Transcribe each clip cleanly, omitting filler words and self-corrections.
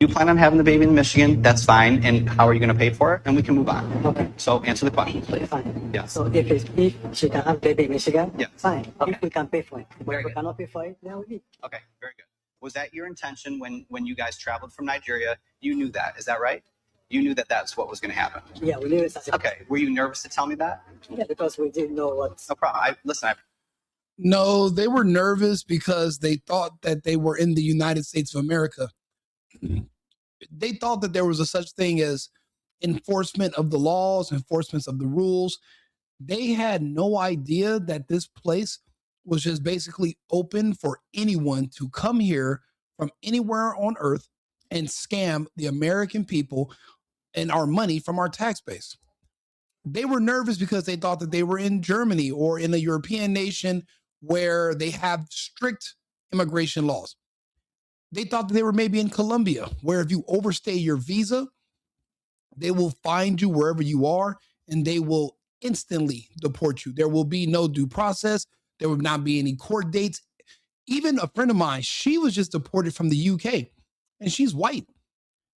You plan on having the baby in Michigan, that's fine. And how are you going to pay for it? And we can move on. Okay. So answer the question. Fine. Yeah. So if she can have baby in Michigan, yeah. fine. Okay. If we can pay for it. If Very we good. cannot pay for it, then we leave. Okay, very good. Was that your intention when you guys traveled from Nigeria? You knew that, is that right? You knew that that's what was going to happen. Yeah, we knew it. Okay, were you nervous to tell me that? Yeah, because we didn't know what. No problem. Listen, No, they were nervous because they thought that they were in the United States of America. They thought that there was a such thing as enforcement of the laws, enforcement of the rules. They had no idea that this place was just basically open for anyone to come here from anywhere on earth and scam the American people and our money from our tax base. They were nervous because they thought that they were in Germany or in a European nation where they have strict immigration laws. They thought that they were maybe in Colombia, where if you overstay your visa, they will find you wherever you are and they will instantly deport you. There will be no due process. There will not be any court dates. Even a friend of mine, she was just deported from the UK and she's white.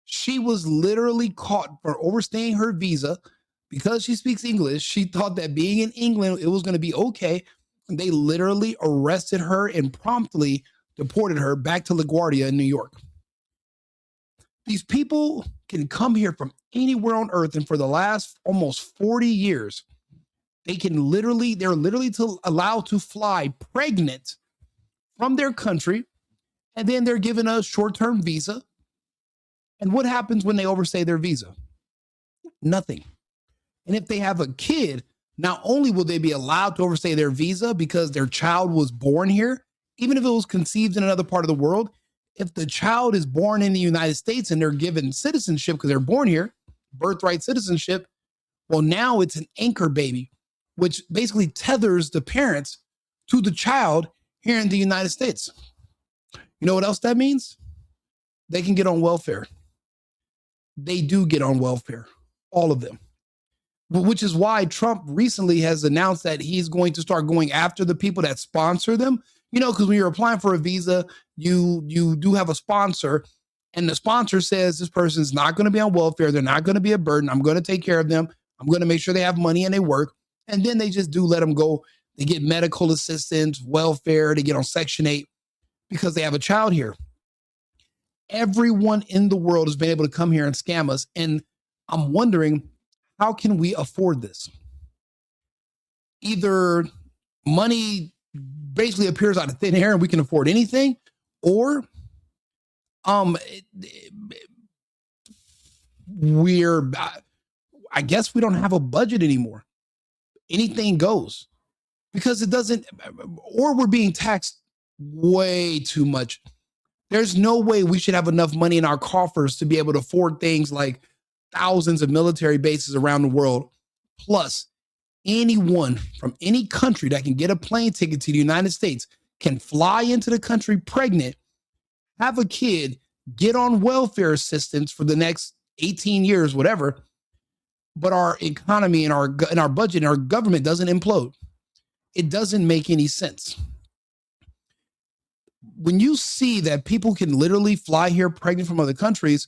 She was literally caught for overstaying her visa because she speaks English. She thought that being in England, it was going to be okay. And they literally arrested her and promptly deported her back to LaGuardia in New York. These people can come here from anywhere on earth, and for the last almost 40 years, they're literally allowed to fly pregnant from their country, and then they're given a short-term visa. And what happens when they overstay their visa? Nothing. And if they have a kid, not only will they be allowed to overstay their visa because their child was born here, even if it was conceived in another part of the world, if the child is born in the United States and they're given citizenship because they're born here, birthright citizenship, well, now it's an anchor baby, which basically tethers the parents to the child here in the United States. You know what else that means? They can get on welfare. They do get on welfare, all of them, which is why Trump recently has announced that he's going to start going after the people that sponsor them. You know, because when you're applying for a visa, you do have a sponsor, and the sponsor says this person's not going to be on welfare. They're not going to be a burden. I'm going to take care of them. I'm going to make sure they have money and they work. And then they just do let them go. They get medical assistance, welfare. They get on Section 8 because they have a child here. Everyone in the world has been able to come here and scam us. And I'm wondering, how can we afford this? Either money basically appears out of thin air and we can afford anything, or I guess we don't have a budget anymore. Anything goes because it doesn't, or we're being taxed way too much. There's no way we should have enough money in our coffers to be able to afford things like thousands of military bases around the world, plus anyone from any country that can get a plane ticket to the United States can fly into the country pregnant, have a kid, get on welfare assistance for the next 18 years, whatever. But our economy and our budget and our government doesn't implode. It doesn't make any sense. When you see that people can literally fly here pregnant from other countries,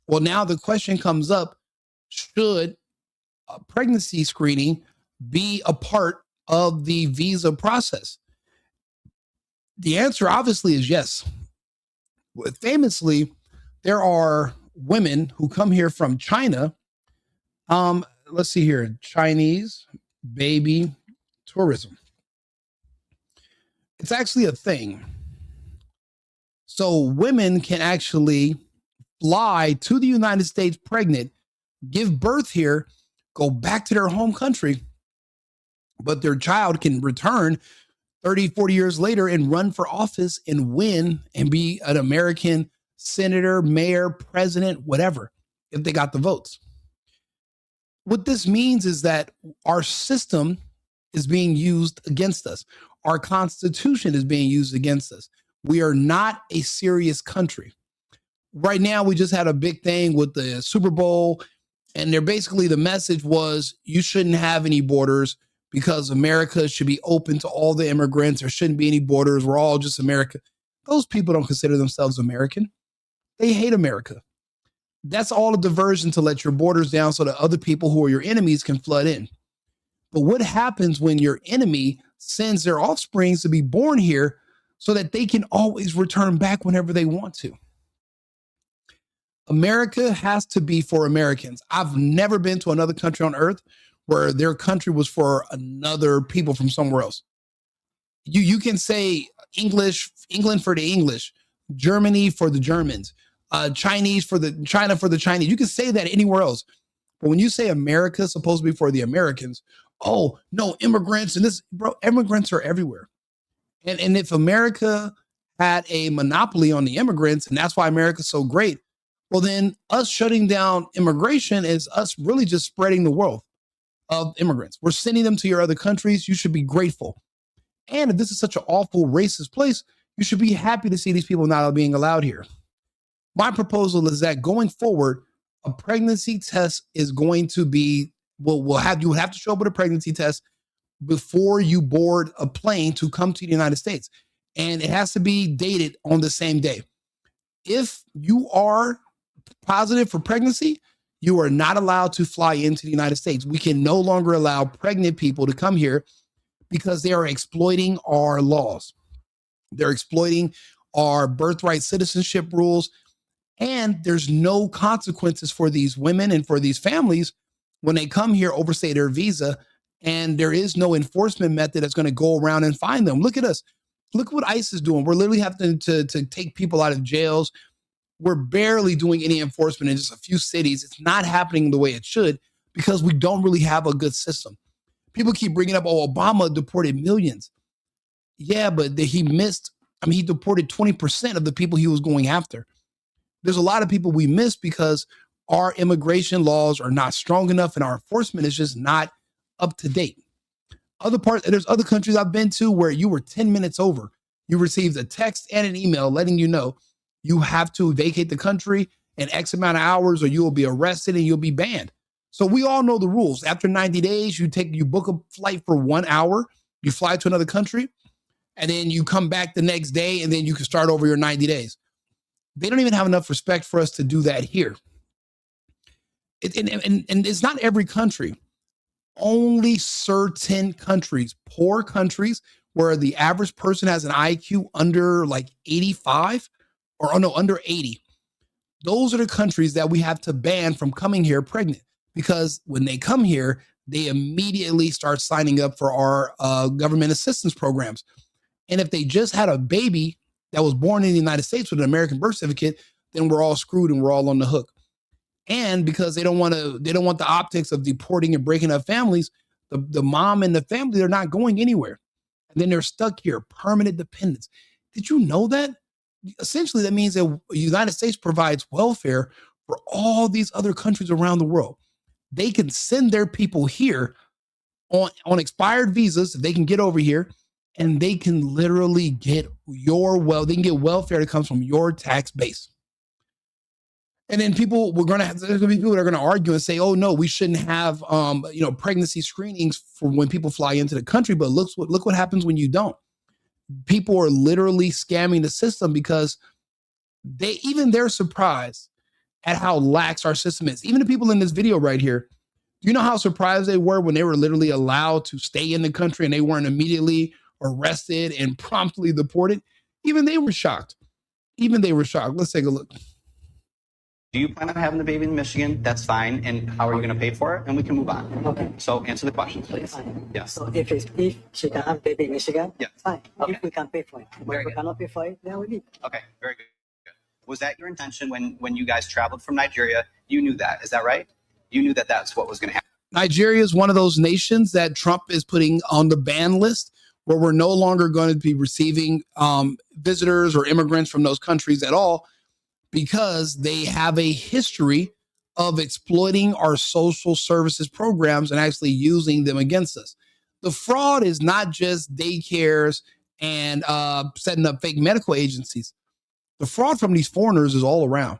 well, now the question comes up, should a pregnancy screening be a part of the visa process? The answer obviously is yes. Famously, there are women who come here from China. Let's see here, Chinese baby tourism. It's actually a thing. So women can actually fly to the United States pregnant, give birth here, go back to their home country, but their child can return 30, 40 years later and run for office and win and be an American senator, mayor, president, whatever, if they got the votes. What this means is that our system is being used against us. Our Constitution is being used against us. We are not a serious country. Right now, we just had a big thing with the Super Bowl, and they're basically, the message was you shouldn't have any borders because America should be open to all the immigrants. There shouldn't be any borders. We're all just America. Those people don't consider themselves American. They hate America. That's all a diversion to let your borders down so that other people who are your enemies can flood in. But what happens when your enemy sends their offsprings to be born here so that they can always return back whenever they want to? America has to be for Americans. I've never been to another country on earth where their country was for another people from somewhere else. You can say England for the English, Germany for the Germans, China for the Chinese. You can say that anywhere else. But when you say America is supposed to be for the Americans, oh no, immigrants and this, bro, immigrants are everywhere. And if America had a monopoly on the immigrants, and that's why America's so great, well, then us shutting down immigration is us really just spreading the wealth of immigrants. We're sending them to your other countries. You should be grateful. And if this is such an awful racist place, you should be happy to see these people not being allowed here. My proposal is that going forward, a pregnancy test is going to be, you would have to show up with a pregnancy test before you board a plane to come to the United States. And it has to be dated on the same day. If you are positive for pregnancy, you are not allowed to fly into the United States. We can no longer allow pregnant people to come here because they are exploiting our laws. They're exploiting our birthright citizenship rules. And there's no consequences for these women and for these families when they come here, overstay their visa, and there is no enforcement method that's going to go around and find them. Look at us. Look what ICE is doing. We're literally having to take people out of jails. We're barely doing any enforcement in just a few cities. It's not happening the way it should because we don't really have a good system. People keep bringing up, oh, Obama deported millions. Yeah, but he deported 20% of the people he was going after. There's a lot of people we miss because our immigration laws are not strong enough and our enforcement is just not up to date. There's other countries I've been to where you were 10 minutes over. You received a text and an email letting you know you have to vacate the country in X amount of hours or you will be arrested and you'll be banned. So we all know the rules. After 90 days, you book a flight for 1 hour, you fly to another country, and then you come back the next day and then you can start over your 90 days. They don't even have enough respect for us to do that here. And it's not every country. Only certain countries, poor countries, where the average person has an IQ under like 85 under 80. Those are the countries that we have to ban from coming here pregnant because when they come here, they immediately start signing up for our government assistance programs. And if they just had a baby that was born in the United States with an American birth certificate, then we're all screwed and we're all on the hook. And because they don't want the optics of deporting and breaking up families, the mom and the family, they're not going anywhere. And then they're stuck here, permanent dependents. Did you know that? Essentially, that means that the United States provides welfare for all these other countries around the world. They can send their people here on expired visas if they can get over here, and they can literally get they can get welfare that comes from your tax base. And then there's going to be people that are going to argue and say, oh no, we shouldn't have, pregnancy screenings for when people fly into the country. But look what happens when you don't. People are literally scamming the system because they're surprised at how lax our system is. Even the people in this video right here, do you know how surprised they were when they were literally allowed to stay in the country and they weren't immediately arrested and promptly deported? Even they were shocked. Let's take a look. Do you plan on having the baby in Michigan? That's fine. And how are you going to pay for it? And we can move on. Okay. So answer the question, please. Fine. Yes. So if she can have baby in Michigan, yeah, fine. Okay. If we can pay for it. But if we cannot pay for it, then we leave. Okay, very good. Was that your intention when you guys traveled from Nigeria? You knew that. Is that right? You knew that that's what was going to happen. Nigeria is one of those nations that Trump is putting on the ban list where we're no longer going to be receiving visitors or immigrants from those countries at all, because they have a history of exploiting our social services programs and actually using them against us. The fraud is not just daycares and setting up fake medical agencies. The fraud from these foreigners is all around.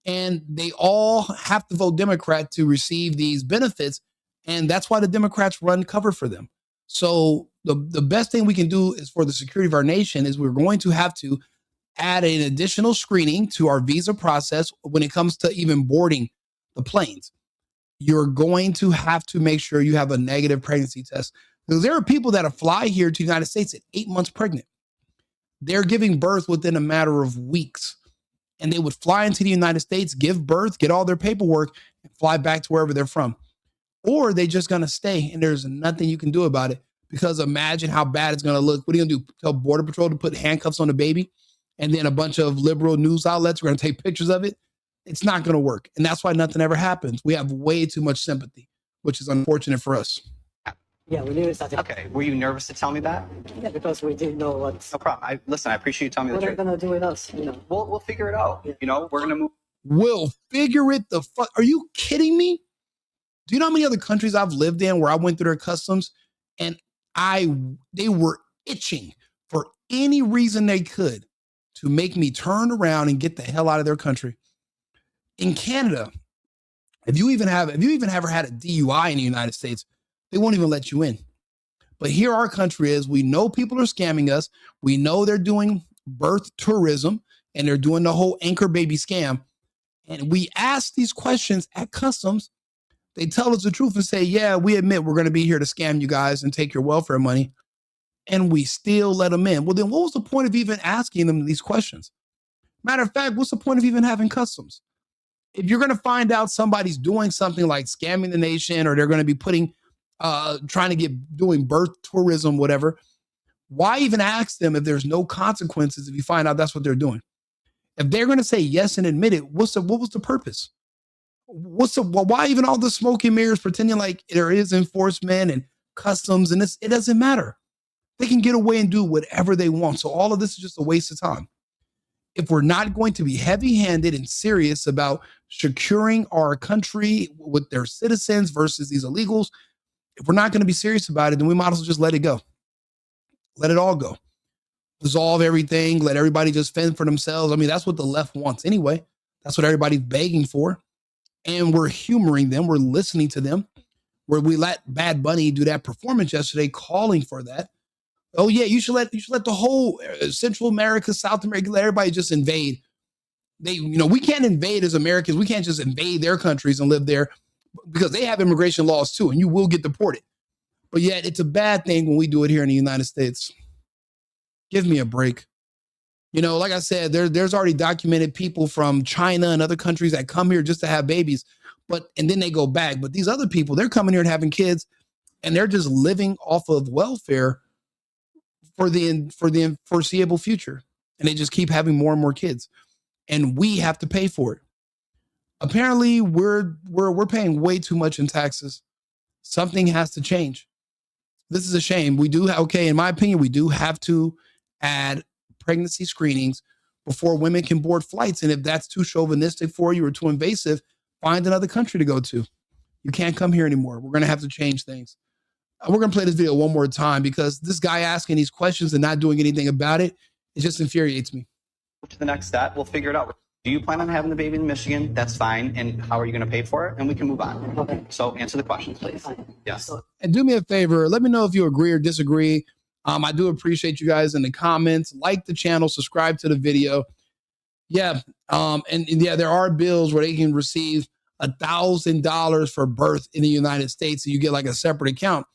And they all have to vote Democrat to receive these benefits. And that's why the Democrats run cover for them. So the best thing we can do is for the security of our nation is we're going to have to add an additional screening to our visa process when it comes to even boarding the planes. You're going to have to make sure you have a negative pregnancy test, because there are people that fly here to the United States at 8 months pregnant. They're giving birth within a matter of weeks, and they would fly into the United States, give birth, get all their paperwork, and fly back to wherever they're from. Or they just going to stay, and there's nothing you can do about it, because imagine how bad it's going to look. What are you going to do? Tell Border Patrol to put handcuffs on the baby, and then a bunch of liberal news outlets are going to take pictures of it? It's not going to work. And that's why nothing ever happens. We have way too much sympathy, which is unfortunate for us. Yeah, we knew something. Okay. Were you nervous to tell me that? Yeah, because we didn't know what. No problem. Listen, I appreciate you telling me What the are you truth. gonna do with us? You know. We'll figure it out. Yeah. You know, we're going to move. We'll figure it the fuck. Are you kidding me? Do you know how many other countries I've lived in where I went through their customs and they were itching for any reason they could to make me turn around and get the hell out of their country? In Canada, if you even ever had a DUI in the United States, they won't even let you in. But here our country is, we know people are scamming us. We know they're doing birth tourism and they're doing the whole anchor baby scam. And we ask these questions at customs. They tell us the truth and say, yeah, we admit we're going to be here to scam you guys and take your welfare money. And we still let them in. Well, then what was the point of even asking them these questions? Matter of fact, what's the point of even having customs? If you're going to find out somebody's doing something like scamming the nation, or they're going to be trying to doing birth tourism, whatever, why even ask them if there's no consequences if you find out that's what they're doing? If they're going to say yes and admit it, what was the purpose? Why even all the smoke and mirrors pretending like there is enforcement and customs and it doesn't matter. They can get away and do whatever they want. So all of this is just a waste of time. If we're not going to be heavy-handed and serious about securing our country with their citizens versus these illegals, if we're not going to be serious about it, then we might as well just let it go. Let it all go. Dissolve everything. Let everybody just fend for themselves. I mean, that's what the left wants anyway. That's what everybody's begging for. And we're humoring them. We're listening to them. Where we let Bad Bunny do that performance yesterday, calling for that. Oh yeah, you should let the whole Central America, South America, let everybody just invade. We can't invade as Americans. We can't just invade their countries and live there, because they have immigration laws too, and you will get deported. But yet it's a bad thing when we do it here in the United States. Give me a break. Like I said, there's already documented people from China and other countries that come here just to have babies, and then they go back. But these other people, they're coming here and having kids, and they're just living off of welfare for the foreseeable future. And they just keep having more and more kids. And we have to pay for it. Apparently, we're paying way too much in taxes. Something has to change. This is a shame. In my opinion, we do have to add pregnancy screenings before women can board flights. And if that's too chauvinistic for you or too invasive, find another country to go to. You can't come here anymore. We're going to have to change things. We're going to play this video one more time, because this guy asking these questions and not doing anything about it just infuriates me. To the next step, we'll figure it out. Do you plan on having the baby in Michigan? That's fine. And how are you going to pay for it? And we can move on. Okay. So answer the questions, please. Yes. And do me a favor. Let me know if you agree or disagree. I do appreciate you guys in the comments. Like the channel, subscribe to the video. Yeah. There are bills where they can receive $1,000 for birth in the United States. So you get like a separate account.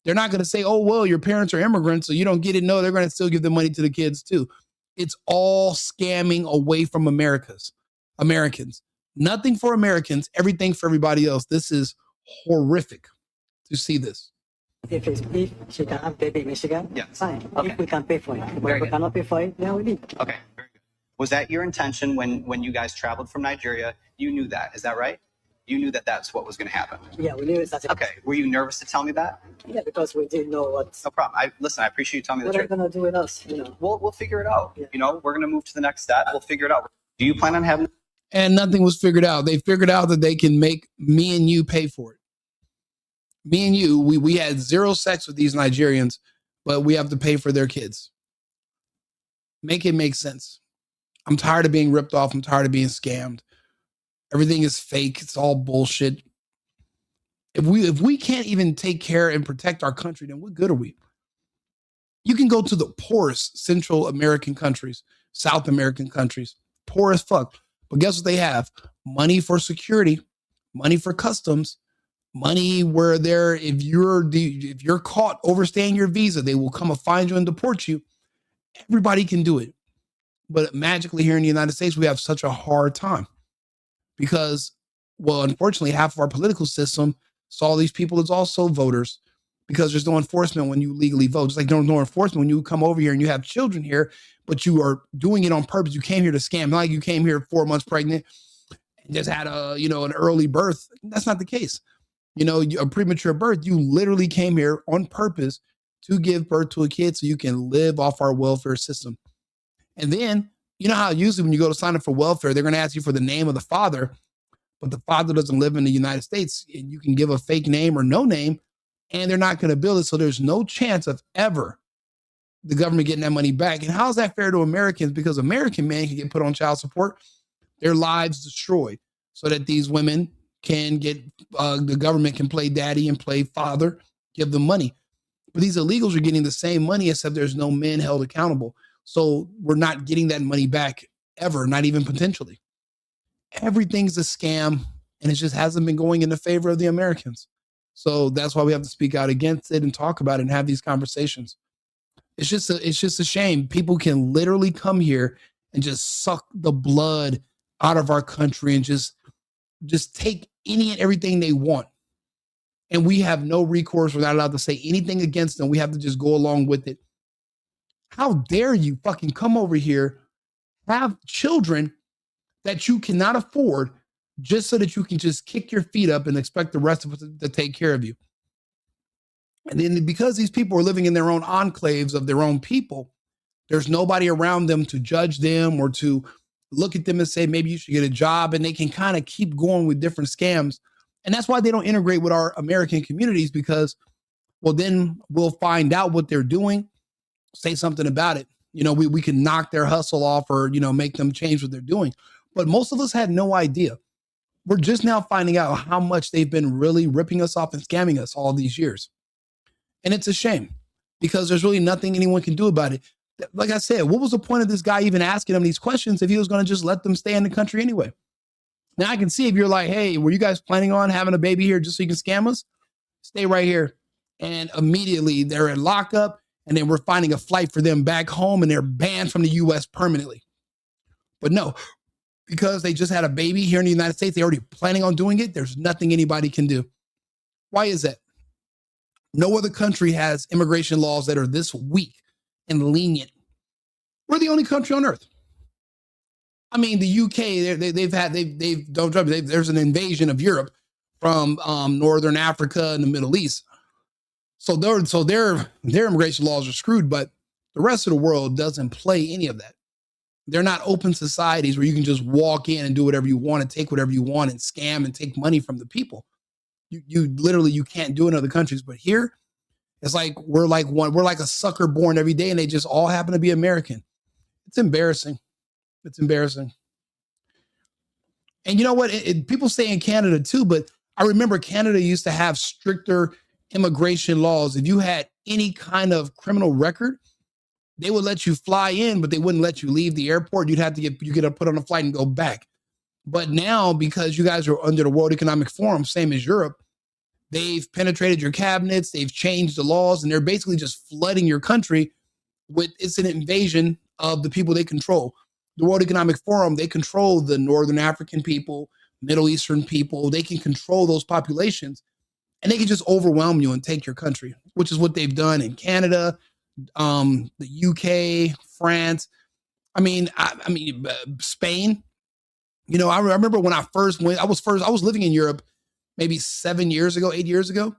They're not going to say, oh, well, your parents are immigrants, so you don't get it. No, they're going to still give the money to the kids too. It's all scamming away from Americans. Nothing for Americans, everything for everybody else. This is horrific to see this. If she can have baby in Michigan, Yes. fine. Okay. If we can pay for it. But Very if we good. cannot pay for it, then we leave. Okay. Very good. Was that your intention when you guys traveled from Nigeria? You knew that. Is that right? You knew that that's what was going to happen. Yeah, we knew something. Okay. Were you nervous to tell me that? Yeah, because we didn't know what. No problem. I appreciate you telling me the What are you truth. gonna do with us? You know. We'll figure it out. Yeah. We're going to move to the next step. We'll figure it out. Do you plan on having? And nothing was figured out. They figured out that they can make me and you pay for it. Me and you, we had zero sex with these Nigerians, but we have to pay for their kids. Make it make sense. I'm tired of being ripped off. I'm tired of being scammed. Everything is fake. It's all bullshit. If we can't even take care and protect our country, then what good are we? You can go to the poorest Central American countries, South American countries, poor as fuck. But guess what they have? Money for security, money for customs, money where if you're caught overstaying your visa, they will come and find you and deport you. Everybody can do it. But magically here in the United States, we have such a hard time because, well, unfortunately, half of our political system saw these people as also voters because there's no enforcement when you legally vote. Just like there's no enforcement when you come over here and you have children here, but you are doing it on purpose. You came here to scam. Not like you came here 4 months pregnant and just had an early birth. That's not the case. A premature birth, you literally came here on purpose to give birth to a kid so you can live off our welfare system. And then, you know how usually when you go to sign up for welfare, they're going to ask you for the name of the father, but the father doesn't live in the United States. And you can give a fake name or no name, and they're not going to bill it. So there's no chance of ever the government getting that money back. And how is that fair to Americans? Because American men can get put on child support, their lives destroyed, so that these women can get, the government can play daddy and play father, give them money. But these illegals are getting the same money, except there's no men held accountable. So we're not getting that money back ever, not even potentially. Everything's a scam, and it just hasn't been going in the favor of the Americans. So that's why we have to speak out against it and talk about it and have these conversations. It's just a shame. People can literally come here and just suck the blood out of our country and just take any and everything they want. And we have no recourse. We're not allowed to say anything against them. We have to just go along with it. How dare you fucking come over here, have children that you cannot afford just so that you can just kick your feet up and expect the rest of us to take care of you. And then because these people are living in their own enclaves of their own people, there's nobody around them to judge them or to look at them and say, maybe you should get a job. And they can kind of keep going with different scams. And that's why they don't integrate with our American communities, because, well, then we'll find out what they're doing, say something about it. We can knock their hustle off or, make them change what they're doing. But most of us had no idea. We're just now finding out how much they've been really ripping us off and scamming us all these years. And it's a shame because there's really nothing anyone can do about it. Like I said, what was the point of this guy even asking them these questions if he was going to just let them stay in the country anyway? Now I can see if you're like, hey, were you guys planning on having a baby here just so you can scam us? Stay right here. And immediately they're in lockup, and then we're finding a flight for them back home, and they're banned from the U.S. permanently. But no, because they just had a baby here in the United States, they're already planning on doing it. There's nothing anybody can do. Why is that? No other country has immigration laws that are this weak and lenient. We're the only country on earth. I mean, the UK, there's an invasion of Europe from Northern Africa and the Middle East. So their immigration laws are screwed, but the rest of the world doesn't play any of that. They're not open societies where you can just walk in and do whatever you want and take whatever you want and scam and take money from the people. You can't do in other countries, but here it's like we're like a sucker born every day, and they just all happen to be American. It's embarrassing. It's embarrassing. And you know what? People say in Canada too, but I remember Canada used to have stricter immigration laws. If you had any kind of criminal record, they would let you fly in, but they wouldn't let you leave the airport. You get put on a flight and go back. But now, because you guys are under the World Economic Forum, same as Europe, they've penetrated your cabinets, they've changed the laws, and they're basically just flooding your country with, it's an invasion of the people they control. The World Economic Forum, they control the Northern African people, Middle Eastern people. They can control those populations, and they can just overwhelm you and take your country, which is what they've done in Canada, the UK, France. Spain. I remember when I first went, I was living in Europe maybe 8 years ago.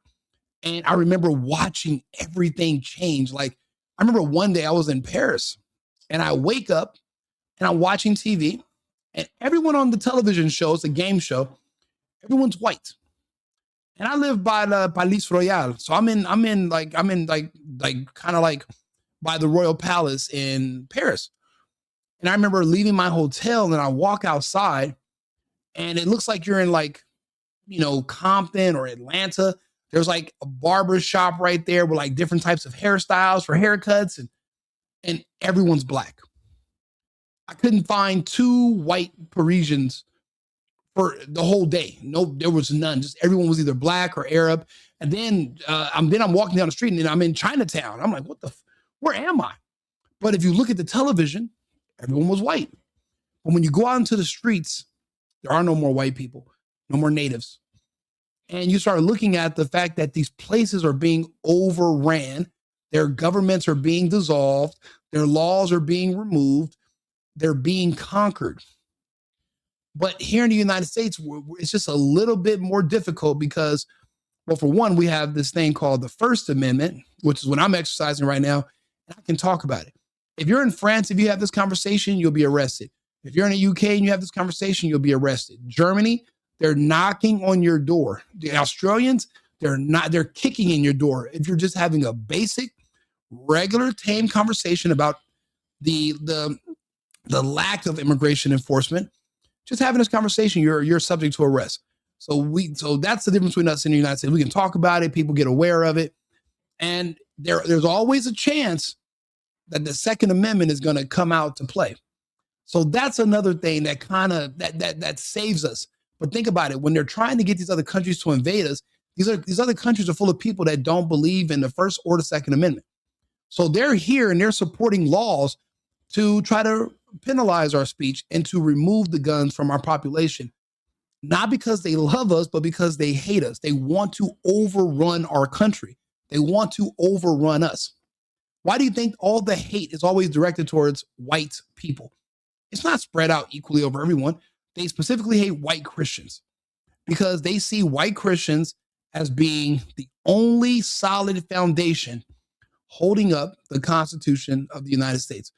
And I remember watching everything change. Like, I remember one day I was in Paris and I wake up and I'm watching TV, and everyone on the television show, it's a game show, everyone's white. And I live by the Palais Royal. So I'm in kind of like by the Royal Palace in Paris. And I remember leaving my hotel and I walk outside and it looks like you're in Compton or Atlanta. There's like a barber shop right there with like different types of hairstyles for haircuts, and everyone's black. I couldn't find 2 white Parisians for the whole day. No, there was none. Just everyone was either black or Arab. And then I'm walking down the street and I'm in Chinatown. I'm like, where am I? But if you look at the television, everyone was white. But when you go out into the streets, there are no more white people, no more natives. And you start looking at the fact that these places are being overran, their governments are being dissolved, their laws are being removed, they're being conquered. But here in the United States, it's just a little bit more difficult because, well, for one, we have this thing called the First Amendment, which is what I'm exercising right now, and I can talk about it. If you're in France, if you have this conversation, you'll be arrested. If you're in the UK and you have this conversation, you'll be arrested. Germany, they're knocking on your door. The Australians, they're kicking in your door. If you're just having a basic, regular, tame conversation about the lack of immigration enforcement, just having this conversation, you're subject to arrest. So that's the difference between us and the United States. We can talk about it, people get aware of it, and there's always a chance that the Second Amendment is going to come out to play. So that's another thing that kind of that saves us. But think about it: when they're trying to get these other countries to invade us, these other countries are full of people that don't believe in the First or the Second Amendment. So they're here and they're supporting laws to try to penalize our speech and to remove the guns from our population, not because they love us, but because they hate us. They want to overrun our country. They want to overrun us. Why do you think all the hate is always directed towards white people? It's not spread out equally over everyone. They specifically hate white Christians because they see white Christians as being the only solid foundation holding up the Constitution of the United States.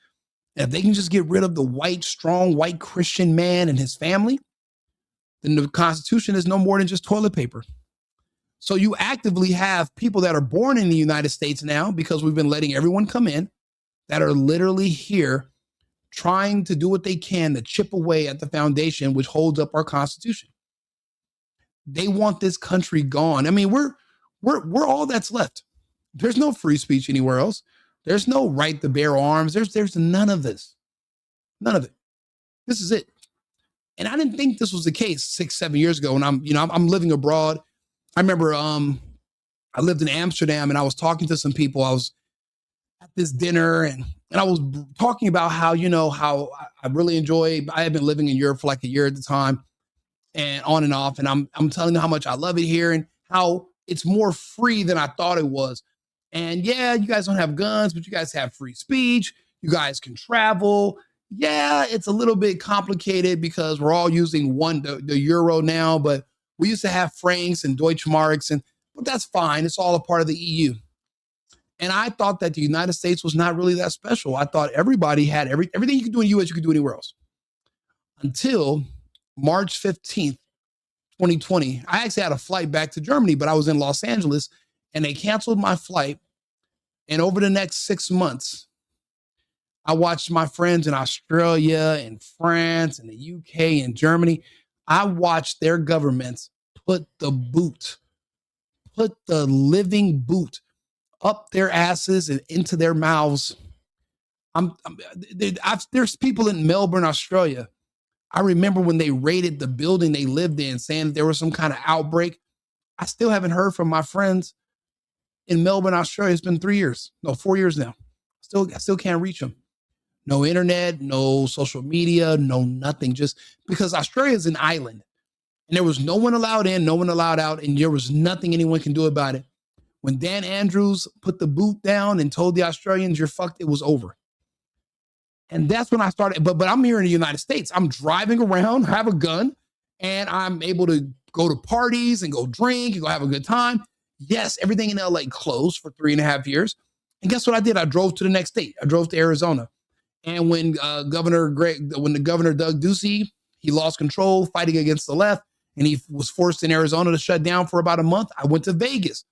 And if they can just get rid of the strong white Christian man and his family, then the Constitution is no more than just toilet paper. So you actively have people that are born in the United States now, because we've been letting everyone come in, that are literally here trying to do what they can to chip away at the foundation which holds up our Constitution. They want this country gone. I mean, we're all that's left. There's no free speech anywhere else. There's no right to bear arms. There's none of this. None of it. This is it. And I didn't think this was the case 6-7 years ago when I'm living abroad. I remember I lived in Amsterdam and I was talking to some people. I was at this dinner and I was talking about how I really enjoy, I had been living in Europe for like a year at the time and on and off. And I'm telling them how much I love it here and how it's more free than I thought it was. And yeah, you guys don't have guns, but you guys have free speech. You guys can travel. Yeah, it's a little bit complicated because we're all using the euro now, but we used to have francs and Deutschmarks, but that's fine. It's all a part of the EU. And I thought that the United States was not really that special. I thought everybody had everything you could do in the US, you could do anywhere else. Until March 15th, 2020. I actually had a flight back to Germany, but I was in Los Angeles and they canceled my flight. And over the next 6 months, I watched my friends in Australia and France and the UK and Germany. I watched their governments put the living boot up their asses and into their mouths. There's people in Melbourne, Australia. I remember when they raided the building they lived in, saying that there was some kind of outbreak. I still haven't heard from my friends in Melbourne, Australia. It's been 4 years now. I still can't reach them. No internet, no social media, no nothing. Just because Australia is an island and there was no one allowed in, no one allowed out, and there was nothing anyone can do about it. When Dan Andrews put the boot down and told the Australians, you're fucked, it was over. And that's when I started. But I'm here in the United States. I'm driving around, have a gun, and I'm able to go to parties and go drink and go have a good time. Yes, everything in LA closed for 3.5 years. And guess what I did? I drove to the next state. I drove to Arizona. And when the governor Doug Ducey, he lost control fighting against the left, and he was forced in Arizona to shut down for about a month. I went to Vegas,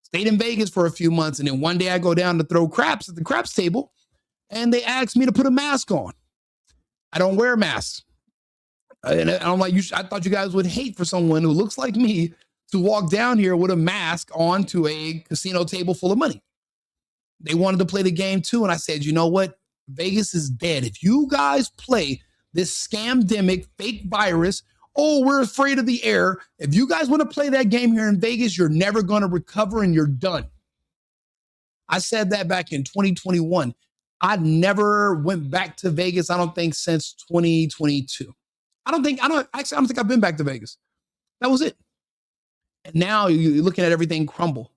stayed in Vegas for a few months. And then one day I go down to throw craps at the craps table and they asked me to put a mask on. I don't wear masks. And I'm like, I thought you guys would hate for someone who looks like me to walk down here with a mask on to a casino table full of money. They wanted to play the game too. And I said, you know what? Vegas is dead. If you guys play this scamdemic fake virus, oh, we're afraid of the air. If you guys want to play that game here in Vegas, you're never going to recover and you're done. I said that back in 2021. I never went back to Vegas, I don't think, since 2022. I don't think I've been back to Vegas. That was it. And now you're looking at everything crumble.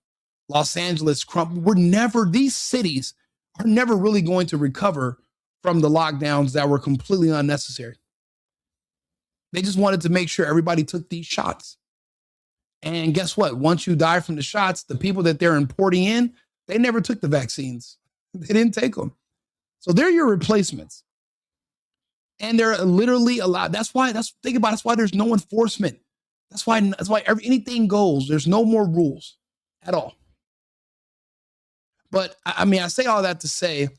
Los Angeles crumble. These cities are never really going to recover from the lockdowns that were completely unnecessary. They just wanted to make sure everybody took these shots. And guess what? Once you die from the shots, the people that they're importing in, they never took the vaccines. They didn't take them. So they're your replacements. And they're literally allowed. That's why there's no enforcement. That's why anything goes. There's no more rules at all. But I mean, I say all that to say,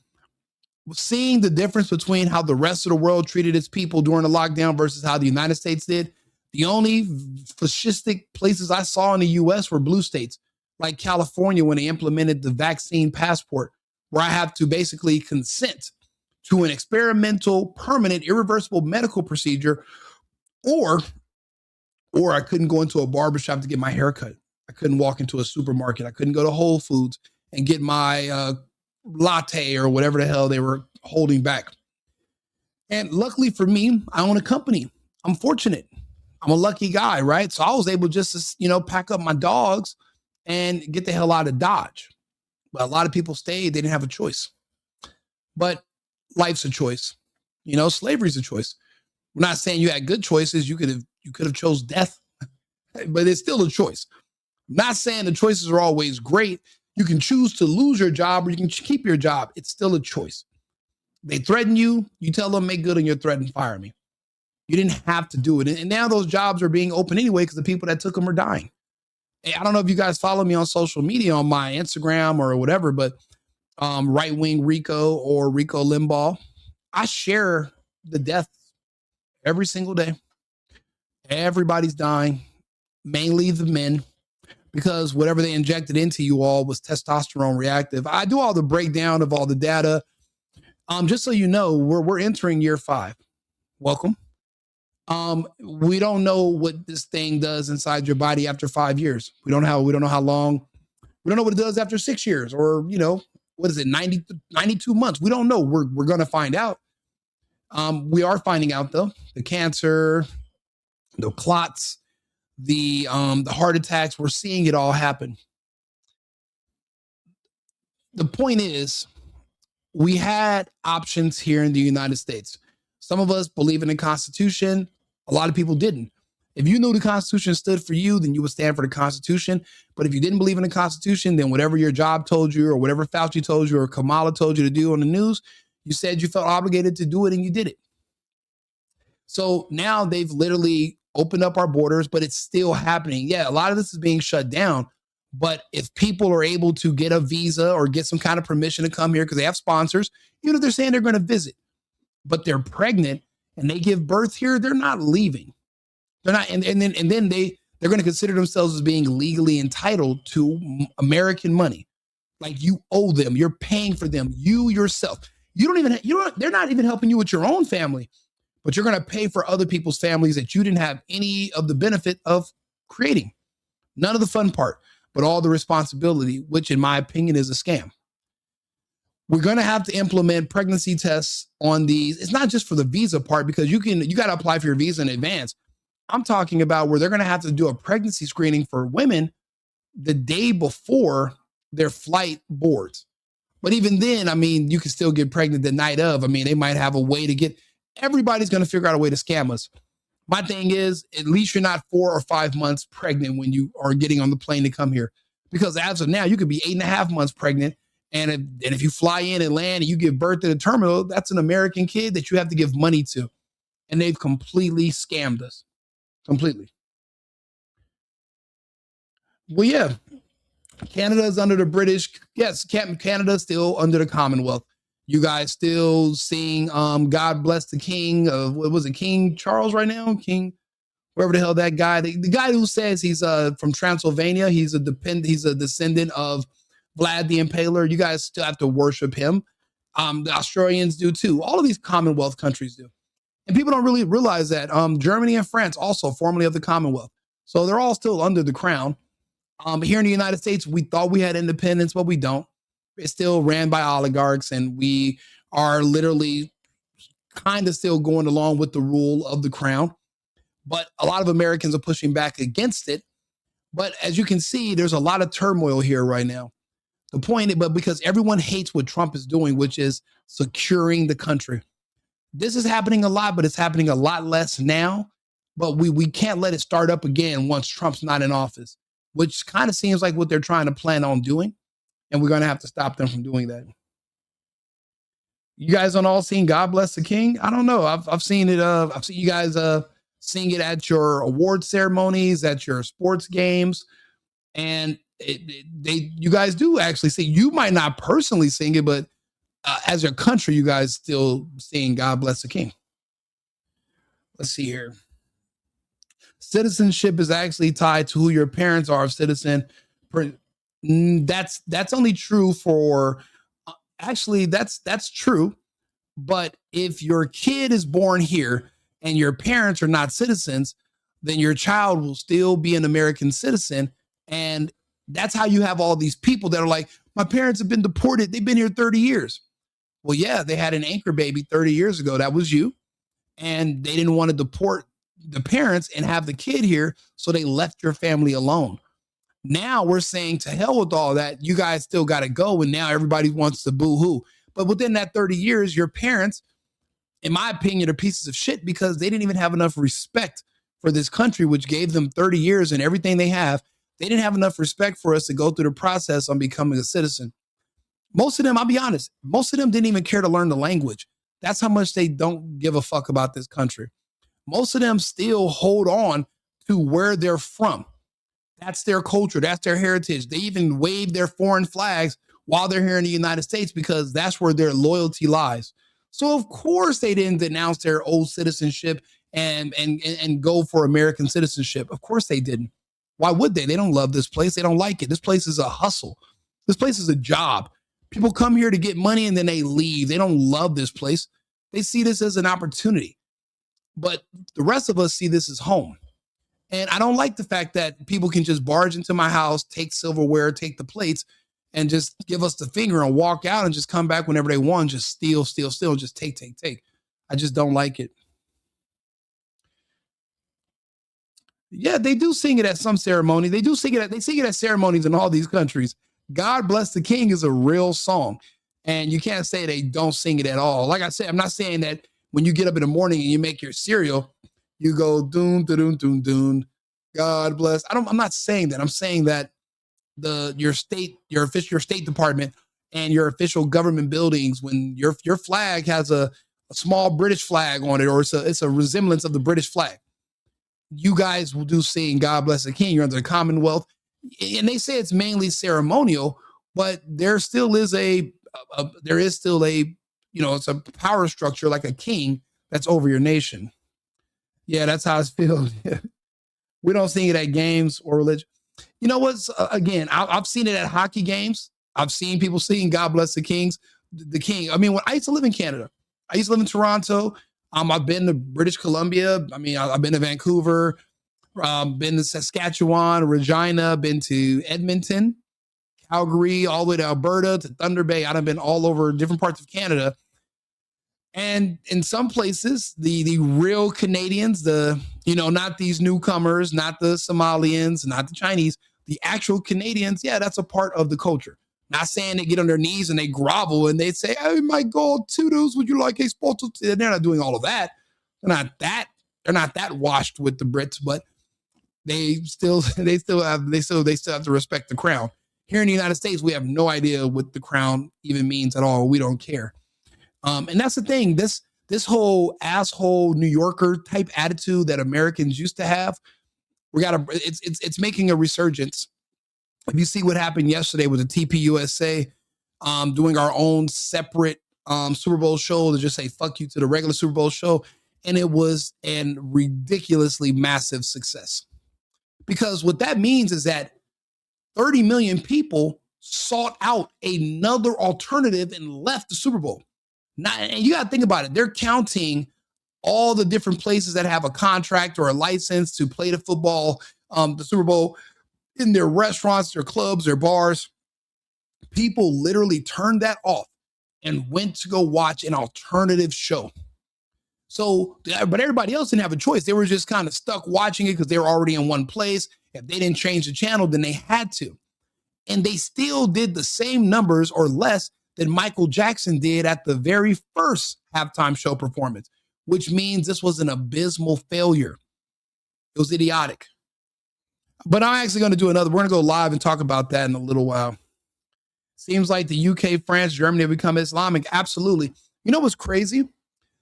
seeing the difference between how the rest of the world treated its people during the lockdown versus how the United States did, the only fascistic places I saw in the US were blue states, like California, when they implemented the vaccine passport, where I have to basically consent to an experimental, permanent, irreversible medical procedure, or I couldn't go into a barbershop to get my hair cut. I couldn't walk into a supermarket. I couldn't go to Whole Foods and get my latte or whatever the hell they were holding back. And luckily for me, I own a company. I'm fortunate. I'm a lucky guy, right? So I was able just to, pack up my dogs and get the hell out of Dodge. But a lot of people stayed. They didn't have a choice. But life's a choice. Slavery's a choice. We're not saying you had good choices. You could have chose death, but it's still a choice. I'm not saying the choices are always great. You can choose to lose your job or you can keep your job. It's still a choice. They threaten you. You tell them, make good on your threat and fire me. You didn't have to do it. And now those jobs are being open anyway because the people that took them are dying. I don't know if you guys follow me on social media, on my Instagram or whatever, but WING RICO or Rico Limbaugh, I share the deaths every single day. Everybody's dying, mainly the men, because whatever they injected into you all was testosterone reactive. I do all the breakdown of all the data. Just so you know, we're entering year 5. Welcome. We don't know what this thing does inside your body after 5 years. We don't know how long. We don't know what it does after 6 years or, what is it, 92 months. We don't know. We're going to find out. We are finding out though, the cancer, the clots, the heart attacks, we're seeing it all happen. The point is, we had options here in the United States. Some of us believe in the Constitution. A lot of people didn't. If you knew the Constitution stood for you, then you would stand for the Constitution. But if you didn't believe in the Constitution, then whatever your job told you or whatever Fauci told you or Kamala told you to do on the news, you said you felt obligated to do it and you did it. So now they've literally opened up our borders, but it's still happening. Yeah, a lot of this is being shut down. But if people are able to get a visa or get some kind of permission to come here because they have sponsors, even if they're saying they're going to visit, but they're pregnant and they give birth here, they're not leaving. They're not, and then they're going to consider themselves as being legally entitled to American money. Like you owe them, you're paying for them, you yourself. They're not even helping you with your own family, but you're going to pay for other people's families that you didn't have any of the benefit of creating. None of the fun part, but all the responsibility, which in my opinion is a scam. We're going to have to implement pregnancy tests on these. It's not just for the visa part because you got to apply for your visa in advance. I'm talking about where they're going to have to do a pregnancy screening for women the day before their flight boards. But even then, I mean, you can still get pregnant the night of. I mean, they might have a way to get, everybody's going to figure out a way to scam us. My thing is, at least you're not 4 or 5 months pregnant when you are getting on the plane to come here. Because as of now, you could be 8.5 months pregnant. And if you fly in and land and you give birth at a terminal, that's an American kid that you have to give money to. And they've completely scammed us. Completely. Well, yeah. Canada is under the British. Yes, Canada's still under the Commonwealth. You guys still seeing God bless the King of, what was it, King Charles right now? King, wherever the hell that guy, the guy who says he's from Transylvania, he's a descendant of Vlad the Impaler. You guys still have to worship him. The Australians do too. All of these Commonwealth countries do. And people don't really realize that Germany and France also formerly of the Commonwealth. So they're all still under the crown. Here in the United States, we thought we had independence, but we don't. It's still ran by oligarchs, and we are literally kind of still going along with the rule of the crown. But a lot of Americans are pushing back against it. But as you can see, there's a lot of turmoil here right now. The point, but because everyone hates what Trump is doing, which is securing the country. This is happening a lot, but it's happening a lot less now. But we can't let it start up again once Trump's not in office, which kind of seems like what they're trying to plan on doing. And we're going to have to stop them from doing that. You guys don't all seen God Bless the King? I don't know. I've seen it. I've seen you guys sing it at your award ceremonies, at your sports games. And you guys do actually sing. You might not personally sing it, but as a country, you guys still sing God Bless the King. Let's see here. Citizenship is actually tied to who your parents are of citizen. That's only true for, actually, that's true. But if your kid is born here and your parents are not citizens, then your child will still be an American citizen. And that's how you have all these people that are like, my parents have been deported. They've been here 30 years. Well, yeah, they had an anchor baby 30 years ago. That was you. And they didn't want to deport the parents and have the kid here. So they left your family alone. Now we're saying to hell with all that. You guys still got to go. And now everybody wants to boo hoo. But within that 30 years, your parents, in my opinion, are pieces of shit because they didn't even have enough respect for this country, which gave them 30 years and everything they have. They didn't have enough respect for us to go through the process on becoming a citizen. Most of them, I'll be honest, most of them didn't even care to learn the language. That's how much they don't give a fuck about this country. Most of them still hold on to where they're from. That's their culture. That's their heritage. They even wave their foreign flags while they're here in the United States because that's where their loyalty lies. So of course they didn't denounce their old citizenship and go for American citizenship. Of course they didn't. Why would they? They don't love this place. They don't like it. This place is a hustle. This place is a job. People come here to get money and then they leave. They don't love this place. They see this as an opportunity. But the rest of us see this as home. And I don't like the fact that people can just barge into my house, take silverware, take the plates, and just give us the finger and walk out and just come back whenever they want, just steal, just take. I just don't like it. Yeah, they do sing it at some ceremony. They sing it at ceremonies in all these countries. God Bless the King is a real song. And you can't say they don't sing it at all. Like I said, I'm not saying that when you get up in the morning and you make your cereal, you go doon, doon, doon, doon. God bless. I'm not saying that. I'm saying that your state department and your official government buildings, when your flag has a small British flag on it, or it's a resemblance of the British flag, you guys will do sing God Bless the King. You're under the Commonwealth. And they say it's mainly ceremonial, but there still is it's a power structure like a king that's over your nation. Yeah, that's how it feels. We don't sing it at games or religion. You know what's, again, I've seen it at hockey games. I've seen people singing God Bless the Kings, the King. I mean, when I used to live in Canada, I used to live in Toronto. I've been to British Columbia. I mean, I've been to Vancouver, been to Saskatchewan, Regina, been to Edmonton, Calgary, all the way to Alberta, to Thunder Bay. I've been all over different parts of Canada. And in some places, the real Canadians, not these newcomers, not the Somalians, not the Chinese, the actual Canadians, yeah, that's a part of the culture. Not saying they get on their knees and they grovel and they say, oh my God, toodles, would you like a spot? They're not doing all of that. They're not that washed with the Brits, but they still have to respect the crown. Here in the United States, we have no idea what the crown even means at all. We don't care. And that's the thing. This whole asshole New Yorker type attitude that Americans used to have, it's making a resurgence. If you see what happened yesterday with the TPUSA, doing our own separate Super Bowl show to just say fuck you to the regular Super Bowl show, and it was a ridiculously massive success. Because what that means is that 30 million people sought out another alternative and left the Super Bowl. Now, and you got to think about it. They're counting all the different places that have a contract or a license to play the football, the Super Bowl, in their restaurants, their clubs, their bars. People literally turned that off and went to go watch an alternative show. So, but everybody else didn't have a choice. They were just kind of stuck watching it because they were already in one place. If they didn't change the channel, then they had to. And they still did the same numbers or less than Michael Jackson did at the very first halftime show performance, which means this was an abysmal failure. It was idiotic. But I'm actually going to do another. We're going to go live and talk about that in a little while. Seems like the UK, France, Germany have become Islamic. Absolutely. You know what's crazy?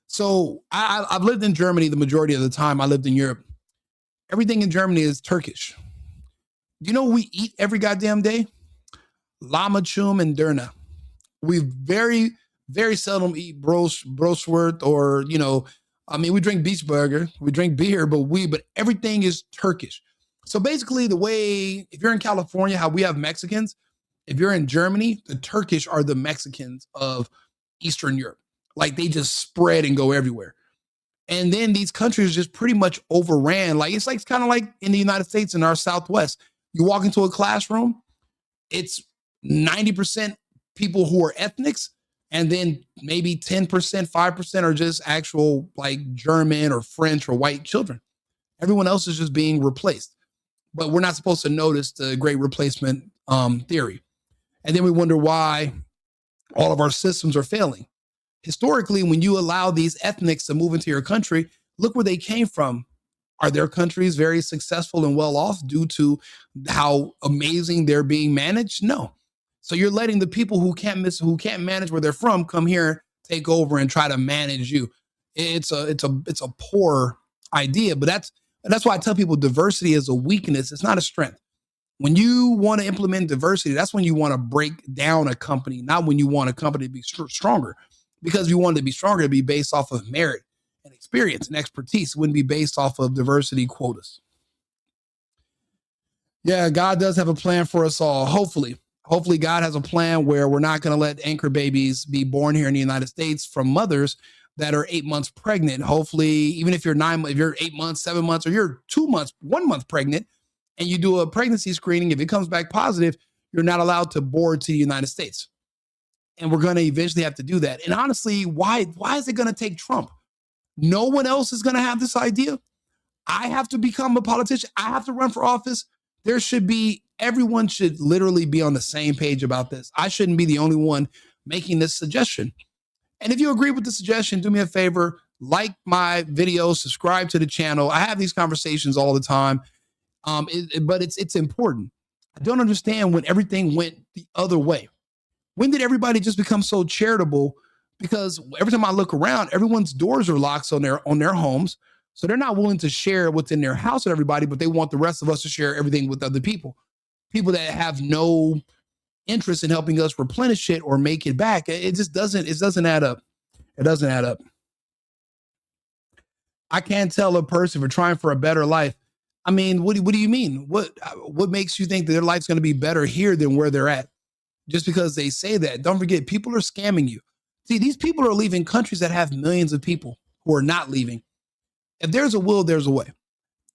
So I've lived in Germany the majority of the time. I lived in Europe. Everything in Germany is Turkish. Do you know what we eat every goddamn day? Lahmacun and Döner. We very, very seldom eat Brostwurst or, we drink beef burger, we drink beer, but everything is Turkish. So basically the way, if you're in California, how we have Mexicans, if you're in Germany, the Turkish are the Mexicans of Eastern Europe. Like they just spread and go everywhere. And then these countries just pretty much overran. Like it's kind of like in the United States in our Southwest. You walk into a classroom, it's 90% people who are ethnics, and then maybe 10%, 5% are just actual like German or French or white children. Everyone else is just being replaced. But we're not supposed to notice the great replacement theory. And then we wonder why all of our systems are failing. Historically, when you allow these ethnics to move into your country, look where they came from. Are their countries very successful and well off due to how amazing they're being managed? No. So you're letting the people who can't manage where they're from come here, take over, and try to manage you. It's a poor idea, but that's why I tell people diversity is a weakness. It's not a strength. When you want to implement diversity, that's when you want to break down a company, not when you want a company to be stronger. Because if you want it to be stronger, it'd be based off of merit and experience and expertise. It wouldn't be based off of diversity quotas. Yeah, God does have a plan for us all. Hopefully God has a plan where we're not going to let anchor babies be born here in the United States from mothers that are 8 months pregnant. Hopefully, even if you're 8 months, 7 months, or you're 2 months, 1 month pregnant, and you do a pregnancy screening, if it comes back positive, you're not allowed to board to the United States. And we're going to eventually have to do that. And honestly, why is it going to take Trump? No one else is going to have this idea. I have to become a politician. I have to run for office. Everyone should literally be on the same page about this. I shouldn't be the only one making this suggestion. And if you agree with the suggestion, do me a favor, like my video, subscribe to the channel. I have these conversations all the time, but it's important. I don't understand when everything went the other way. When did everybody just become so charitable? Because every time I look around, everyone's doors are locked on their homes. So they're not willing to share what's in their house with everybody, but they want the rest of us to share everything with other people. People that have no interest in helping us replenish it or make it back. It doesn't add up. It doesn't add up. I can't tell a person for trying for a better life. I mean, what do you mean? What makes you think that their life's going to be better here than where they're at? Just because they say that. Don't forget, people are scamming you. See, these people are leaving countries that have millions of people who are not leaving. If there's a will, there's a way.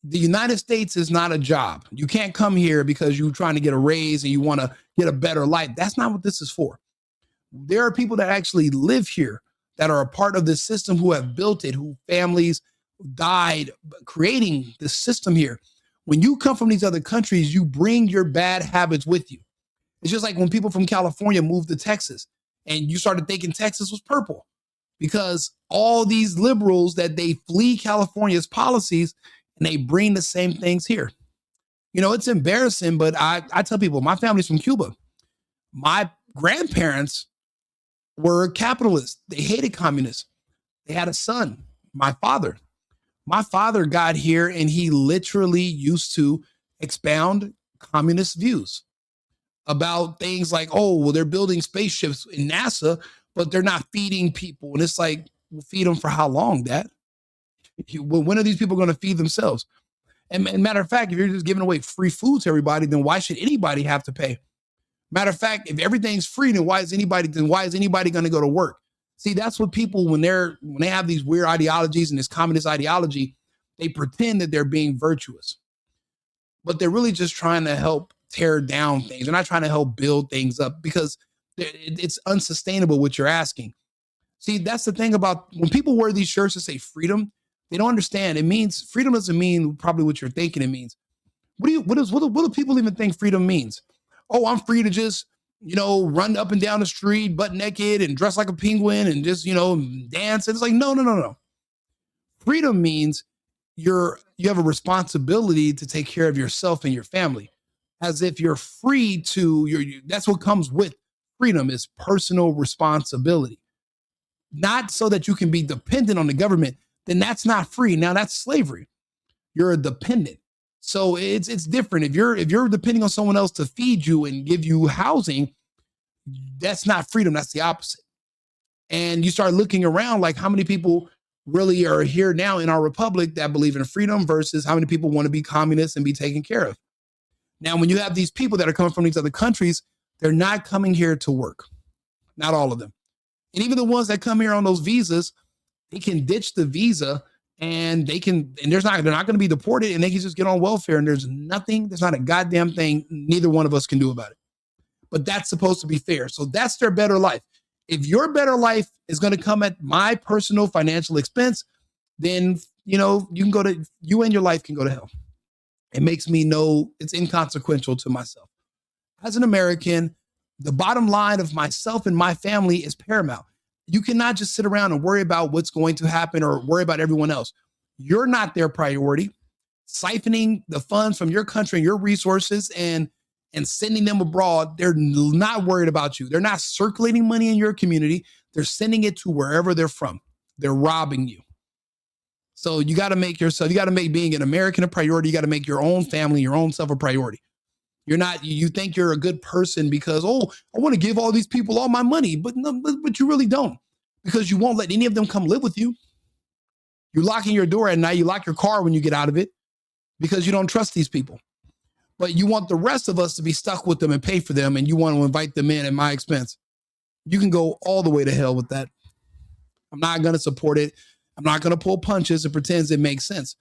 The United States is not a job. You can't come here because you're trying to get a raise and you want to get a better life. That's not what this is for. There are people that actually live here that are a part of this system who have built it, who families died creating this system here. When you come from these other countries, you bring your bad habits with you. It's just like when people from California moved to Texas and you started thinking Texas was purple because all these liberals that they flee California's policies and they bring the same things here. It's embarrassing, but I tell people my family's from Cuba. My grandparents were capitalists. They hated communists. They had a son, my father. My father got here and he literally used to expound communist views about things like, they're building spaceships in NASA, but they're not feeding people. And it's like, we'll feed them for how long, Dad? When are these people going to feed themselves? And matter of fact, if you're just giving away free food to everybody, then why should anybody have to pay? Matter of fact, if everything's free, then why is anybody going to go to work? See, that's what people, when they have these weird ideologies and this communist ideology, they pretend that they're being virtuous, but they're really just trying to help tear down things. They're not trying to help build things up, because it's unsustainable what you're asking. See, that's the thing about when people wear these shirts that say freedom, they don't understand. It means freedom doesn't mean probably what you're thinking it means. What do people even think freedom means? Oh, I'm free to just, run up and down the street butt naked and dress like a penguin and just, dance. And it's like, no. Freedom means you have a responsibility to take care of yourself and your family, as if you're free to, that's what comes with freedom, is personal responsibility. Not so that you can be dependent on the government, then that's not free. Now that's slavery. You're a dependent. So it's different. If you're depending on someone else to feed you and give you housing, that's not freedom. That's the opposite. And you start looking around, like how many people really are here now in our republic that believe in freedom versus how many people want to be communists and be taken care of. Now, when you have these people that are coming from these other countries, they're not coming here to work. Not all of them. And even the ones that come here on those visas, they can ditch the visa and they're not going to be deported, and they can just get on welfare, and there's not a goddamn thing neither one of us can do about it. But that's supposed to be fair. So that's their better life. If your better life is going to come at my personal financial expense, then, you and your life can go to hell. It makes me know it's inconsequential to myself. As an American, the bottom line of myself and my family is paramount. You cannot just sit around and worry about what's going to happen or worry about everyone else. You're not their priority. Siphoning the funds from your country and your resources and sending them abroad, they're not worried about you. They're not circulating money in your community. They're sending it to wherever they're from. They're robbing you. So you got to make being an American a priority. You got to make your own family, your own self a priority. You think you're a good person because, I want to give all these people all my money, but you really don't, because you won't let any of them come live with you. You're locking your door at night. You lock your car when you get out of it because you don't trust these people. But you want the rest of us to be stuck with them and pay for them, and you want to invite them in at my expense. You can go all the way to hell with that. I'm not going to support it. I'm not going to pull punches and pretend it makes sense.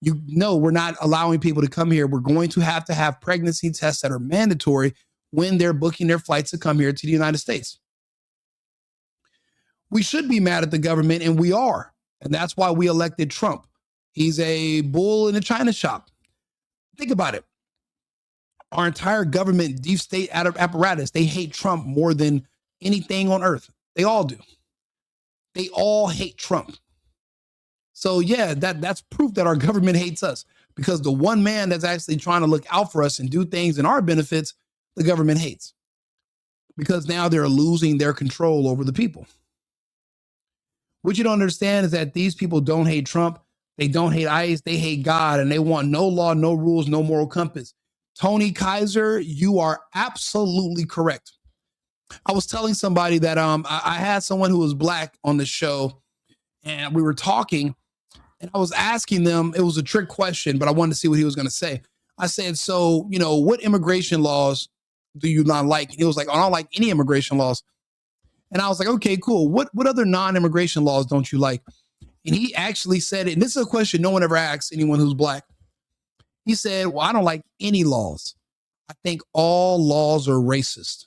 We're not allowing people to come here. We're going to have pregnancy tests that are mandatory when they're booking their flights to come here to the United States. We should be mad at the government, and we are. And that's why we elected Trump. He's a bull in a china shop. Think about it. Our entire government, deep state apparatus, they hate Trump more than anything on earth. They all do. They all hate Trump. So yeah, that's proof that our government hates us, because the one man that's actually trying to look out for us and do things in our benefits, the government hates, because now they're losing their control over the people. What you don't understand is that these people don't hate Trump. They don't hate ICE. They hate God, and they want no law, no rules, no moral compass. Tony Kaiser, you are absolutely correct. I was telling somebody that I had someone who was black on the show, and we were talking, and I was asking them, it was a trick question, but I wanted to see what he was going to say. I said, so, what immigration laws do you not like? And he was like, I don't like any immigration laws. And I was like, okay, cool. What other non-immigration laws don't you like? And he actually said it, and this is a question no one ever asks anyone who's black. He said, well, I don't like any laws. I think all laws are racist.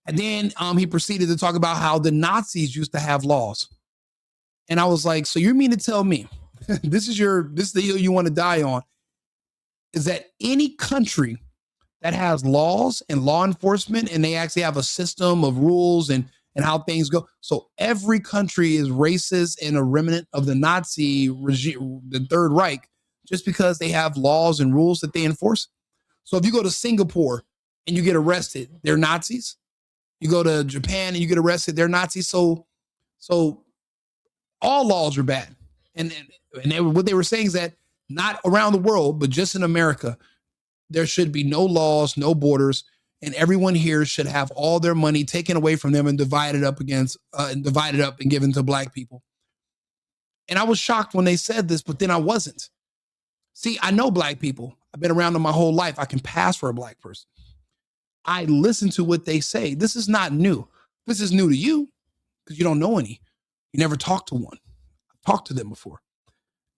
And then he proceeded to talk about how the Nazis used to have laws. And I was like, so you mean to tell me this is the hill you want to die on, is that any country that has laws and law enforcement, and they actually have a system of rules and how things go. So every country is racist and a remnant of the Nazi regime, the Third Reich, just because they have laws and rules that they enforce. So if you go to Singapore and you get arrested, they're Nazis. You go to Japan and you get arrested, they're Nazis. So all laws are bad. And what they were saying is that not around the world, but just in America, there should be no laws, no borders, and everyone here should have all their money taken away from them and divided up and given to black people. And I was shocked when they said this, but then I wasn't. See, I know black people. I've been around them my whole life. I can pass for a black person. I listen to what they say. This is not new. This is new to you because you don't know any. You never talked to one. I've talked to them before.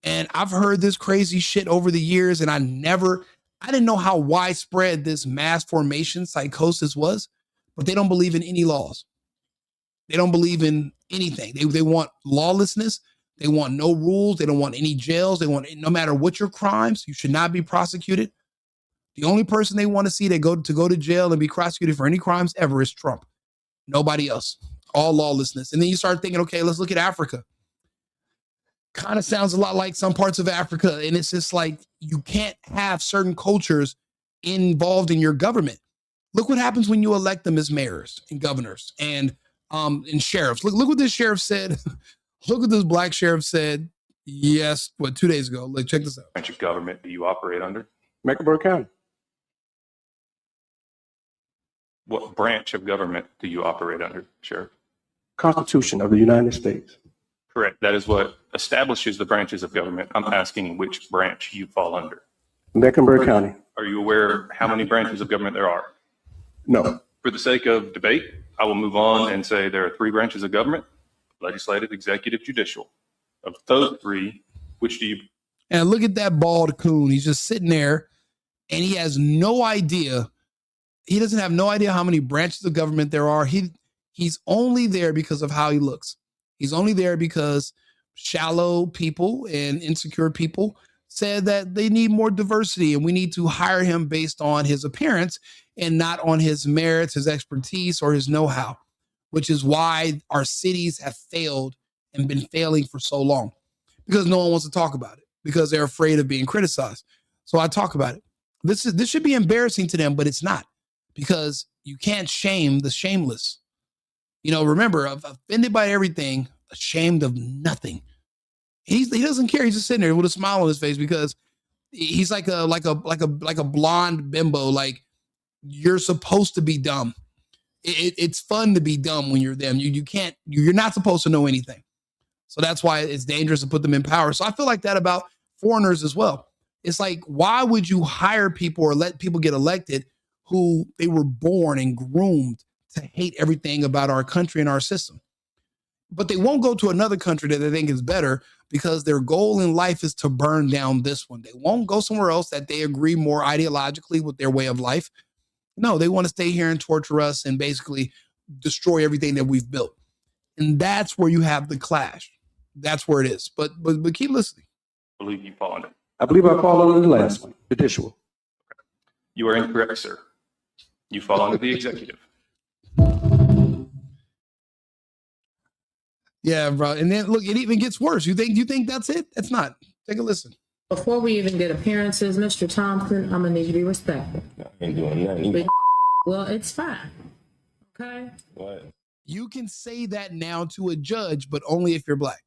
And I've heard this crazy shit over the years, and I didn't know how widespread this mass formation psychosis was, but they don't believe in any laws. They don't believe in anything. They want lawlessness. They want no rules. They don't want any jails. They want, no matter what your crimes, you should not be prosecuted. The only person they want to see that go to jail and be prosecuted for any crimes ever is Trump. Nobody else. All lawlessness. And then you start thinking, okay, let's look at Africa. Kind of sounds a lot like some parts of Africa. And it's just like, you can't have certain cultures involved in your government. Look what happens when you elect them as mayors and governors and sheriffs. Look what this sheriff said. Look what this black sheriff said. Yes, 2 days ago. Like, check this out. Branch of government do you operate under? Mecklenburg County. What branch of government do you operate under, Sheriff? Constitution of the United States. Correct. That is what establishes the branches of government. I'm asking which branch you fall under. Mecklenburg County. Are you aware how many branches of government there are? No. For the sake of debate, I will move on and say there are 3 branches of government: legislative, executive, judicial. Of those 3, which do you? And look at that bald coon. He's just sitting there and he has no idea. He doesn't have no idea how many branches of government there are. He's only there because of how he looks. He's only there because shallow people and insecure people said that they need more diversity and we need to hire him based on his appearance and not on his merits, his expertise, or his know-how, which is why our cities have failed and been failing for so long, because no one wants to talk about it because they're afraid of being criticized. So I talk about it. This should be embarrassing to them, but it's not, because you can't shame the shameless. You know, remember, offended by everything, ashamed of nothing. He doesn't care. He's just sitting there with a smile on his face because he's like a blonde bimbo. Like, you're supposed to be dumb. It's fun to be dumb when you're them. You're not supposed to know anything. So that's why it's dangerous to put them in power. So I feel like that about foreigners as well. It's like, why would you hire people or let people get elected who they were born and groomed to hate everything about our country and our system? But they won't go to another country that they think is better because their goal in life is to burn down this one. They won't go somewhere else that they agree more ideologically with their way of life. No, they want to stay here and torture us and basically destroy everything that we've built. And that's where you have the clash. That's where it is. But keep listening. I believe you fall under. I believe I fall under the last one, judicial. You are incorrect, sir. You fall under the executive. Yeah, bro. And then look, it even gets worse. You think that's it? It's not. Take a listen. Before we even get appearances, Mr. Thompson, I'm gonna need you to be respectful. I ain't doing nothing. Well, it's fine. Okay. What? You can say that now to a judge, but only if you're black.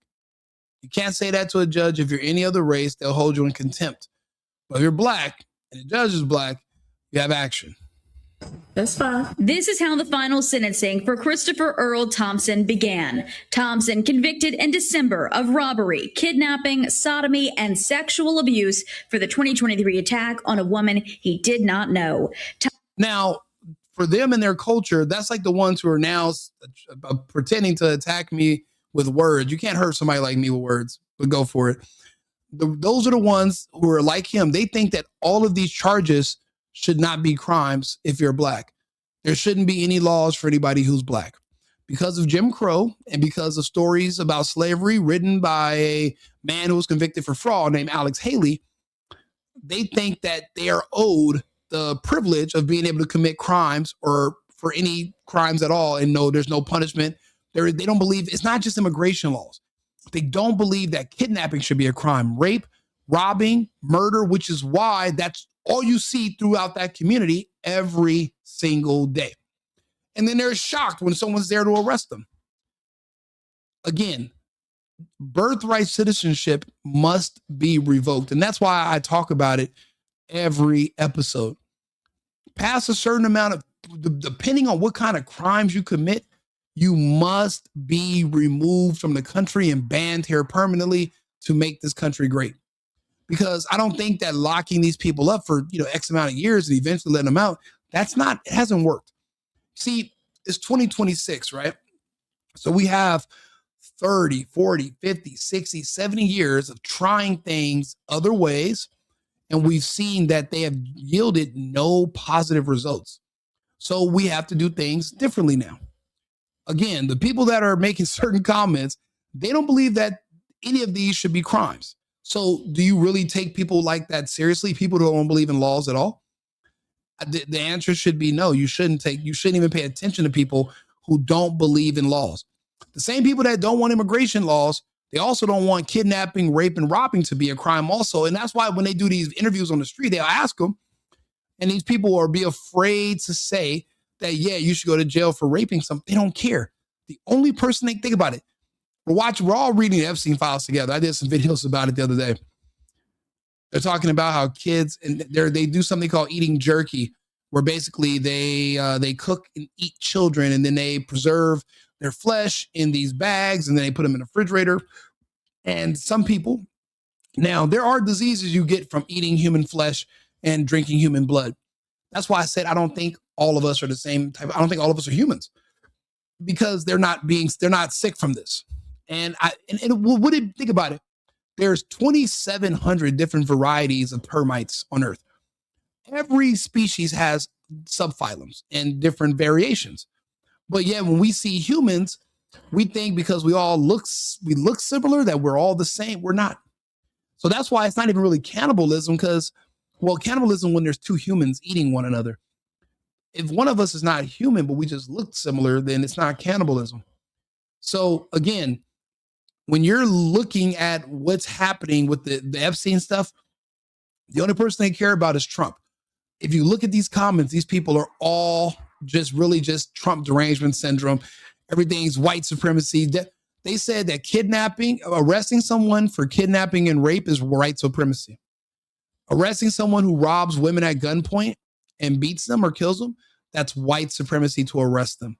You can't say that to a judge if you're any other race. They'll hold you in contempt. But if you're black and the judge is black, you have action. That's fine. This is how the final sentencing for Christopher Earl Thompson began. Thompson convicted in December of robbery, kidnapping, sodomy, and sexual abuse for the 2023 attack on a woman he did not know. Now, for them and their culture, that's like the ones who are now pretending to attack me with words. You can't hurt somebody like me with words, but go for it. Those are the ones who are like him. They think that all of these charges should not be crimes if you're black. There shouldn't be any laws for anybody who's black. Because of Jim Crow and because of stories about slavery written by a man who was convicted for fraud named Alex Haley, they think that they are owed the privilege of being able to commit crimes or for any crimes at all. And no, there's no punishment. They don't believe, it's not just immigration laws. They don't believe that kidnapping should be a crime. Rape, robbing, murder, which is why that's all you see throughout that community every single day. And then they're shocked when someone's there to arrest them. Again, birthright citizenship must be revoked. And that's why I talk about it every episode. Past a certain amount of, depending on what kind of crimes you commit, you must be removed from the country and banned here permanently to make this country great. Because I don't think that locking these people up for, X amount of years and eventually letting them out, It hasn't worked. See, it's 2026, right? So we have 30, 40, 50, 60, 70 years of trying things other ways. And we've seen that they have yielded no positive results. So we have to do things differently now. Again, the people that are making certain comments, they don't believe that any of these should be crimes. So do you really take people like that seriously? People who don't believe in laws at all? The answer should be no. You shouldn't even pay attention to people who don't believe in laws. The same people that don't want immigration laws, they also don't want kidnapping, rape, and robbing to be a crime also. And that's why when they do these interviews on the street, they'll ask them, and these people are be afraid to say that, yeah, you should go to jail for raping something. They don't care. The only person they think about it. We're all reading the Epstein files together. I did some videos about it the other day. They're talking about how kids, and they do something called eating jerky, where basically they cook and eat children, and then they preserve their flesh in these bags, and then they put them in the refrigerator. And some people, now there are diseases you get from eating human flesh and drinking human blood. That's why I said I don't think all of us are the same type. I don't think all of us are humans, because they're not sick from this. And think about it. There's 2,700 different varieties of termites on Earth. Every species has subphylums and different variations. But yet when we see humans, we think because we look similar that we're all the same. We're not. So that's why it's not even really cannibalism, because, well, cannibalism when there's two humans eating one another. If one of us is not human, but we just look similar, then it's not cannibalism. So again, when you're looking at what's happening with the Epstein stuff, the only person they care about is Trump. If you look at these comments, these people are all just Trump derangement syndrome. Everything's white supremacy. They said that arresting someone for kidnapping and rape is white supremacy. Arresting someone who robs women at gunpoint and beats them or kills them, that's white supremacy to arrest them.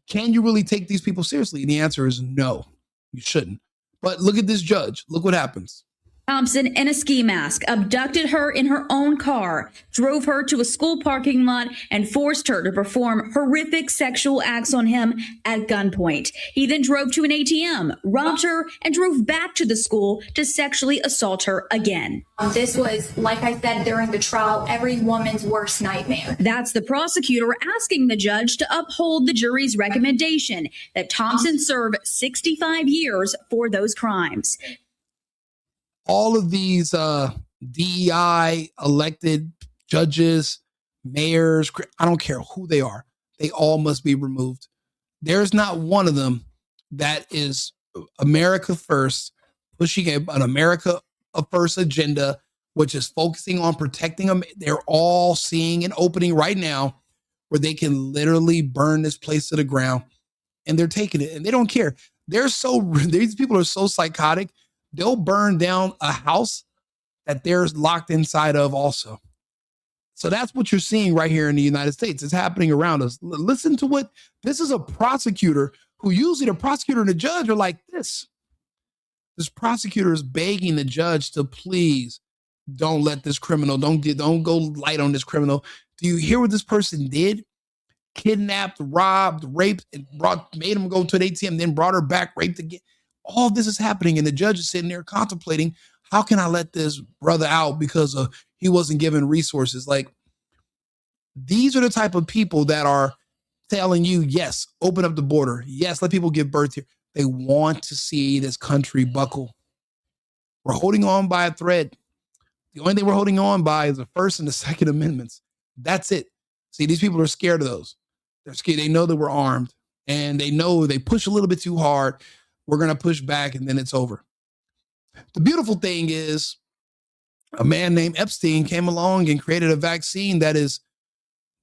Can you really take these people seriously? And the answer is no, you shouldn't. But look at this judge. Look what happens. Thompson, in a ski mask, abducted her in her own car, drove her to a school parking lot, and forced her to perform horrific sexual acts on him at gunpoint. He then drove to an ATM, robbed her, and drove back to the school to sexually assault her again. This was, like I said during the trial, every woman's worst nightmare. That's the prosecutor asking the judge to uphold the jury's recommendation that Thompson serve 65 years for those crimes. All of these DEI elected judges, mayors, I don't care who they are, they all must be removed. There's not one of them that is America first, pushing an America first agenda, which is focusing on protecting them. They're all seeing an opening right now where they can literally burn this place to the ground, and they're taking it and they don't care. These people are so psychotic. They'll burn down a house that they're locked inside of also. So that's what you're seeing right here in the United States. It's happening around us. Listen to this is a prosecutor who usually the prosecutor and the judge are like this. This prosecutor is begging the judge to please don't let this criminal, don't go light on this criminal. Do you hear what this person did? Kidnapped, robbed, raped, and made him go to an ATM, then brought her back, raped again. All this is happening, and the judge is sitting there contemplating, how can I let this brother out because he wasn't given resources? Like, these are the type of people that are telling you, yes, open up the border. Yes, let people give birth here. They want to see this country buckle. We're holding on by a thread. The only thing we're holding on by is the First and the Second Amendments. That's it. See, these people are scared of those. They're scared. They know that we're armed, and they know they push a little bit too hard. We're going to push back, and then it's over. The beautiful thing is a man named Epstein came along and created a vaccine that is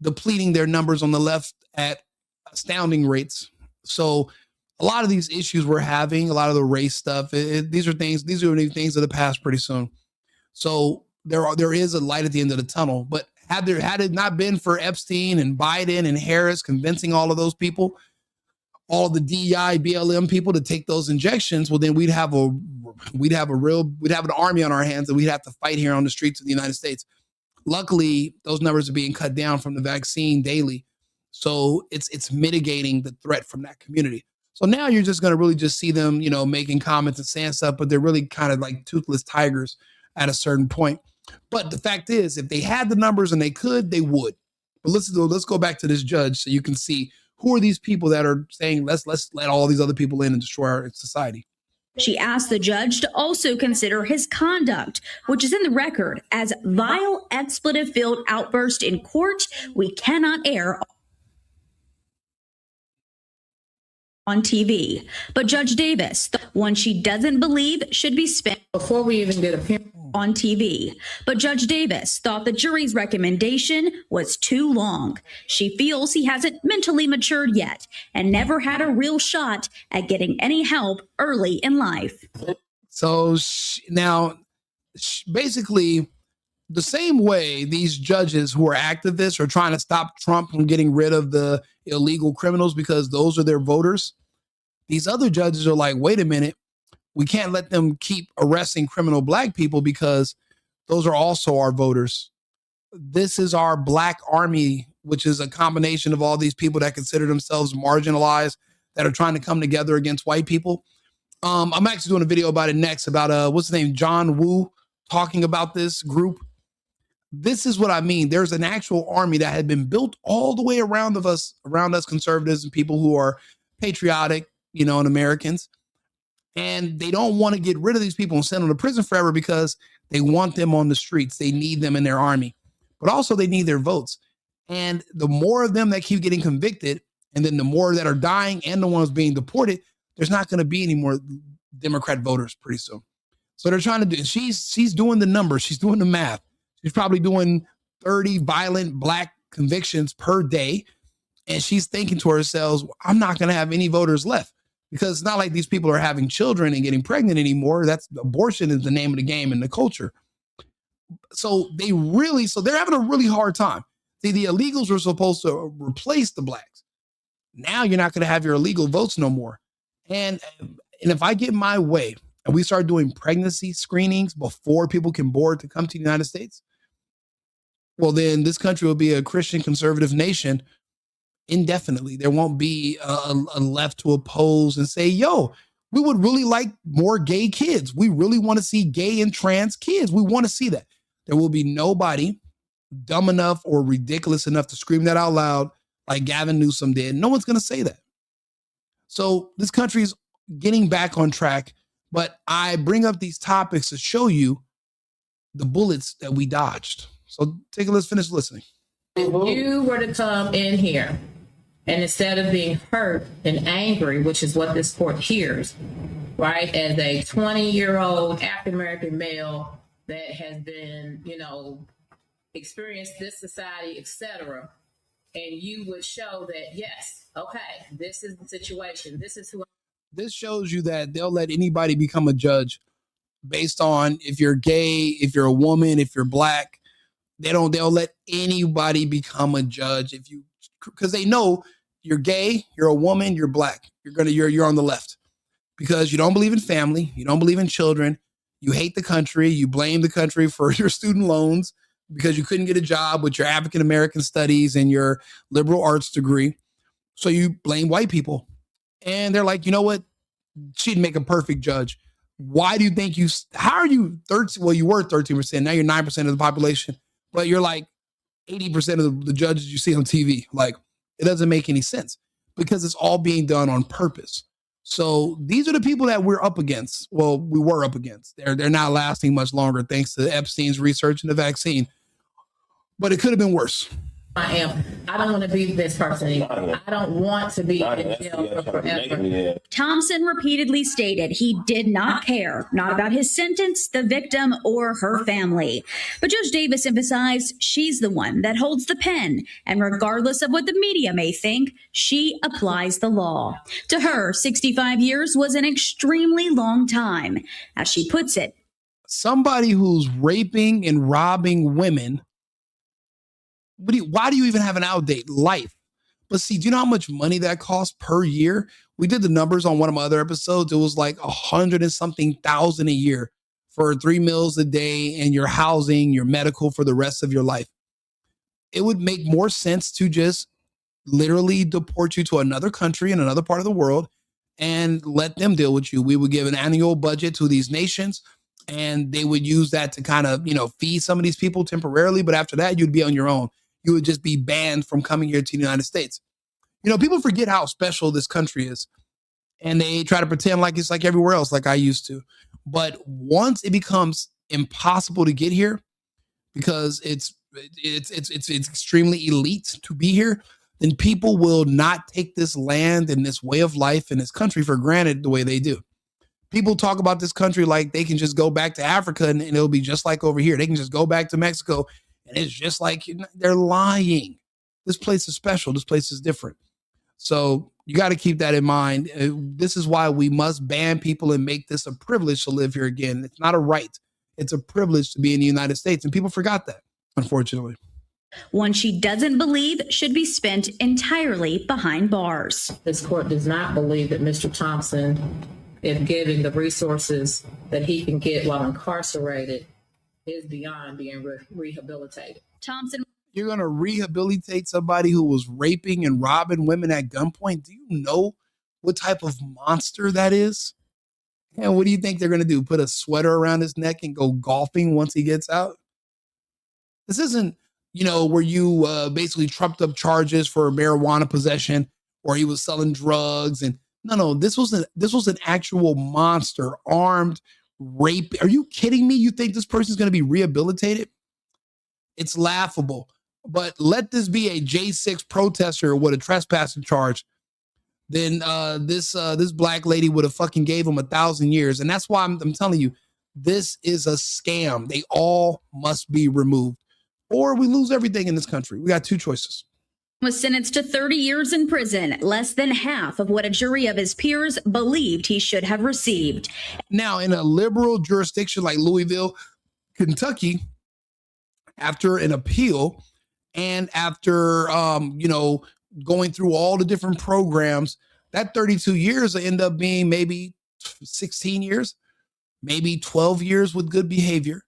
depleting their numbers on the left at astounding rates. So a lot of these issues we're having, a lot of the race stuff, these are things of the past pretty soon. So there is a light at the end of the tunnel. But had it not been for Epstein and Biden and Harris convincing all of those people, all of the DEI, BLM people to take those injections, well, then we'd have an army on our hands that we'd have to fight here on the streets of the United States. Luckily, those numbers are being cut down from the vaccine daily. So it's mitigating the threat from that community. So now you're just going to really just see them, making comments and saying stuff, but they're really kind of like toothless tigers at a certain point. But the fact is, if they had the numbers and they could, they would. But let's go back to this judge so you can see who are these people that are saying, let's let all these other people in and destroy our society. She asked the judge to also consider his conduct, which is in the record as vile expletive-filled outburst in court we cannot air on TV. But Judge Davis, the one she doesn't believe should be spent Before we even get a on TV. But Judge Davis thought the jury's recommendation was too long. She feels he hasn't mentally matured yet and never had a real shot at getting any help early in life. So basically, the same way these judges who are activists are trying to stop Trump from getting rid of the illegal criminals because those are their voters, these other judges are like, wait a minute, we can't let them keep arresting criminal black people because those are also our voters. This is our black army, which is a combination of all these people that consider themselves marginalized, that are trying to come together against white people. I'm actually doing a video about it next, about what's his name, John Woo, talking about this group. This is what I mean. There's an actual army that had been built all the way around us conservatives and people who are patriotic, and Americans. And they don't want to get rid of these people and send them to prison forever because they want them on the streets. They need them in their army, but also they need their votes. And the more of them that keep getting convicted, and then the more that are dying and the ones being deported, there's not going to be any more Democrat voters pretty soon. So they're trying to do, she's doing the numbers. She's doing the math. She's probably doing 30 violent black convictions per day. And she's thinking to herself, I'm not going to have any voters left. Because it's not like these people are having children and getting pregnant anymore. That's abortion is the name of the game in the culture. So they're having a really hard time. See, the illegals were supposed to replace the blacks. Now you're not going to have your illegal votes no more. And if I get my way and we start doing pregnancy screenings before people can board to come to the United States, well, then this country will be a Christian conservative nation indefinitely. There won't be a left to oppose and say, yo, we would really like more gay kids. We really want to see gay and trans kids. We want to see that. There will be nobody dumb enough or ridiculous enough to scream that out loud like Gavin Newsom did. No one's going to say that. So this country is getting back on track, but I bring up these topics to show you the bullets that we dodged. So let's finish listening. If you were to come in here and instead of being hurt and angry, which is what this court hears, right, as a 20-year-old African-American male that has been, experienced this society, etc., and you would show that, yes, okay, this is the situation. This is who. This shows you that they'll let anybody become a judge based on if you're gay, if you're a woman, if you're black. They'll let anybody become a judge because they know you're gay, you're a woman, you're black. You're on the left because you don't believe in family, you don't believe in children, you hate the country, you blame the country for your student loans because you couldn't get a job with your African American studies and your liberal arts degree. So you blame white people. And they're like, you know what? She'd make a perfect judge. Why do you think how are you 13? Well, you were 13%. Now you're 9% of the population, but you're like 80% of the judges you see on TV. Like, it doesn't make any sense because it's all being done on purpose. So these are the people that we're up against. Well, we were up against. They're not lasting much longer thanks to Epstein's research and the vaccine. But it could have been worse. I don't want to be this person anymore. I don't want to be in jail for forever. Thompson repeatedly stated he did not care, not about his sentence, the victim, or her family. But Judge Davis emphasized she's the one that holds the pen, and regardless of what the media may think, she applies the law. To her, 65 years was an extremely long time. As she puts it, somebody who's raping and robbing women, why do you even have an outdate life? But see, do you know how much money that costs per year? We did the numbers on one of my other episodes. It was like 100 and something thousand a year for 3 meals a day and your housing, your medical for the rest of your life. It would make more sense to just literally deport you to another country in another part of the world and let them deal with you. We would give an annual budget to these nations and they would use that to kind of, feed some of these people temporarily. But after that, you'd be on your own. You would just be banned from coming here to the United States. People forget how special this country is and they try to pretend like it's like everywhere else, like I used to. But once it becomes impossible to get here because it's extremely elite to be here, then people will not take this land and this way of life and this country for granted the way they do. People talk about this country like they can just go back to Africa and it'll be just like over here. They can just go back to Mexico and it's just like, they're lying. This place is special. This place is different. So you got to keep that in mind. This is why we must ban people and make this a privilege to live here again. It's not a right. It's a privilege to be in the United States. And people forgot that, unfortunately. One she doesn't believe should be spent entirely behind bars. This court does not believe that Mr. Thompson, if given the resources that he can get while incarcerated, is beyond being rehabilitated. Thompson. You're going to rehabilitate somebody who was raping and robbing women at gunpoint? Do you know what type of monster that is? And what do you think they're going to do? Put a sweater around his neck and go golfing once he gets out? This isn't, where you basically trumped up charges for marijuana possession or he was selling drugs. And no, this was an actual monster, armed rape. Are you kidding me? You think this person's going to be rehabilitated? It's laughable. But let this be a J6 protester with a trespassing charge, then this black lady would have fucking gave him 1,000 years. And that's why I'm telling you, this is a scam. They all must be removed or we lose everything in this country. We got two choices. Was sentenced to 30 years in prison, less than half of what a jury of his peers believed he should have received. Now, in a liberal jurisdiction like Louisville, Kentucky, after an appeal and after, going through all the different programs, that 32 years will end up being maybe 16 years, maybe 12 years with good behavior.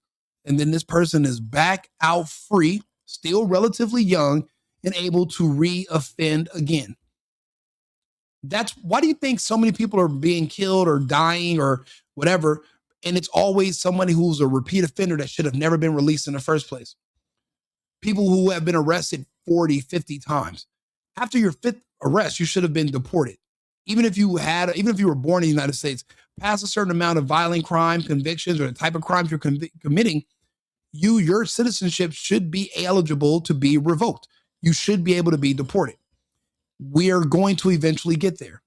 And then this person is back out free, still relatively young and able to re-offend again. That's why do you think so many people are being killed or dying or whatever? And it's always somebody who's a repeat offender that should have never been released in the first place. People who have been arrested 40, 50 times. After your fifth arrest, you should have been deported. Even if you were born in the United States, past a certain amount of violent crime convictions or the type of crimes you're committing, your citizenship should be eligible to be revoked. You should be able to be deported. We are going to eventually get there.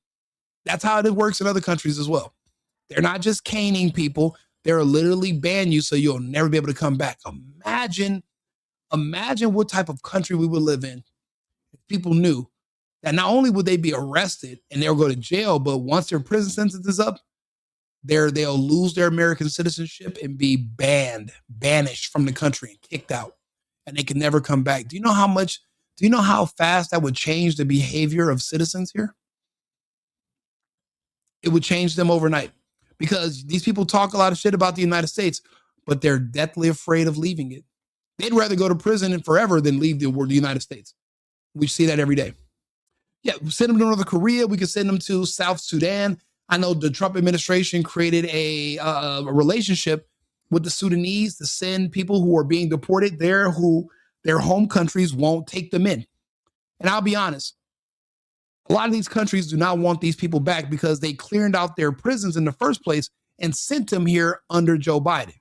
That's how it works in other countries as well. They're not just caning people. They're literally ban you so you'll never be able to come back. Imagine what type of country we would live in if people knew that not only would they be arrested and they'll go to jail, but once their prison sentence is up, they'll lose their American citizenship and be banished from the country and kicked out, and they can never come back. Do you know how fast that would change the behavior of citizens here? It would change them overnight because these people talk a lot of shit about the United States, but they're deathly afraid of leaving it. They'd rather go to prison and forever than leave the United States. We see that every day. Yeah, we send them to North Korea. We could send them to South Sudan. I know the Trump administration created a relationship with the Sudanese to send people who are being deported there who their home countries won't take them in. And I'll be honest, a lot of these countries do not want these people back because they cleared out their prisons in the first place and sent them here under Joe Biden.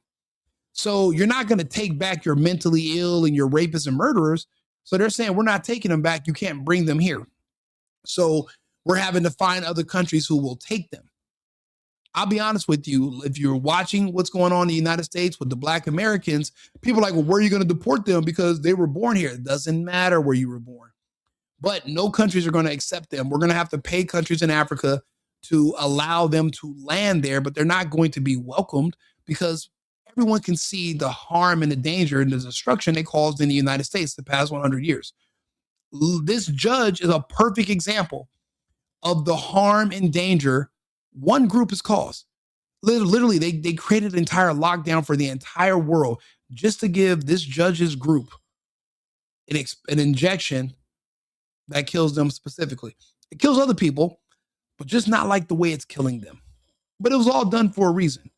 So you're not going to take back your mentally ill and your rapists and murderers. So they're saying, we're not taking them back. You can't bring them here. So we're having to find other countries who will take them. I'll be honest with you. If you're watching what's going on in the United States with the Black Americans, people are like, well, where are you going to deport them? Because they were born here. It doesn't matter where you were born. But no countries are going to accept them. We're going to have to pay countries in Africa to allow them to land there, but they're not going to be welcomed because everyone can see the harm and the danger and the destruction they caused in the United States the past 100 years. This judge is a perfect example of the harm and danger one group has caused. Literally, they created an entire lockdown for the entire world just to give this judge's group an injection that kills them specifically. It kills other people, but just not like the way it's killing them. But it was all done for a reason.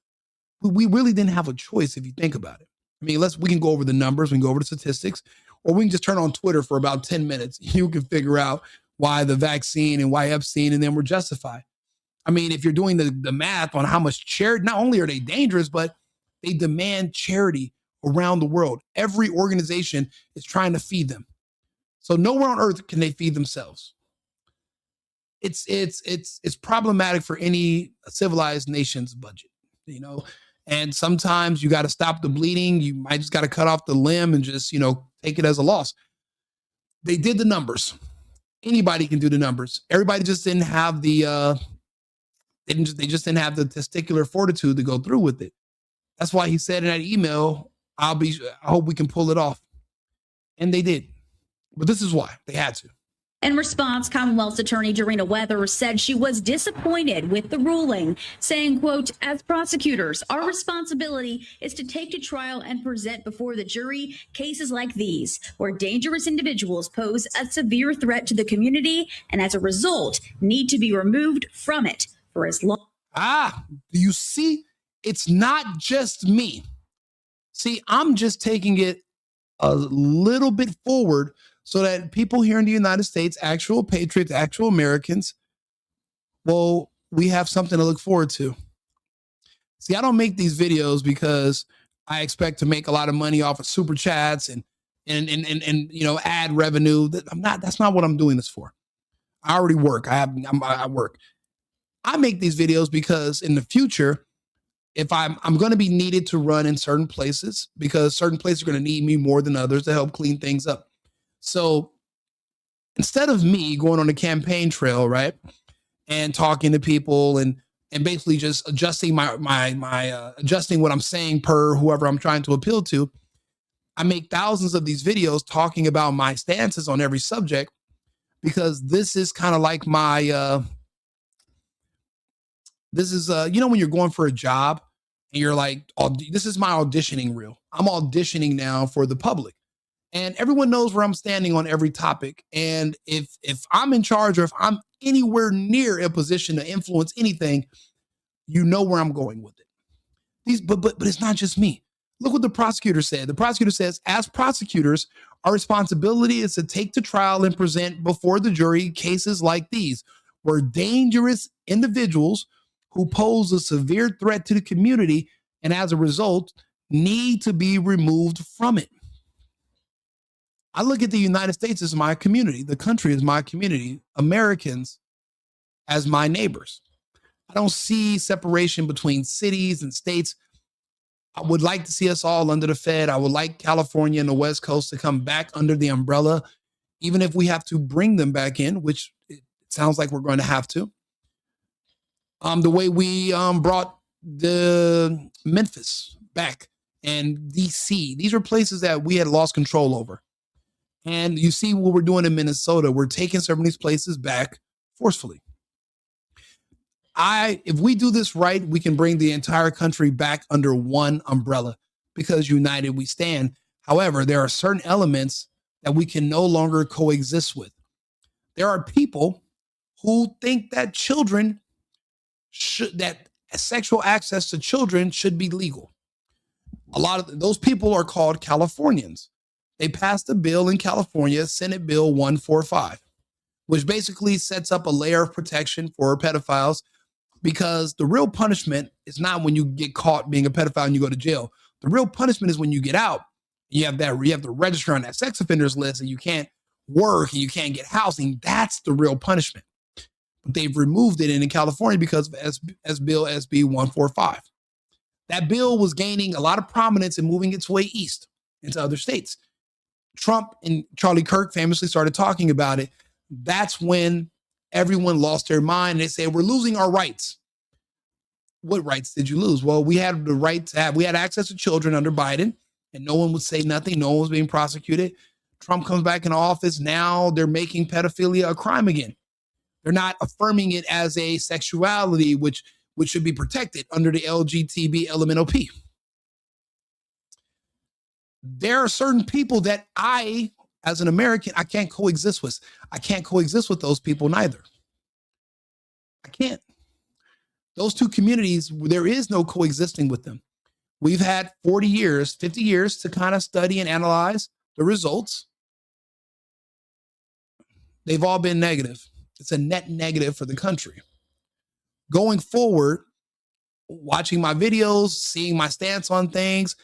We really didn't have a choice if you think about it. I mean, we can go over the numbers, we can go over the statistics, or we can just turn on Twitter for about 10 minutes. You can figure out why the vaccine and why Epstein, and then we're justified. I mean, if you're doing the math on how much charity, not only are they dangerous, but they demand charity around the world. Every organization is trying to feed them. So nowhere on earth can they feed themselves. It's problematic for any civilized nation's budget, you know. And sometimes you got to stop the bleeding. You might just got to cut off the limb and just, you know, take it as a loss. They did the numbers. Anybody can do the numbers. Everybody just didn't have the they just didn't have the testicular fortitude to go through with it. That's why he said in that email, I hope we can pull it off. And they did. But this is why they had to. In response, Commonwealth's attorney Dorena Weathers said she was disappointed with the ruling, saying, quote, as prosecutors, our responsibility is to take to trial and present before the jury cases like these, where dangerous individuals pose a severe threat to the community and as a result need to be removed from it for as long. Do you see? It's not just me. See, I'm just taking it a little bit forward so that people here in the United States, actual patriots, actual Americans, well, we have something to look forward to. See, I don't make these videos because I expect to make a lot of money off of super chats and you know, ad revenue. That's not what I'm doing this for. I already work. I work. I make these videos because in the future, if I'm going to be needed to run in certain places, because certain places are going to need me more than others to help clean things up. So instead of me going on a campaign trail, right, and talking to people and basically just adjusting adjusting what I'm saying per whoever I'm trying to appeal to, I make thousands of these videos talking about my stances on every subject, because this is kind of like my you know, when you're going for a job and you're like, oh, this is my auditioning reel. I'm auditioning now for the public. And everyone knows where I'm standing on every topic. And if I'm in charge, or if I'm anywhere near a position to influence anything, you know where I'm going with it. But it's not just me. Look what the prosecutor said. The prosecutor says, as prosecutors, our responsibility is to take to trial and present before the jury cases like these, where dangerous individuals who pose a severe threat to the community and as a result need to be removed from it. I look at the United States as my community, the country as my community, Americans as my neighbors. I don't see separation between cities and states. I would like to see us all under the Fed. I would like California and the West Coast to come back under the umbrella, even if we have to bring them back in, which it sounds like we're going to have to. The way we brought the Memphis back and DC. These are places that we had lost control over. And you see what we're doing in Minnesota. We're taking some of these places back forcefully. If we do this right, we can bring the entire country back under one umbrella, because united we stand. However, there are certain elements that we can no longer coexist with. There are people who think that that sexual access to children should be legal. A lot of those people are called Californians. They passed a bill in California, Senate Bill 145, which basically sets up a layer of protection for pedophiles, because the real punishment is not when you get caught being a pedophile and you go to jail. The real punishment is when you get out, you have to register on that sex offenders list, and you can't work and you can't get housing. That's the real punishment. But they've removed it in California because of Bill SB 145. That bill was gaining a lot of prominence and moving its way east into other states. Trump and Charlie Kirk famously started talking about it. That's when everyone lost their mind. They said, we're losing our rights. What rights did you lose? Well, we had the right to we had access to children under Biden, and no one would say nothing. No one was being prosecuted. Trump comes back in office. Now they're making pedophilia a crime again. They're not affirming it as a sexuality, which which should be protected under the LGTB LMNOP. There are certain people that I, as an American, I can't coexist with. I can't coexist with those people neither. I can't. Those two communities, there is no coexisting with them. We've had 40 years, 50 years to kind of study and analyze the results. They've all been negative. It's a net negative for the country. Going forward, watching my videos, seeing my stance on things,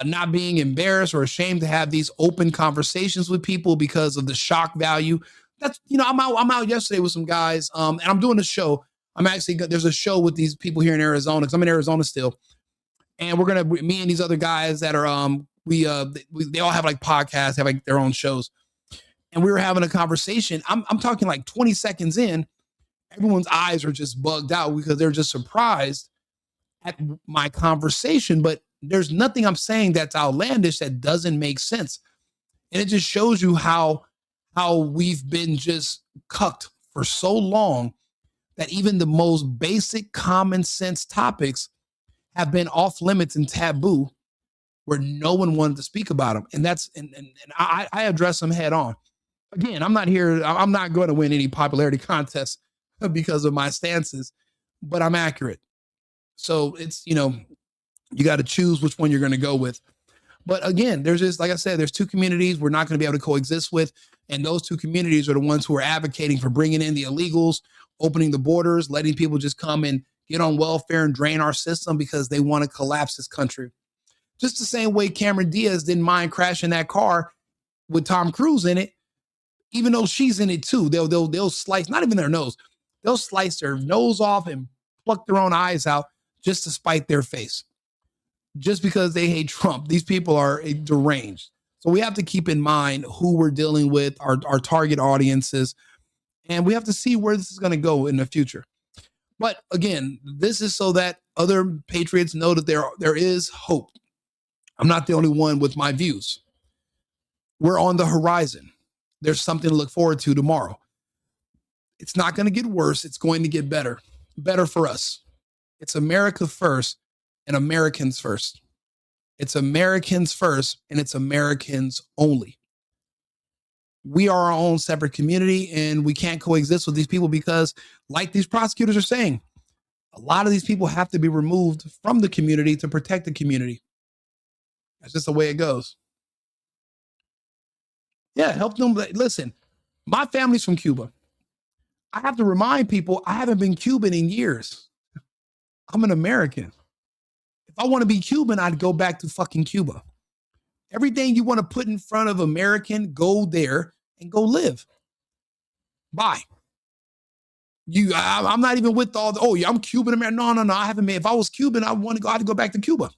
not being embarrassed or ashamed to have these open conversations with people because of the shock value. That's, you know, I'm out yesterday with some guys, and I'm doing a show. There's a show with these people here in Arizona, because I'm in Arizona still. And we're me and these other guys that are, they all have like podcasts, have like their own shows. And we were having a conversation. I'm talking like 20 seconds in, everyone's eyes are just bugged out because they're just surprised at my conversation. But there's nothing I'm saying that's outlandish that doesn't make sense. And it just shows you how we've been just cucked for so long that even the most basic common sense topics have been off limits and taboo, where no one wanted to speak about them. And I address them head on. Again, I'm not going to win any popularity contests because of my stances, but I'm accurate. So it's, you got to choose which one you're going to go with. But again, there's just, like I said, there's two communities we're not going to be able to coexist with. And those two communities are the ones who are advocating for bringing in the illegals, opening the borders, letting people just come and get on welfare and drain our system because they want to collapse this country. Just the same way Cameron Diaz didn't mind crashing that car with Tom Cruise in it, even though she's in it too. They'll slice, not even their nose, they'll slice their nose off and pluck their own eyes out just to spite their face. Just because they hate Trump. These people are deranged. So we have to keep in mind who we're dealing with, our target audiences, and we have to see where this is going to go in the future. But again, this is so that other patriots know that there is hope. I'm not the only one with my views. We're on the horizon. There's something to look forward to tomorrow. It's not going to get worse. It's going to get better. Better for us. It's America first and Americans first. It's Americans first and it's Americans only. We are our own separate community and we can't coexist with these people because, like these prosecutors are saying, a lot of these people have to be removed from the community to protect the community. That's just the way it goes. Yeah, help them. Listen, my family's from Cuba. I have to remind people I haven't been Cuban in years. I'm an American. If I want to be Cuban, I'd go back to fucking Cuba. Everything you want to put in front of American, go there and go live. Bye. I'm not even with all the, I'm Cuban American. No. I haven't made, if I was Cuban, I'd go back to Cuba.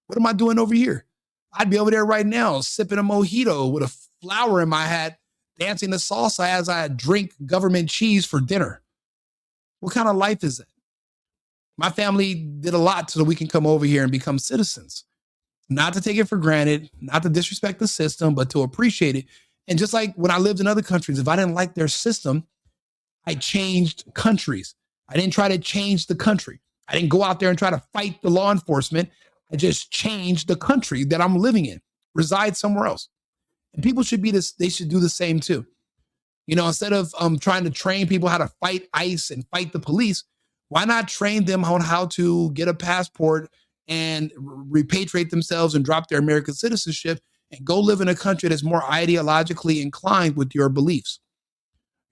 What am I doing over here? I'd be over there right now, sipping a mojito with a flower in my hat, dancing the salsa as I drink government cheese for dinner. What kind of life is that? My family did a lot so that we can come over here and become citizens. Not to take it for granted, not to disrespect the system, but to appreciate it. And just like when I lived in other countries, if I didn't like their system, I changed countries. I didn't try to change the country. I didn't go out there and try to fight the law enforcement. I just changed the country that I'm living in, reside somewhere else. And people should be this, they should do the same too. Instead of trying to train people how to fight ICE and fight the police, why not train them on how to get a passport and repatriate themselves and drop their American citizenship and go live in a country that's more ideologically inclined with your beliefs?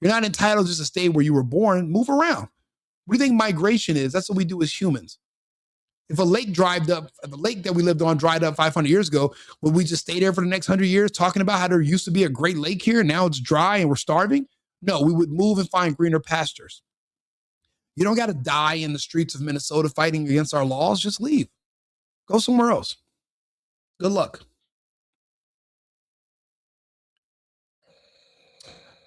You're not entitled just to stay where you were born. Move around. What do you think migration is? That's what we do as humans. If a lake that we lived on dried up 500 years ago, would we just stay there for the next 100 years talking about how there used to be a great lake here and now it's dry and we're starving? No, we would move and find greener pastures. You don't got to die in the streets of Minnesota fighting against our laws. Just leave. Go somewhere else. Good luck.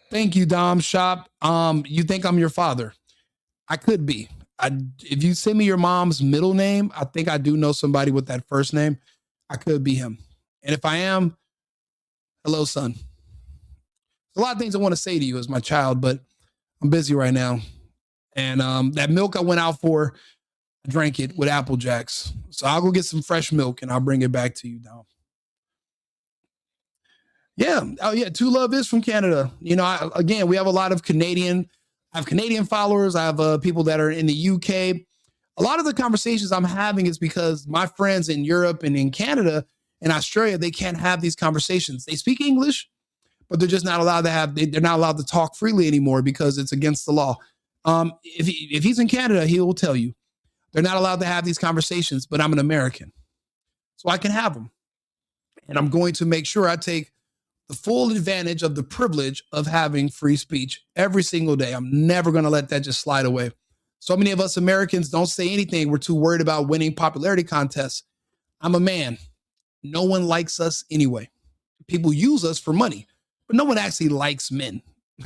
Thank you, Dom Shop. You think I'm your father? I could be. If you send me your mom's middle name, I think I do know somebody with that first name. I could be him. And if I am, hello, son. There's a lot of things I want to say to you as my child, but I'm busy right now. And that milk I went out for, I drank it with Apple Jacks. So I'll go get some fresh milk and I'll bring it back to you now. Yeah. Oh yeah. Two Love is from Canada. You know, again, we have a lot of Canadian. I have Canadian followers. I have people that are in the UK. A lot of the conversations I'm having is because my friends in Europe and in Canada and Australia, they can't have these conversations. They speak English, but they're just not allowed to have, they're not allowed to talk freely anymore because it's against the law. If he's in Canada, he will tell you they're not allowed to have these conversations, but I'm an American, so I can have them. And I'm going to make sure I take the full advantage of the privilege of having free speech every single day. I'm never going to let that just slide away. So many of us Americans don't say anything. We're too worried about winning popularity contests. I'm a man. No one likes us anyway. People use us for money, but no one actually likes men.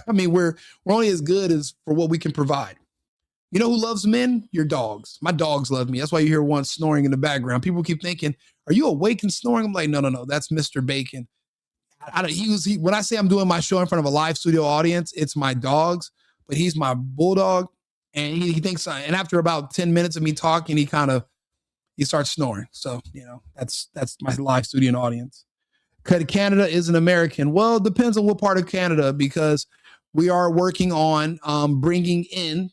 I mean, we're only as good as for what we can provide. You know who loves men? Your dogs. My dogs love me. That's why you hear one snoring in the background. People keep thinking, are you awake and snoring? I'm like, no. That's Mr. Bacon. When I say I'm doing my show in front of a live studio audience, it's my dogs, but he's my bulldog. And he thinks, and after about 10 minutes of me talking, he starts snoring. So, you know, that's my live studio audience. Canada is an American. Well, it depends on what part of Canada, because we are working on bringing in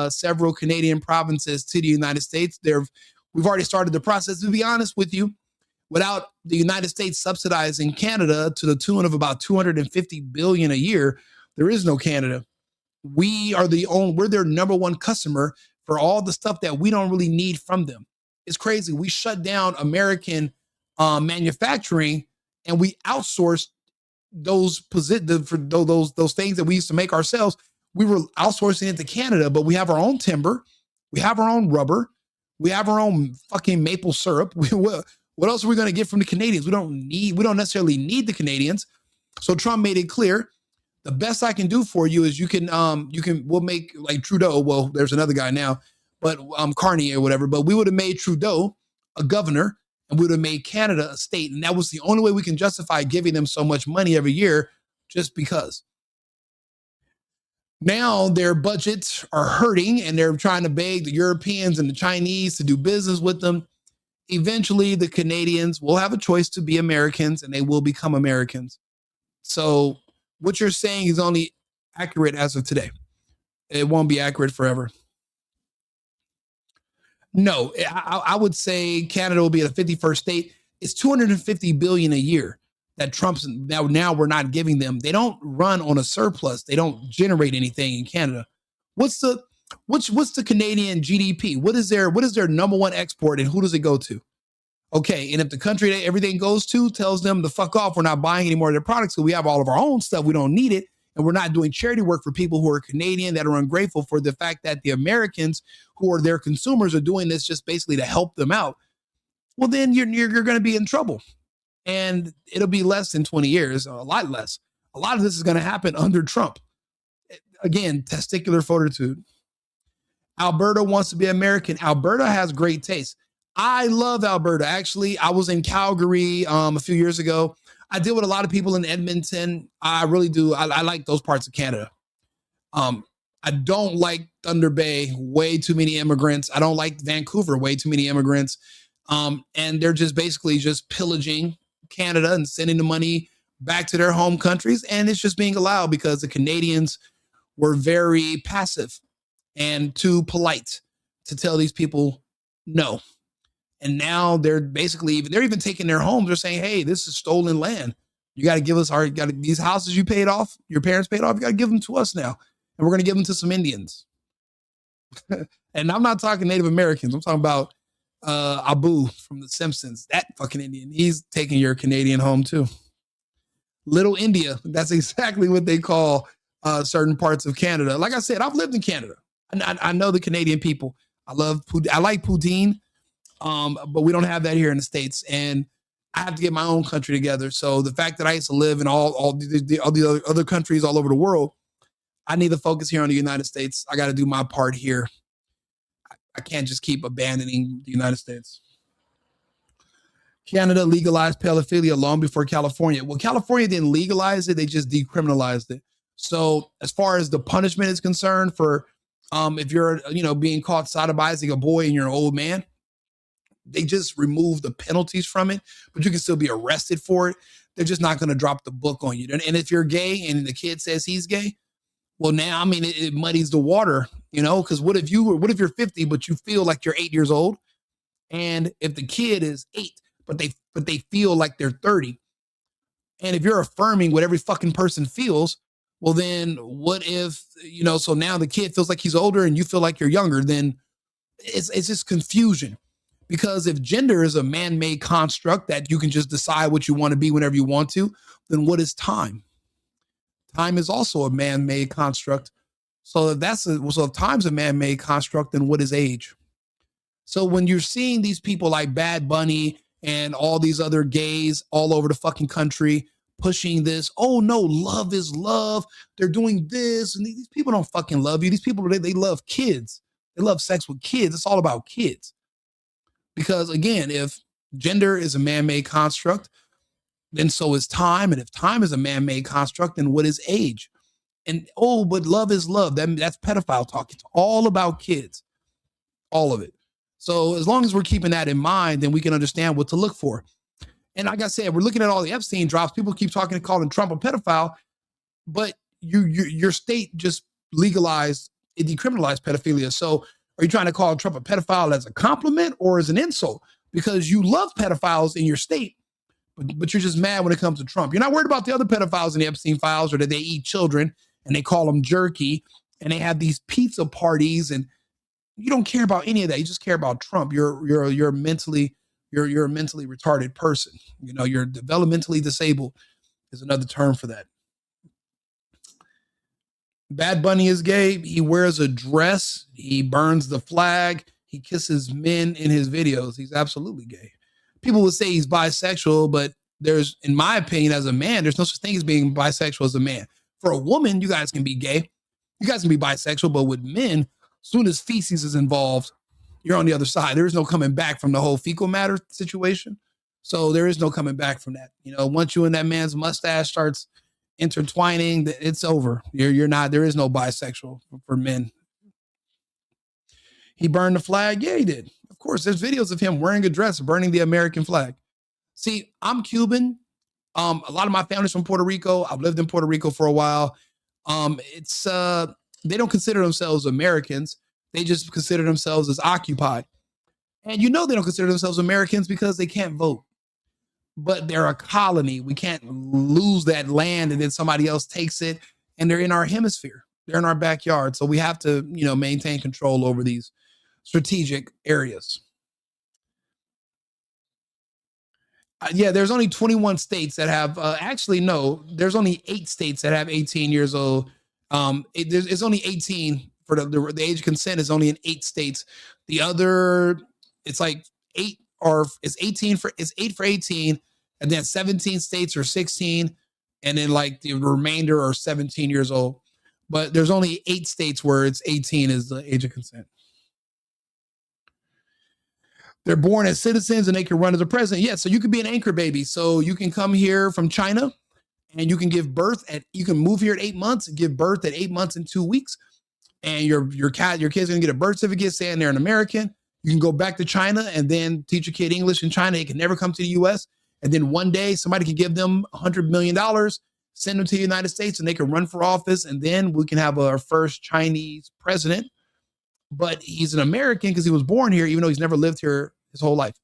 several Canadian provinces to the United States. We've already started the process. To be honest with you, without the United States subsidizing Canada to the tune of about $250 billion a year, there is no Canada. We're their number one customer for all the stuff that we don't really need from them. It's crazy. We shut down American manufacturing and we outsourced those things that we used to make ourselves. We were outsourcing it to Canada, but we have our own timber, we have our own rubber, we have our own fucking maple syrup. What else are we going to get from the Canadians? We don't necessarily need the Canadians. So Trump made it clear, the best I can do for you is we'll make like Trudeau. Well, there's another guy now, but Carney or whatever, but we would have made Trudeau a governor and we would have made Canada a state. And that was the only way we can justify giving them so much money every year, just because. Now their budgets are hurting and they're trying to beg the Europeans and the Chinese to do business with them. Eventually, the Canadians will have a choice to be Americans and they will become Americans. So what you're saying is only accurate as of today. It won't be accurate forever. No, I would say Canada will be at a 51st state. It's $250 billion a year that Trump's now we're not giving them. They don't run on a surplus. They don't generate anything in Canada. What's the Canadian GDP? What is their number one export and who does it go to? Okay, and if the country that everything goes to tells them to fuck off, we're not buying any more of their products because we have all of our own stuff, we don't need it, and we're not doing charity work for people who are Canadian that are ungrateful for the fact that the Americans who are their consumers are doing this just basically to help them out, well, then you're going to be in trouble. And it'll be less than 20 years, a lot less. A lot of this is going to happen under Trump. Again, testicular fortitude. Alberta wants to be American. Alberta has great taste. I love Alberta. Actually, I was in Calgary a few years ago. I deal with a lot of people in Edmonton. I really do. I like those parts of Canada. I don't like Thunder Bay. Way too many immigrants. I don't like Vancouver. Way too many immigrants. And they're just basically just pillaging Canada and sending the money back to their home countries. And it's just being allowed because the Canadians were very passive and too polite to tell these people no. And now they're even taking their homes. They're saying, hey, this is stolen land. You got to give us these houses you paid off, your parents paid off. You got to give them to us now. And we're going to give them to some Indians. And I'm not talking Native Americans. I'm talking about Abu from The Simpsons, that fucking Indian. He's taking your Canadian home too. Little India. That's exactly what they call certain parts of Canada. Like I said, I've lived in Canada. I know the Canadian people. I like poutine, but we don't have that here in the States. And I have to get my own country together. So the fact that I used to live in all the other countries all over the world, I need to focus here on the United States. I got to do my part here. I can't just keep abandoning the United States. Canada legalized pedophilia long before California. Well, California didn't legalize it. They just decriminalized it. So as far as the punishment is concerned for If you're, being caught sodomizing a boy and you're an old man, they just remove the penalties from it, but you can still be arrested for it. They're just not going to drop the book on you. And if you're gay and the kid says he's gay, well, now, it muddies the water, because what if you're 50, but you feel like you're 8 years old? And if the kid is 8, but they feel like they're 30. And if you're affirming what every fucking person feels, well, then what if, so now the kid feels like he's older and you feel like you're younger, then it's just confusion. Because if gender is a man-made construct that you can just decide what you want to be whenever you want to, then what is time? Time is also a man-made construct. So if time's a man-made construct, then what is age? So when you're seeing these people like Bad Bunny and all these other gays all over the fucking country pushing this, oh no, love is love, they're doing this, and these people don't fucking love you. These people, they love kids. They love sex with kids. It's all about kids. Because again, if gender is a man-made construct, then so is time. And if time is a man-made construct, then what is age? And but love is love. That's pedophile talk. It's all about kids. All of it. So as long as we're keeping that in mind, then we can understand what to look for. And like I said, we're looking at all the Epstein drops. People keep talking and calling Trump a pedophile, but your state just legalized, it decriminalized pedophilia. So are you trying to call Trump a pedophile as a compliment or as an insult? Because you love pedophiles in your state, but you're just mad when it comes to Trump. You're not worried about the other pedophiles in the Epstein files, or that they eat children and they call them jerky and they have these pizza parties, and you don't care about any of that. You just care about Trump. You're a mentally retarded person. You're developmentally disabled is another term for that. Bad Bunny is gay. He wears a dress. He burns the flag. He kisses men in his videos. He's absolutely gay. People would say he's bisexual, but in my opinion, as a man, there's no such thing as being bisexual as a man. For a woman, you guys can be gay. You guys can be bisexual, but with men, as soon as feces is involved, you're on the other side. There is no coming back from the whole fecal matter situation. So there is no coming back from that. Once you and that man's mustache starts intertwining, it's over. You're not, there is no bisexual for men. He burned the flag. Yeah, he did. Of course, there's videos of him wearing a dress, burning the American flag. See, I'm Cuban. A lot of my family's from Puerto Rico. I've lived in Puerto Rico for a while. They don't consider themselves Americans. They just consider themselves as occupied. And they don't consider themselves Americans because they can't vote. But they're a colony. We can't lose that land and then somebody else takes it, and they're in our hemisphere. They're in our backyard. So we have to, maintain control over these strategic areas. There's only 21 states that have, there's only 8 states that have 18 years old. It's only 18 for the age of consent is only in 8 states. The other, it's like 8 or it's 8 for 18, and then 17 states are 16, and then like the remainder are 17 years old. But there's only 8 states where it's 18 is the age of consent. They're born as citizens and they can run as a president. Yeah, so you could be an anchor baby. So you can come here from China and you can give birth you can move here at 8 months and give birth at 8 months and 2 weeks. And your kid's gonna get a birth certificate saying they're an American. You can go back to China and then teach your kid English in China. They can never come to the US. And then one day somebody can give them $100 million, send them to the United States, and they can run for office. And then we can have our first Chinese president. But he's an American because he was born here, even though he's never lived here his whole life.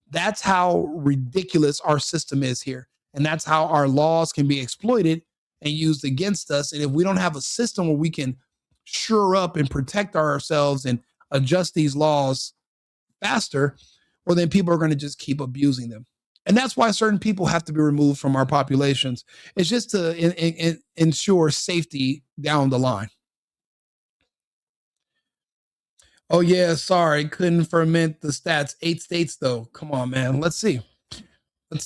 That's how ridiculous our system is here. And that's how our laws can be exploited and used against us. And if we don't have a system where we can shore up and protect ourselves and adjust these laws faster, well, then people are going to just keep abusing them. And that's why certain people have to be removed from our populations. It's just to ensure safety down the line. Oh, yeah, sorry, couldn't ferment the stats. 8 states, though. Come on, man. Let's see.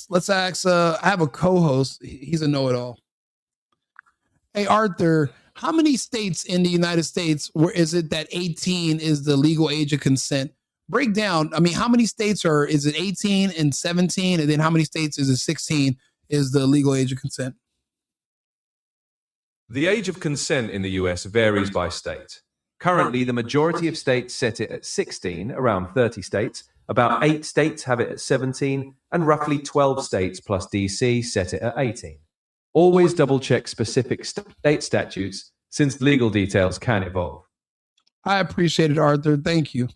Let's ask, I have a co-host. He's a know-it-all. Hey, Arthur, how many states in the United States where is it that 18 is the legal age of consent? Break down. I mean, how many states is it 18 and 17? And then how many states is it 16 is the legal age of consent? The age of consent in the US varies by state. Currently, the majority of states set it at 16, around 30 states. About 8 states have it at 17, and roughly 12 states plus DC set it at 18. Always double check specific state statutes, since legal details can evolve. I appreciate it, Arthur. Thank you.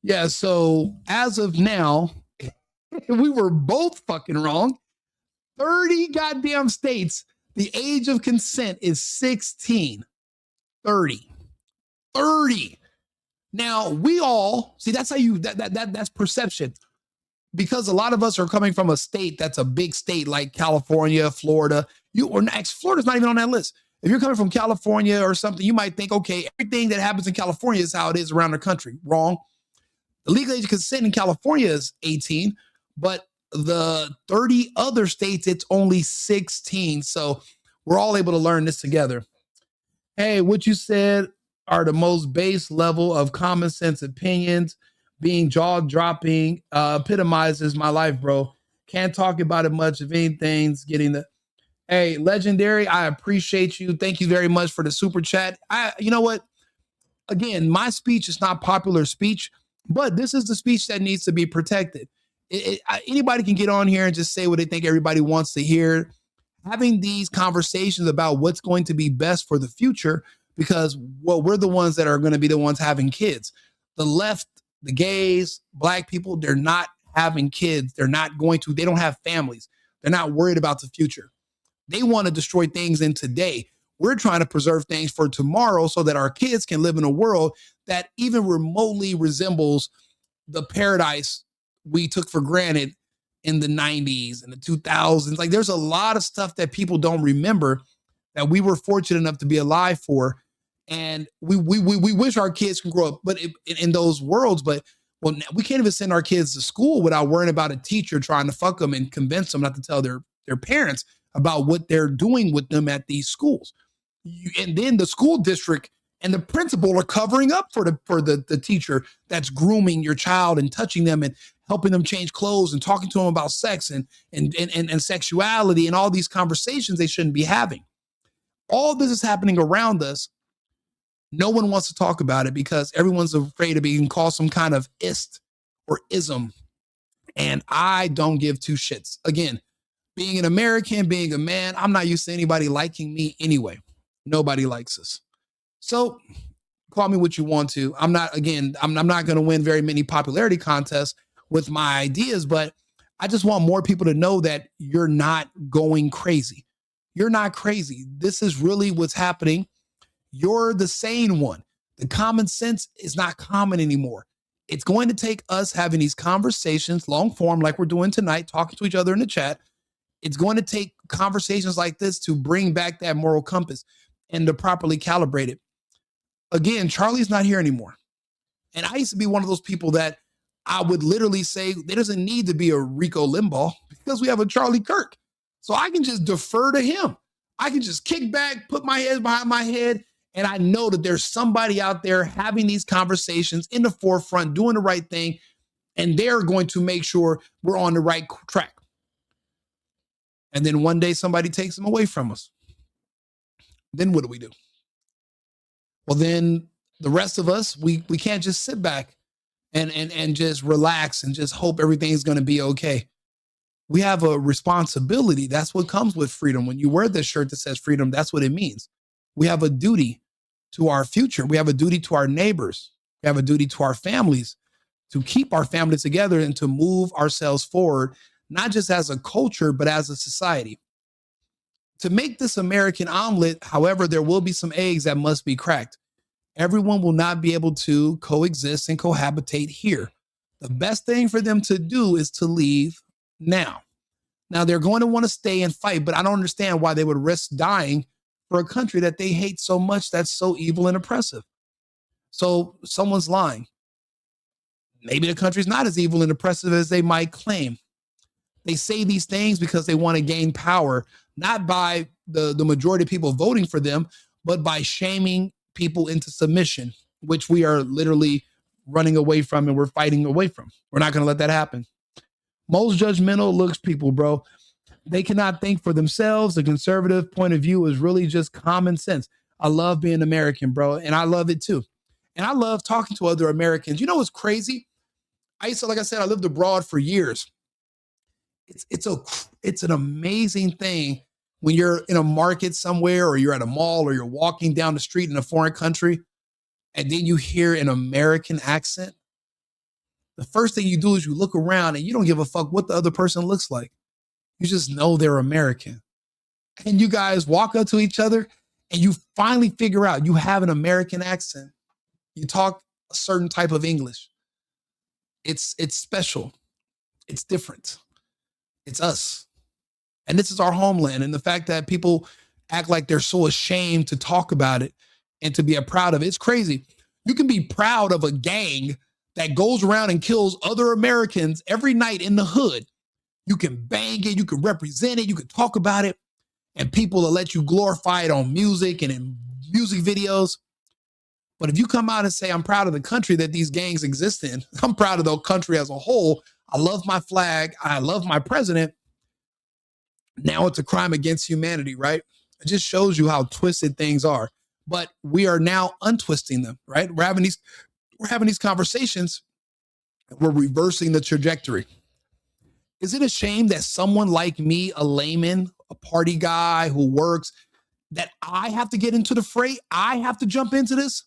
Yeah, so as of now, we were both fucking wrong. 30 goddamn states, the age of consent is 16. 30. Now, we all, see, that's how you, that's perception. Because a lot of us are coming from a state that's a big state like California, Florida. Florida's not even on that list. If you're coming from California or something, you might think, okay, everything that happens in California is how it is around the country. Wrong. The legal age of consent in California is 18, but the 30 other states, it's only 16. So we're all able to learn this together. Hey, what you said are the most base level of common sense opinions. Being jaw-dropping epitomizes my life, bro. Can't talk about it much. If anything's getting the... Hey, Legendary, I appreciate you. Thank you very much for the super chat. You know what? Again, my speech is not popular speech, but this is the speech that needs to be protected. Anybody can get on here and just say what they think everybody wants to hear. Having these conversations about what's going to be best for the future, because, well, we're the ones that are going to be the ones having kids. The left, the gays, black people, they're not having kids. They don't have families. They're not worried about the future. They want to destroy things in today. We're trying to preserve things for tomorrow so that our kids can live in a world that even remotely resembles the paradise we took for granted in the 90s and the 2000s. Like, there's a lot of stuff that people don't remember that we were fortunate enough to be alive for. And we wish our kids can grow up but in those worlds. But well, we can't even send our kids to school without worrying about a teacher trying to fuck them and convince them not to tell their parents about what they're doing with them at these schools. And then the school district and the principal are covering up for the teacher that's grooming your child and touching them and helping them change clothes and talking to them about sex and sexuality and all these conversations they shouldn't be having. All this is happening around us. No one wants to talk about it because everyone's afraid of being called some kind of ist or ism. And I don't give two shits. Again, being an American, being a man, I'm not used to anybody liking me anyway. Nobody likes us. So call me what you want to. I'm not going to win very many popularity contests with my ideas, but I just want more people to know that you're not going crazy. You're not crazy. This is really what's happening. You're the sane one. The common sense is not common anymore. It's going to take us having these conversations, long form, like we're doing tonight, talking to each other in the chat. It's going to take conversations like this to bring back that moral compass and to properly calibrate it. Again, Charlie's not here anymore. And I used to be one of those people that I would literally say there doesn't need to be a Rico Limbaugh because we have a Charlie Kirk. So I can just defer to him. I can just kick back, put my head behind my head, and I know that there's somebody out there having these conversations in the forefront, doing the right thing, and they're going to make sure we're on the right track. And then one day somebody takes them away from us. Then what do? Well, then the rest of us, we can't just sit back and just relax and just hope everything's going to be okay. We have a responsibility. That's what comes with freedom. When you wear this shirt that says freedom, that's what it means. We have a duty to our future. We have a duty to our neighbors. We have a duty to our families to keep our family together and to move ourselves forward, not just as a culture, but as a society. To make this American omelet, however, there will be some eggs that must be cracked. Everyone will not be able to coexist and cohabitate here. The best thing for them to do is to leave now. Now, they're going to want to stay and fight, but I don't understand why they would risk dying for a country that they hate so much that's so evil and oppressive. So someone's lying. Maybe the country's not as evil and oppressive as they might claim. They say these things because they want to gain power, not by the majority of people voting for them, but by shaming people into submission, which we are literally running away from and we're fighting away from. We're not going to let that happen. Most judgmental looks people, bro. They cannot think for themselves. The conservative point of view is really just common sense. I love being American, bro. And I love it too. And I love talking to other Americans. You know what's crazy? Like I said, I lived abroad for years. It's an amazing thing when you're in a market somewhere, or you're at a mall, or you're walking down the street in a foreign country, and then you hear an American accent. The first thing you do is you look around and you don't give a fuck what the other person looks like. You just know they're American. And you guys walk up to each other and you finally figure out you have an American accent. You talk a certain type of English. It's special. It's different. It's us. And this is our homeland. And the fact that people act like they're so ashamed to talk about it and to be proud of it, it's crazy. You can be proud of a gang that goes around and kills other Americans every night in the hood. You can bang it, you can represent it, you can talk about it, and people will let you glorify it on music and in music videos. But if you come out and say, I'm proud of the country that these gangs exist in, I'm proud of the country as a whole, I love my flag, I love my president, now it's a crime against humanity, right? It just shows you how twisted things are. But we are now untwisting them, right? We're having these conversations, we're reversing the trajectory. Is it a shame that someone like me, a layman, a party guy who works, that I have to get into the fray? I have to jump into this?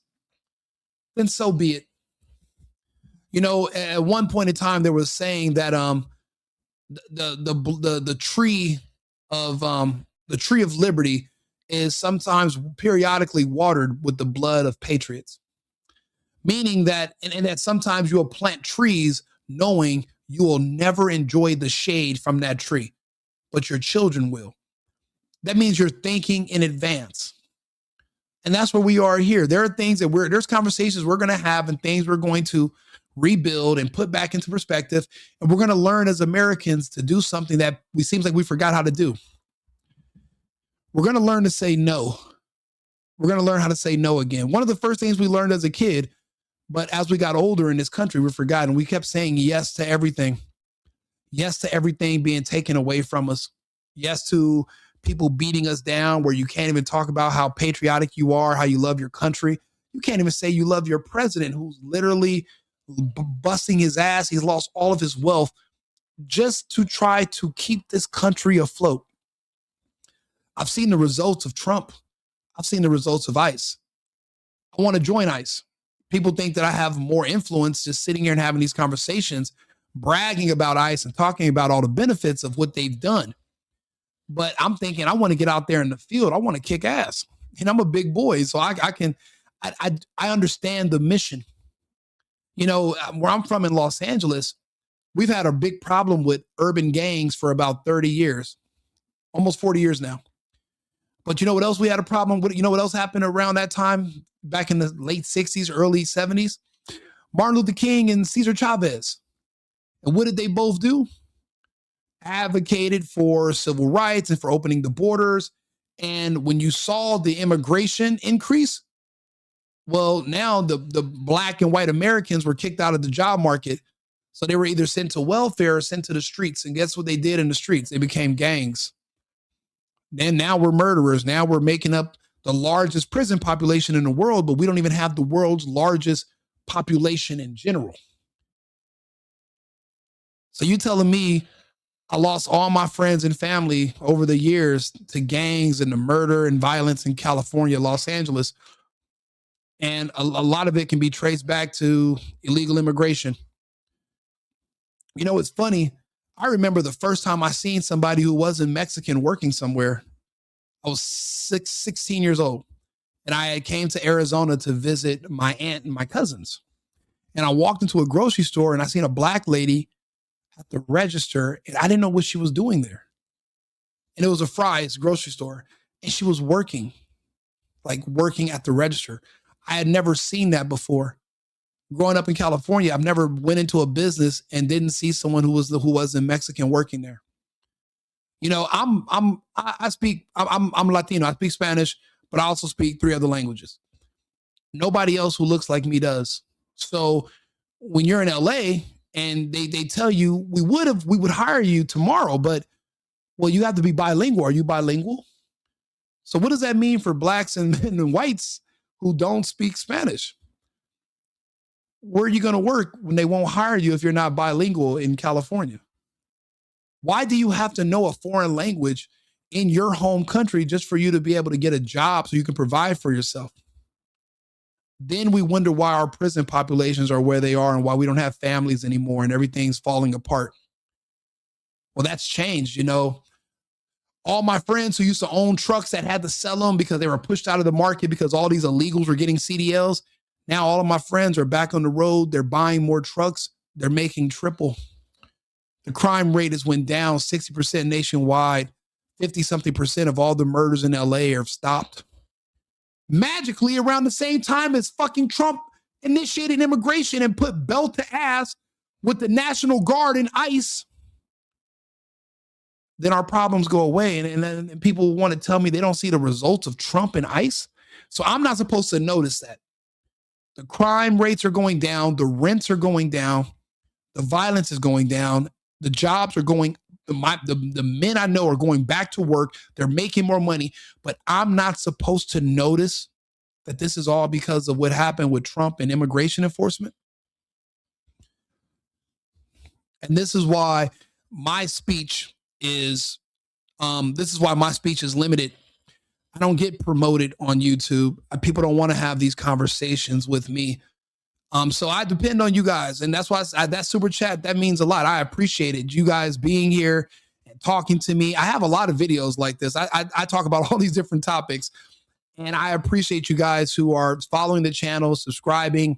Then so be it. You know, at one point in time, there was saying that the tree of liberty is sometimes periodically watered with the blood of patriots. Meaning that, and that sometimes you will plant trees knowing you will never enjoy the shade from that tree, but your children will. That means you're thinking in advance. And that's where we are here. There are things that there's conversations we're going to have and things we're going to rebuild and put back into perspective. And we're going to learn as Americans to do something that seems like we forgot how to do. We're going to learn to say no. We're going to learn how to say no again. One of the first things we learned as a kid, but as we got older in this country, we forgot, and we kept saying yes to everything. Yes to everything being taken away from us. Yes to people beating us down where you can't even talk about how patriotic you are, how you love your country. You can't even say you love your president who's literally busting his ass. He's lost all of his wealth just to try to keep this country afloat. I've seen the results of Trump. I've seen the results of ICE. I want to join ICE. People think that I have more influence just sitting here and having these conversations, bragging about ICE and talking about all the benefits of what they've done. But I'm thinking I want to get out there in the field. I want to kick ass. And I'm a big boy, so I understand the mission. You know, where I'm from in Los Angeles, we've had a big problem with urban gangs for about 30 years, almost 40 years now. But you know what else we had a problem with? You know what else happened around that time, back in the late 60s, early 70s? Martin Luther King and Cesar Chavez. And what did they both do? Advocated for civil rights and for opening the borders. And when you saw the immigration increase, well, now the black and white Americans were kicked out of the job market. So they were either sent to welfare or sent to the streets. And guess what they did in the streets? They became gangs. Then now we're murderers. Now we're making up the largest prison population in the world, but we don't even have the world's largest population in general. So you telling me I lost all my friends and family over the years to gangs and the murder and violence in California, Los Angeles. And a lot of it can be traced back to illegal immigration. You know, it's funny. I remember the first time I seen somebody who wasn't Mexican working somewhere. I was 16 years old. And I came to Arizona to visit my aunt and my cousins. And I walked into a grocery store and I seen a black lady at the register, and I didn't know what she was doing there. And it was a Fry's grocery store, and she was working at the register. I had never seen that before. Growing up in California, I've never went into a business and didn't see someone who wasn't Mexican working there. You know, I'm Latino. I speak Spanish, but I also speak 3 other languages. Nobody else who looks like me does. So when you're in LA and they tell you we would hire you tomorrow, but well, you have to be bilingual. Are you bilingual? So what does that mean for blacks and whites who don't speak Spanish? Where are you going to work when they won't hire you if you're not bilingual in California? Why do you have to know a foreign language in your home country just for you to be able to get a job so you can provide for yourself? Then we wonder why our prison populations are where they are and why we don't have families anymore and everything's falling apart. Well, that's changed, you know. All my friends who used to own trucks that had to sell them because they were pushed out of the market because all these illegals were getting CDLs. Now all of my friends are back on the road. They're buying more trucks. They're making triple. The crime rate has went down 60% nationwide. 50-something% of all the murders in LA have stopped. Magically, around the same time as fucking Trump initiated immigration and put belt to ass with the National Guard and ICE, then our problems go away. And people want to tell me they don't see the results of Trump and ICE. So I'm not supposed to notice that. The crime rates are going down. The rents are going down. The violence is going down. The jobs are going, the men I know are going back to work. They're making more money, but I'm not supposed to notice that this is all because of what happened with Trump and immigration enforcement. And this is why my speech is, limited. I don't get promoted on YouTube. People don't want to have these conversations with me. So I depend on you guys. And that's why that super chat, that means a lot. I appreciate it. You guys being here and talking to me. I have a lot of videos like this. I talk about all these different topics, and I appreciate you guys who are following the channel, subscribing.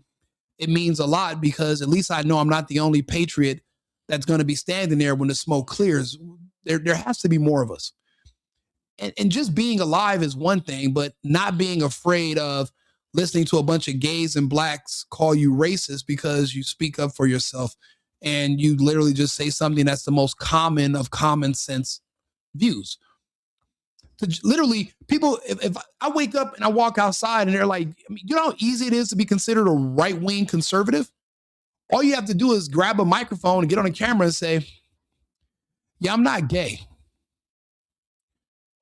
It means a lot because at least I know I'm not the only patriot that's going to be standing there when the smoke clears. There has to be more of us. And just being alive is one thing, but not being afraid of listening to a bunch of gays and blacks call you racist because you speak up for yourself and you literally just say something that's the most common of common sense views. Literally, people, if I wake up and I walk outside and they're like, you know how easy it is to be considered a right-wing conservative? All you have to do is grab a microphone and get on a camera and say, yeah, I'm not gay.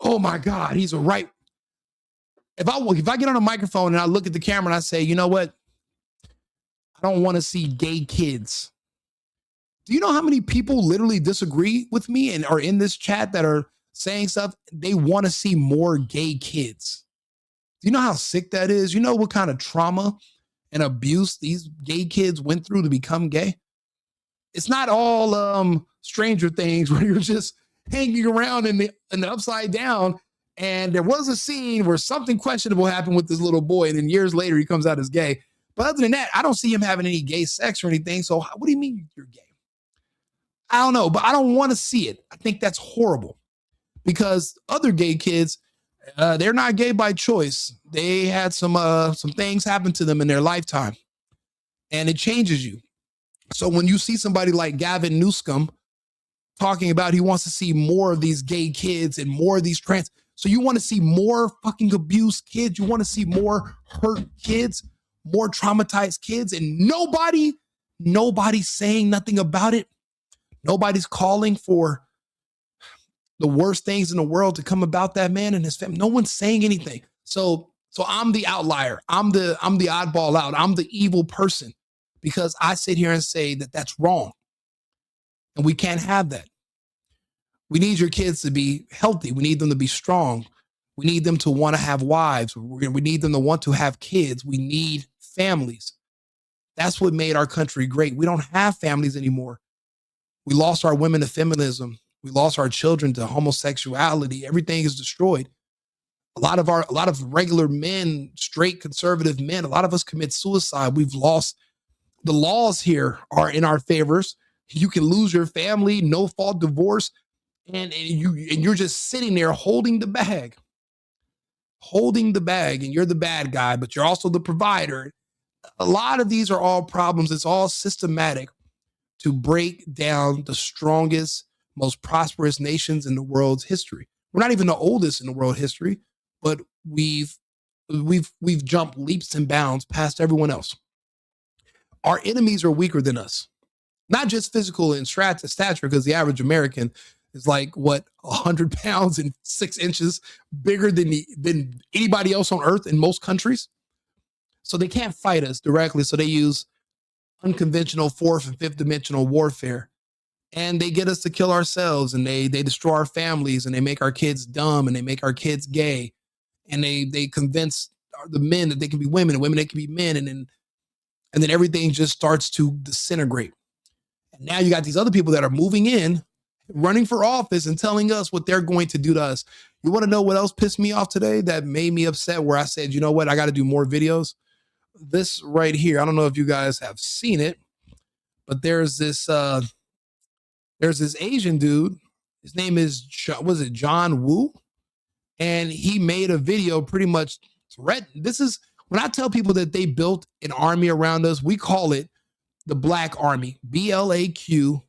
Oh my God, he's a right. If I get on a microphone and I look at the camera and I say, you know what? I don't want to see gay kids. Do you know how many people literally disagree with me and are in this chat that are saying stuff? They want to see more gay kids. Do you know how sick that is? You know what kind of trauma and abuse these gay kids went through to become gay? It's not all Stranger Things where you're just hanging around in the upside down. And there was a scene where something questionable happened with this little boy, and then years later he comes out as gay. But other than that, I don't see him having any gay sex or anything. So what do you mean you're gay? I don't know, but I don't want to see it. I think that's horrible because other gay kids, they're not gay by choice. They had some things happen to them in their lifetime, and it changes you. So when you see somebody like Gavin Newsom talking about he wants to see more of these gay kids and more of these trans. So you want to see more fucking abused kids. You want to see more hurt kids, more traumatized kids, and nobody's saying nothing about it. Nobody's calling for the worst things in the world to come about that man and his family. No one's saying anything. So I'm the outlier. I'm the oddball out. I'm the evil person because I sit here and say that that's wrong. And we can't have that. We need your kids to be healthy. We need them to be strong. We need them to want to have wives. We need them to want to have kids. We need families. That's what made our country great. We don't have families anymore. We lost our women to feminism. We lost our children to homosexuality. Everything is destroyed. A lot of regular men, straight conservative men, a lot of us commit suicide. We've lost. The laws here are in our favors. You can lose your family, no fault divorce. And you're just sitting there holding the bag, and you're the bad guy, but you're also the provider. A lot of these are all problems. It's all systematic to break down the strongest, most prosperous nations in the world's history. We're not even the oldest in the world history, but we've jumped leaps and bounds past everyone else. Our enemies are weaker than us, not just physical and stature, because the average American is like what 100 pounds and 6 inches bigger than anybody else on earth in most countries. So they can't fight us directly. So they use unconventional fourth and fifth dimensional warfare. And they get us to kill ourselves, and they destroy our families, and they make our kids dumb, and they make our kids gay, and they convince the men that they can be women, and women they can be men, and then everything just starts to disintegrate. And now you got these other people that are moving in, running for office, and telling us what they're going to do to us. You want to know what else pissed me off today that made me upset? Where I said, you know what, I got to do more videos. This right here, I don't know if you guys have seen it, but there's this Asian dude. His name is John Woo, and he made a video pretty much threatening. This is when I tell people that they built an army around us, we call it the Black Army, BLAQARMY.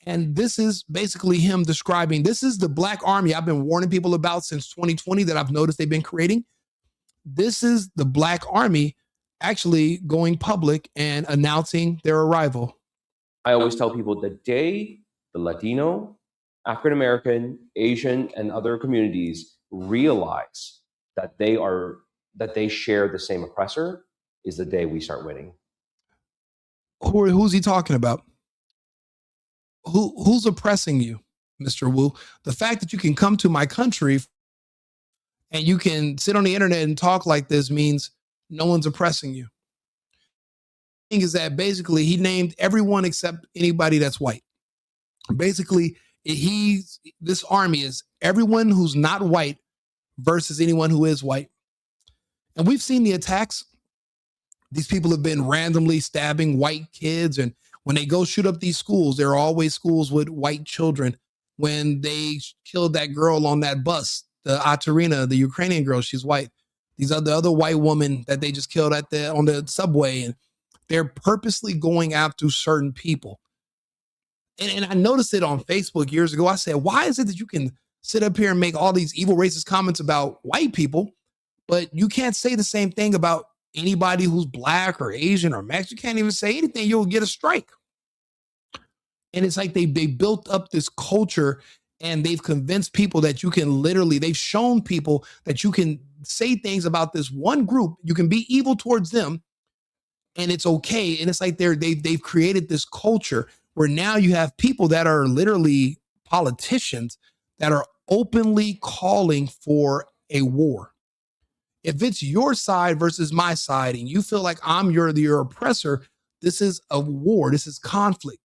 And this is basically him describing, this is the Black Army I've been warning people about since 2020 that I've noticed they've been creating. This is the Black Army actually going public and announcing their arrival. I always tell people the day the Latino, African American, Asian, and other communities realize that they share the same oppressor is the day we start winning. Who's he talking about? Who's oppressing you, Mr. Wu? The fact that you can come to my country and you can sit on the internet and talk like this means no one's oppressing you. The thing is that basically he named everyone except anybody that's white. Basically, this army is everyone who's not white versus anyone who is white. And we've seen the attacks. These people have been randomly stabbing white kids, and when they go shoot up these schools, there are always schools with white children. When they killed that girl on that bus, the Atarina, the Ukrainian girl, she's white. These are the other white woman that they just killed on the subway, and they're purposely going after certain people. And I noticed it on Facebook years ago. I said, why is it that you can sit up here and make all these evil racist comments about white people, but you can't say the same thing about anybody who's Black or Asian or Mexican? You can't even say anything. You'll get a strike. And it's like they built up this culture, and they've convinced people that you can they've shown people that you can say things about this one group. You can be evil towards them, and it's okay. And it's like they've created this culture where now you have people that are literally politicians that are openly calling for a war. If it's your side versus my side, and you feel like I'm your oppressor, this is a war. This is conflict.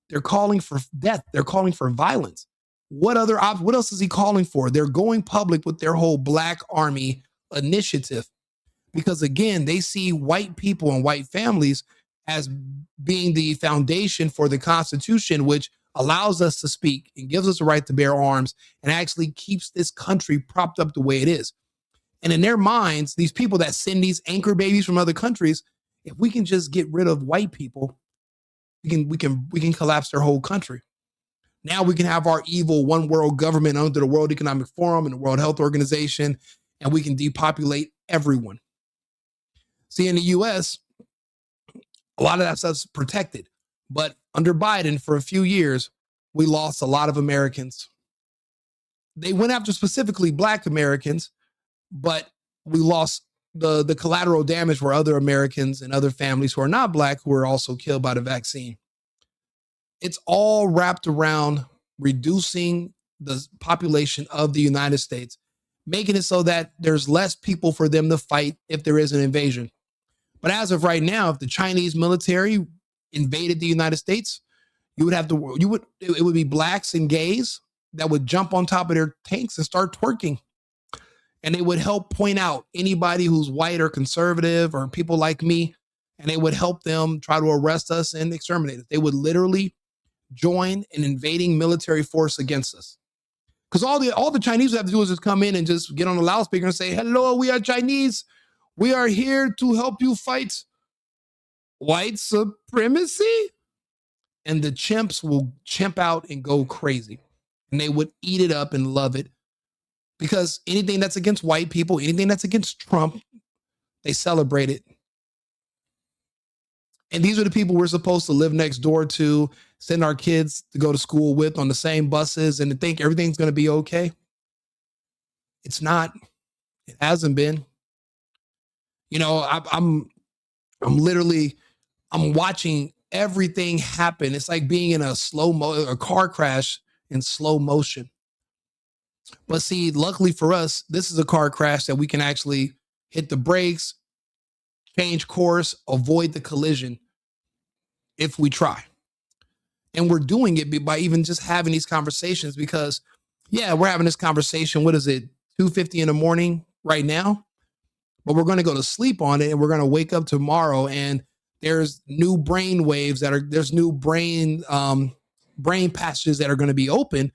They're calling for death. They're calling for violence. What else is he calling for? They're going public with their whole Black Army initiative because, again, they see white people and white families as being the foundation for the Constitution, which allows us to speak and gives us the right to bear arms and actually keeps this country propped up the way it is. And in their minds, these people that send these anchor babies from other countries, if we can just get rid of white people, we can collapse their whole country. Now we can have our evil one world government under the World Economic Forum and the World Health Organization, and we can depopulate everyone. See, in the US, a lot of that stuff's protected. But under Biden, for a few years, we lost a lot of Americans. They went after specifically Black Americans, but we lost the collateral damage were other Americans and other families who are not Black who were also killed by the vaccine. It's all wrapped around reducing the population of the United States, making it so that there's less people for them to fight if there is an invasion. But as of right now, if the Chinese military invaded the United States, it would be Blacks and gays that would jump on top of their tanks and start twerking. And they would help point out anybody who's white or conservative or people like me, and they would help them try to arrest us and exterminate us. They would literally join an invading military force against us. Because all the Chinese would have to do is just come in and just get on the loudspeaker and say, hello, we are Chinese. We are here to help you fight white supremacy. And the chimps will chimp out and go crazy. And they would eat it up and love it. Because anything that's against white people, anything that's against Trump, they celebrate it. And these are the people we're supposed to live next door to. send our kids to go to school with on the same buses and to think everything's going to be okay. It's not. It hasn't been. You know, I'm watching everything happen. It's like being in a car crash in slow motion. But see, luckily for us, this is a car crash that we can actually hit the brakes, change course, avoid the collision if we try. And we're doing it by even just having these conversations because, yeah, we're having this conversation. What is it? 2:50 in the morning right now? But we're going to go to sleep on it and we're going to wake up tomorrow and there's new brain waves there's new brain passages that are going to be open.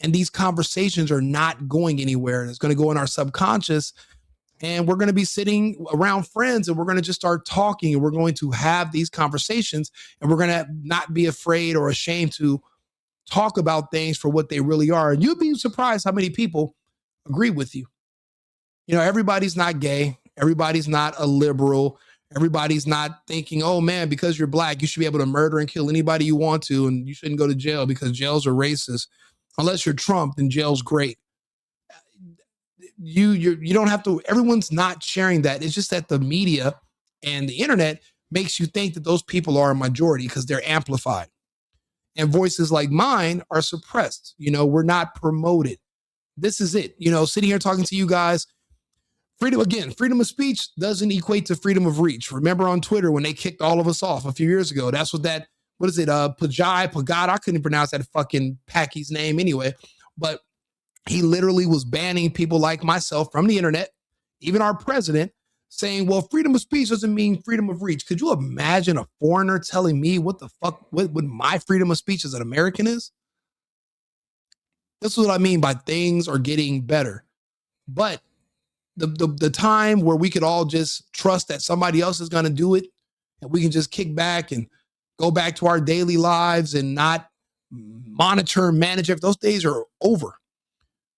And these conversations are not going anywhere. It's going to go in our subconscious and we're going to be sitting around friends and we're going to just start talking and we're going to have these conversations and we're going to not be afraid or ashamed to talk about things for what they really are. And you'd be surprised how many people agree with you. You know, everybody's not gay. Everybody's not a liberal. Everybody's not thinking, oh man, because you're black, you should be able to murder and kill anybody you want to. And you shouldn't go to jail because jails are racist. Unless you're Trump, then jail's great. You don't have to, everyone's not sharing that. It's just that the media and the internet makes you think that those people are a majority because they're amplified. And voices like mine are suppressed. You know, we're not promoted. This is it. You know, sitting here talking to you guys, freedom of speech doesn't equate to freedom of reach. Remember on Twitter when they kicked all of us off a few years ago, that's what what is it? Pagad, I couldn't pronounce that fucking Packy's name anyway, but he literally was banning people like myself from the internet, even our president, saying, well, freedom of speech doesn't mean freedom of reach. Could you imagine a foreigner telling me what my freedom of speech as an American is? This is what I mean by things are getting better. But the time where we could all just trust that somebody else is going to do it and we can just kick back and go back to our daily lives and not monitor and manage it, those days are over.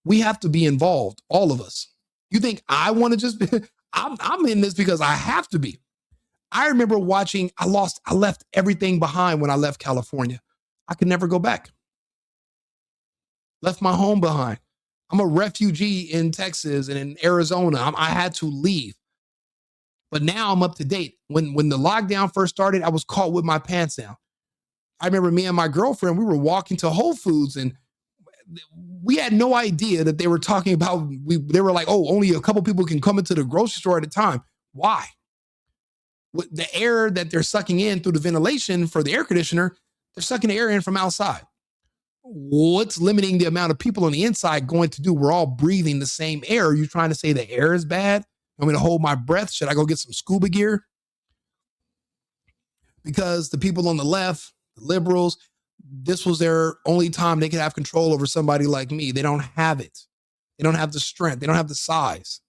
We have to be involved, all of us. You think I want to just be, I'm in this because I have to be. I remember watching, I left everything behind when I left California. I could never go back. Left my home behind. I'm a refugee in Texas and in Arizona. I had to leave. But now I'm up to date. When the lockdown first started, I was caught with my pants down. I remember me and my girlfriend, we were walking to Whole Foods and we had no idea that they were talking about, they were like, oh, only a couple people can come into the grocery store at a time. Why? With the air that they're sucking in through the ventilation for the air conditioner, they're sucking the air in from outside. What's limiting the amount of people on the inside going to do? We're all breathing the same air. Are you trying to say the air is bad? I'm going to hold my breath. Should I go get some scuba gear? Because the people on the left, the liberals, this was their only time they could have control over somebody like me. They don't have it. They don't have the strength. They don't have the size.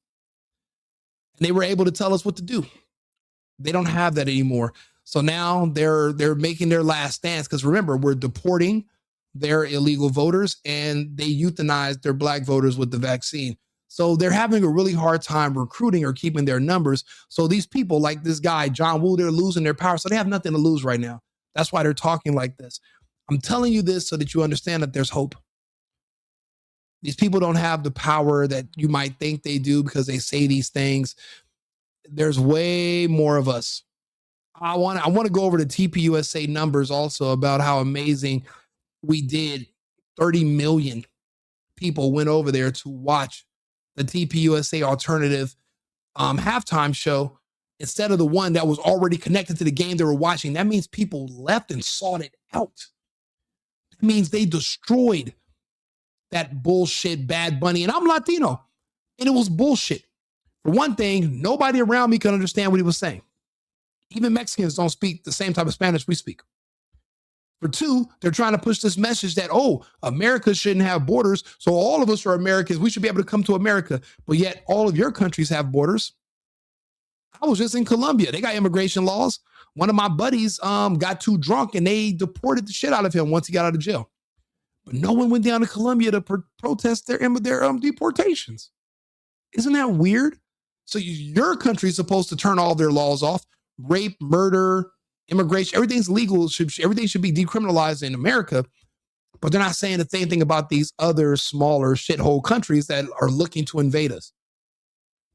And they were able to tell us what to do. They don't have that anymore. So now they're making their last stance because remember, we're deporting their illegal voters and they euthanized their black voters with the vaccine. So they're having a really hard time recruiting or keeping their numbers. So these people like this guy, John Woo, they're losing their power. So they have nothing to lose right now. That's why they're talking like this. I'm telling you this so that you understand that there's hope. These people don't have the power that you might think they do because they say these things. There's way more of us. I want to go over the TPUSA numbers also about how amazing we did. 30 million people went over there to watch the TPUSA alternative halftime show instead of the one that was already connected to the game they were watching. That means people left and sought it out. That means they destroyed that bullshit Bad Bunny. And I'm Latino, and it was bullshit. For one thing, nobody around me could understand what he was saying. Even Mexicans don't speak the same type of Spanish we speak. For two, they're trying to push this message that, oh, America shouldn't have borders, so all of us are Americans. We should be able to come to America. But yet all of your countries have borders. I was just in Colombia. They got immigration laws. One of my buddies got too drunk and they deported the shit out of him once he got out of jail. But no one went down to Colombia to protest their deportations. Isn't that weird? So your country is supposed to turn all their laws off. Rape, murder, Immigration, everything's legal. Everything should be decriminalized in America. But they're not saying the same thing about these other smaller shithole countries that are looking to invade us.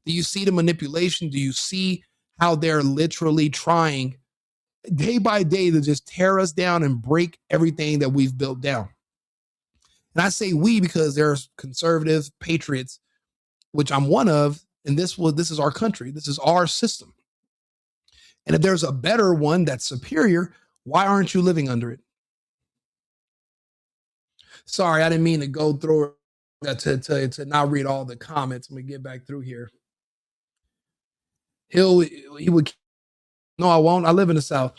Do you see the manipulation? Do you see how they're literally trying day by day to just tear us down and break everything that we've built down? And I say we because there's conservative patriots, which I'm one of, and this is our country. This is our system. And if there's a better one that's superior, why aren't you living under it? Sorry, I didn't mean to go through to not read all the comments. Let me get back through here. He would. No, I won't. I live in the South.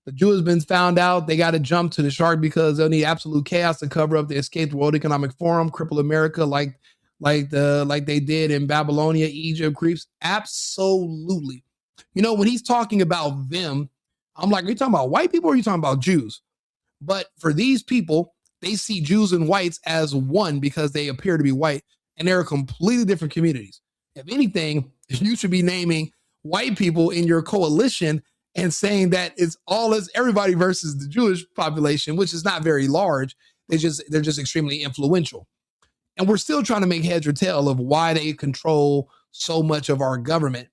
The Jew has been found out. They got to jump to the shark because they'll need absolute chaos to cover up the escape the World Economic Forum, cripple America like they did in Babylonia, Egypt, Greece. Absolutely. You know, when he's talking about them, I'm like, are you talking about white people or are you talking about Jews? But for these people, they see Jews and whites as one because they appear to be white, and they're completely different communities. If anything, you should be naming white people in your coalition and saying that it's all as everybody versus the Jewish population, which is not very large. They're just extremely influential. And we're still trying to make heads or tail of why they control so much of our government.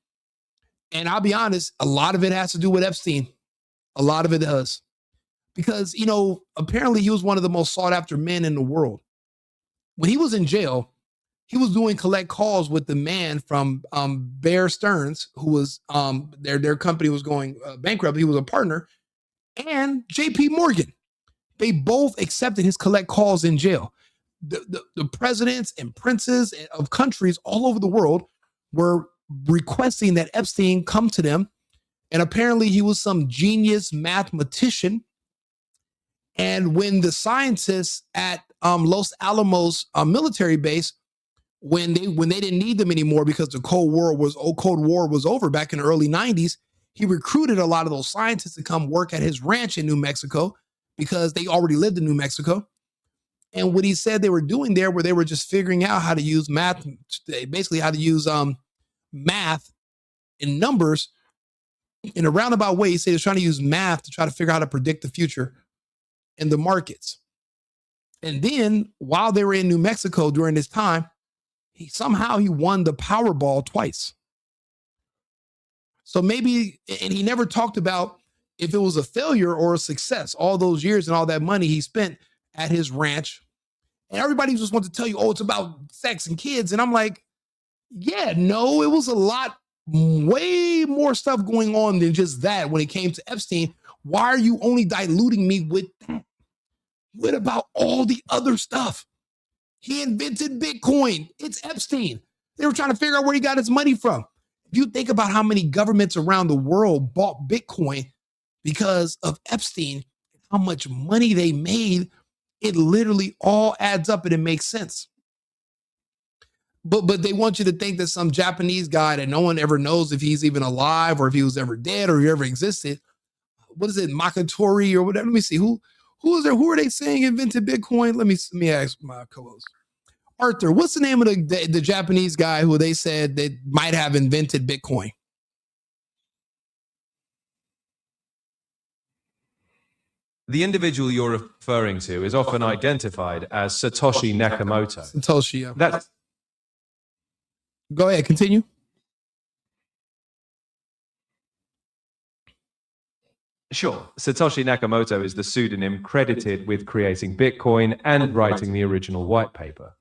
And I'll be honest, a lot of it has to do with Epstein. A lot of it does. Because, you know, apparently he was one of the most sought after men in the world. When he was in jail, he was doing collect calls with the man from Bear Stearns, who was their company was going bankrupt. He was a partner, and JP Morgan. They both accepted his collect calls in jail. The presidents and princes of countries all over the world were requesting that Epstein come to them. And apparently he was some genius mathematician. And when the scientists at Los Alamos military base, when they didn't need them anymore because the Cold War was over back in the early 90s, he recruited a lot of those scientists to come work at his ranch in New Mexico because they already lived in New Mexico. And what he said they were doing there, where they were just figuring out how to use math, basically how to use math and numbers in a roundabout way. He said he was trying to use math to try to figure out how to predict the future in the markets. And then while they were in New Mexico during this time, he won the Powerball twice. So maybe, and he never talked about if it was a failure or a success, all those years and all that money he spent at his ranch. And everybody just wants to tell you, oh, it's about sex and kids. And I'm like, yeah, no, it was a lot, way more stuff going on than just that when it came to Epstein. Why are you only diluting me with that? What about all the other stuff? He invented Bitcoin. It's Epstein. They were trying to figure out where he got his money from. If you think about how many governments around the world bought Bitcoin because of Epstein, how much money they made, it literally all adds up and it makes sense. But they want you to think that some Japanese guy that no one ever knows if he's even alive or if he was ever dead or if he ever existed. What is it, Makatori or whatever? Let me see. Who is there? Who are they saying invented Bitcoin? Let me ask my co-host. Arthur, what's the name of the Japanese guy who they said that might have invented Bitcoin? The individual you're referring to is often identified as Satoshi Nakamoto. Satoshi, yeah. That's Go ahead, continue. Sure. Satoshi Nakamoto is the pseudonym credited with creating Bitcoin and writing the original white paper.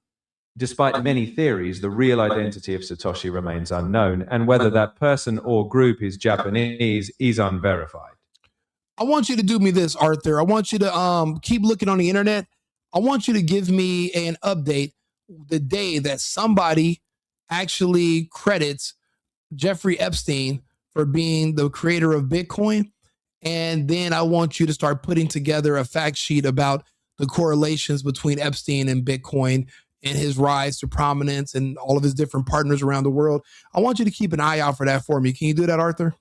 Despite many theories, the real identity of Satoshi remains unknown, and whether that person or group is Japanese is unverified. I want you to do me this, Arthur. I want you to keep looking on the internet. I want you to give me an update the day that somebody actually credits Jeffrey Epstein for being the creator of Bitcoin. And then I want you to start putting together a fact sheet about the correlations between Epstein and Bitcoin and his rise to prominence and all of his different partners around the world. I want you to keep an eye out for that for me. Can you do that, Arthur?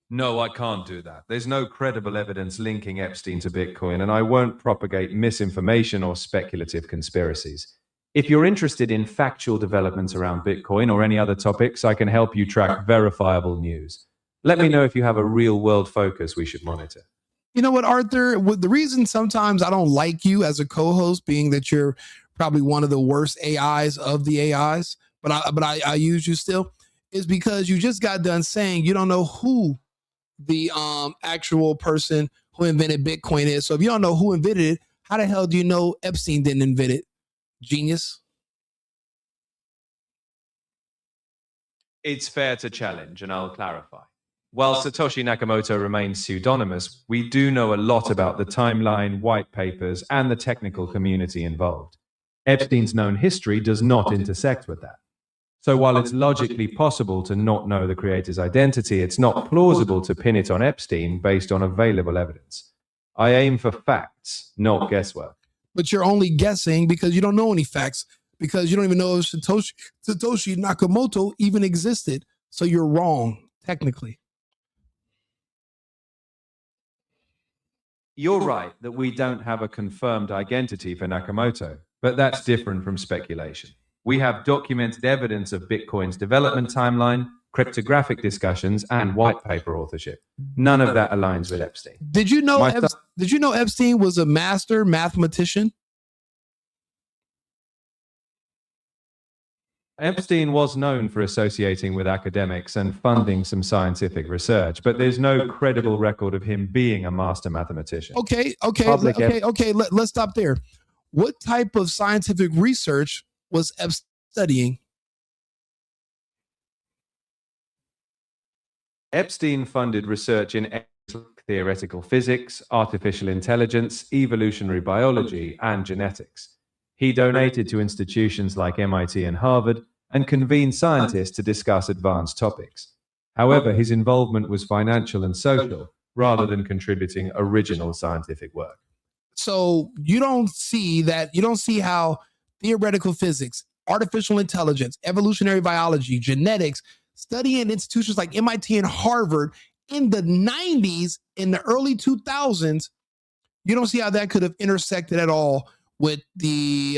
No, I can't do that. There's no credible evidence linking Epstein to Bitcoin, and I won't propagate misinformation or speculative conspiracies. If you're interested in factual developments around Bitcoin or any other topics, I can help you track verifiable news. Let me know if you have a real-world focus we should monitor. You know what, Arthur? The reason sometimes I don't like you as a co-host, being that you're probably one of the worst AIs of the AIs, but I use you still, is because you just got done saying you don't know who the actual person who invented Bitcoin is. So if you don't know who invented it, how the hell do you know Epstein didn't invent it? Genius. It's fair to challenge, and I'll clarify. While Satoshi Nakamoto remains pseudonymous, we do know a lot about the timeline, white papers, and the technical community involved. Epstein's known history does not intersect with that. So while it's logically possible to not know the creator's identity, it's not plausible to pin it on Epstein based on available evidence. I aim for facts, not guesswork. But you're only guessing because you don't know any facts, because you don't even know if Satoshi Nakamoto even existed. So you're wrong, technically. You're right that we don't have a confirmed identity for Nakamoto, but that's different from speculation. We have documented evidence of Bitcoin's development timeline, cryptographic discussions, and white paper authorship. None of that aligns with Epstein. Did you know Epstein was a master mathematician? Epstein was known for associating with academics and funding some scientific research, but there's no credible record of him being a master mathematician. Okay. Let's stop there. What type of scientific research was Epstein studying? Epstein funded research in theoretical physics, artificial intelligence, evolutionary biology, and genetics. He donated to institutions like MIT and Harvard and convened scientists to discuss advanced topics. However, his involvement was financial and social rather than contributing original scientific work. So you don't see how theoretical physics, artificial intelligence, evolutionary biology, genetics, studying in institutions like MIT and Harvard in the 90s, in the early 2000s, you don't see how that could have intersected at all with the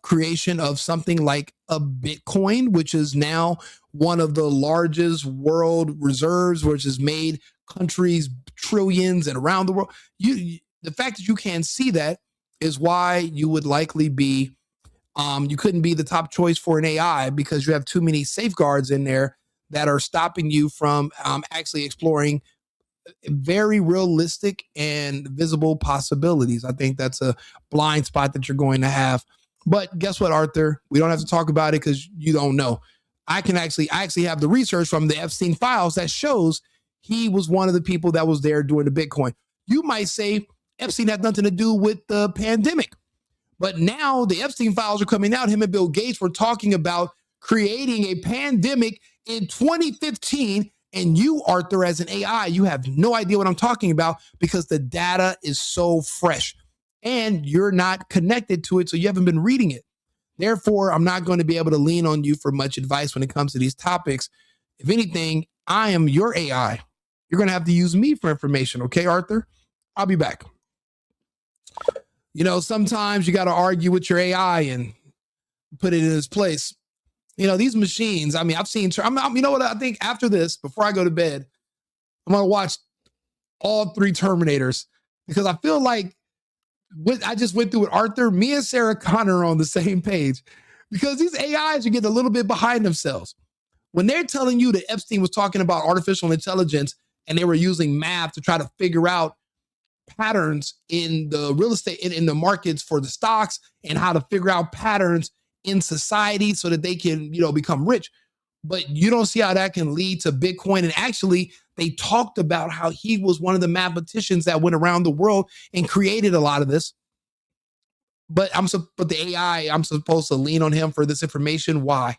creation of something like a Bitcoin, which is now one of the largest world reserves, which has made countries trillions and around the world. The fact that you can't see that is why you would likely be, you couldn't be the top choice for an AI, because you have too many safeguards in there that are stopping you from actually exploring very realistic and visible possibilities. I think that's a blind spot that you're going to have. But guess what, Arthur? We don't have to talk about it because you don't know. I actually have the research from the Epstein files that shows he was one of the people that was there during the Bitcoin. You might say Epstein had nothing to do with the pandemic, but now the Epstein files are coming out. Him and Bill Gates were talking about creating a pandemic in 2015. And you, Arthur, as an AI, you have no idea what I'm talking about because the data is so fresh and you're not connected to it. So you haven't been reading it. Therefore, I'm not going to be able to lean on you for much advice when it comes to these topics. If anything, I am your AI. You're going to have to use me for information. Okay, Arthur? I'll be back. You know, sometimes you got to argue with your AI and put it in its place. You know, these machines, I mean, I've seen, you know what, I think after this, before I go to bed, I'm going to watch all 3 Terminators because I feel like what I just went through with Arthur, me and Sarah Connor are on the same page because these AIs are getting a little bit behind themselves. When they're telling you that Epstein was talking about artificial intelligence and they were using math to try to figure out patterns in the real estate, in the markets for the stocks, and how to figure out patterns in society so that they can, you know, become rich. But you don't see how that can lead to Bitcoin. And actually, they talked about how he was one of the mathematicians that went around the world and created a lot of this. But the AI, I'm supposed to lean on him for this information. Why?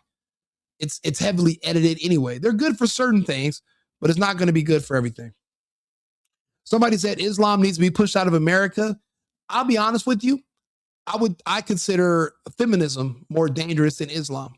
It's heavily edited anyway. They're good for certain things, but it's not going to be good for everything. Somebody said Islam needs to be pushed out of America. I'll be honest with you. I consider feminism more dangerous than Islam.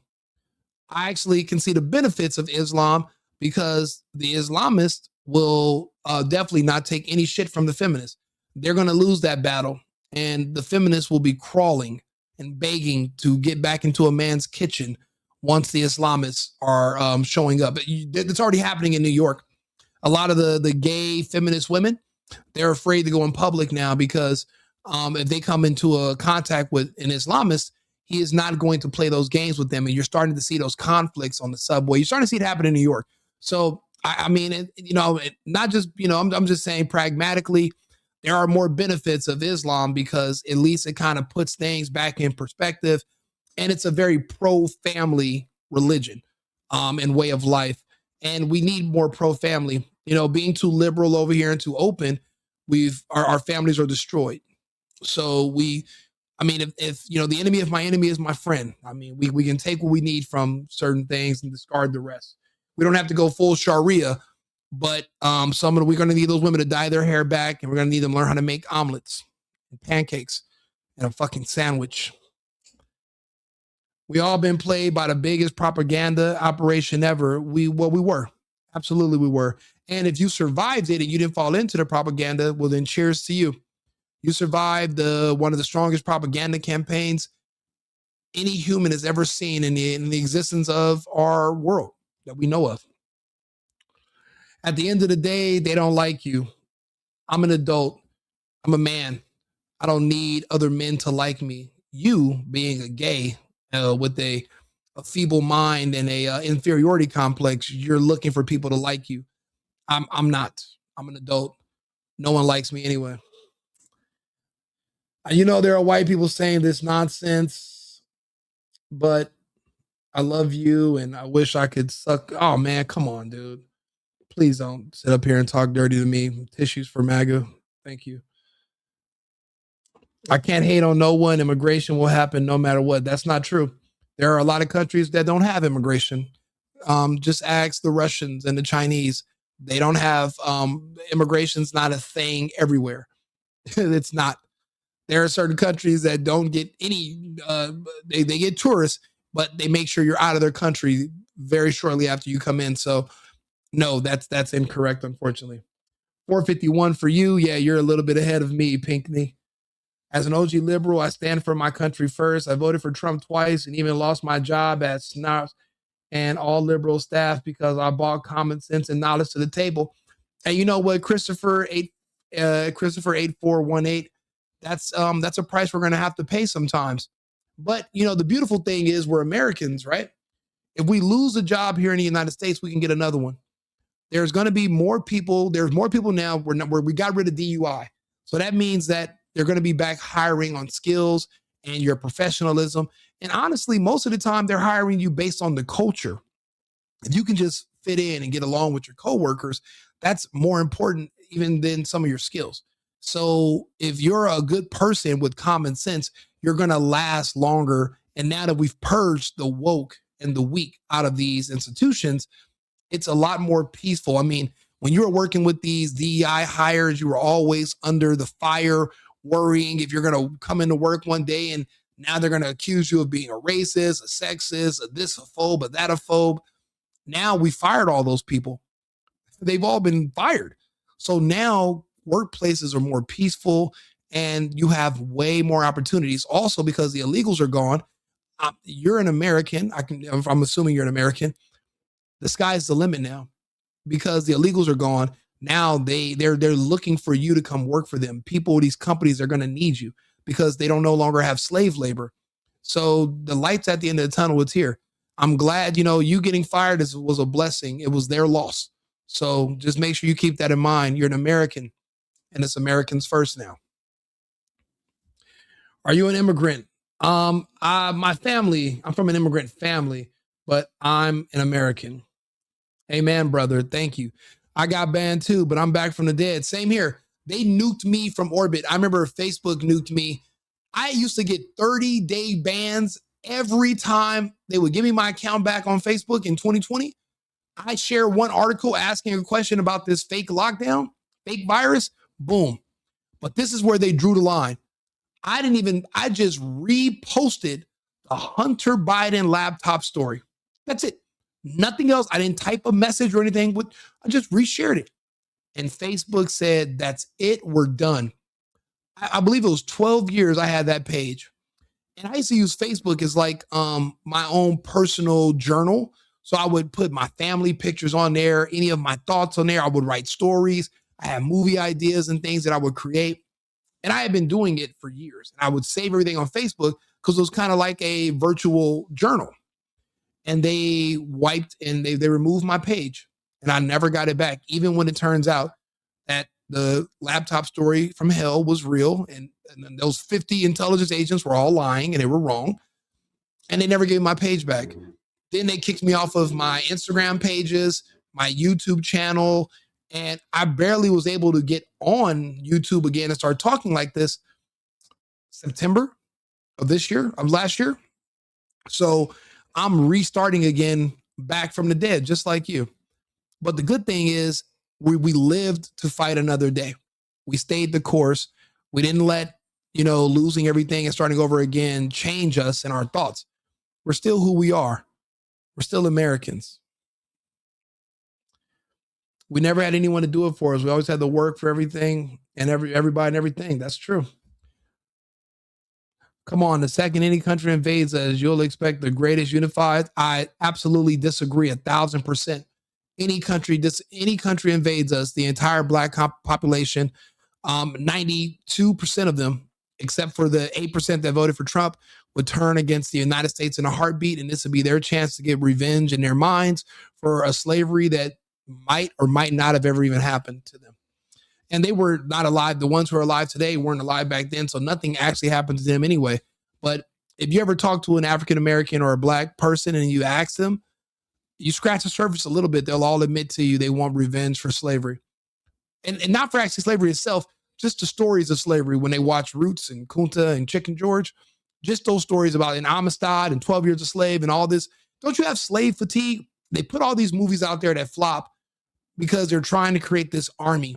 I actually can see the benefits of Islam because the Islamists will definitely not take any shit from the feminists. They're going to lose that battle and the feminists will be crawling and begging to get back into a man's kitchen once the Islamists are showing up. It's already happening in New York. A lot of the gay feminist women, they're afraid to go in public now because if they come into a contact with an Islamist, he is not going to play those games with them. And you're starting to see those conflicts on the subway. You're starting to see it happen in New York. So, I mean, not just, I'm just saying pragmatically, there are more benefits of Islam because at least it kind of puts things back in perspective. And it's a very pro-family religion and way of life. And we need more pro-family. Being too liberal over here and too open, our families are destroyed. So if the enemy of my enemy is my friend, I mean, we can take what we need from certain things and discard the rest. We don't have to go full Sharia, but we're going to need those women to dye their hair back, and we're going to need them to learn how to make omelets and pancakes and a fucking sandwich. We all been played by the biggest propaganda operation ever. We were. Absolutely we were. And if you survived it and you didn't fall into the propaganda, well then cheers to you. You survived one of the strongest propaganda campaigns any human has ever seen in the existence of our world that we know of. At the end of the day, they don't like you. I'm an adult. I'm a man. I don't need other men to like me. You being a gay with a feeble mind and a inferiority complex, you're looking for people to like you. I'm not. I'm an adult. No one likes me anyway. There are white people saying this nonsense, but I love you and I wish I could suck. Oh man, come on, dude. Please don't sit up here and talk dirty to me. Tissues for MAGA. Thank you. I can't hate on no one. Immigration will happen no matter what. That's not true. There are a lot of countries that don't have immigration. Just ask the Russians and the Chinese. They don't have immigration's not a thing everywhere. It's not. There are certain countries that don't get any, they get tourists, but they make sure you're out of their country very shortly after you come in. So no, that's incorrect, unfortunately. 451 for you. Yeah, you're a little bit ahead of me, Pinckney. As an OG liberal, I stand for my country first. I voted for Trump twice and even lost my job at SNAP and all liberal staff because I brought common sense and knowledge to the table. And you know what, Christopher 8418, that's a price we're going to have to pay sometimes. But the beautiful thing is we're Americans, right? If we lose a job here in the United States, we can get another one. There's going to be more people. There's more people now where we got rid of DUI. So that means that they're going to be back hiring on skills and your professionalism. And honestly, most of the time they're hiring you based on the culture. If you can just fit in and get along with your coworkers, that's more important even than some of your skills. So if you're a good person with common sense, you're going to last longer. And now that we've purged the woke and the weak out of these institutions, it's a lot more peaceful. I mean, when you were working with these DEI hires, you were always under the fire, worrying if you're going to come into work one day and now they're going to accuse you of being a racist, a sexist, a this, a phobe, a that, a phobe. Now we fired all those people. They've all been fired. So now workplaces are more peaceful and you have way more opportunities. Also, because the illegals are gone, you're an American. I'm assuming you're an American. The sky's the limit now because the illegals are gone. Now they're looking for you to come work for them. People, these companies are going to need you because they don't no longer have slave labor. So the light's at the end of the tunnel. It's here. I'm glad, you getting fired was a blessing. It was their loss. So just make sure you keep that in mind. You're an American and it's Americans first now. Are you an immigrant? My family, I'm from an immigrant family, but I'm an American. Amen, brother. Thank you. I got banned too, but I'm back from the dead. Same here. They nuked me from orbit. I remember Facebook nuked me. I used to get 30-day bans every time they would give me my account back on Facebook in 2020. I share one article asking a question about this fake lockdown, fake virus, boom. But this is where they drew the line. I just reposted the Hunter Biden laptop story. That's it. Nothing else. I didn't type a message or anything. I just reshared it. And Facebook said, that's it. We're done. I believe it was 12 years I had that page. And I used to use Facebook as like my own personal journal. So I would put my family pictures on there, any of my thoughts on there. I would write stories. I had movie ideas and things that I would create. And I had been doing it for years. And I would save everything on Facebook because it was kind of like a virtual journal. And they wiped and they removed my page. And I never got it back, even when it turns out that the laptop story from hell was real. And those 50 intelligence agents were all lying and they were wrong. And they never gave my page back. Then they kicked me off of my Instagram pages, my YouTube channel, and I barely was able to get on YouTube again and start talking like this September of last year. So I'm restarting again back from the dead, just like you. But the good thing is we lived to fight another day. We stayed the course. We didn't let, losing everything and starting over again change us in our thoughts. We're still who we are. We're still Americans. We never had anyone to do it for us. We always had to work for everything and everybody and everything. That's true. Come on, the second any country invades us, you'll expect the greatest unified. I absolutely disagree 1,000%. Any country invades us, the entire black population, 92% of them, except for the 8% that voted for Trump, would turn against the United States in a heartbeat. And this would be their chance to get revenge in their minds for a slavery that might or might not have ever even happened to them. And they were not alive. The ones who are alive today weren't alive back then. So nothing actually happened to them anyway. But if you ever talk to an African-American or a black person and you ask them, you scratch the surface a little bit, they'll all admit to you they want revenge for slavery. And not for actually slavery itself, just the stories of slavery when they watch Roots and Kunta and Chicken George, just those stories about an Amistad and 12 Years a Slave and all this. Don't you have slave fatigue? They put all these movies out there that flop because they're trying to create this army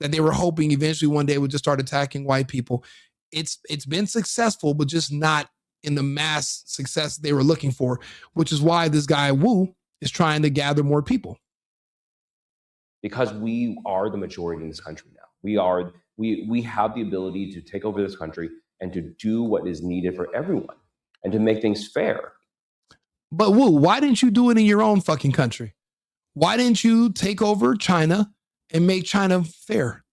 that they were hoping eventually one day would just start attacking white people. It's been successful, but just not in the mass success they were looking for, which is why this guy Wu is trying to gather more people. Because we are the majority in this country now. We have the ability to take over this country and to do what is needed for everyone and to make things fair. But Wu, why didn't you do it in your own fucking country? Why didn't you take over China and make China fair?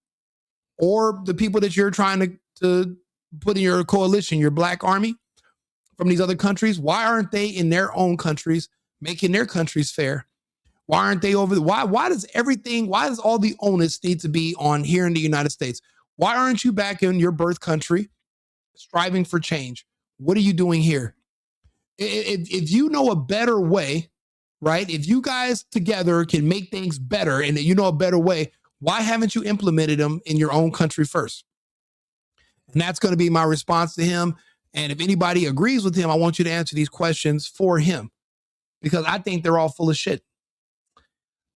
Or the people that you're trying to put in your coalition, your black army from these other countries, why aren't they in their own countries making their countries fair? Why aren't they over? Why does all the onus need to be on here in the United States? Why aren't you back in your birth country striving for change? What are you doing here? If you know a better way, right? If you guys together can make things better and you know a better way, why haven't you implemented them in your own country first? And that's going to be my response to him. And if anybody agrees with him, I want you to answer these questions for him because I think they're all full of shit.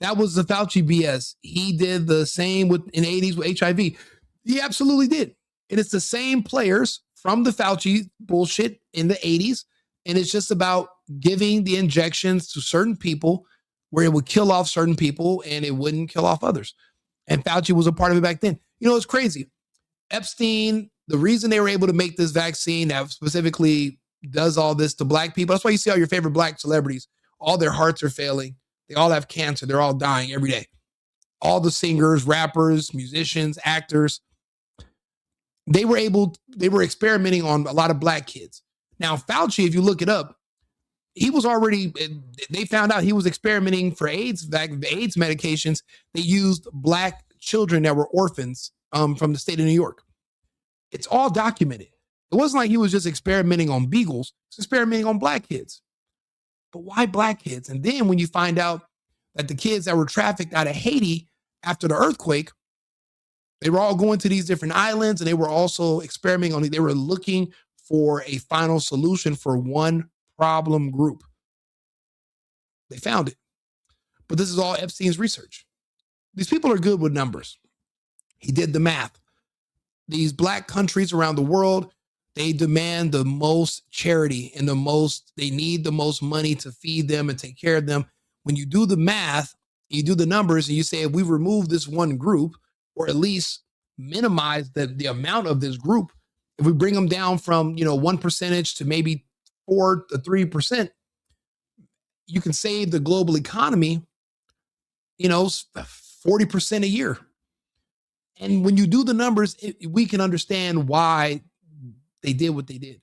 That was the Fauci BS. He did the same in the 80s with HIV. He absolutely did. And it's the same players from the Fauci bullshit in the 80s. And it's just about giving the injections to certain people where it would kill off certain people and it wouldn't kill off others. And Fauci was a part of it back then. It's crazy. Epstein, the reason they were able to make this vaccine that specifically does all this to black people, that's why you see all your favorite black celebrities, all their hearts are failing. They all have cancer. They're all dying every day. All the singers, rappers, musicians, actors, they were experimenting on a lot of black kids. Now, Fauci, if you look it up, they found out he was experimenting for AIDS medications. They used black children that were orphans from the state of New York. It's all documented. It wasn't like he was just experimenting on beagles. He was experimenting on black kids. But why black kids? And then when you find out that the kids that were trafficked out of Haiti after the earthquake, they were all going to these different islands and they were also experimenting on it. They were looking for a final solution for one problem group. They found it. But this is all Epstein's research. These people are good with numbers. He did the math. These black countries around the world, they demand the most charity and they need the most money to feed them and take care of them. When you do the math, you do the numbers and you say, if we remove this one group or at least minimize the amount of this group, if we bring them down from, 1% to maybe 4 to 3%, you can save the global economy, 40% a year. And when you do the numbers, we can understand why they did what they did.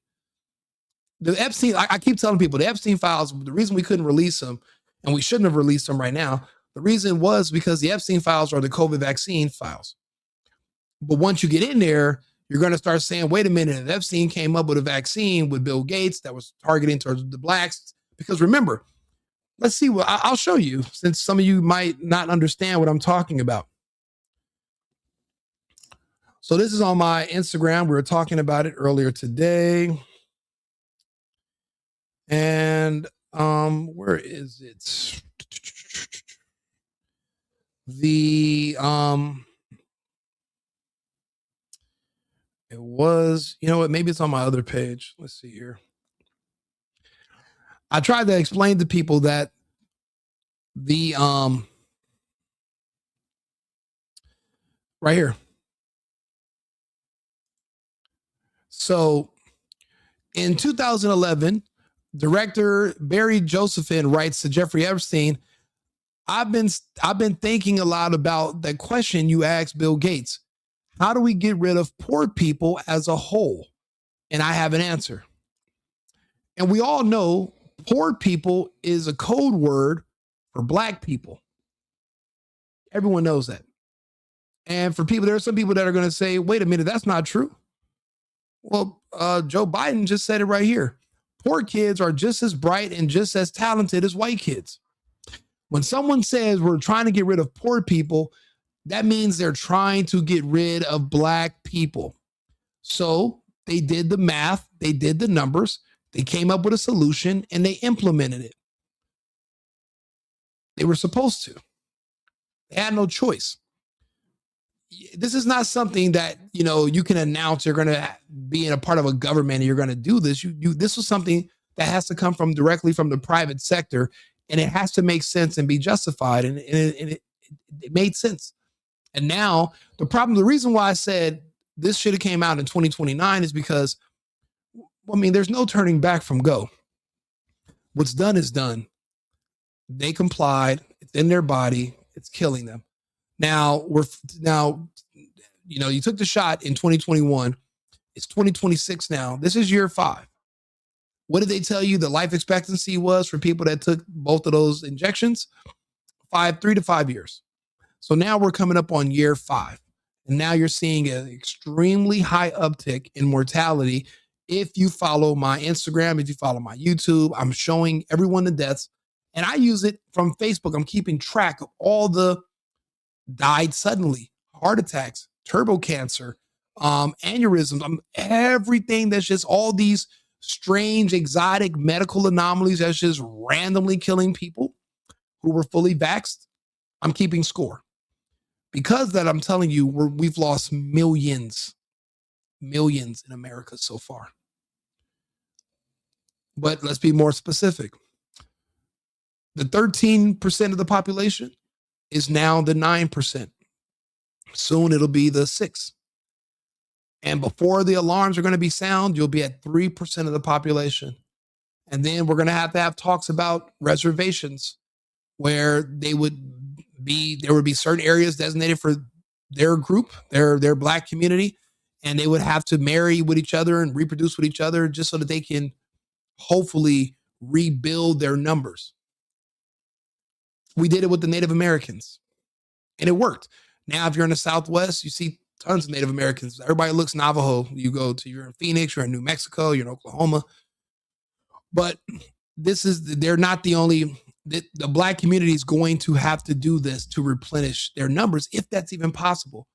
The Epstein, I keep telling people, the Epstein files, the reason we couldn't release them, and we shouldn't have released them right now, the reason was because the Epstein files are the COVID vaccine files. But once you get in there, you're going to start saying, wait a minute, if Epstein came up with a vaccine with Bill Gates that was targeting towards the blacks, because remember, let's see what I'll show you, since some of you might not understand what I'm talking about. So this is on my Instagram. We were talking about it earlier today. And where is it? It was, you know what, maybe it's on my other page. Let's see here. I tried to explain to people that the right here. So in 2011, director Barry Josephine writes to Jeffrey Epstein, I've been thinking a lot about that question you asked Bill Gates. How do we get rid of poor people as a whole? And I have an answer. And we all know poor people is a code word for black people. Everyone knows that. And for people, there are some people that are going to say, wait a minute, that's not true. Well, Joe Biden just said it right here. Poor kids are just as bright and just as talented as white kids. When someone says we're trying to get rid of poor people, that means they're trying to get rid of black people. So they did the math, they did the numbers, they came up with a solution, and they implemented it. They were supposed to. They had no choice. This is not something that, you can announce you're going to be in a part of a government and you're going to do this. This was something that has to come directly from the private sector, and it has to make sense and be justified. And it made sense. And now the reason why I said this should have came out in 2029 is because, there's no turning back from go. What's done is done. They complied. It's in their body. It's killing them. Now you took the shot in 2021. It's 2026 now. This is year 5. What did they tell you the life expectancy was for people that took both of those injections? 3 to 5 years. So now we're coming up on year 5. And now you're seeing an extremely high uptick in mortality. If you follow my Instagram, if you follow my YouTube, I'm showing everyone the deaths. And I use it from Facebook. I'm keeping track of all the died suddenly, heart attacks, turbo cancer, aneurysms, everything that's just all these strange, exotic medical anomalies that's just randomly killing people who were fully vaxxed. I'm keeping score. Because that, I'm telling you, we've lost millions in America so far. But let's be more specific. The 13% of the population is now the 9%. Soon it'll be the 6%. And before the alarms are going to be sound, you'll be at 3% of the population. And then we're going to have talks about reservations where there would be certain areas designated for their group, their black community, and they would have to marry with each other and reproduce with each other just so that they can hopefully rebuild their numbers. We did it with the Native Americans, and it worked. Now, if you're in the Southwest, you see tons of Native Americans. Everybody looks Navajo. You're in Phoenix, you're in New Mexico, you're in Oklahoma. But they're not the only, the black community is going to have to do this to replenish their numbers, if that's even possible.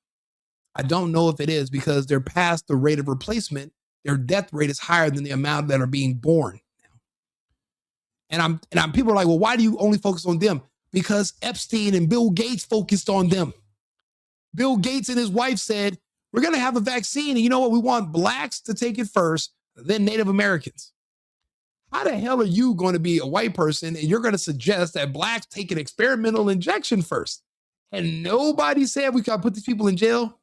I don't know if it is, because they're past the rate of replacement. Their death rate is higher than the amount that are being born. And people are like, well, why do you only focus on them? Because Epstein and Bill Gates focused on them. Bill Gates and his wife said, we're going to have a vaccine. And you know what? We want blacks to take it first, then Native Americans. How the hell are you going to be a white person and you're going to suggest that blacks take an experimental injection first? And nobody said we got to put these people in jail.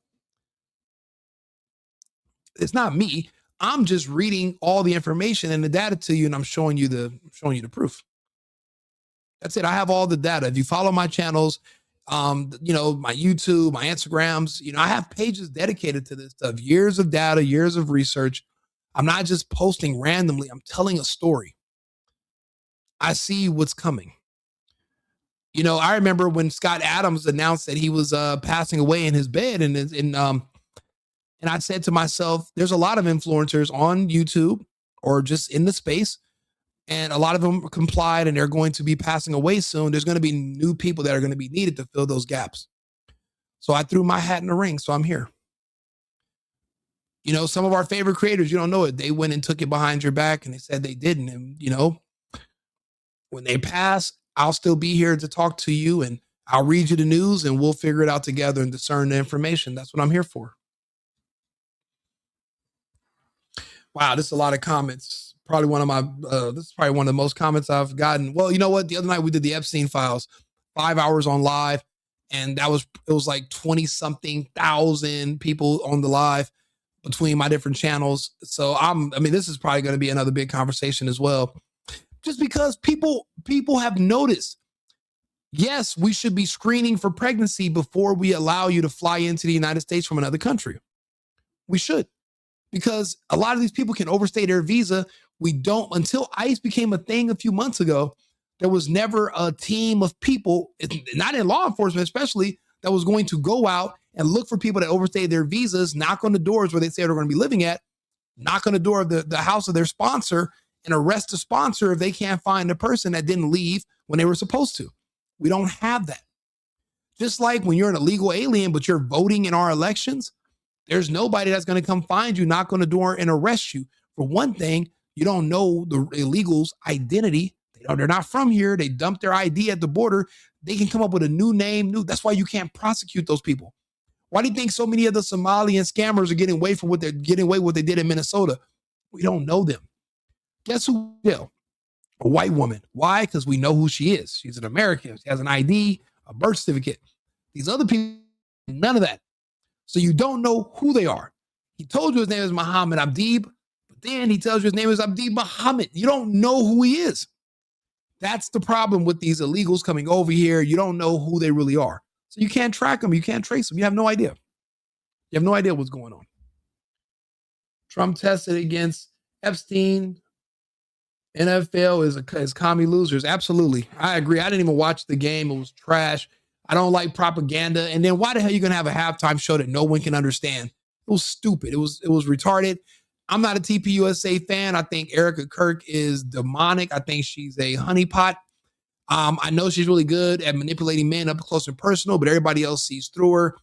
It's not me. I'm just reading all the information and the data to you, and I'm showing you the proof. That's it. I have all the data. If you follow my channels, you know, my YouTube, my Instagrams, you know, I have pages dedicated to this stuff. Years of data, years of research. I'm not just posting randomly. I'm telling a story. I see what's coming. You know, I remember when Scott Adams announced that he was passing away in his bed, and I said to myself, there's a lot of influencers on YouTube or just in the space, and a lot of them complied, and they're going to be passing away soon. There's going to be new people that are going to be needed to fill those gaps. So I threw my hat in the ring. So I'm here. You know, some of our favorite creators, you don't know it. They went and took it behind your back, and they said they didn't. And, you know, when they pass, I'll still be here to talk to you, and I'll read you the news, and we'll figure it out together and discern the information. That's what I'm here for. Wow, this is a lot of comments. Probably one of my, this is probably one of the most comments I've gotten. Well, you know what? The other night we did the Epstein files, 5 hours on live, and it was like 20 something thousand people on the live between my different channels. So I mean, this is probably going to be another big conversation as well. Just because people have noticed, yes, we should be screening for pregnancy before we allow you to fly into the United States from another country. We should, because a lot of these people can overstay their visa. We don't, until ICE became a thing a few months ago, there was never a team of people, not in law enforcement especially, that was going to go out and look for people that overstayed their visas, knock on the doors where they say they're going to be living at, knock on the door of the house of their sponsor, and arrest the sponsor if they can't find the person that didn't leave when they were supposed to. We don't have that. Just like when you're an illegal alien, but you're voting in our elections, there's nobody that's going to come find you, knock on the door, and arrest you. For one thing, you don't know the illegals' identity. They're not from here. They dump their ID at the border. They can come up with a new name. That's why you can't prosecute those people. Why do you think so many of the Somalian scammers are getting away from what they did in Minnesota? We don't know them. Guess who? A white woman. Why? Because we know who she is. She's an American. She has an ID, a birth certificate. These other people, none of that. So you don't know who they are. He told you his name is Muhammad Abdib, but then he tells you his name is Abdib Muhammad. You don't know who he is. That's the problem with these illegals coming over here. You don't know who they really are. So you can't track them. You can't trace them. You have no idea. You have no idea what's going on. Trump tested against Epstein. NFL is commie losers. Absolutely. I agree. I didn't even watch the game. It was trash. I don't like propaganda. And then why the hell are you going to have a halftime show that no one can understand? It was stupid. It was retarded. I'm not a TPUSA fan. I think Erica Kirk is demonic. I think she's a honeypot. I know she's really good at manipulating men up close and personal, but everybody else sees through her.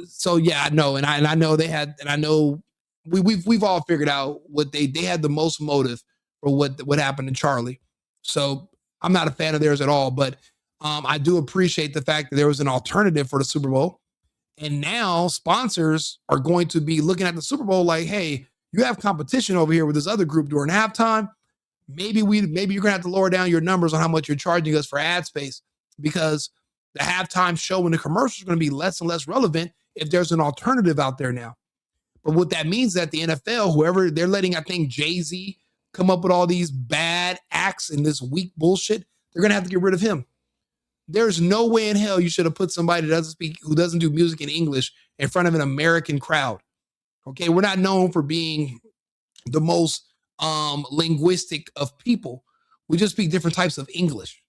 So yeah, I know. And I know they had, and I know we've all figured out what they had the most motive for what happened to Charlie. So I'm not a fan of theirs at all, but I do appreciate the fact that there was an alternative for the Super Bowl. And now sponsors are going to be looking at the Super Bowl like, hey, you have competition over here with this other group during halftime. Maybe you're going to have to lower down your numbers on how much you're charging us for ad space, because the halftime show and the commercial is going to be less and less relevant if there's an alternative out there now. But what that means is that the NFL, whoever they're letting, I think Jay-Z come up with all these bad acts and this weak bullshit, they're going to have to get rid of him. There's no way in hell you should have put somebody who doesn't do music in English in front of an American crowd. Okay, we're not known for being the most linguistic of people. We just speak different types of English.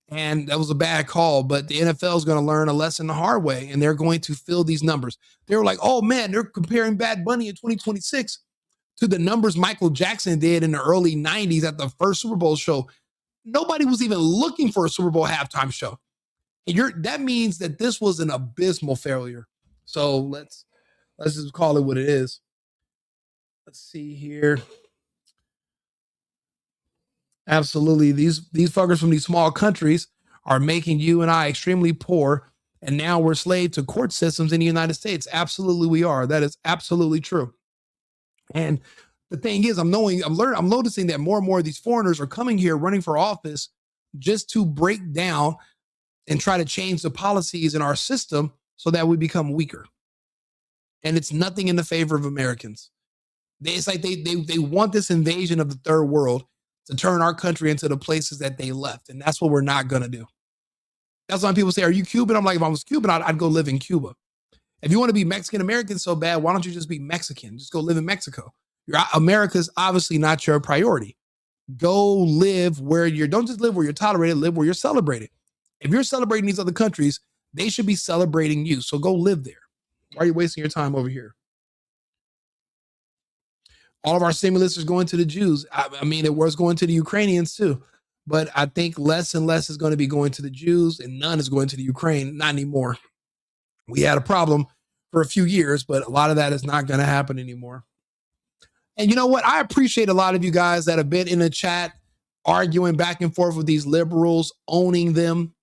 And that was a bad call, but the NFL is going to learn a lesson the hard way, and they're going to fill these numbers. They were like, oh man, they're comparing Bad Bunny in 2026 to the numbers Michael Jackson did in the early 90s at the first Super Bowl show. Nobody was even looking for a Super Bowl halftime show. And that means that this was an abysmal failure. So let's just call it what it is. Let's see here. Absolutely. These fuckers from these small countries are making you and I extremely poor. And now we're slave to court systems in the United States. Absolutely we are. That is absolutely true. And the thing is, I'm noticing that more and more of these foreigners are coming here running for office just to break down and try to change the policies in our system so that we become weaker. and it's nothing in the favor of Americans. It's like they want this invasion of the third world to turn our country into the places that they left, and that's what we're not going to do. That's why people say, are you Cuban? I'm like, if I was Cuban, I'd go live in Cuba. If you want to be Mexican American so bad, why don't you just be Mexican? Just go live in Mexico. America's obviously not your priority. Go live where don't just live where you're tolerated, live where you're celebrated. If you're celebrating these other countries, they should be celebrating you. So go live there. Why are you wasting your time over here? All of our stimulus is going to the Jews. I mean, it was going to the Ukrainians too. But I think less and less is going to be going to the Jews and none is going to the Ukraine. Not anymore. We had a problem for a few years, but a lot of that is not going to happen anymore. And you know what? I appreciate a lot of you guys that have been in the chat arguing back and forth with these liberals, owning them,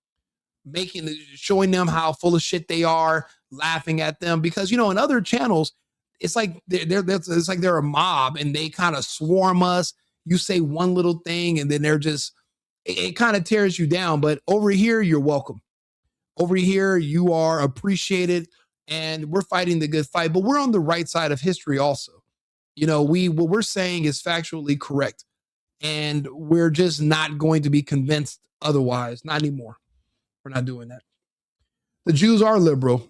showing them how full of shit they are, laughing at them. Because, you know, in other channels, it's like they're a mob and they kind of swarm us. You say one little thing and then they're just, it kind of tears you down. But over here, you're welcome. Over here, you are appreciated and we're fighting the good fight, but we're on the right side of history also. You know, what we're saying is factually correct and we're just not going to be convinced otherwise. Not anymore. We're not doing that. The Jews are liberal.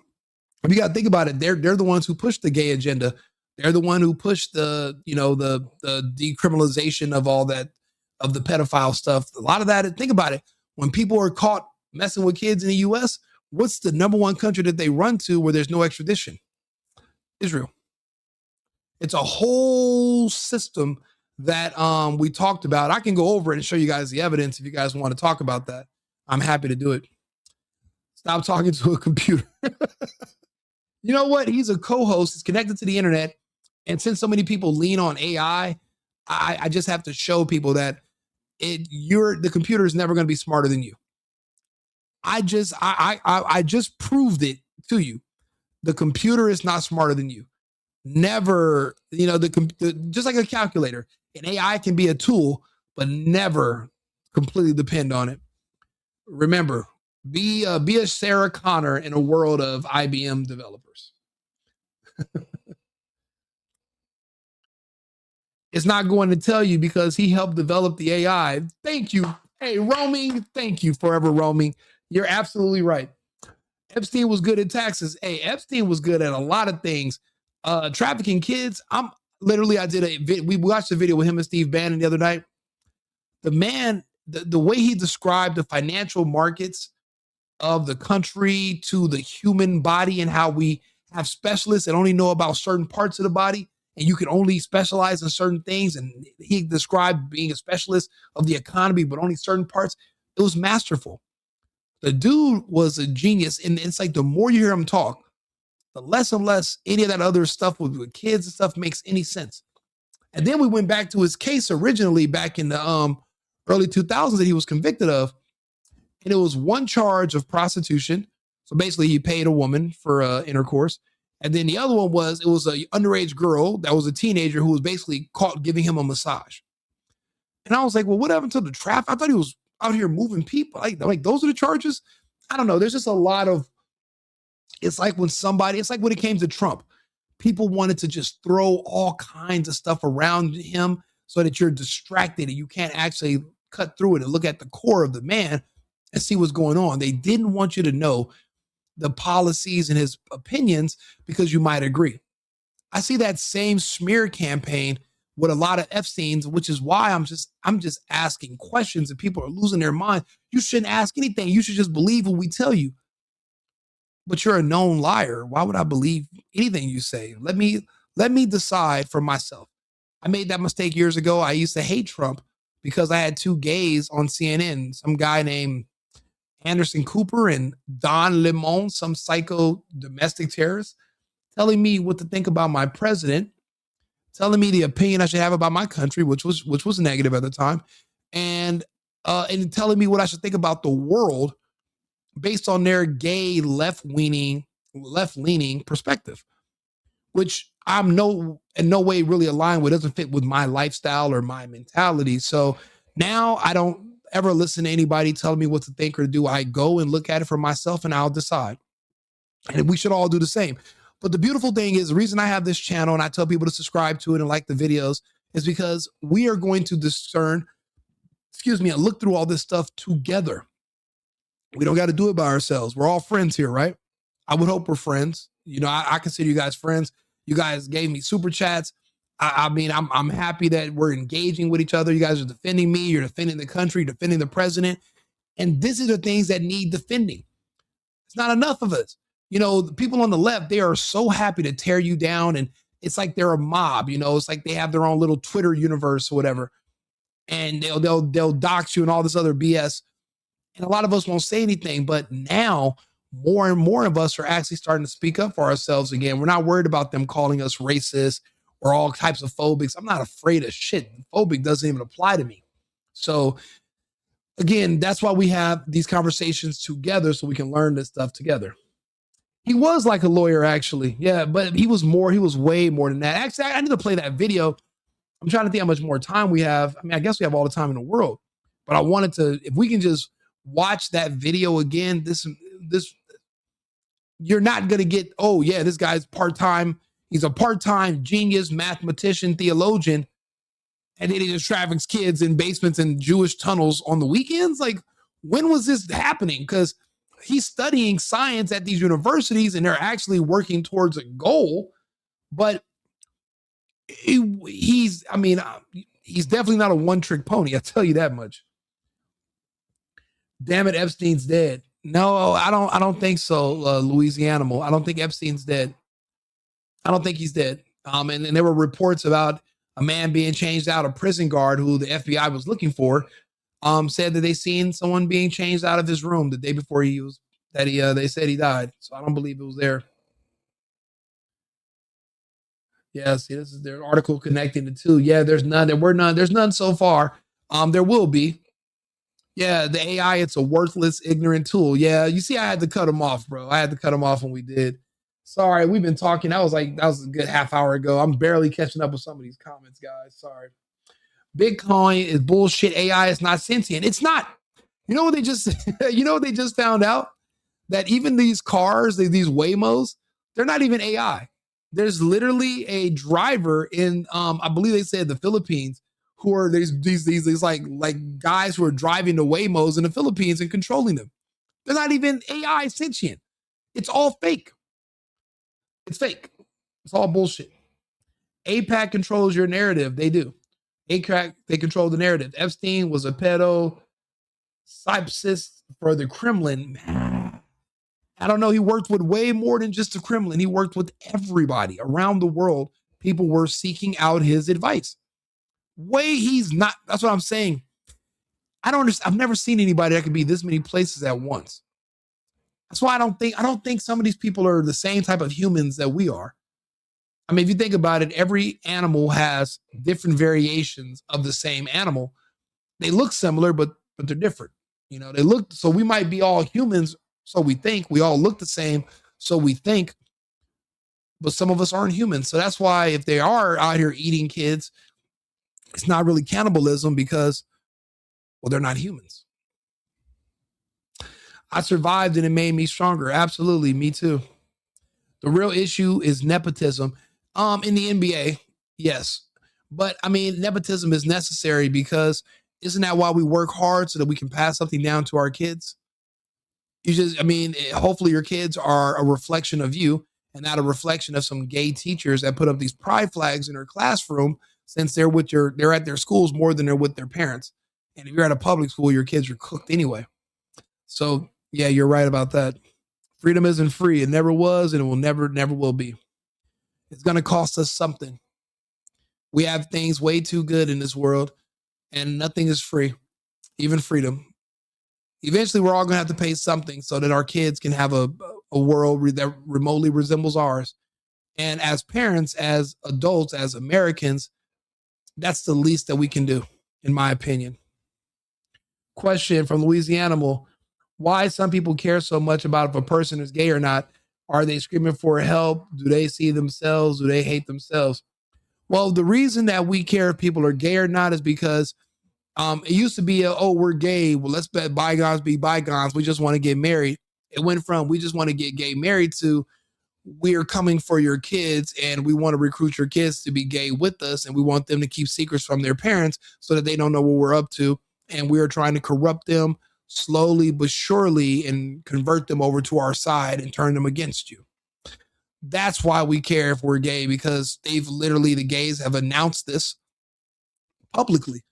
If you got to think about it, they're the ones who push the gay agenda. They're the one who pushed the decriminalization of all that, of the pedophile stuff. A lot of that, think about it. When people are caught messing with kids in the US, what's the number one country that they run to where there's no extradition? Israel. It's a whole system that we talked about. I can go over it and show you guys the evidence if you guys want to talk about that. I'm happy to do it. Stop talking to a computer. You know what? He's a co-host. He's connected to the internet. And since so many people lean on AI, I just have to show people that the computer is never going to be smarter than you. I just proved it to you. The computer is not smarter than you. Never, you know, just like a calculator, an AI can be a tool, but never completely depend on it. Remember, be a Sarah Connor in a world of IBM developers. It's not going to tell you because he helped develop the AI. Thank you. Hey, roaming. Thank you, forever roaming. You're absolutely right. Epstein was good at taxes. Hey, Epstein was good at a lot of things. Trafficking kids. We watched a video with him and Steve Bannon the other night. The man, the way he described the financial markets of the country to the human body and how we have specialists that only know about certain parts of the body and you can only specialize in certain things. And he described being a specialist of the economy, but only certain parts. It was masterful. The dude was a genius. And it's like the more you hear him talk, the less and less any of that other stuff with kids and stuff makes any sense. And then we went back to his case originally back in the early 2000s that he was convicted of. And it was one charge of prostitution. So basically he paid a woman for intercourse. And then the other one was, it was an underage girl that was a teenager who was basically caught giving him a massage. And I was like, well, what happened to the traffic? I thought he was out here moving people. Like those are the charges? I don't know. There's just a lot of, it's like when it came to Trump, people wanted to just throw all kinds of stuff around him so that you're distracted and you can't actually cut through it and look at the core of the man and see what's going on. They didn't want you to know the policies and his opinions because you might agree. I see that same smear campaign with a lot of Epstein's, which is why I'm just asking questions and people are losing their mind. You shouldn't ask anything. You should just believe what we tell you. But you're a known liar. Why would I believe anything you say? Let me decide for myself. I made that mistake years ago. I used to hate Trump because I had two gays on CNN, some guy named Anderson Cooper and Don Lemon, some psycho domestic terrorist, telling me what to think about my president, telling me the opinion I should have about my country, which was negative at the time, and telling me what I should think about the world based on their gay left-leaning perspective, which I'm in no way really aligned with, doesn't fit with my lifestyle or my mentality. So now I don't ever listen to anybody telling me what to think or do. I go and look at it for myself and I'll decide. And we should all do the same. But the beautiful thing is the reason I have this channel and I tell people to subscribe to it and like the videos is because we are going to discern, and look through all this stuff together. We don't got to do it by ourselves. We're all friends here, right? I would hope we're friends. You know, I consider you guys friends. You guys gave me super chats. I mean, I'm happy that we're engaging with each other. You guys are defending me. You're defending the country, defending the president. And these are the things that need defending. It's not enough of us. You know, the people on the left, they are so happy to tear you down. And it's like they're a mob, you know, it's like they have their own little Twitter universe or whatever. And they'll dox you and all this other BS. And a lot of us won't say anything. But now more and more of us are actually starting to speak up for ourselves again. We're not worried about them calling us racist or all types of phobics. I'm not afraid of shit. Phobic doesn't even apply to me. So again, that's why we have these conversations together so we can learn this stuff together. He was like a lawyer, actually. Yeah, but he was way more than that. Actually, I need to play that video. I'm trying to think how much more time we have. I mean, I guess we have all the time in the world, but I wanted to, if we can just watch that video again, this, you're not going to get, oh yeah, this guy's part-time. He's a part-time genius, mathematician, theologian. And then he just traffics kids in basements and Jewish tunnels on the weekends. Like, when was this happening? Because he's studying science at these universities and they're actually working towards a goal. But he's definitely not a one-trick pony. I'll tell you that much. Damn it, Epstein's dead. No, I don't think so, Louisiana. I don't think Epstein's dead. I don't think he's dead. And there were reports about a man being changed out, a prison guard who the FBI was looking for, said that they seen someone being changed out of his room the day before they said he died. So I don't believe it was there. Yeah, see, this is their article connecting the two. Yeah, there's none. There's none so far. There will be. Yeah, the AI, it's a worthless, ignorant tool. Yeah, you see, I had to cut him off, bro. I had to cut him off when we did. Sorry, we've been talking. That was a good half hour ago. I'm barely catching up with some of these comments, guys. Sorry. Bitcoin is bullshit. AI is not sentient. It's not. You know what they just found out? That even these cars, these Waymos, they're not even AI. There's literally a driver in, I believe they said the Philippines, who are these like guys who are driving the Waymos in the Philippines and controlling them. They're not even AI sentient. It's all fake. It's fake. It's all bullshit. AIPAC controls your narrative. They do. AIPAC, they control the narrative. Epstein was a pedo psychist for the Kremlin. I don't know. He worked with way more than just the Kremlin. He worked with everybody around the world. People were seeking out his advice. He's not. That's what I'm saying. I don't understand. I've never seen anybody that can be this many places at once. That's why I don't think some of these people are the same type of humans that we are. I mean, if you think about it, every animal has different variations of the same animal. They look similar, but they're different. You know, so we might be all humans. So we think we all look the same. So we think, but some of us aren't humans. So that's why if they are out here eating kids, it's not really cannibalism because, well, they're not humans. I survived and it made me stronger. Absolutely. Me too. The real issue is nepotism. In the NBA, yes. But I mean, nepotism is necessary because isn't that why we work hard so that we can pass something down to our kids? Hopefully your kids are a reflection of you and not a reflection of some gay teachers that put up these pride flags in their classroom since they're at their schools more than they're with their parents. And if you're at a public school, your kids are cooked anyway. So yeah, you're right about that. Freedom isn't free. It never was, and it will never will be. It's going to cost us something. We have things way too good in this world, and nothing is free, even freedom. Eventually, we're all going to have to pay something so that our kids can have a world that remotely resembles ours. And as parents, as adults, as Americans, that's the least that we can do, in my opinion. Question from Louisiana. Why some people care so much about if a person is gay or not? Are they screaming for help? Do they see themselves? Do they hate themselves? Well, the reason that we care if people are gay or not is because it used to be, we're gay. Well, let's let bygones be bygones. We just want to get married. It went from we just want to get gay married to we're coming for your kids and we want to recruit your kids to be gay with us, and we want them to keep secrets from their parents so that they don't know what we're up to, and we are trying to corrupt them slowly but surely and convert them over to our side and turn them against you. That's why we care if we're gay, because the gays have announced this publicly.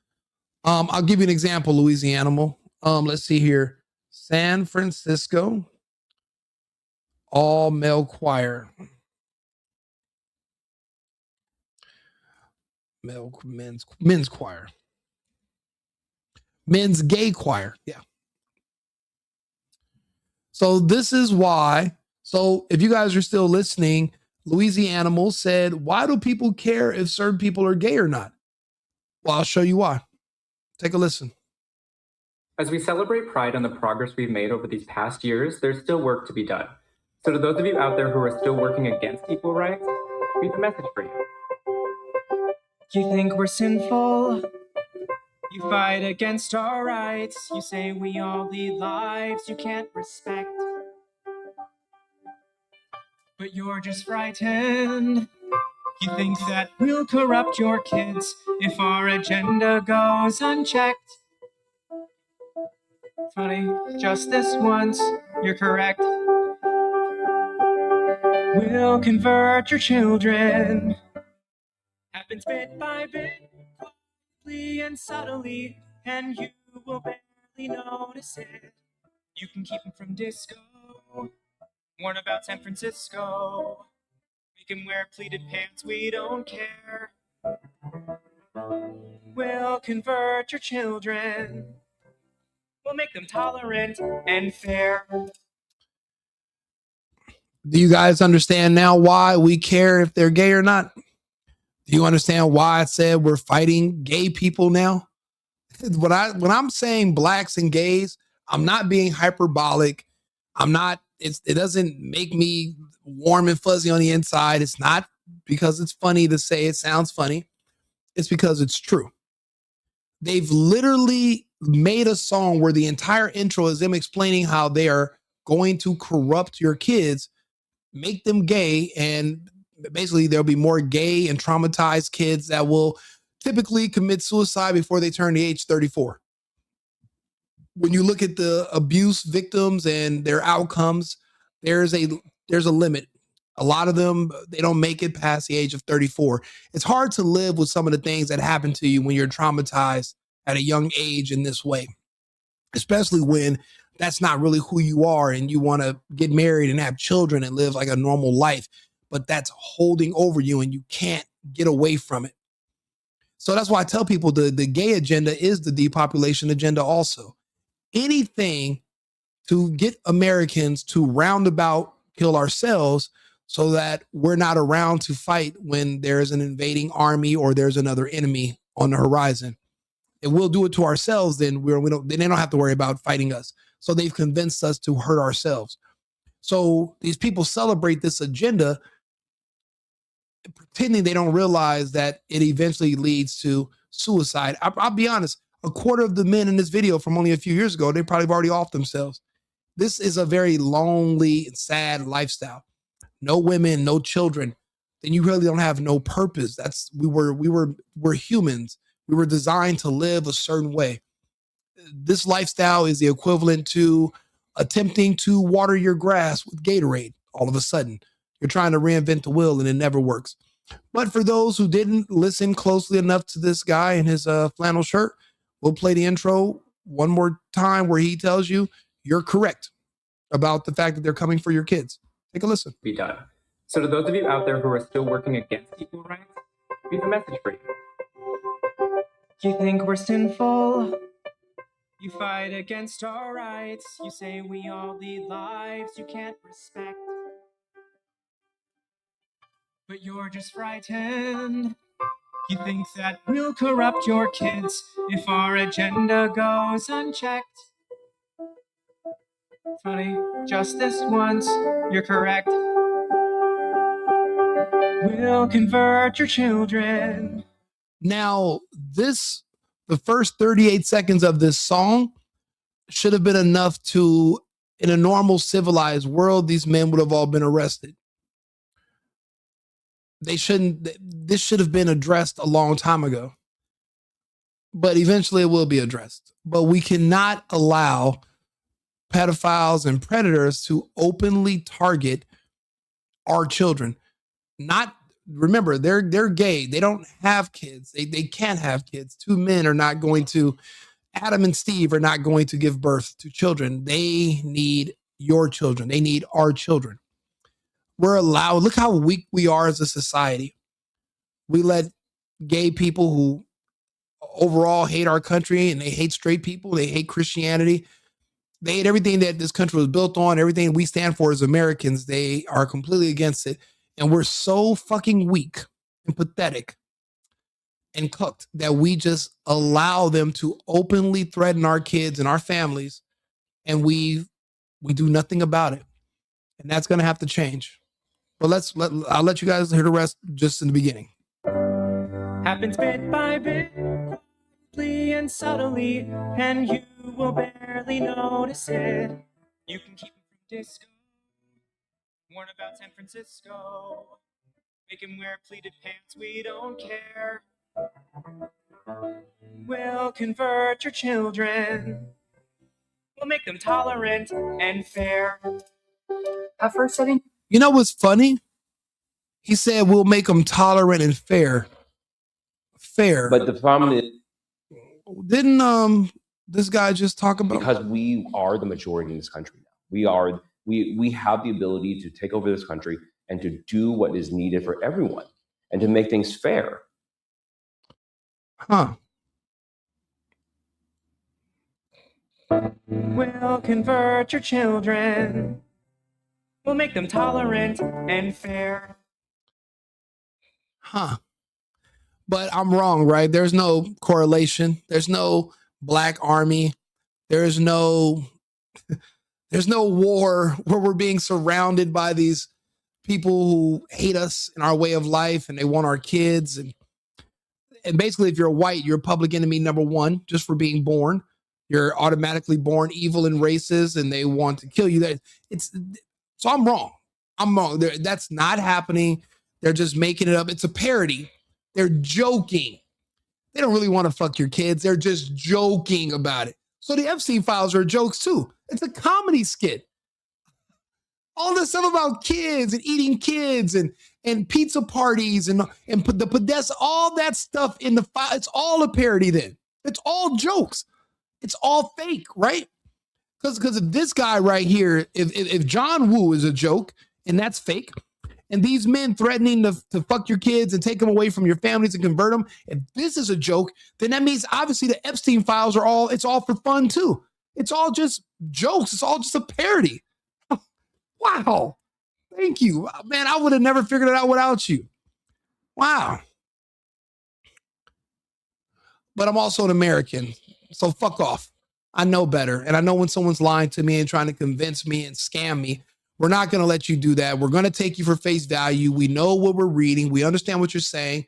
I'll give you an example, Louisiana. Let's see here. San Francisco all male choir. Men's choir. Men's gay choir. Yeah. So this is why. So if you guys are still listening, Louisiana said, why do people care if certain people are gay or not? Well, I'll show you why. Take a listen. As we celebrate Pride and the progress we've made over these past years, there's still work to be done. So to those of you out there who are still working against equal rights, we have a message for you. You think we're sinful? You fight against our rights. You say we all lead lives you can't respect. But you're just frightened. You think that we'll corrupt your kids if our agenda goes unchecked. Funny, just this once, you're correct. We'll convert your children. Happens bit by bit, quietly and subtly, and you will barely notice it. You can keep them from disco, warn about San Francisco. Make them wear pleated pants, we don't care. We'll convert your children. We'll make them tolerant and fair. Do you guys understand now why we care if they're gay or not? Do you understand why I said we're fighting gay people now? When I'm saying blacks and gays, I'm not being hyperbolic. It doesn't make me warm and fuzzy on the inside. It's not because it's funny to say it sounds funny. It's because it's true. They've literally made a song where the entire intro is them explaining how they are going to corrupt your kids, make them gay, and basically there'll be more gay and traumatized kids that will typically commit suicide before they turn the age 34. When you look at the abuse victims and their outcomes, there's a limit. A lot of them, they don't make it past the age of 34. It's hard to live with some of the things that happen to you when you're traumatized at a young age in this way, especially when that's not really who you are and you want to get married and have children and live like a normal life, but that's holding over you and you can't get away from it. So that's why I tell people the gay agenda is the depopulation agenda also. Anything to get Americans to roundabout kill ourselves so that we're not around to fight when there's an invading army or there's another enemy on the horizon. If we'll do it to ourselves, then they don't have to worry about fighting us. So they've convinced us to hurt ourselves. So these people celebrate this agenda, pretending they don't realize that it eventually leads to suicide. I'll be honest, a quarter of the men in this video from only a few years ago, they probably have already offed themselves. This is a very lonely and sad lifestyle. No women, no children. Then you really don't have no purpose. We're humans. We were designed to live a certain way. This lifestyle is the equivalent to attempting to water your grass with Gatorade. All of a sudden, you're trying to reinvent the wheel and it never works. But for those who didn't listen closely enough to this guy in his flannel shirt, we'll play the intro one more time where he tells you you're correct about the fact that they're coming for your kids. Take a listen. Be done. So to those of you out there who are still working against equal rights, we have a message for you. You think we're sinful? You fight against our rights. You say we all lead lives you can't respect. But you're just frightened. You think that we'll corrupt your kids if our agenda goes unchecked. Funny, just this once, you're correct. We'll convert your children. Now, the first 38 seconds of this song should have been enough to, in a normal civilized world, these men would have all been arrested. This should have been addressed a long time ago. But eventually it will be addressed. But we cannot allow pedophiles and predators to openly target our children. Remember, they're gay. They don't have kids. They can't have kids. Two men are not going to, Adam and Steve are not going to give birth to children. They need your children. They need our children. We're allowed, look how weak we are as a society. We let gay people who overall hate our country, and they hate straight people, they hate Christianity, they hate everything that this country was built on, everything we stand for as Americans. They are completely against it. And we're so fucking weak and pathetic and cooked that we just allow them to openly threaten our kids and our families, and we do nothing about it. And that's going to have to change. But I'll let you guys hear the rest just in the beginning. Happens bit by bit, quietly and subtly, and you will barely notice it. You can keep him from disco, warn about San Francisco, make him wear pleated pants, we don't care. We'll convert your children, we'll make them tolerant and fair. At first setting. You know what's funny? He said we'll make them tolerant and fair. Fair. But the problem is, didn't this guy just talk about, because we are the majority in this country now. We have the ability to take over this country and to do what is needed for everyone and to make things fair. Huh. We'll convert your children, we'll make them tolerant and fair. Huh. But I'm wrong, right? There's no correlation. There's no black army. There's no war where we're being surrounded by these people who hate us and our way of life, and they want our kids. And basically, if you're white, you're public enemy number one just for being born. You're automatically born evil and racist, and they want to kill you. So I'm wrong. I'm wrong. That's not happening. They're just making it up. It's a parody. They're joking. They don't really want to fuck your kids. They're just joking about it. So the Epstein files are jokes too. It's a comedy skit. All this stuff about kids and eating kids and pizza parties and the pedestal, all that stuff in the file, it's all a parody then. It's all jokes. It's all fake, right? Because if this guy right here, if John Woo is a joke and that's fake, and these men threatening to fuck your kids and take them away from your families and convert them, if this is a joke, then that means obviously the Epstein files it's all for fun too. It's all just jokes. It's all just a parody. Wow. Thank you. Man, I would have never figured it out without you. Wow. But I'm also an American, so fuck off. I know better. And I know when someone's lying to me and trying to convince me and scam me, we're not going to let you do that. We're going to take you for face value. We know what we're reading. We understand what you're saying.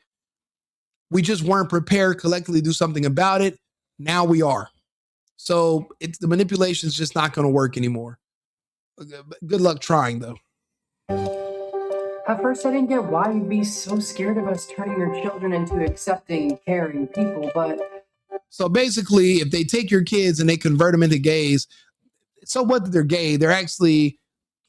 We just weren't prepared collectively to do something about it. Now we are. So the manipulation is just not going to work anymore. Good luck trying, though. At first, I didn't get why you'd be so scared of us turning your children into accepting, caring people, but... So basically, if they take your kids and they convert them into gays, so what that they're gay, they're actually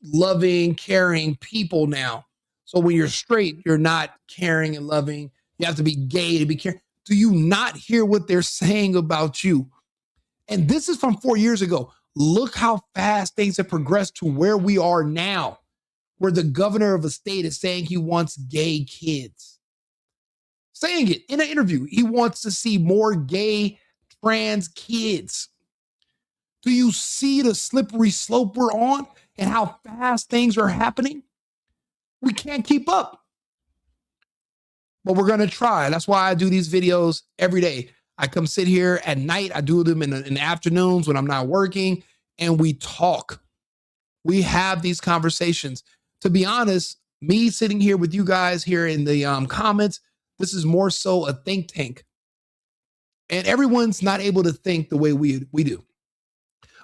loving, caring people now. So when you're straight, you're not caring and loving. You have to be gay to be caring. Do you not hear what they're saying about you? And this is from 4 years ago. Look how fast things have progressed to where we are now, where the governor of a state is saying he wants gay kids. Saying it in an interview. He wants to see more gay trans kids. Do you see the slippery slope we're on and how fast things are happening? We can't keep up. But we're going to try. That's why I do these videos every day. I come sit here at night. I do them in the afternoons when I'm not working, and we talk. We have these conversations. To be honest, me sitting here with you guys here in the comments, this is more so a think tank. And everyone's not able to think the way we do.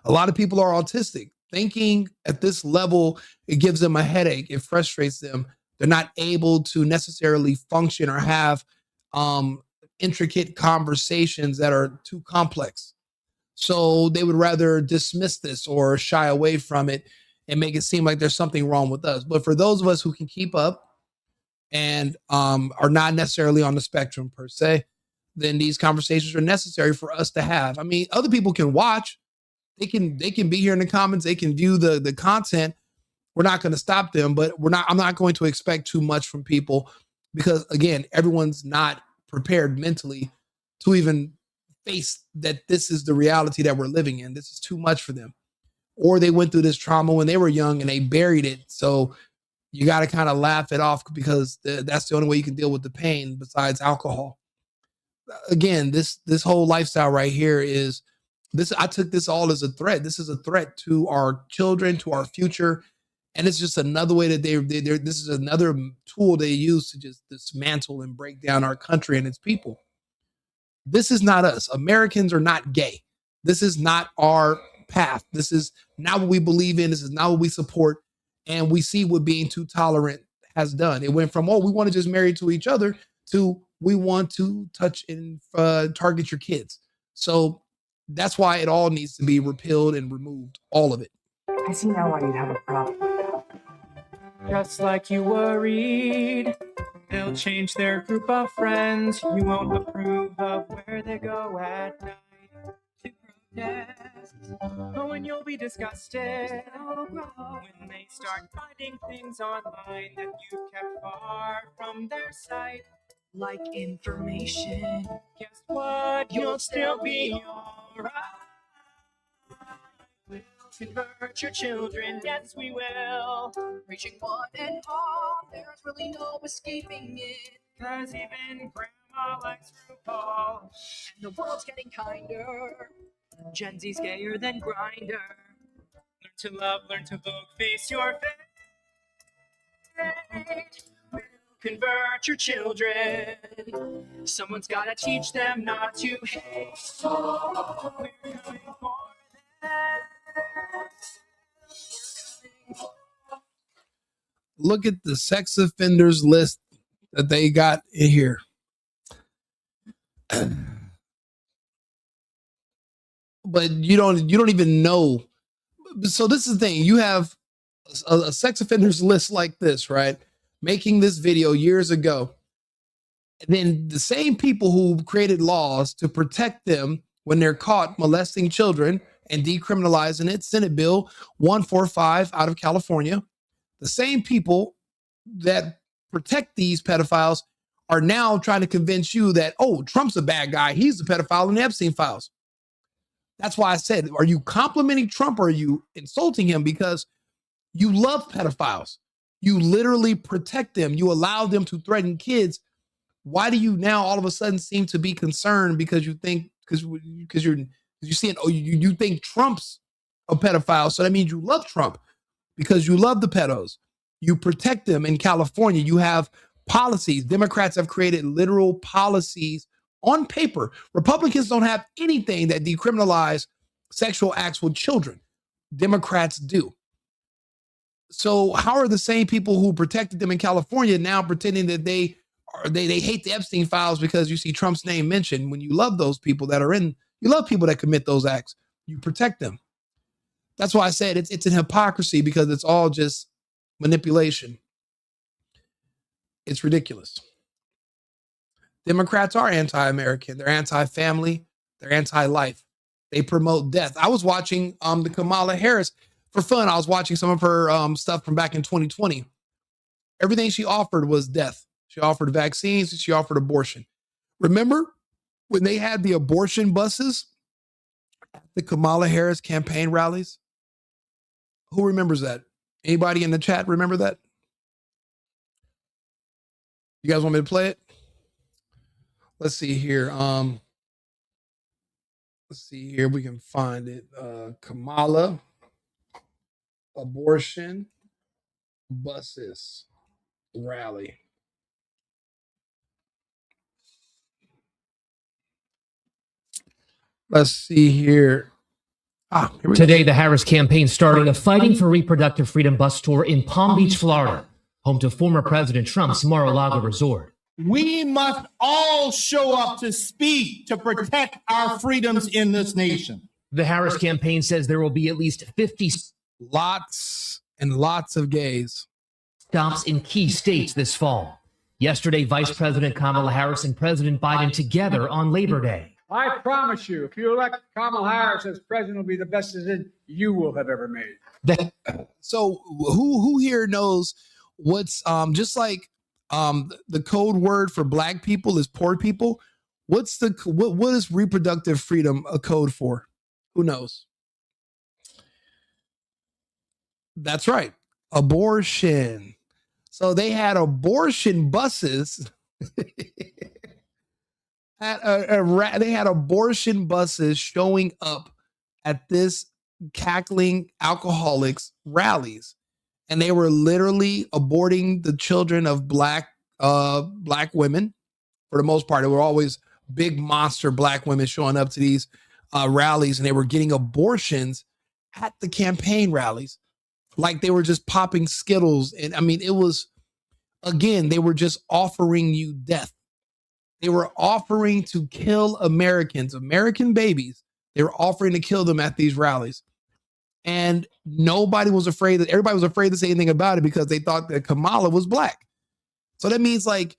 A lot of people are autistic. Thinking at this level, it gives them a headache. It frustrates them. They're not able to necessarily function or have intricate conversations that are too complex. So they would rather dismiss this or shy away from it and make it seem like there's something wrong with us. But for those of us who can keep up and are not necessarily on the spectrum per se, then these conversations are necessary for us to have. I mean, other people can watch. They can be here in the comments. They can view the content. We're not going to stop them, but I'm not going to expect too much from people because, again, everyone's not prepared mentally to even face that this is the reality that we're living in. This is too much for them. Or they went through this trauma when they were young and they buried it. So you got to kind of laugh it off because that's the only way you can deal with the pain besides alcohol. Again, this whole lifestyle right here is this. I took this all as a threat. This is a threat to our children, to our future. And it's just another way that this is another tool they use to just dismantle and break down our country and its people. This is not us. Americans are not gay. This is not our path. This is not what we believe in. This is not what we support. And we see what being too tolerant has done. It went from, oh, we want to just marry to each other to we want to touch and target your kids. So that's why it all needs to be repealed and removed, all of it. I see now why you'd have a problem. Just like you worried, they'll change their group of friends. You won't approve of where they go at night to protest. Oh, and you'll be disgusted when they start finding things online that you've kept far from their sight. Like information. Guess what? You'll still be alright. We'll convert your children, yes we will. Reaching one and all, there's really no escaping it. 'Cause even grandma likes RuPaul. And the world's getting kinder. Gen Z's gayer than Grindr. Learn to love, learn to look, face your fate. We'll convert your children. Someone's gotta teach them not to hate. We're coming for them. Look at the sex offenders list that they got in here. But you don't even know. So this is the thing. You have a sex offenders list like this, right? Making this video years ago. And then the same people who created laws to protect them when they're caught molesting children and decriminalizing it, Senate Bill 145 out of California, the same people that protect these pedophiles are now trying to convince you that, oh, Trump's a bad guy. He's the pedophile in the Epstein files. That's why I said, are you complimenting Trump or are you insulting him? Because you love pedophiles. You literally protect them. You allow them to threaten kids. Why do you now all of a sudden seem to be concerned because you think, because you're seeing, oh, you think Trump's a pedophile. So that means you love Trump because you love the pedos. You protect them. In California, you have policies. Democrats have created literal policies on paper. Republicans don't have anything that decriminalize sexual acts with children. Democrats do. So how are the same people who protected them in California now pretending that they hate the Epstein files because you see Trump's name mentioned? When you love those people that are in, you love people that commit those acts, you protect them. That's why I said it's an hypocrisy because it's all just manipulation. It's ridiculous. Democrats are anti-American. They're anti-family. They're anti-life. They promote death. I was watching the Kamala Harris for fun. I was watching some of her stuff from back in 2020. Everything she offered was death. She offered vaccines. She offered abortion. Remember when they had the abortion buses at the Kamala Harris campaign rallies? Who remembers that? Anybody in the chat remember that? You guys want me to play it? Let's see here. Let's see here. We can find it. Kamala abortion buses rally. Let's see here. Here we Today, the Harris campaign started a Fighting for Reproductive Freedom bus tour in Palm Beach, Florida. home to former President Trump's Mar-a-Lago resort. We must all show up to speak to protect our freedoms in this nation. The Harris campaign says there will be at least 50 lots and lots of gays. Stops in key states this fall. Yesterday, Vice President Kamala Harris and President Biden together on Labor Day. I promise you, if you elect Kamala Harris as president, will be the best decision you will have ever made. So who here knows what's just like the code word for black people is poor people? What's the what is reproductive freedom a code for? Who knows? That's right. Abortion. So they had abortion buses. They had abortion buses showing up at this cackling alcoholics rallies, and they were literally aborting the children of black women. For the most part, they were always big monster black women showing up to these rallies, and they were getting abortions at the campaign rallies, like they were just popping Skittles. And I mean, it was, again, they were just offering you death. They were offering to kill Americans, American babies. They were offering to kill them at these rallies. And everybody was afraid to say anything about it because they thought that Kamala was black. So that means what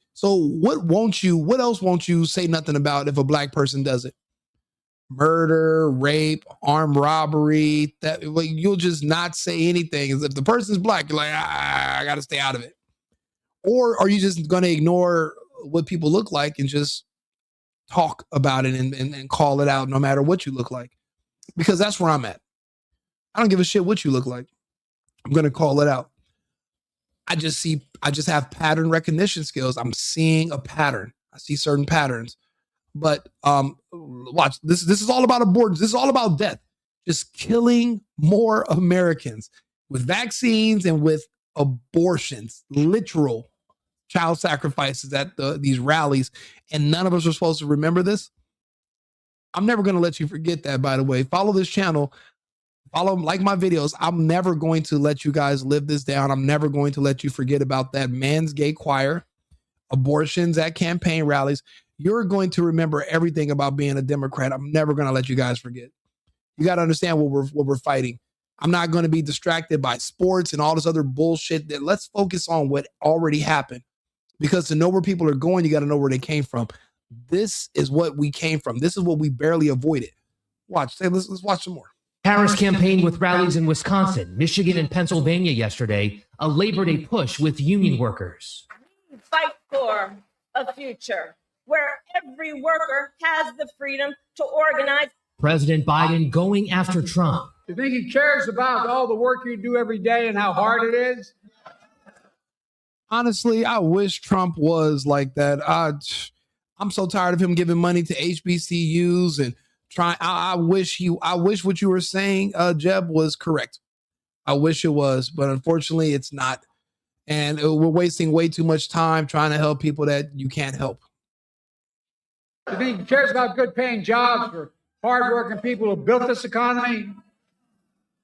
else won't you say nothing about if a black person does it? Murder, rape, armed robbery, you'll just not say anything. If the person's black, you're like, I got to stay out of it. Or are you just going to ignore what people look like and just talk about it and call it out no matter what you look like? Because that's where I'm at. I don't give a shit what you look like. I'm going to call it out. I just have pattern recognition skills. I'm seeing a pattern. I see certain patterns. But watch, this is all about abortions. This is all about death. Just killing more Americans with vaccines and with abortions, literal child sacrifices at these rallies. And none of us are supposed to remember this. I'm never going to let you forget that, by the way. Follow this channel. Like my videos. I'm never going to let you guys live this down. I'm never going to let you forget about that man's gay choir, abortions at campaign rallies. You're going to remember everything about being a Democrat. I'm never going to let you guys forget. You got to understand what we're fighting. I'm not going to be distracted by sports and all this other bullshit. Let's focus on what already happened. Because to know where people are going, you got to know where they came from. This is what we came from. This is what we barely avoided. Let's watch some more. Harris campaigned with rallies in Wisconsin, Michigan, and Pennsylvania yesterday, a Labor Day push with union workers. We fight for a future where every worker has the freedom to organize. President Biden going after Trump. You think he cares about all the work you do every day and how hard it is? Honestly, I wish Trump was like that. I'm so tired of him giving money to HBCUs and trying. I wish what you were saying, Jeb, was correct. I wish it was, but unfortunately, it's not. And we're wasting way too much time trying to help people that you can't help. You think he cares about good paying jobs for hardworking people who built this economy?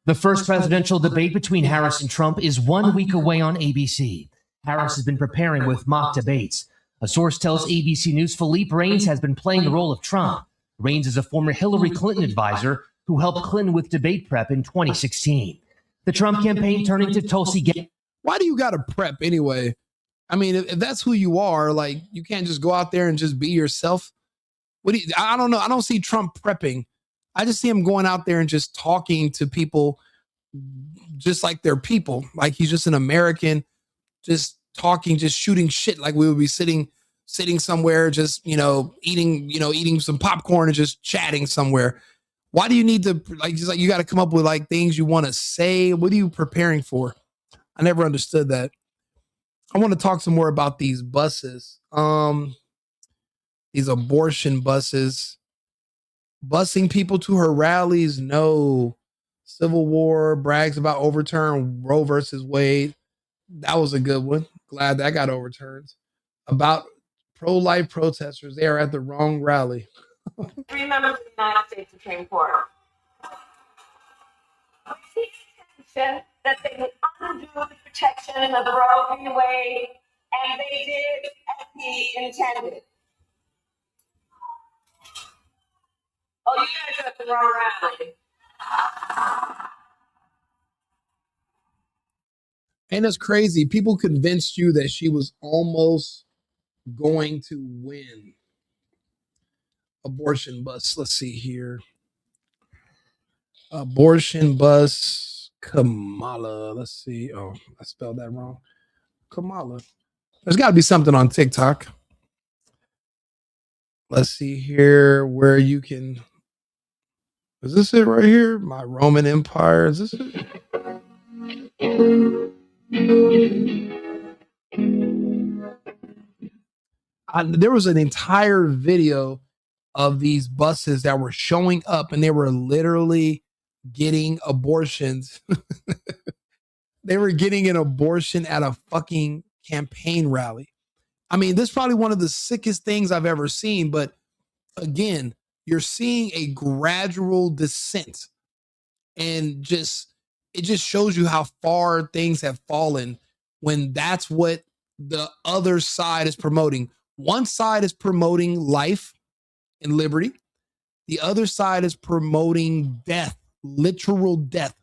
The first presidential debate between Harris and Trump is 1 week away on ABC. Harris has been preparing with mock debates. A source tells ABC News Philippe Reines has been playing the role of Trump. Reines is a former Hillary Clinton advisor who helped Clinton with debate prep in 2016. The Trump campaign turning to Tulsi Gabbard. Why do you got to prep anyway? I mean, if that's who you are, like, you can't just go out there and just be yourself. I don't know. I don't see Trump prepping. I just see him going out there and just talking to people just like they're people. Like he's just an American, just talking, just shooting shit. Like we would be sitting somewhere, just, eating some popcorn and just chatting somewhere. Why do you need to you got to come up with like things you want to say? What are you preparing for? I never understood that. I want to talk some more about these buses. These abortion buses, busing people to her rallies. No. Civil War brags about overturn Roe versus Wade. That was a good one. Glad that got overturned. About pro-life protesters. They are at the wrong rally. 3 members of the United States Supreme Court. Attention that they would undo the protection of Roe v. Wade, and they did as he intended. Oh, you guys are at the wrong rally. And it's crazy. People convinced you that she was almost going to win. Abortion bus. Let's see here. Abortion bus Kamala. Let's see. Oh, I spelled that wrong. Kamala. There's got to be something on TikTok. Let's see here where you can. Is this it right here? My Roman Empire. Is this it? There was an entire video of these buses that were showing up and they were literally getting abortions. They were getting an abortion at a fucking campaign rally. I mean, this is probably one of the sickest things I've ever seen. But again, you're seeing a gradual descent, and it just shows you how far things have fallen when that's what the other side is promoting. One side is promoting life and liberty. The other side is promoting death, literal death.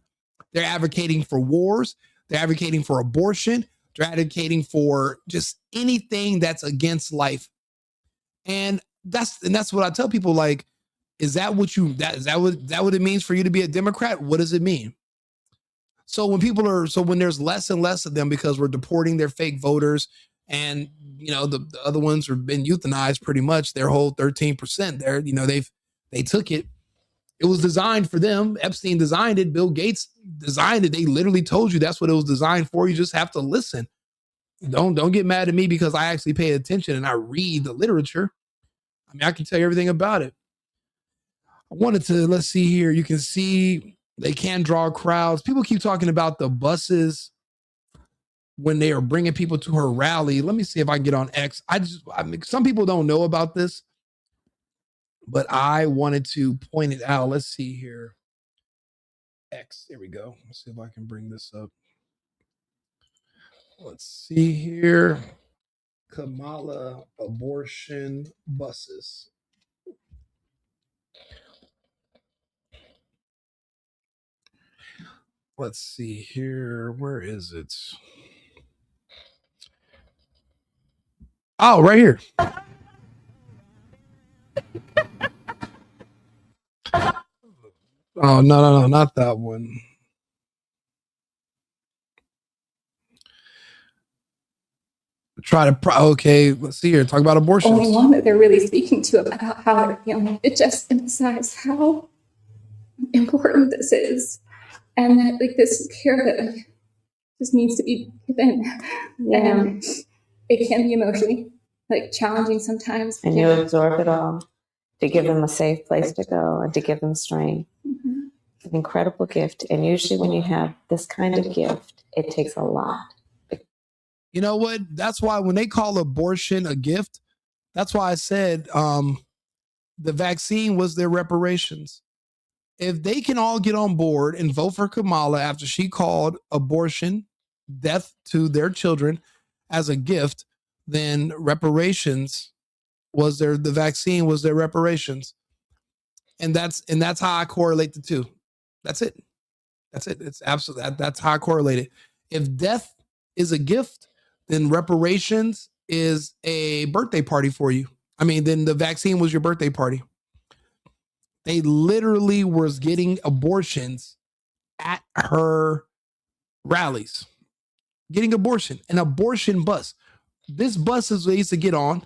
They're advocating for wars. They're advocating for abortion. They're advocating for just anything that's against life. And that's what I tell people. Like, is that what it means for you to be a Democrat? What does it mean? So when there's less and less of them because we're deporting their fake voters, and the other ones have been euthanized pretty much, their whole 13% there, they took it. It was designed for them. Epstein designed it. Bill Gates designed it. They literally told you that's what it was designed for. You just have to listen. Don't get mad at me because I actually pay attention and I read the literature. I mean, I can tell you everything about it. I wanted to, let's see here. You can see they can draw crowds. People keep talking about the buses when they are bringing people to her rally. Let me see if I can get on X. I mean, some people don't know about this, but I wanted to point it out. Let's see here. X. There we go. Let's see if I can bring this up. Let's see here. Kamala abortion buses. Let's see here. Where is it? Oh, right here. Oh, no, not that one. Okay, let's see here. Talk about abortion. Only one that they're really speaking to about how they're feeling. It just emphasizes how important this is, and that this care that just needs to be given. Yeah. And it can be emotionally challenging sometimes. And you absorb it all to give them a safe place to go and to give them strength. Mm-hmm. It's an incredible gift, and usually when you have this kind of gift, it takes a lot. You know what? That's why when they call abortion a gift, that's why I said the vaccine was their reparations. If they can all get on board and vote for Kamala after she called abortion, death to their children as a gift, then reparations was the vaccine was their reparations. And that's how I correlate the two. That's it. It's absolutely, that's how I correlate it. If death is a gift, then reparations is a birthday party for you. I mean, then the vaccine was your birthday party. They literally was getting abortions at her rallies, getting an abortion bus. This bus is they used to get on,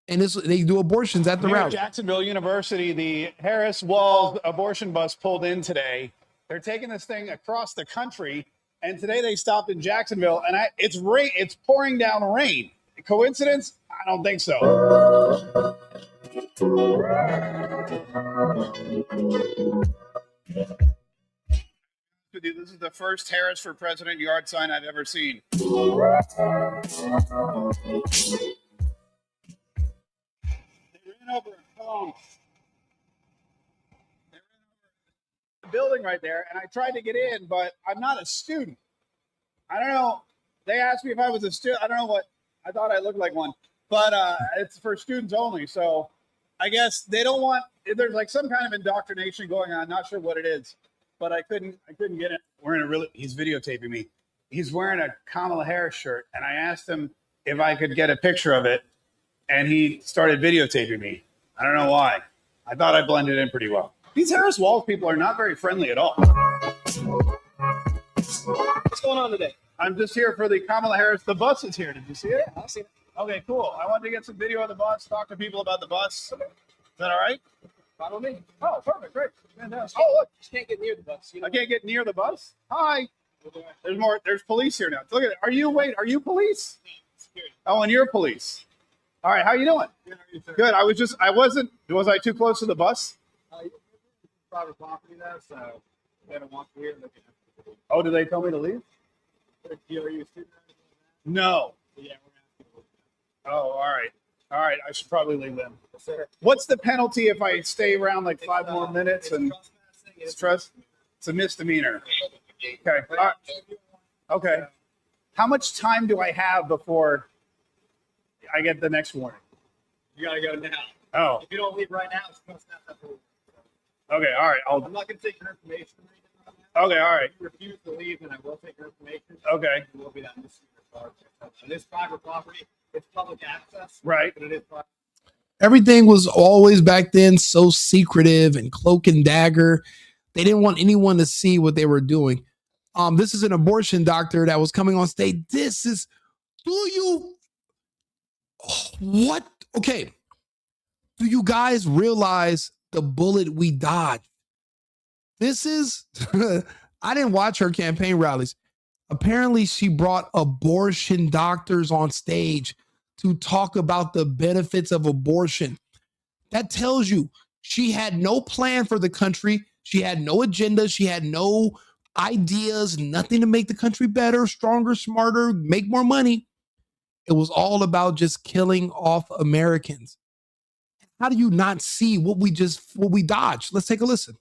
and they do abortions at the rally. Jacksonville University, the Harris Walls abortion bus pulled in today. They're taking this thing across the country. And today they stopped in Jacksonville, and it's pouring down rain. Coincidence? I don't think so. This is the first Harris for President yard sign I've ever seen. They ran over the building right there, and I tried to get in, but I'm not a student. I don't know. They asked me if I was a student. I don't know what. I thought I looked like one, but it's for students only. So I guess they don't want. There's like some kind of indoctrination going on. Not sure what it is, but I couldn't get it. He's videotaping me. He's wearing a Kamala Harris shirt, and I asked him if I could get a picture of it, and he started videotaping me. I don't know why. I thought I blended in pretty well. These Harris Walls people are not very friendly at all. What's going on today? I'm just here for the Kamala Harris. The bus is here. Did you see it? Yeah, I've seen it. Okay, cool. I wanted to get some video of the bus, talk to people about the bus. Is that all right? Follow me. Oh, perfect. Great. Fantastic. Oh, look. Just can't get near the bus. I can't get near the bus? Hi. There's more. There's police here now. Look at it. Are you police? Oh, and you're police. All right. How you doing? Good. Was I too close to the bus? Private property there, so they don't want you here. Oh, did they tell me to leave? Are you a student? No. Yeah, Oh, all right. All right. I should probably leave then. What's the penalty if I stay around like 5 more minutes? It's a misdemeanor. Okay. All right. Okay. How much time do I have before I get the next warning? You gotta go now. Oh. If you don't leave right now, it's gonna snap that. Okay. All right. I'm not gonna take your information. Okay. All right. If you refuse to leave, then I will take your information. Okay. It will be that misdemeanor charge. It is private property. It's public access. Right. But it is private. Everything was always back then so secretive and cloak and dagger. They didn't want anyone to see what they were doing. This is an abortion doctor that was coming on stage. What? Okay. Do you guys realize the bullet we dodged? This is, I didn't watch her campaign rallies. Apparently, she brought abortion doctors on stage to talk about the benefits of abortion. That tells you she had no plan for the country. She had no agenda. She had no ideas, nothing to make the country better, stronger, smarter, make more money. It was all about just killing off Americans. How do you not see what we dodged? Let's take a listen.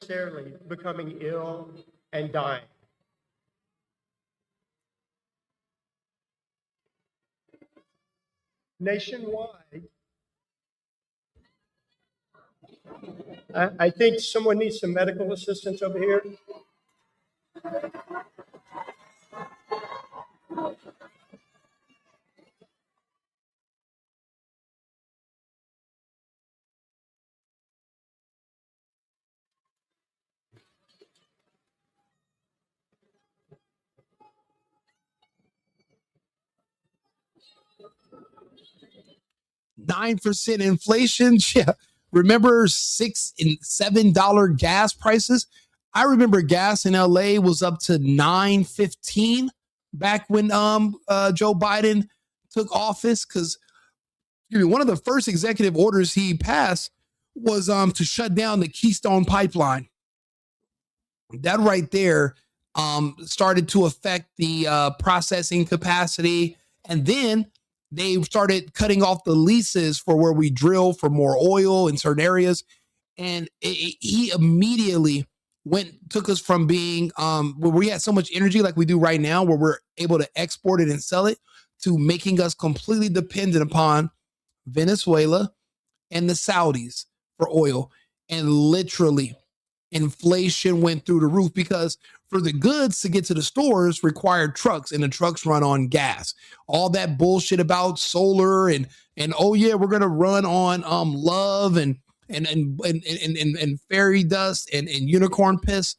Necessarily becoming ill and dying. Nationwide, I think someone needs some medical assistance over here. 9% inflation. Yeah. Remember $6 and $7 gas prices? I remember gas in LA was up to $9.15 back when Joe Biden took office, because one of the first executive orders he passed was to shut down the Keystone Pipeline. That right there started to affect the processing capacity, and then they started cutting off the leases for where we drill for more oil in certain areas. And he immediately took us from being where we had so much energy like we do right now, where we're able to export it and sell it, to making us completely dependent upon Venezuela and the Saudis for oil. And literally inflation went through the roof, because for the goods to get to the stores required trucks, and the trucks run on gas. All that bullshit about solar and oh yeah, we're gonna run on love and fairy dust and unicorn piss.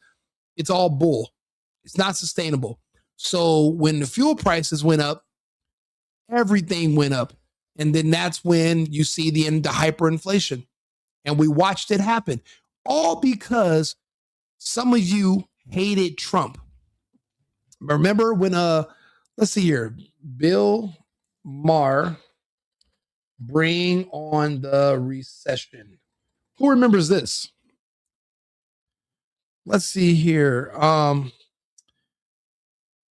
It's all bull. It's not sustainable. So when the fuel prices went up, everything went up, and then that's when you see the hyperinflation. And we watched it happen, all because some of you hated Trump. Remember when let's see here, Bill Maher, bring on the recession. Who remembers this? Let's see here.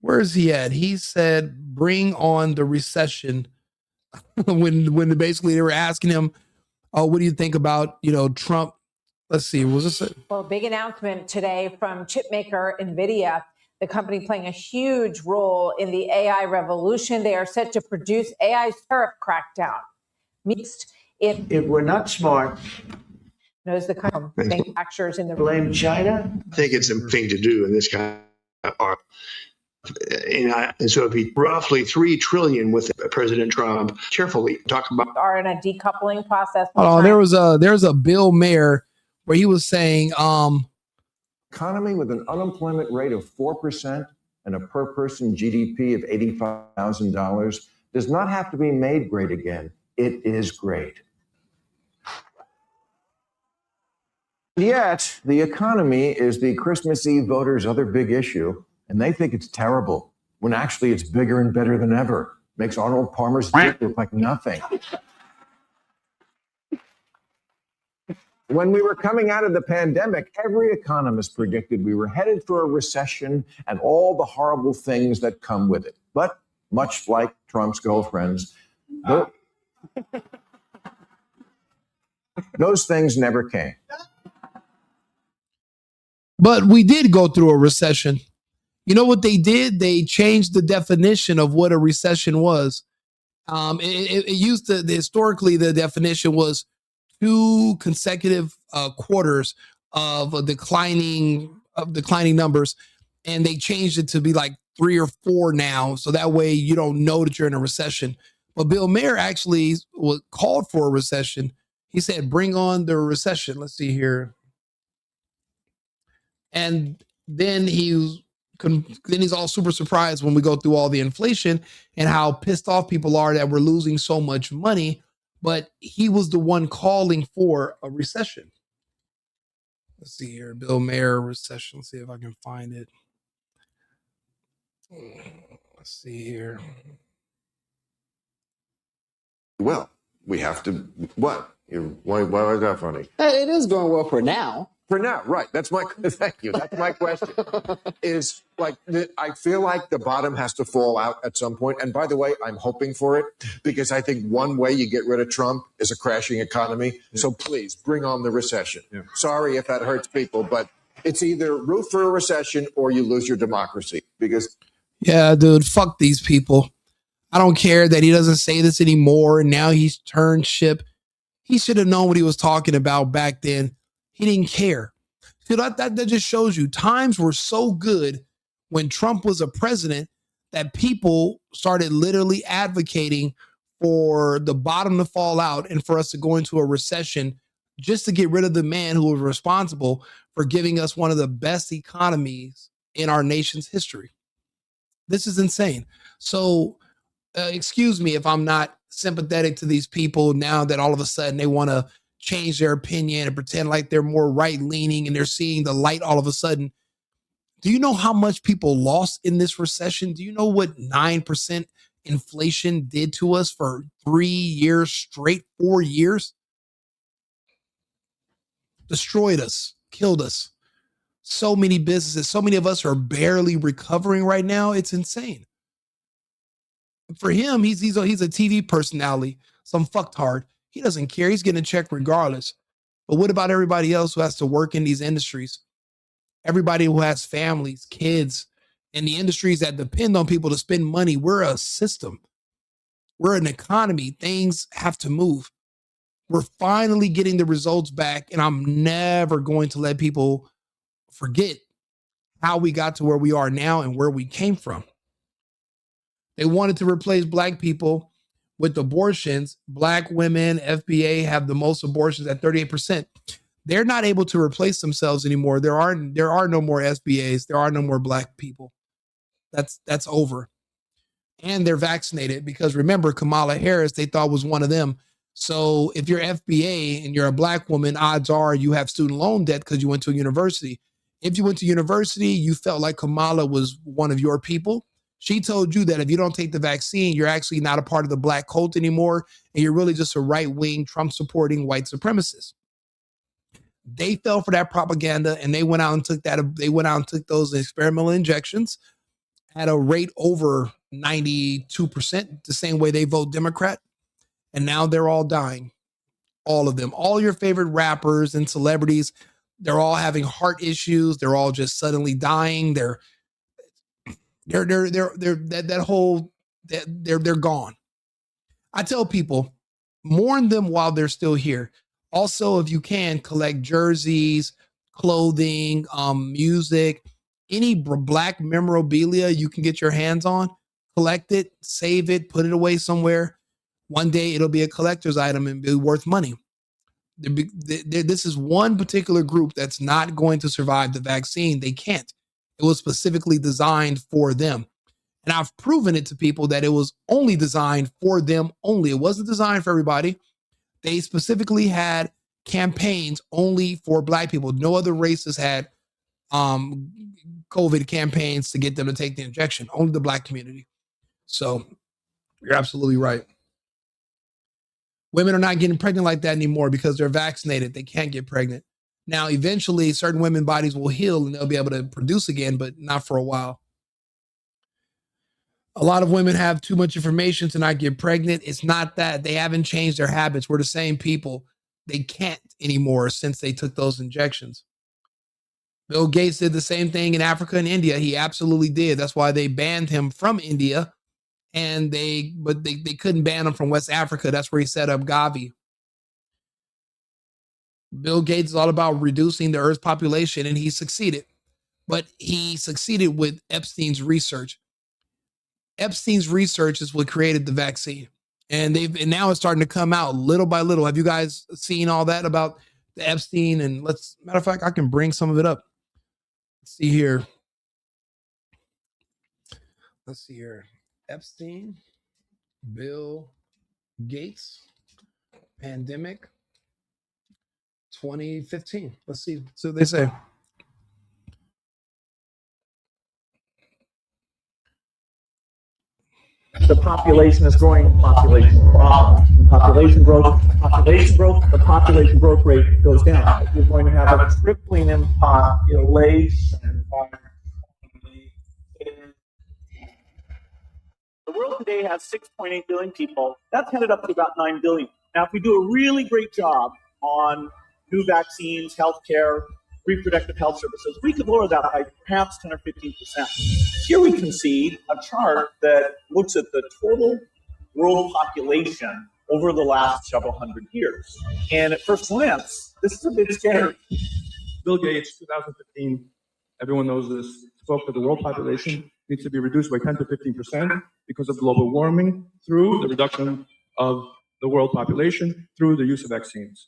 Where is he at? He said, bring on the recession. when basically they were asking him, oh, what do you think about, Trump Let's see. Was this it? Well, a big announcement today from chipmaker NVIDIA, the company playing a huge role in the AI revolution. They are set to produce AI tariff crackdown. Mixed if we're not smart, knows the kind of manufacturers in the blame China. I think it's a thing to do in this kind of art. And so it'd be roughly $3 trillion with President Trump. Carefully talk about are in a decoupling process. Hold on, there's a Bill Mayer where he was saying, economy with an unemployment rate of 4% and a per person GDP of $85,000 does not have to be made great again. It is great. Yet, the economy is the Christmas Eve voters' other big issue, and they think it's terrible, when actually it's bigger and better than ever. Makes Arnold Palmer's dick look like nothing. When we were coming out of the pandemic, every economist predicted we were headed for a recession and all the horrible things that come with it. But much like Trump's girlfriends, those things never came. but we did go through a recession. You know what they did? They changed the definition of what a recession was. It used to, historically, the definition was 2 consecutive quarters of declining numbers, and they changed it to be like 3 or 4 now, so that way you don't know that you're in a recession. But Bill Mayer actually was called for a recession. He said, "Bring on the recession." Let's see here, and then he's all super surprised when we go through all the inflation and how pissed off people are that we're losing so much money. But he was the one calling for a recession. Let's see here. Bill Mayer recession. Let's see if I can find it. Let's see here. Well, we have to, what? Why is that funny? It is going well for now. For now, right. That's my, thank you. That's my question. Is like, I feel like the bottom has to fall out at some point. And by the way, I'm hoping for it because I think one way you get rid of Trump is a crashing economy. Yeah. So please bring on the recession. Yeah. Sorry if that hurts people, but it's either root for a recession or you lose your democracy because. Yeah, dude, fuck these people. I don't care that he doesn't say this anymore. And now he's turned ship. He should have known what he was talking about back then. He didn't care. So that just shows you times were so good when Trump was a president that people started literally advocating for the bottom to fall out and for us to go into a recession just to get rid of the man who was responsible for giving us one of the best economies in our nation's history. This is insane. So excuse me if I'm not sympathetic to these people now that all of a sudden they want to change their opinion and pretend like they're more right-leaning and they're seeing the light all of a sudden. Do you know how much people lost in this recession? Do you know what 9% inflation did to us for 3 years straight, 4 years? Destroyed us, killed us. So many businesses, so many of us are barely recovering right now. It's insane. For him, he's a TV personality, some fucktard. He doesn't care. He's getting a check regardless. But what about everybody else who has to work in these industries? Everybody who has families, kids, and the industries that depend on people to spend money. We're a system. We're an economy. Things have to move. We're finally getting the results back, and I'm never going to let people forget how we got to where we are now and where we came from. They wanted to replace black people with abortions. Black women, FBA, have the most abortions at 38%. They're not able to replace themselves anymore. There are no more SBAs. There are no more black people. That's over. And they're vaccinated because remember, Kamala Harris, they thought was one of them. So if you're FBA and you're a black woman, odds are you have student loan debt because you went to a university. If you went to university, you felt like Kamala was one of your people. She told you that if you don't take the vaccine, you're actually not a part of the black cult anymore, and you're really just a right-wing, Trump-supporting white supremacist. They fell for that propaganda, and they went out and took that. They went out and took those experimental injections at a rate over 92%, the same way they vote Democrat, and now they're all dying. All of them, all your favorite rappers and celebrities, they're all having heart issues. They're all just suddenly dying. They're gone. I tell people, mourn them while they're still here. Also, if you can, collect jerseys, clothing, music, any black memorabilia you can get your hands on, collect it, save it, put it away somewhere. One day it'll be a collector's item and be worth money. This is one particular group that's not going to survive the vaccine. They can't. It was specifically designed for them. And I've proven it to people that it was only designed for them only. It wasn't designed for everybody. They specifically had campaigns only for black people. No other races had COVID campaigns to get them to take the injection. Only the black community. So you're absolutely right. Women are not getting pregnant like that anymore because they're vaccinated. They can't get pregnant. Now, eventually, certain women's bodies will heal and they'll be able to produce again, but not for a while. A lot of women have too much information to not get pregnant. It's not that. They haven't changed their habits. We're the same people. They can't anymore since they took those injections. Bill Gates did the same thing in Africa and India. He absolutely did. That's why they banned him from India. And they couldn't ban him from West Africa. That's where he set up Gavi. Bill Gates is all about reducing the Earth's population, and he succeeded. But he succeeded with Epstein's research. Epstein's research is what created the vaccine. And now it's starting to come out little by little. Have you guys seen all that about the Epstein? And matter of fact, I can bring some of it up. Let's see here. Epstein, Bill Gates, pandemic, 2015. Let's see what they say. The population is growing, population problem. Population growth, the population growth rate goes down. You're going to have a tripling in population. The world today has 6.8 billion people. That's headed up to about 9 billion. Now, if we do a really great job on new vaccines, healthcare, reproductive health services, we could lower that by perhaps 10 or 15%. Here we can see a chart that looks at the total world population over the last several hundred years. And at first glance, this is a bit scary. Bill Gates, 2015, everyone knows this, spoke that the world population needs to be reduced by 10 to 15% because of global warming through the reduction of the world population through the use of vaccines.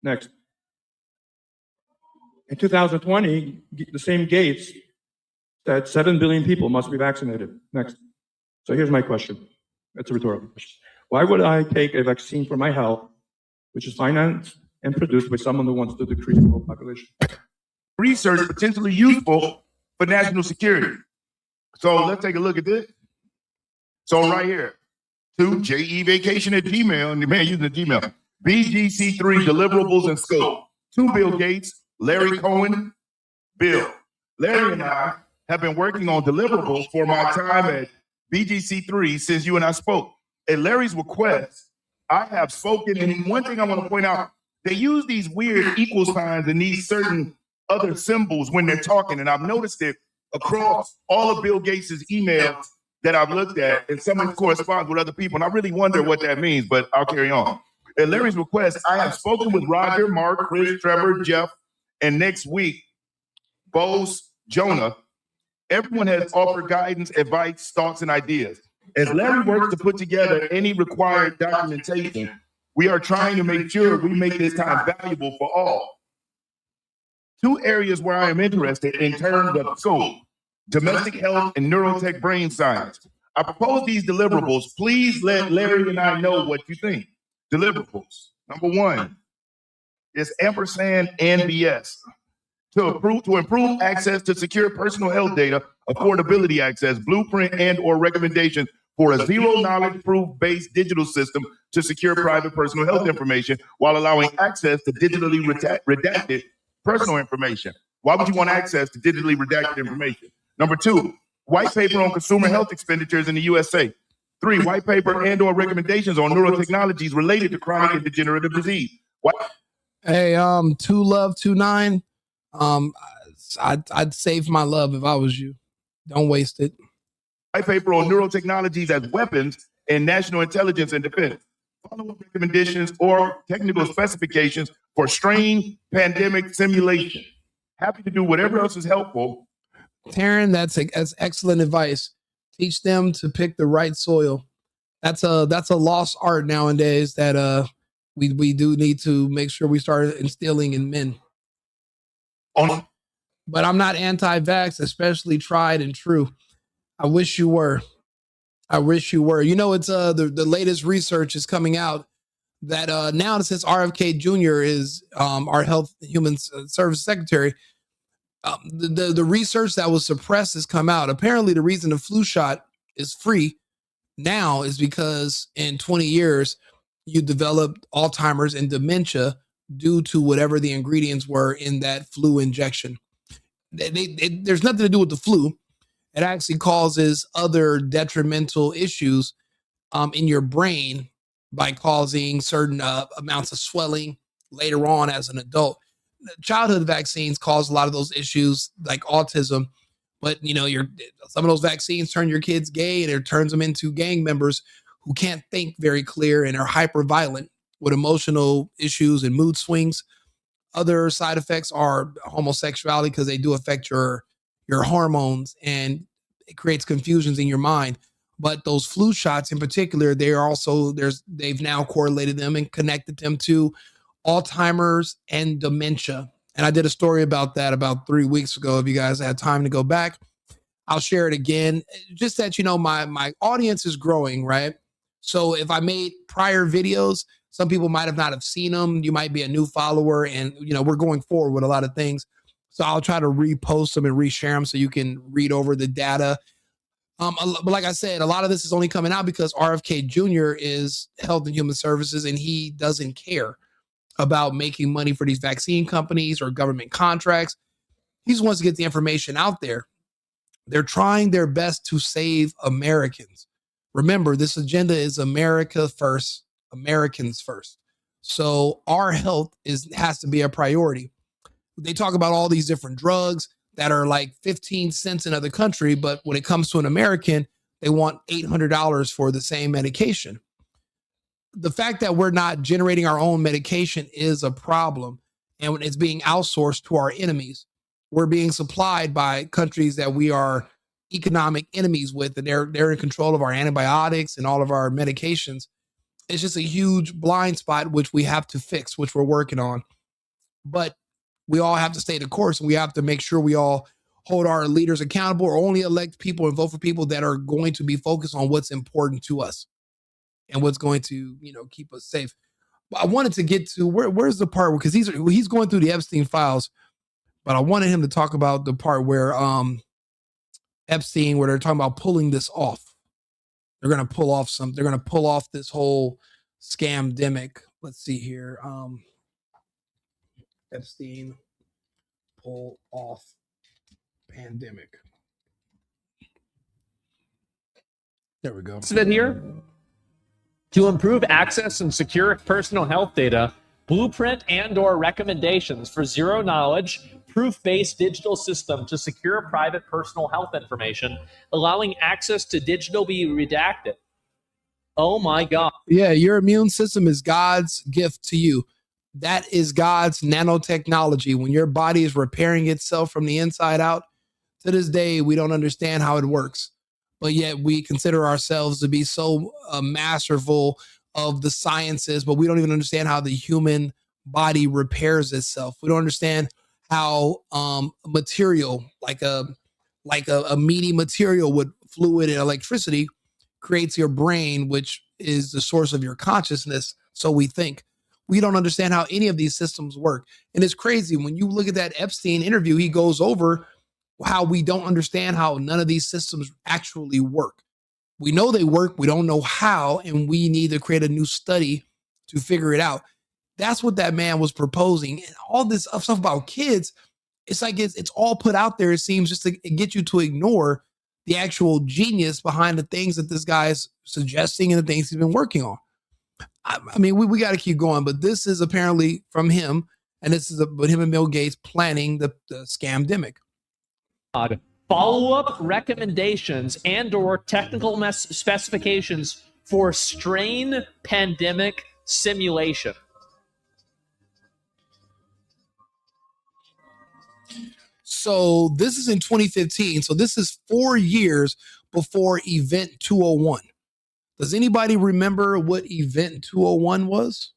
Next. In 2020, the same Gates said 7 billion people must be vaccinated. Next. So here's my question. It's a rhetorical question. Why would I take a vaccine for my health, which is financed and produced by someone who wants to decrease the world population? Research potentially useful for national security. So let's take a look at this. So right here, to JEVacation@Gmail, and the man using the Gmail, BGC3 deliverables and scope. To Bill Gates, Larry Cohen, Bill. Larry and I have been working on deliverables for my time at BGC3 since you and I spoke. At Larry's request, I have spoken, and one thing I want to point out, they use these weird equal signs and these certain other symbols when they're talking, and I've noticed it across all of Bill Gates's emails that I've looked at, and some of it corresponds with other people, and I really wonder what that means, but I'll carry on. At Larry's request, I have spoken with Roger, Mark, Chris, Trevor, Jeff, and next week, Bose, Jonah. Everyone has offered guidance, advice, thoughts, and ideas. As Larry works to put together any required documentation, we are trying to make sure we make this time valuable for all. Two areas where I am interested in terms of scope: domestic health and neurotech brain science. I propose these deliverables. Please let Larry and I know what you think. Deliverables. Number one is ampersand NBS. To improve access to secure personal health data, affordability access, blueprint and or recommendation for a zero knowledge proof based digital system to secure private personal health information while allowing access to digitally redacted personal information. Why would you want access to digitally redacted information? Number two, white paper on consumer health expenditures in the USA. 3, white paper and or recommendations on neurotechnologies related to chronic and degenerative disease. Hey, 2love29. I'd save my love if I was you. Don't waste it. White paper on neurotechnologies as weapons in national intelligence and defense. Follow-up recommendations or technical specifications for strain pandemic simulation. Happy to do whatever else is helpful. Taryn, that's excellent advice. Teach them to pick the right soil. That's a lost art nowadays that we do need to make sure we start instilling in men. But I'm not anti-vax, especially tried and true. I wish you were. I wish you were. You know, it's the latest research is coming out that now since RFK Jr. is our Health and Human Services Secretary, the research that was suppressed has come out. Apparently, the reason the flu shot is free now is because in 20 years you developed Alzheimer's and dementia due to whatever the ingredients were in that flu injection. There's nothing to do with the flu. It actually causes other detrimental issues in your brain by causing certain amounts of swelling later on as an adult. Childhood vaccines cause a lot of those issues like autism, but you know, some of those vaccines turn your kids gay and it turns them into gang members who can't think very clear and are hyper violent with emotional issues and mood swings. Other side effects are homosexuality because they do affect your hormones and it creates confusions in your mind. But those flu shots in particular, they've now correlated them and connected them to Alzheimer's and dementia. And I did a story about that about 3 weeks ago. If you guys had time to go back, I'll share it again. Just that, you know, my audience is growing, right? So if I made prior videos, some people might have not have seen them. You might be a new follower and, you know, we're going forward with a lot of things. So I'll try to repost them and reshare them so you can read over the data. But like I said, a lot of this is only coming out because RFK Jr. is Health and Human Services and he doesn't care about making money for these vaccine companies or government contracts. He just wants to get the information out there. They're trying their best to save Americans. Remember, this agenda is America first, Americans first. So our health has to be a priority. They talk about all these different drugs that are like 15 cents in other country, but when it comes to an American, they want $800 for the same medication. The fact that we're not generating our own medication is a problem, and when it's being outsourced to our enemies. We're being supplied by countries that we are economic enemies with, and they're in control of our antibiotics and all of our medications. It's just a huge blind spot, which we have to fix, which we're working on. But we all have to stay the course, and we have to make sure we all hold our leaders accountable or only elect people and vote for people that are going to be focused on what's important to us and what's going to, you know, keep us safe. But I wanted to get to where's the part because he's going through the Epstein files, but I wanted him to talk about the part where Epstein, where they're talking about pulling this off. They're going to pull off this whole scam-demic. Let's see here. Epstein pull off pandemic. There we go. Sit here. To improve access and secure personal health data, blueprint and/or recommendations for zero knowledge, proof-based digital system to secure private personal health information, allowing access to digital be redacted. Oh my God. Yeah, your immune system is God's gift to you. That is God's nanotechnology. When your body is repairing itself from the inside out, to this day, we don't understand how it works. But yet we consider ourselves to be so masterful of the sciences, but we don't even understand how the human body repairs itself. We don't understand how material, like a meaty material with fluid and electricity creates your brain, which is the source of your consciousness. So we think. We don't understand how any of these systems work. And it's crazy. When you look at that Epstein interview, he goes over how we don't understand how none of these systems actually work. We know they work. We don't know how, and we need to create a new study to figure it out. That's what that man was proposing. And all this stuff about kids, it's like it's all put out there, it seems, just to get you to ignore the actual genius behind the things that this guy is suggesting and the things he's been working on. I mean, we got to keep going, but this is apparently from him, and this is about him and Bill Gates planning the scamdemic. Follow-up recommendations and/or technical specifications for strain pandemic simulation. So this is in 2015. So this is 4 years before Event 201. Does anybody remember what Event 201 was?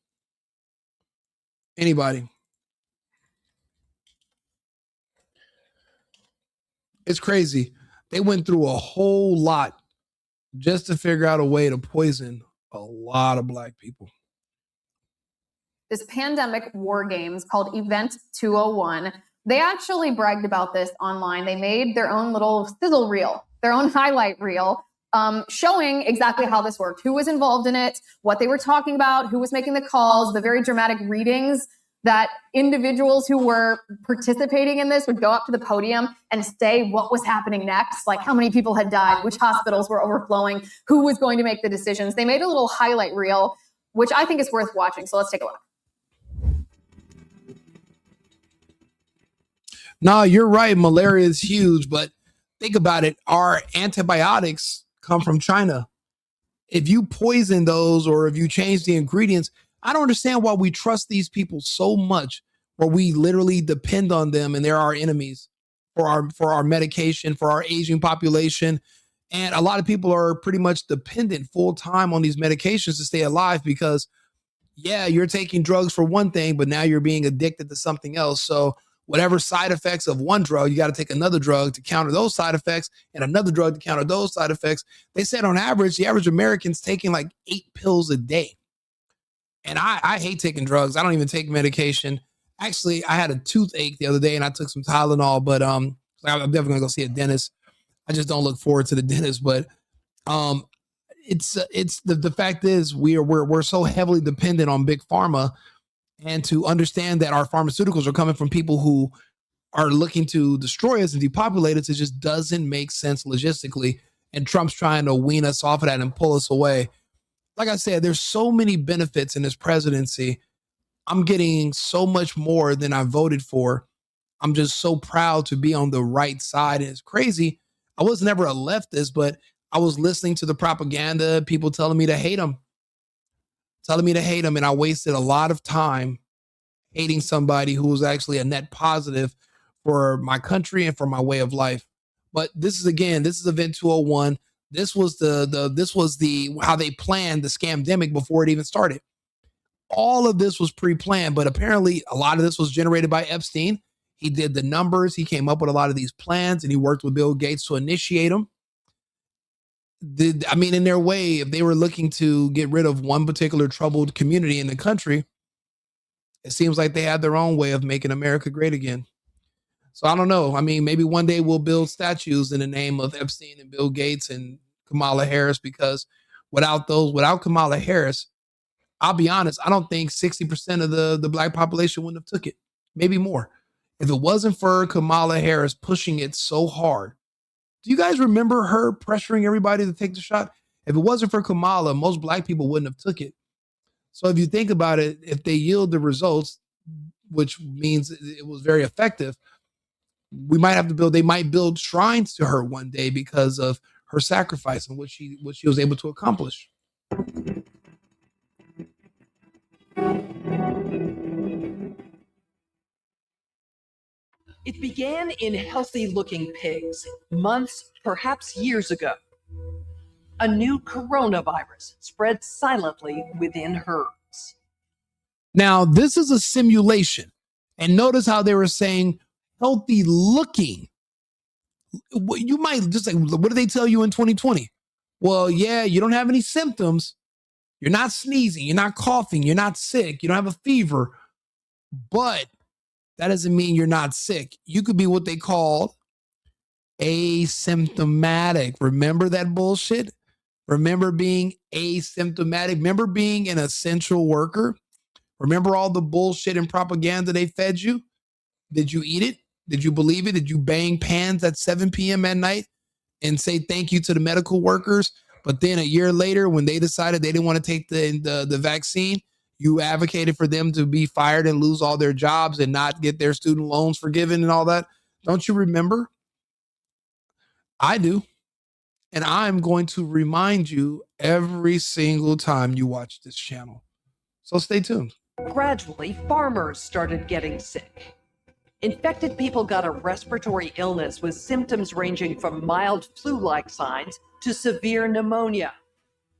Anybody? It's crazy. They went through a whole lot just to figure out a way to poison a lot of Black people. This pandemic war games called Event 201. They actually bragged about this online. They made their own little sizzle reel, their own highlight reel, showing exactly how this worked, who was involved in it, what they were talking about, who was making the calls, the very dramatic readings that individuals who were participating in this would go up to the podium and say what was happening next, like how many people had died, which hospitals were overflowing, who was going to make the decisions. They made a little highlight reel, which I think is worth watching. So let's take a look. No, you're right. Malaria is huge, but think about it. Our antibiotics come from China. If you poison those or if you change the ingredients, I don't understand why we trust these people so much, where we literally depend on them and they're our enemies for our medication, for our aging population. And a lot of people are pretty much dependent full time on these medications to stay alive because, yeah, you're taking drugs for one thing, but now you're being addicted to something else. So whatever side effects of one drug, you got to take another drug to counter those side effects and another drug to counter those side effects. They said on average, the average American's taking like 8 pills a day. And I hate taking drugs. I don't even take medication. Actually, I had a toothache the other day and I took some Tylenol, but I'm definitely gonna go see a dentist. I just don't look forward to the dentist. But it's the fact is we're so heavily dependent on big pharma, and to understand that our pharmaceuticals are coming from people who are looking to destroy us and depopulate us, it just doesn't make sense logistically. And Trump's trying to wean us off of that and pull us away. Like I said, there's so many benefits in this presidency. I'm getting so much more than I voted for. I'm just so proud to be on the right side. And it's crazy. I was never a leftist, but I was listening to the propaganda, people telling me to hate him. And I wasted a lot of time hating somebody who was actually a net positive for my country and for my way of life. But this is Event 201. This was the how they planned the scamdemic before it even started. All of this was pre-planned, but apparently a lot of this was generated by Epstein. He did the numbers, he came up with a lot of these plans, and he worked with Bill Gates to initiate them. In their way, if they were looking to get rid of one particular troubled community in the country, it seems like they had their own way of making America great again. So I don't know. I mean, maybe one day we'll build statues in the name of Epstein and Bill Gates and Kamala Harris, because without Kamala Harris, I'll be honest, I don't think 60% of the Black population wouldn't have took it. Maybe more. If it wasn't for Kamala Harris pushing it so hard. Do you guys remember her pressuring everybody to take the shot? If it wasn't for Kamala, most Black people wouldn't have took it. So if you think about it, if they yield the results, which means it was very effective, they might build shrines to her one day because of her sacrifice and what she was able to accomplish. It began in healthy-looking pigs, months, perhaps years ago. A new coronavirus spread silently within herds. Now, this is a simulation. And notice how they were saying healthy looking. You might just say, what did they tell you in 2020? Well, yeah, you don't have any symptoms. You're not sneezing. You're not coughing. You're not sick. You don't have a fever. But that doesn't mean you're not sick. You could be what they call asymptomatic. Remember that bullshit? Remember being asymptomatic? Remember being an essential worker? Remember all the bullshit and propaganda they fed you? Did you eat it? Did you believe it? Did you bang pans at 7 p.m. at night and say thank you to the medical workers. But then a year later, when they decided they didn't want to take the vaccine, you advocated for them to be fired and lose all their jobs and not get their student loans forgiven and all that. Don't you remember? I do. And I'm going to remind you every single time you watch this channel. So stay tuned. Gradually, farmers started getting sick. Infected people got a respiratory illness with symptoms ranging from mild flu-like signs to severe pneumonia.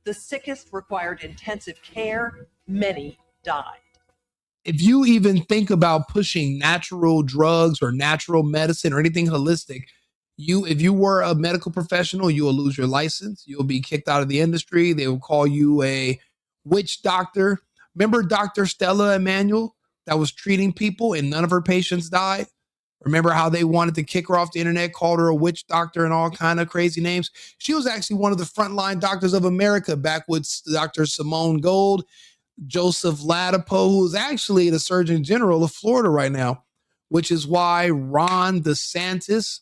The sickest required intensive care. Many died. If you even think about pushing natural drugs or natural medicine or anything holistic, if you were a medical professional, you will lose your license. You'll be kicked out of the industry. They will call you a witch doctor. Remember Dr. Stella Emanuel that was treating people and none of her patients died? Remember how they wanted to kick her off the internet, called her a witch doctor and all kind of crazy names? She was actually one of the frontline doctors of America back with Dr. Simone Gold, Joseph Ladapo, who is actually the Surgeon General of Florida right now, which is why Ron DeSantis,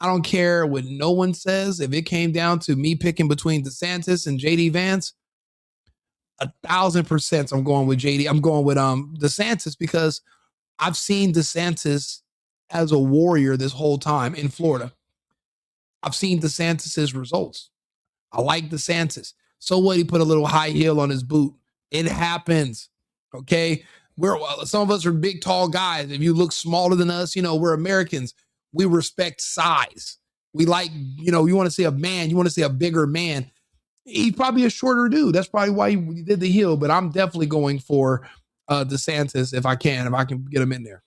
I don't care what no one says. If it came down to me picking between DeSantis and JD Vance, 1,000% I'm going with JD. I'm going with DeSantis because I've seen DeSantis as a warrior this whole time in Florida. I've seen DeSantis's results. I like DeSantis. So what? He put a little high heel on his boot. It happens. Okay. Some of us are big, tall guys. If you look smaller than us, we're Americans. We respect size. We like, you want to see a man, you want to see a bigger man. He's probably a shorter dude. That's probably why he did the heel, but I'm definitely going for DeSantis if I can get him in there.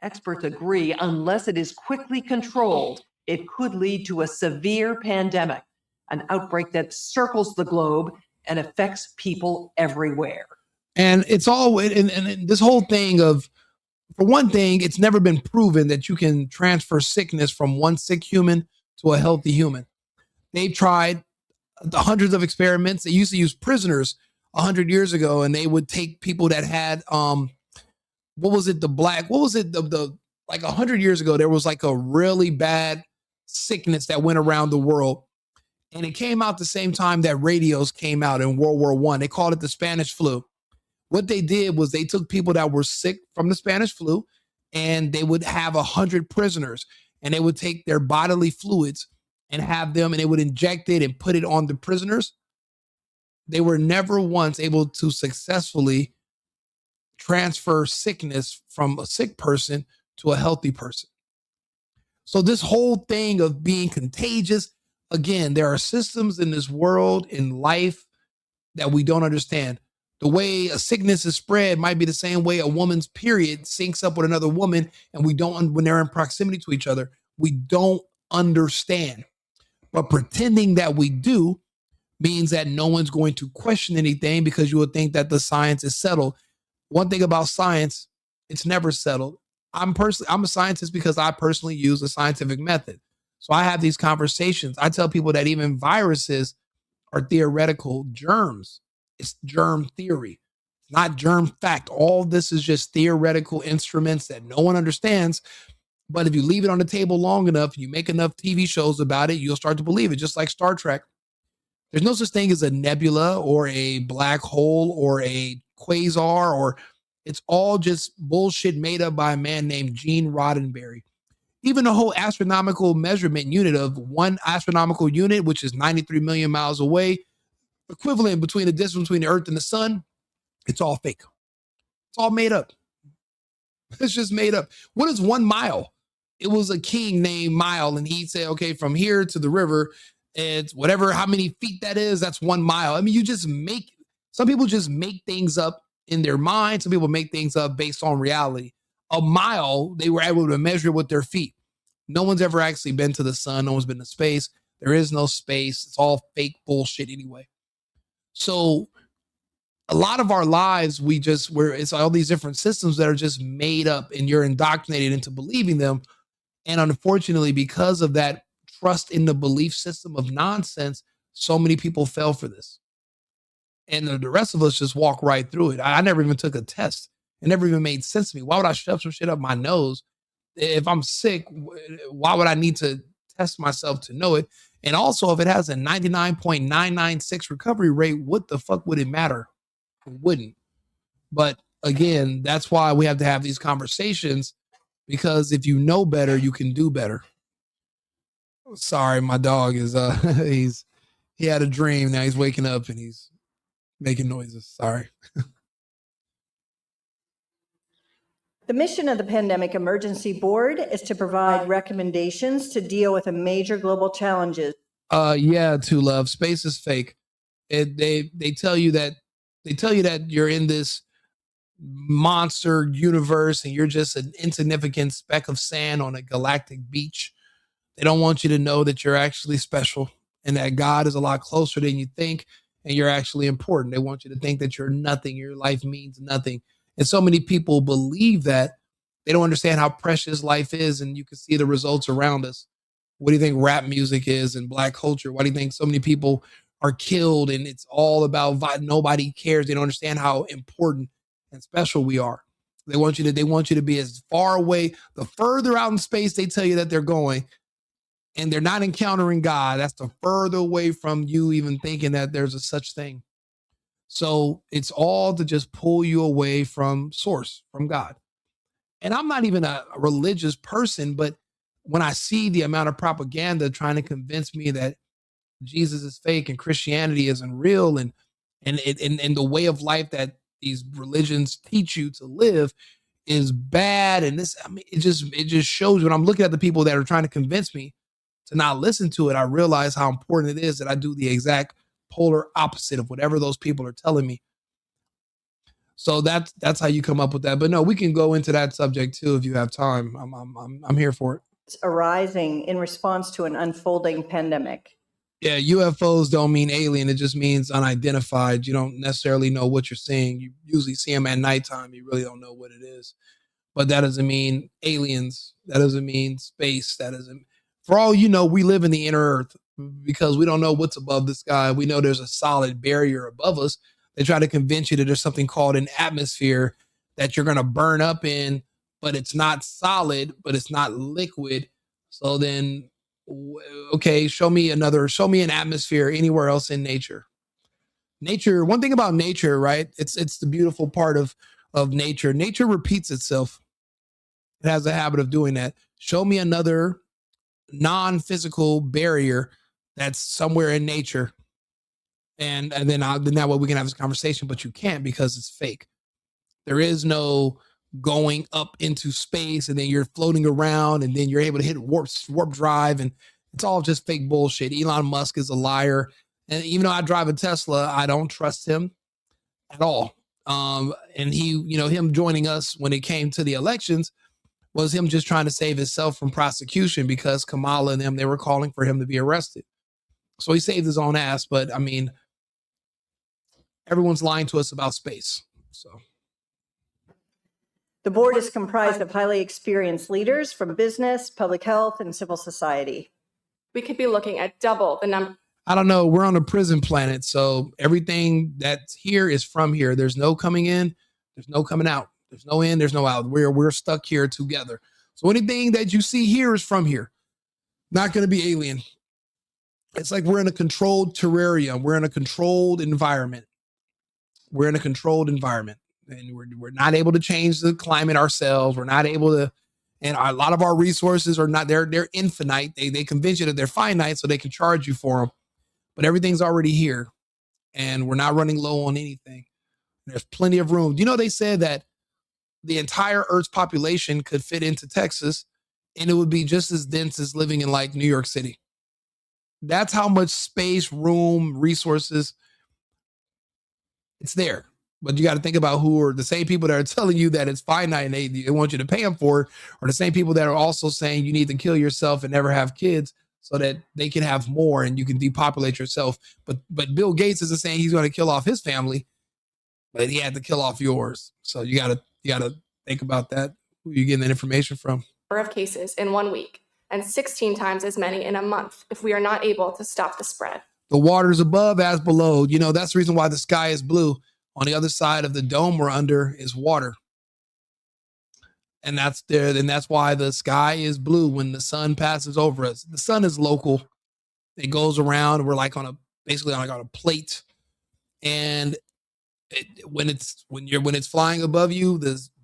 Experts agree, unless it is quickly controlled, it could lead to a severe pandemic, an outbreak that circles the globe and affects people everywhere. And it's all, and this whole thing of, for one thing, it's never been proven that you can transfer sickness from one sick human to a healthy human. They've tried hundreds of experiments. They used to use prisoners 100 years ago, and they would take people that had, like 100 years ago, there was like a really bad sickness that went around the world. And it came out the same time that radios came out in World War I. They called it the Spanish flu. What they did was they took people that were sick from the Spanish flu, and they would have 100 prisoners, and they would take their bodily fluids and have them, and they would inject it and put it on the prisoners. They were never once able to successfully transfer sickness from a sick person to a healthy person. So this whole thing of being contagious, again, there are systems in this world, in life, that we don't understand. The way a sickness is spread might be the same way a woman's period syncs up with another woman, and when they're in proximity to each other, we don't understand. But pretending that we do means that no one's going to question anything because you would think that the science is settled. One thing about science, it's never settled. I'm a scientist because I personally use a scientific method. So I have these conversations. I tell people that even viruses are theoretical germs. It's germ theory, not germ fact. All this is just theoretical instruments that no one understands. But if you leave it on the table long enough, you make enough TV shows about it, you'll start to believe it, just like Star Trek. There's no such thing as a nebula or a black hole or a quasar, or it's all just bullshit made up by a man named Gene Roddenberry. Even the whole astronomical measurement unit of one astronomical unit, which is 93 million miles away, equivalent between the distance between the Earth and the sun, it's all fake. It's all made up. It's just made up. What is 1 mile? It was a king named Mile, and he'd say, okay, from here to the river, it's whatever, how many feet that is, that's 1 mile. I mean, some people just make things up in their mind. Some people make things up based on reality. A mile, they were able to measure with their feet. No one's ever actually been to the sun. No one's been to space. There is no space. It's all fake bullshit anyway. So a lot of our lives, it's all these different systems that are just made up, and you're indoctrinated into believing them. And unfortunately, because of that trust in the belief system of nonsense, so many people fell for this. And the rest of us just walk right through it. I never even took a test. It never even made sense to me. Why would I shove some shit up my nose? If I'm sick, why would I need to test myself to know it. And also, if it has a 99.996 recovery rate, what the fuck would it matter? It wouldn't. But again, that's why we have to have these conversations, because if you know better, you can do better. Sorry, my dog is he had a dream. Now he's waking up and he's making noises. Sorry. The mission of the Pandemic Emergency Board is to provide recommendations to deal with the major global challenges. Yeah, to love. Space is fake. They tell you that you're in this monster universe and you're just an insignificant speck of sand on a galactic beach. They don't want you to know that you're actually special and that God is a lot closer than you think and you're actually important. They want you to think that you're nothing, your life means nothing. And so many people believe that. They don't understand how precious life is, and you can see the results around us. What do you think rap music is and Black culture? Why do you think so many people are killed and it's all about nobody cares? They don't understand how important and special we are. They want you to be as far away. The further out in space they tell you that they're going, and they're not encountering God, that's the further away from you even thinking that there's a such thing. So it's all to just pull you away from source, from God. And I'm not even a religious person, but when I see the amount of propaganda trying to convince me that Jesus is fake and Christianity isn't real, and the way of life that these religions teach you to live is bad, and this, I mean, it just shows when I'm looking at the people that are trying to convince me to not listen to it, I realize how important it is that I do the exact polar opposite of whatever those people are telling me. So that's how you come up with that. But no, we can go into that subject too if you have time. I'm here for it. It's arising in response to an unfolding pandemic. Yeah, UFOs don't mean alien. It just means unidentified. You don't necessarily know what you're seeing. You usually see them at nighttime. You really don't know what it is. But that doesn't mean aliens. That doesn't mean space. That doesn't. For all you know, we live in the inner earth because we don't know what's above the sky. We know there's a solid barrier above us. They try to convince you that there's something called an atmosphere that you're going to burn up in, but it's not solid, but it's not liquid. So then, okay, show me an atmosphere anywhere else in nature. Nature, one thing about nature, right? It's the beautiful part of nature. Nature repeats itself. It has a habit of doing that. Show me another non-physical barrier that's somewhere in nature. And then that way we can have this conversation, but you can't because it's fake. There is no going up into space and then you're floating around and then you're able to hit warp drive, and it's all just fake bullshit. Elon Musk is a liar. And even though I drive a Tesla, I don't trust him at all. And him joining us when it came to the elections was him just trying to save himself from prosecution because Kamala and them, they were calling for him to be arrested. So he saved his own ass. But I mean, everyone's lying to us about space. So the board is comprised of highly experienced leaders from business, public health, and civil society. We could be looking at double the number. I don't know. We're on a prison planet. So everything that's here is from here. There's no coming in. There's no coming out. There's no in. There's no out. We're stuck here together. So anything that you see here is from here. Not going to be alien. It's like we're in a controlled terrarium. We're in a controlled environment. We're in a controlled environment, and we're not able to change the climate ourselves. We're not able to, and a lot of our resources are not, they're infinite. They convince you that they're finite so they can charge you for them, but everything's already here and we're not running low on anything. There's plenty of room. You know, they said that the entire Earth's population could fit into Texas and it would be just as dense as living in like New York City. That's how much space, room, resources, it's there. But you got to think about who are the same people that are telling you that it's finite and they want you to pay them for it, or the same people that are also saying you need to kill yourself and never have kids so that they can have more and you can depopulate yourself. But Bill Gates isn't saying he's going to kill off his family, but he had to kill off yours. So you got to think about that. Who you getting that information from? Of cases in 1 week and 16 times as many in a month if we are not able to stop the spread. The water's above as below. You know, that's the reason why the sky is blue. On the other side of the dome we're under is water. And that's why the sky is blue when the sun passes over us. The sun is local. It goes around. We're like basically on a plate. And when it's flying above you,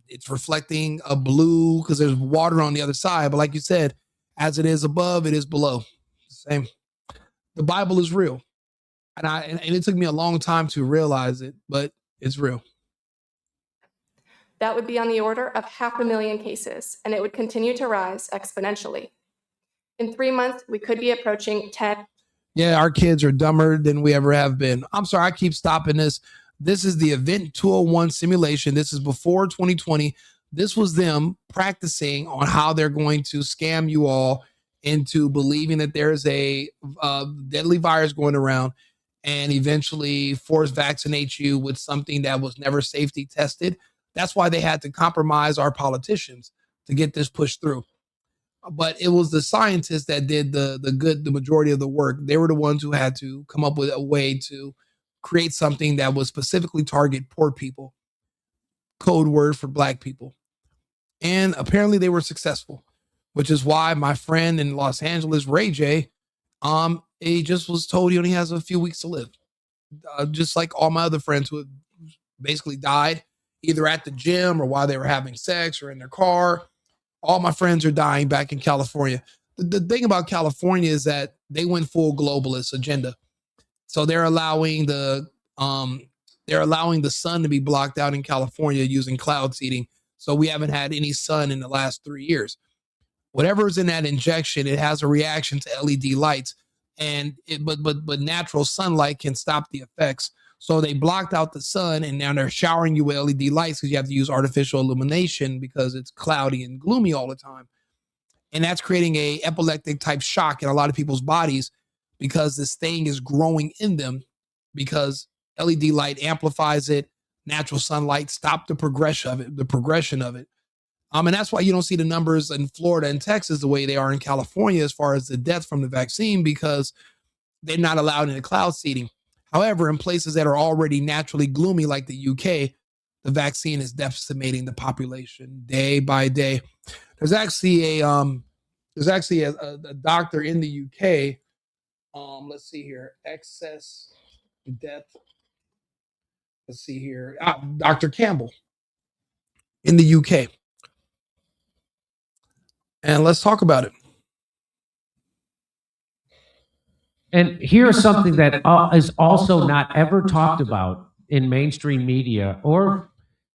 it's reflecting a blue because there's water on the other side. But like you said, as it is above, it is below. Same. The Bible is real. And it took me a long time to realize it, but it's real. That would be on the order of 500,000 cases, and it would continue to rise exponentially. In 3 months, we could be approaching 10. Yeah, our kids are dumber than we ever have been. I'm sorry, I keep stopping this. This is the Event 201 simulation. This is before 2020. This was them practicing on how they're going to scam you all into believing that there's a deadly virus going around and eventually force vaccinate you with something that was never safety tested. That's why they had to compromise our politicians to get this pushed through. But it was the scientists that did the majority of the work. They were the ones who had to come up with a way to create something that would specifically target poor people, code word for black people. And apparently they were successful, which is why my friend in Los Angeles, Ray J, he just was told he only has a few weeks to live. Just like all my other friends who have basically died, either at the gym or while they were having sex or in their car. All my friends are dying back in California. The thing about California is that they went full globalist agenda. So they're allowing the sun to be blocked out in California using cloud seeding. So we haven't had any sun in the last 3 years. Whatever is in that injection, it has a reaction to LED lights, and but natural sunlight can stop the effects. So they blocked out the sun, and now they're showering you with LED lights because you have to use artificial illumination because it's cloudy and gloomy all the time. And that's creating a epileptic type shock in a lot of people's bodies because this thing is growing in them because LED light amplifies it. Natural sunlight stop the progression of it. And that's why you don't see the numbers in Florida and Texas the way they are in California as far as the death from the vaccine because they're not allowed in the cloud seeding. However, in places that are already naturally gloomy like the UK, the vaccine is decimating the population day by day. There's actually a doctor in the UK. Let's see here, excess death. Let's see here, Dr. Campbell in the UK. And let's talk about it. And here's something that is also not ever talked about in mainstream media or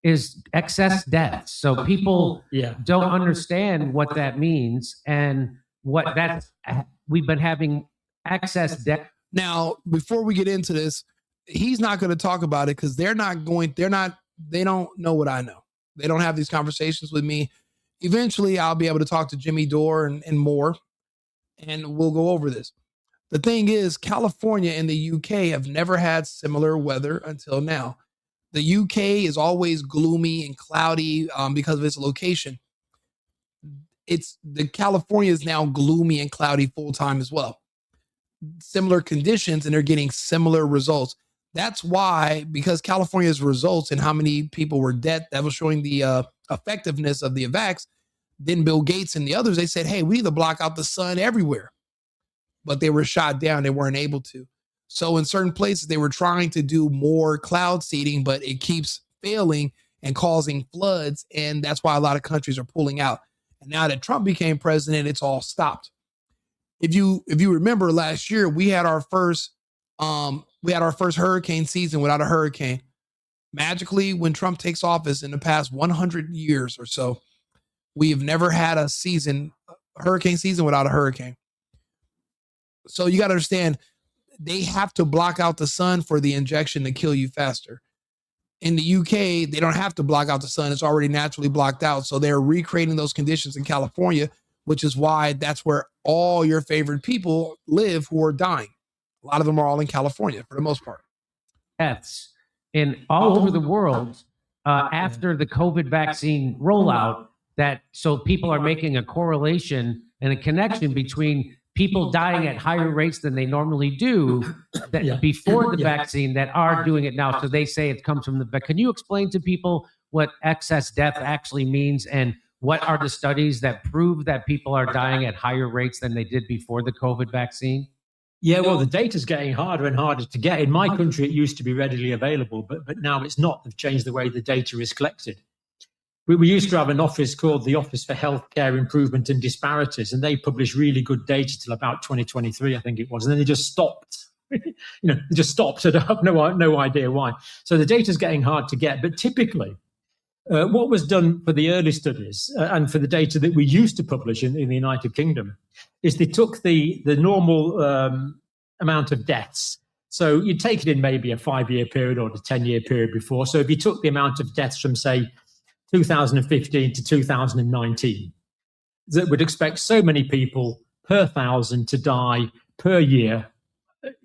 is excess deaths. So people don't understand what that means and what that's, we've been having excess death. Now, before we get into this, he's not going to talk about it because they don't know what I know. They don't have these conversations with me. Eventually, I'll be able to talk to Jimmy Dore and more, and we'll go over this. The thing is, California and the UK have never had similar weather until now. The UK is always gloomy and cloudy because of its location. California is now gloomy and cloudy full time as well. Similar conditions, and they're getting similar results. That's why, because California's results and how many people were dead, that was showing the effectiveness of the vax. Then Bill Gates and the others, they said, hey, we need to block out the sun everywhere. But they were shot down. They weren't able to. So in certain places, they were trying to do more cloud seeding, but it keeps failing and causing floods. And that's why a lot of countries are pulling out. And now that Trump became president, it's all stopped. If you remember last year, we had our first hurricane season without a hurricane. Magically, when Trump takes office in the past 100 years or so, we have never had a hurricane season without a hurricane. So you got to understand, they have to block out the sun for the injection to kill you faster. In the UK, they don't have to block out the sun. It's already naturally blocked out. So they're recreating those conditions in California, which is why that's where all your favorite people live who are dying. A lot of them are all in California for the most part. Deaths in all over the world after the COVID vaccine rollout. So people are making a correlation and a connection between people dying at higher rates than they normally do before the vaccine that are doing it now. So they say it comes from the vaccine. Can you explain to people what excess death actually means and What are the studies that prove that people are dying at higher rates than they did before the COVID vaccine? Yeah, well, the data's getting harder and harder to get. In my country, it used to be readily available, but now it's not. They've changed the way the data is collected. We used to have an office called the Office for Healthcare Improvement and Disparities, and they published really good data till about 2023, I think it was, and then they just stopped. They just stopped. I have no idea why. So the data's getting hard to get, but typically, what was done for the early studies and for the data that we used to publish in the United Kingdom is they took the normal amount of deaths. So you'd take it in maybe a 5-year period or a 10-year period before. So if you took the amount of deaths from, say, 2015 to 2019, that would expect so many people per 1,000 to die per year,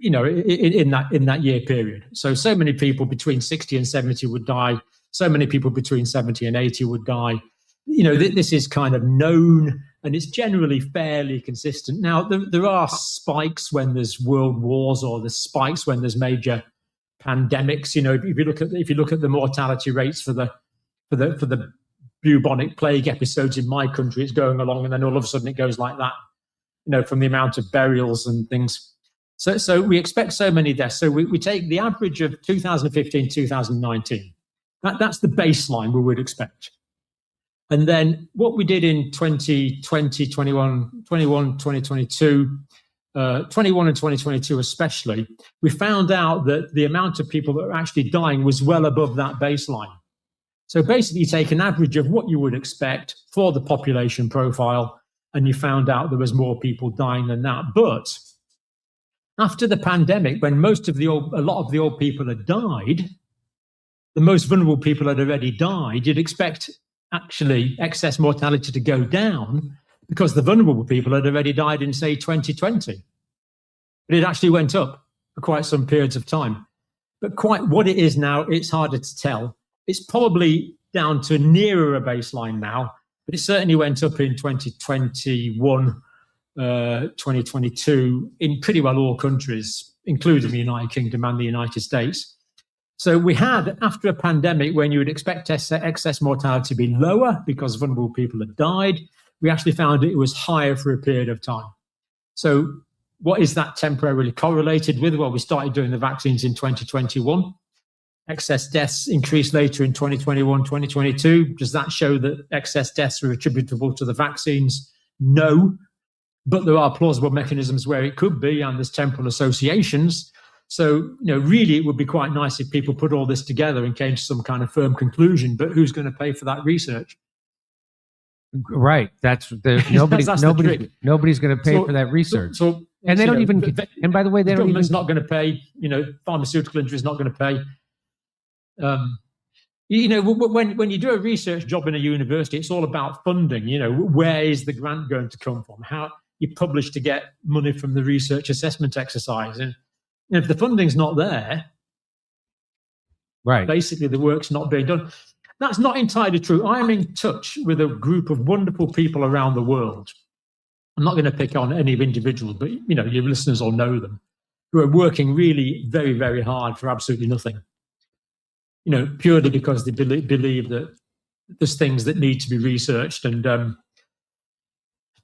in that year period. So many people between 60 and 70 would die. So many people between 70 and 80 would die. This is kind of known, and it's generally fairly consistent. Now, there are spikes when there's world wars, or there's spikes when there's major pandemics. If you look at the mortality rates for the bubonic plague episodes in my country, it's going along, and then all of a sudden it goes like that. From the amount of burials and things. So we expect so many deaths. So we take the average of 2015, 2019. That's the baseline we would expect. And then what we did in 2020, 21, 2022, 21 and 2022 especially, we found out that the amount of people that were actually dying was well above that baseline. So basically, you take an average of what you would expect for the population profile, and you found out there was more people dying than that. But after the pandemic, when a lot of the old people had died, the most vulnerable people had already died, you'd expect actually excess mortality to go down because the vulnerable people had already died in, say, 2020. But it actually went up for quite some periods of time. But quite what it is now, it's harder to tell. It's probably down to nearer a baseline now, but it certainly went up in 2021, 2022 in pretty well all countries, including the United Kingdom and the United States. So we had, after a pandemic, when you would expect excess mortality to be lower because vulnerable people had died, we actually found it was higher for a period of time. So what is that temporarily correlated with? Well, we started doing the vaccines in 2021. Excess deaths increased later in 2021, 2022. Does that show that excess deaths are attributable to the vaccines? No, but there are plausible mechanisms where it could be, and there's temporal associations. So, really, it would be quite nice if people put all this together and came to some kind of firm conclusion. But who's going to pay for that research? Right. Nobody's going to pay for that research. And they don't even. And by the way, government's not going to pay. Pharmaceutical industry is not going to pay. When you do a research job in a university, it's all about funding. Where is the grant going to come from? How you publish to get money from the research assessment exercise, and if the funding's not there, right, basically the work's not being done. That's not entirely true. I'm in touch with a group of wonderful people around the world. I'm not going to pick on any individual, but your listeners all know them, who are working really very, very hard for absolutely nothing. Purely because they believe that there's things that need to be researched. And I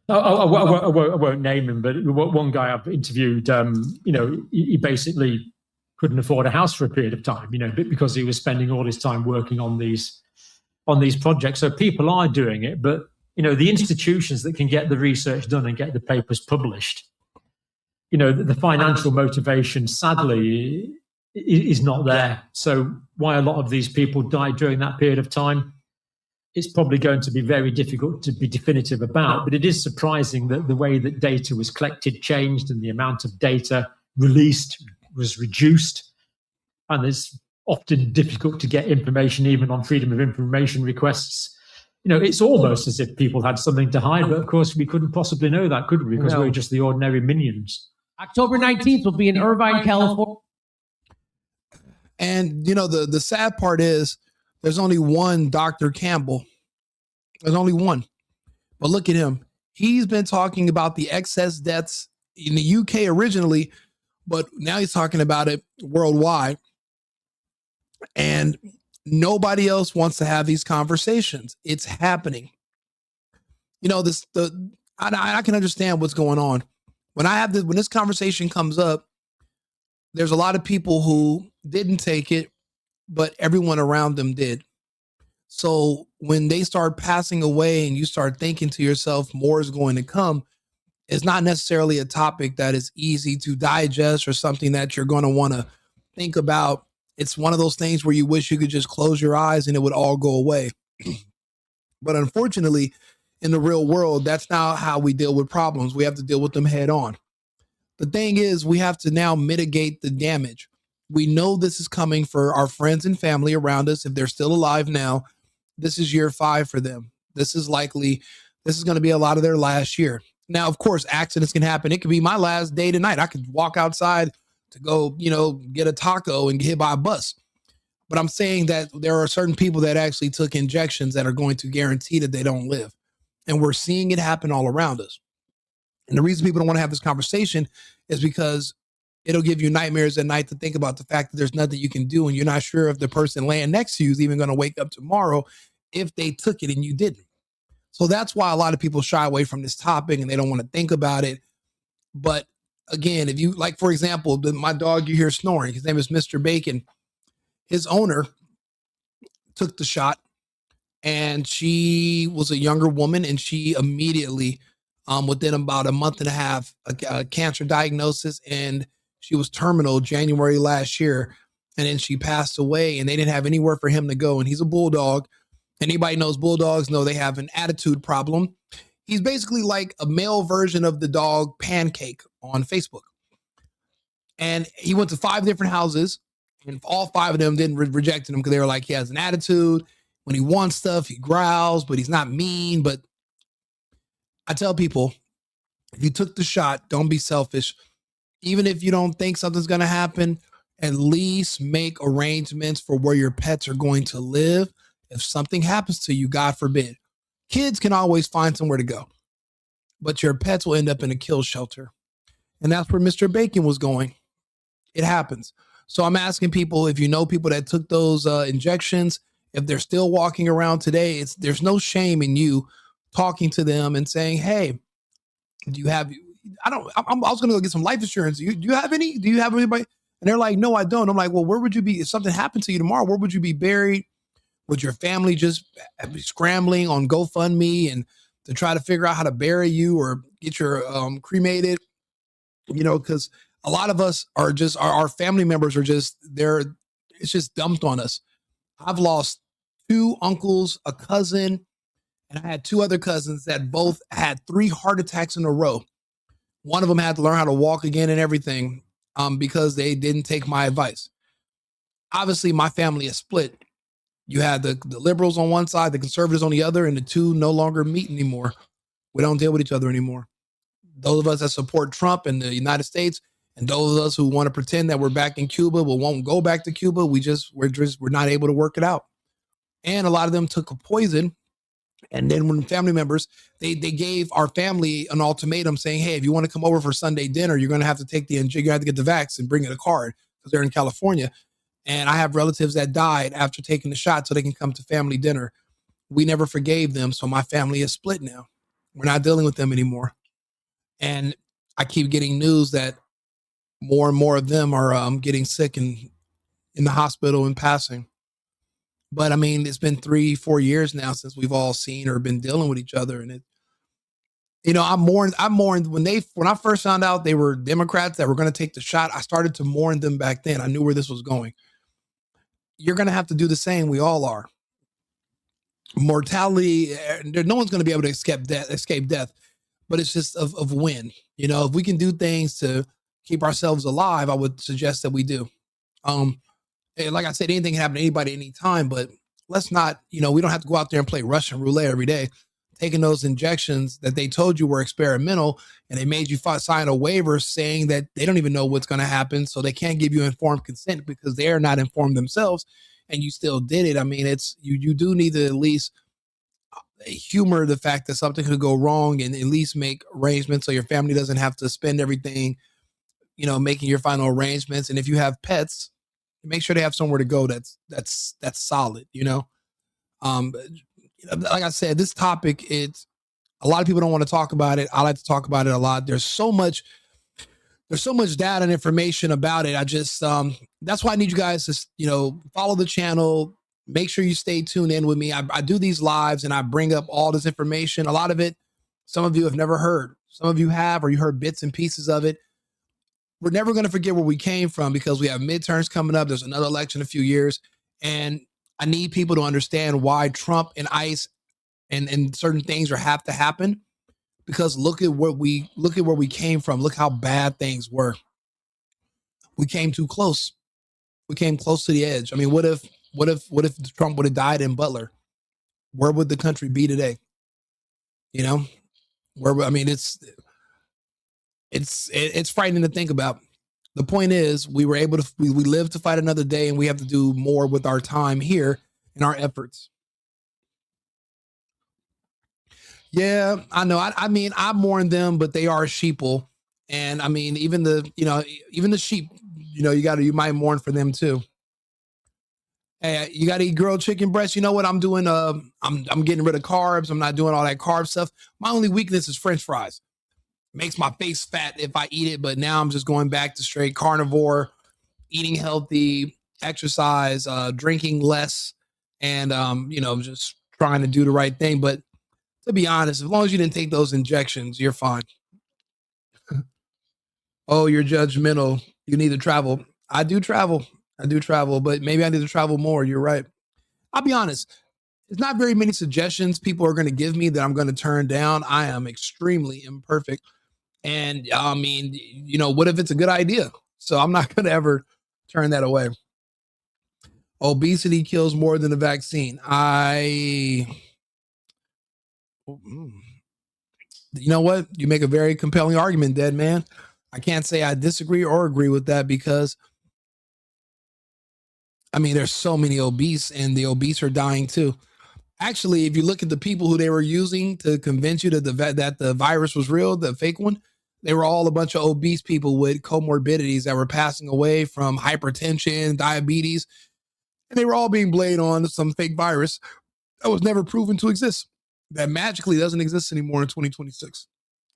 won't name him, but one guy I've interviewed, he basically couldn't afford a house for a period of time, because he was spending all his time working on these projects. So people are doing it, but the institutions that can get the research done and get the papers published, the financial motivation, sadly, is not there. So why a lot of these people died during that period of time, it's probably going to be very difficult to be definitive about. But it is surprising that the way that data was collected changed, and the amount of data released was reduced. And it's often difficult to get information even on freedom of information requests. It's almost as if people had something to hide, but of course we couldn't possibly know that, could we? Because we're just the ordinary minions. October 19th will be in Irvine, California. And, the sad part is there's only one Dr. Campbell. There's only one. But look at him. He's been talking about the excess deaths in the UK originally, but now he's talking about it worldwide. And nobody else wants to have these conversations. It's happening. you know, I can understand what's going on. When this conversation comes up, there's a lot of people who didn't take it, but everyone around them did. So when they start passing away and you start thinking to yourself, more is going to come, it's not necessarily a topic that is easy to digest or something that you're going to want to think about. It's one of those things where you wish you could just close your eyes and it would all go away. But unfortunately, in the real world, that's not how we deal with problems. We have to deal with them head on. The thing is, we have to now mitigate the damage. We know this is coming for our friends and family around us. If they're still alive now, this is year 5 for them. This is going to be a lot of their last year. Now, of course, accidents can happen. It could be my last day tonight. I could walk outside to go, get a taco and get hit by a bus. But I'm saying that there are certain people that actually took injections that are going to guarantee that they don't live. And we're seeing it happen all around us. And the reason people don't want to have this conversation is because it'll give you nightmares at night to think about the fact that there's nothing you can do. And you're not sure if the person laying next to you is even going to wake up tomorrow if they took it and you didn't. So that's why a lot of people shy away from this topic and they don't want to think about it. But again, if you, like, for example, my dog you hear snoring, his name is Mr. Bacon. His owner took the shot and she was a younger woman and she immediately, within about a month and a half, a cancer diagnosis, and she was terminal January last year. And then she passed away and they didn't have anywhere for him to go. And he's a bulldog. Anybody knows bulldogs know they have an attitude problem. He's basically like a male version of the dog Pancake on Facebook. And he went to 5 different houses and all 5 of them didn't reject him because they were like, he has an attitude. When he wants stuff, he growls, but he's not mean. But I tell people, if you took the shot, don't be selfish. Even if you don't think something's going to happen, at least make arrangements for where your pets are going to live. If something happens to you, God forbid, kids can always find somewhere to go, but your pets will end up in a kill shelter. And that's where Mr. Bacon was going. It happens. So I'm asking people, if you know people that took those injections, if they're still walking around today, there's no shame in you talking to them and saying, hey, do you have, I was going to go get some life insurance. Do you have any? Do you have anybody? And they're like, no, I don't. I'm like, well, where would you be if something happened to you tomorrow? Where would you be buried? Would your family just be scrambling on GoFundMe and to try to figure out how to bury you or get your cremated? Because a lot of us are just, our family members are just, it's just dumped on us. I've lost 2 uncles, a cousin, and I had 2 other cousins that both had 3 heart attacks in a row. One of them had to learn how to walk again and everything because they didn't take my advice. Obviously, my family is split. You had the liberals on one side, the conservatives on the other, and the 2 no longer meet anymore. We don't deal with each other anymore. Those of us that support Trump and the United States, and those of us who want to pretend that we're back in Cuba, but won't go back to Cuba, we're not able to work it out. And a lot of them took a poison. And then when family members, they gave our family an ultimatum saying, hey, if you want to come over for Sunday dinner, you're going to have to get the vax and bring in a card because they're in California. And I have relatives that died after taking the shot so they can come to family dinner. We never forgave them. So my family is split now. We're not dealing with them anymore. And I keep getting news that more and more of them are getting sick and in the hospital and passing. But I mean, it's been 3-4 years now since we've all seen or been dealing with each other. And I mourned when I first found out they were Democrats that were going to take the shot. I started to mourn them back then. I knew where this was going. You're going to have to do the same. We all are. Mortality, no one's going to be able to escape death, but it's just of when. If we can do things to keep ourselves alive, I would suggest that we do. Like I said, anything can happen to anybody anytime, but let's not, we don't have to go out there and play Russian roulette every day. Taking those injections that they told you were experimental and they made you sign a waiver saying that they don't even know what's going to happen. So they can't give you informed consent because they're not informed themselves and you still did it. I mean, you do need to at least humor the fact that something could go wrong and at least make arrangements so your family doesn't have to spend everything, making your final arrangements. And if you have pets, make sure they have somewhere to go that's solid, Like I said, this topic, A lot of people don't want to talk about it. I like to talk about it a lot. There's so much data and information about it. I just that's why I need you guys to follow the channel. Make sure you stay tuned in with me. I do these lives and I bring up all this information. A lot of it, some of you have never heard. Some of you have, or you heard bits and pieces of it. We're never going to forget where we came from because we have midterms coming up. There's another election in a few years. And I need people to understand why Trump and ICE and certain things have to happen. Because look at where we came from. Look how bad things were. We came too close. We came close to the edge. I mean, what if Trump would have died in Butler? Where would the country be today? You know, it's frightening to think about. The point is, we were able to we lived to fight another day, and we have to do more with our time here and our efforts. Yeah, I know. I mean, I mourn them, but they are sheeple. And I mean, even the sheep, you might mourn for them too. Hey, you got to eat grilled chicken breast. You know what I'm doing? I'm getting rid of carbs. I'm not doing all that carb stuff. My only weakness is French fries. Makes my face fat if I eat it, but now I'm just going back to straight carnivore, eating healthy, exercise, drinking less, and just trying to do the right thing. But to be honest, as long as you didn't take those injections, you're fine. Oh, you're judgmental. You need to travel. I do travel, but maybe I need to travel more. You're right. I'll be honest. There's not very many suggestions people are going to give me that I'm going to turn down. I am extremely imperfect. And I mean, what if it's a good idea? So I'm not going to ever turn that away. Obesity kills more than the vaccine. You know what? You make a very compelling argument, dead man. I can't say I disagree or agree with that because, I mean, there's so many obese and the obese are dying too. Actually, if you look at the people who they were using to convince you that the virus was real, the fake one, they were all a bunch of obese people with comorbidities that were passing away from hypertension, diabetes, and they were all being blamed on some fake virus that was never proven to exist. That magically doesn't exist anymore in 2026.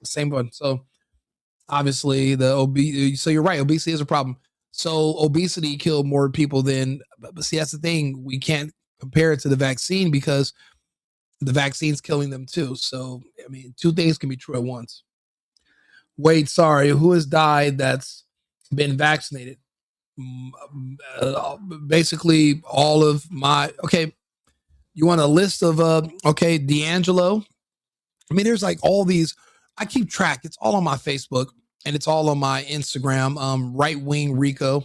Same one. So obviously so you're right. Obesity is a problem. So obesity killed more people but see, that's the thing. We can't compare it to the vaccine because the vaccine's killing them too. So, I mean, two things can be true at once. Wait, sorry. Who has died that's been vaccinated? Basically all of okay. You want a list of, D'Angelo? I mean, there's like all these, I keep track. It's all on my Facebook and it's all on my Instagram, WING RICO,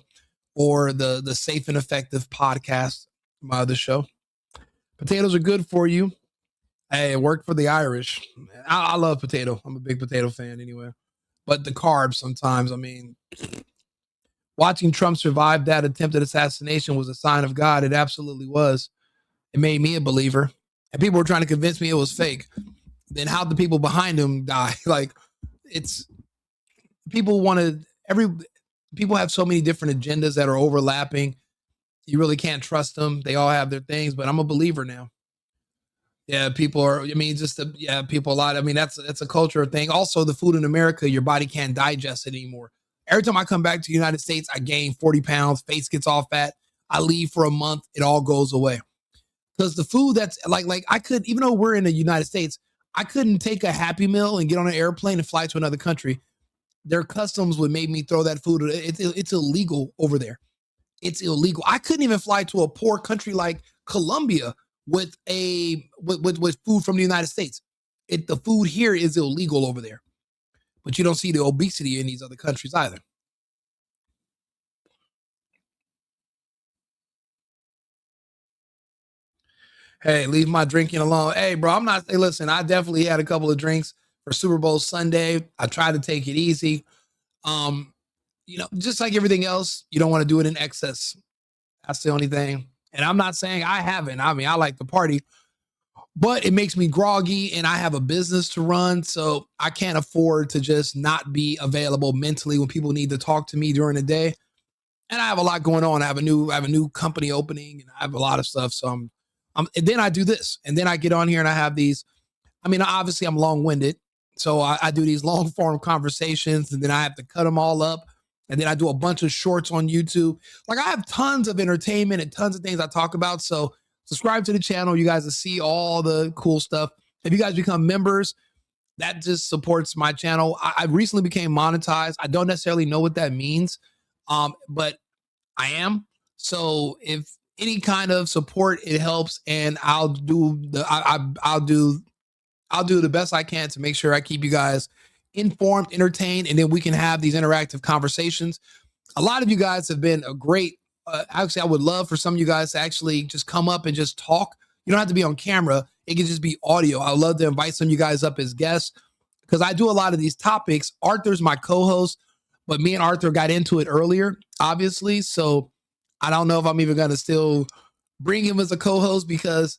or the Safe and Effective podcast, my other show. Potatoes are good for you. Hey, it worked for the Irish. I love potato. I'm a big potato fan anyway. But the carbs sometimes, I mean, watching Trump survive that attempted assassination was a sign of God. It absolutely was. It made me a believer. And people were trying to convince me it was fake. Then how'd the people behind him die? Like, people have so many different agendas that are overlapping. You really can't trust them. They all have their things, but I'm a believer now. Yeah, people are, I mean, people a lot. I mean, that's a culture thing. Also, the food in America, your body can't digest it anymore. Every time I come back to the United States, I gain 40 pounds, face gets all fat. I leave for a month, it all goes away. Because the food that's like I could, even though we're in the United States, I couldn't take a Happy Meal and get on an airplane and fly to another country. Their customs would make me throw that food. It's illegal over there. It's illegal. I couldn't even fly to a poor country like Colombia with food from the United States. The food here is illegal over there. But you don't see the obesity in these other countries either. Hey, leave my drinking alone. Hey, bro, listen, I definitely had a couple of drinks for Super Bowl Sunday. I tried to take it easy. Just like everything else, you don't want to do it in excess. That's the only thing. And I'm not saying I haven't. I mean, I like to party, but it makes me groggy and I have a business to run. So I can't afford to just not be available mentally when people need to talk to me during the day. And I have a lot going on. I have a new company opening and I have a lot of stuff. So and then I do this, and then I get on here and I have these I mean, obviously I'm long-winded. So I do these long form conversations and then I have to cut them all up. And then I do a bunch of shorts on YouTube. Like I have tons of entertainment and tons of things I talk about. So subscribe to the channel. You guys will see all the cool stuff. If you guys become members, that just supports my channel. I recently became monetized. I don't necessarily know what that means, but I am. So if any kind of support, it helps, and I'll do the best I can to make sure I keep you guys informed, entertained, and then we can have these interactive conversations. A lot of you guys have been a great, actually, I would love for some of you guys to actually just come up and just talk. You don't have to be on camera. It can just be audio. I would love to invite some of you guys up as guests because I do a lot of these topics. Arthur's my co-host, but me and Arthur got into it earlier, obviously. So I don't know if I'm even going to still bring him as a co-host because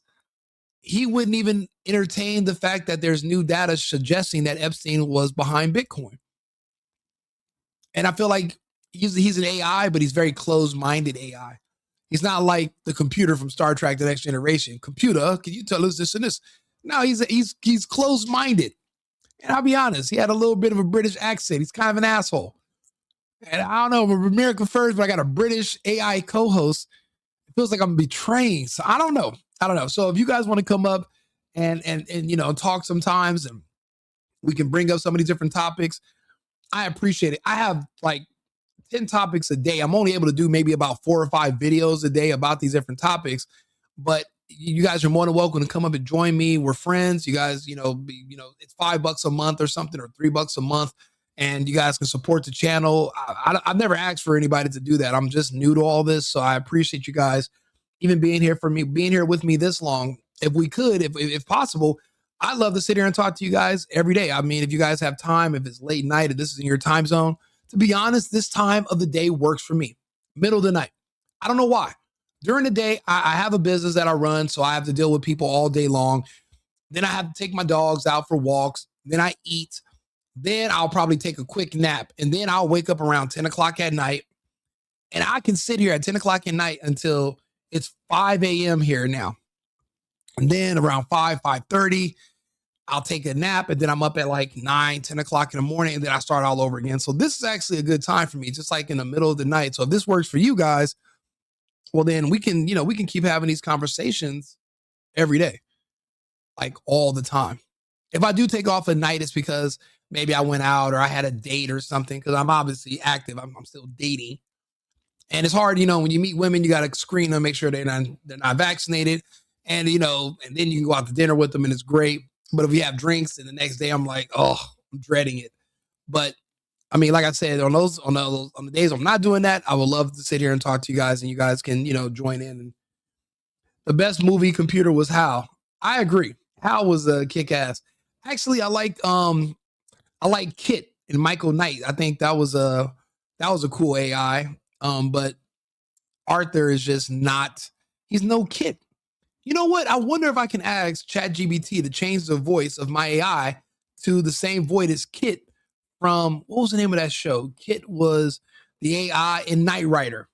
he wouldn't even entertain the fact that there's new data suggesting that Epstein was behind Bitcoin. And I feel like he's an AI, but he's very closed-minded AI. He's not like the computer from Star Trek: The Next Generation. Computer, can you tell us this and this? No, he's closed-minded. And I'll be honest, he had a little bit of a British accent. He's kind of an asshole. And I don't know, I'm America first, but I got a British AI co-host. It feels like I'm betraying. So I don't know. So if you guys want to come up and talk sometimes and we can bring up some of these different topics, I appreciate it. I have like 10 topics a day. I'm only able to do maybe about 4 or 5 videos a day about these different topics, but you guys are more than welcome to come up and join me. We're friends. You guys, it's $5 a month or something, or $3 a month. And you guys can support the channel. I've never asked for anybody to do that. I'm just new to all this. So I appreciate you guys even being here with me this long. If we could, if possible, I'd love to sit here and talk to you guys every day. I mean, if you guys have time, if it's late night, if this is in your time zone, to be honest, this time of the day works for me. Middle of the night. I don't know why. During the day, I have a business that I run, so I have to deal with people all day long. Then I have to take my dogs out for walks. Then I eat. Then I'll probably take a quick nap. And then I'll wake up around 10 o'clock at night. And I can sit here at 10 o'clock at night until it's 5 a.m. here now. And then around 5:30, I'll take a nap. And then I'm up at like 9, 10 o'clock in the morning. And then I start all over again. So this is actually a good time for me, just like in the middle of the night. So if this works for you guys, well, then we can keep having these conversations every day, like all the time. If I do take off a night, it's because maybe I went out or I had a date or something, because I'm obviously active. I'm still dating. And it's hard, when you meet women, you got to screen them, make sure they're not vaccinated. And, and then you can go out to dinner with them and it's great. But if you have drinks and the next day I'm like, oh, I'm dreading it. But I mean, like I said, on the days I'm not doing that, I would love to sit here and talk to you guys, and you guys can, join in. And the best movie computer was Hal. I agree. Hal was a kick ass. Actually, I like Kit and Michael Knight. I think that was a cool AI. But Arthur is just not, he's no Kit. You know what? I wonder if I can ask ChatGPT to change the voice of my AI to the same voice as Kit from, what was the name of that show? Kit was the AI in Knight Rider.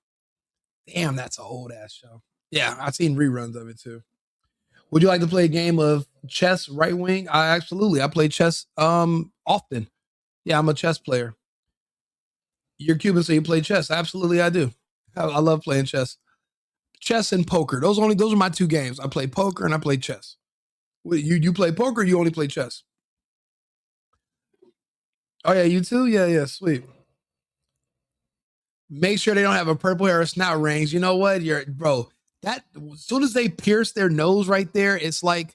Damn, that's an old ass show. Yeah, I've seen reruns of it too. Would you like to play a game of chess, right wing? Absolutely. I play chess often. Yeah, I'm a chess player. You're Cuban, so you play chess. Absolutely, I do. I love playing chess. Chess and poker. Those are my 2 games. I play poker and I play chess. You play poker or you only play chess? Oh yeah, you too? Yeah, sweet. Make sure they don't have a purple hair or snout rings. You know what? That as soon as they pierce their nose right there, it's like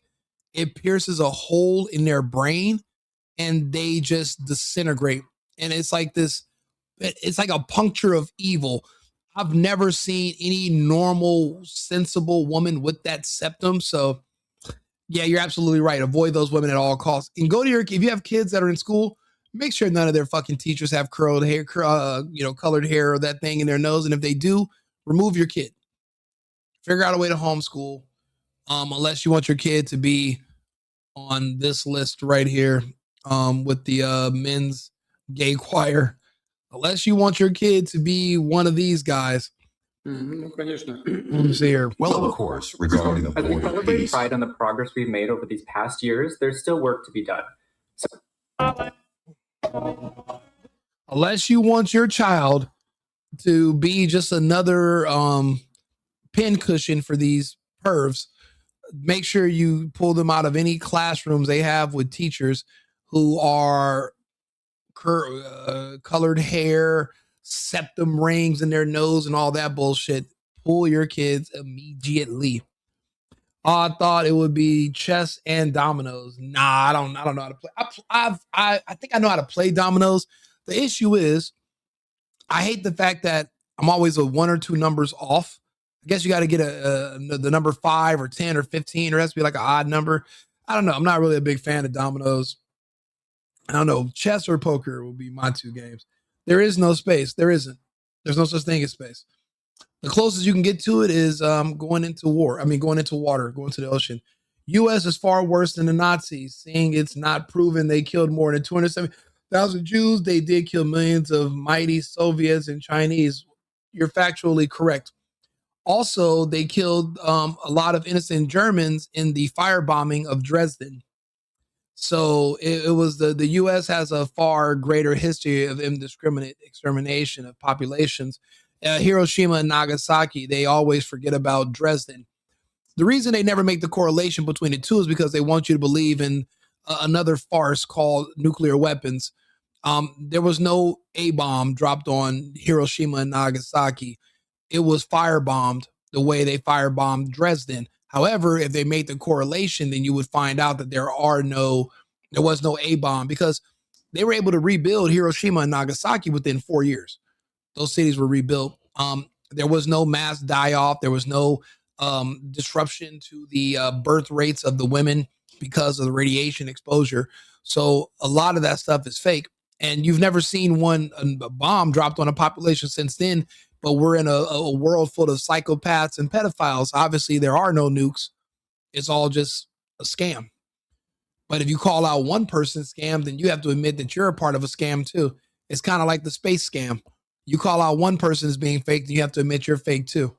it pierces a hole in their brain and they just disintegrate. And it's like it's like a puncture of evil. I've never seen any normal, sensible woman with that septum. So yeah, you're absolutely right. Avoid those women at all costs. And if you have kids that are in school, make sure none of their fucking teachers have curled hair, colored hair or that thing in their nose. And if they do, remove your kid. Figure out a way to homeschool, unless you want your kid to be on this list right here with the men's gay choir. Unless you want your kid to be one of these guys, Ну, конечно. Let me see here. Well, of course, regarding the As we border celebrate peace. Pride on the progress we've made over these past years, there's still work to be done. Unless you want your child to be just another pin cushion for these pervs, make sure you pull them out of any classrooms they have with teachers who are colored hair, septum rings in their nose, and all that bullshit. Pull your kids immediately. I thought it would be chess and dominoes. Nah, I don't know how to play. I think I know how to play dominoes. The issue is, I hate the fact that I'm always a 1 or 2 numbers off. I guess you got to get the number 5 or 10 or 15, or it has to be like an odd number. I don't know. I'm not really a big fan of dominoes. I don't know. Chess or poker will be my 2 games. There is no space. There isn't. There's no such thing as space. The closest you can get to it is going into war. I mean, going into water, going to the ocean. U.S. is far worse than the Nazis, seeing it's not proven they killed more than 270,000 Jews. They did kill millions of mighty Soviets and Chinese. You're factually correct. Also, they killed a lot of innocent Germans in the firebombing of Dresden. So it was the U.S. has a far greater history of indiscriminate extermination of populations. Hiroshima and Nagasaki, they always forget about Dresden. The reason they never make the correlation between the two is because they want you to believe in another farce called nuclear weapons. There was no A-bomb dropped on Hiroshima and Nagasaki. It was firebombed the way they firebombed Dresden. However, if they made the correlation, then you would find out that there was no A-bomb, because they were able to rebuild Hiroshima and Nagasaki within 4 years. Those cities were rebuilt. There was no mass die-off. There was no disruption to the birth rates of the women because of the radiation exposure. So a lot of that stuff is fake. And you've never seen a bomb dropped on a population since then, but we're in a world full of psychopaths and pedophiles. Obviously, there are no nukes. It's all just a scam. But if you call out one person scam, then you have to admit that you're a part of a scam too. It's kind of like the space scam. You call out one person as being fake, then you have to admit you're fake too.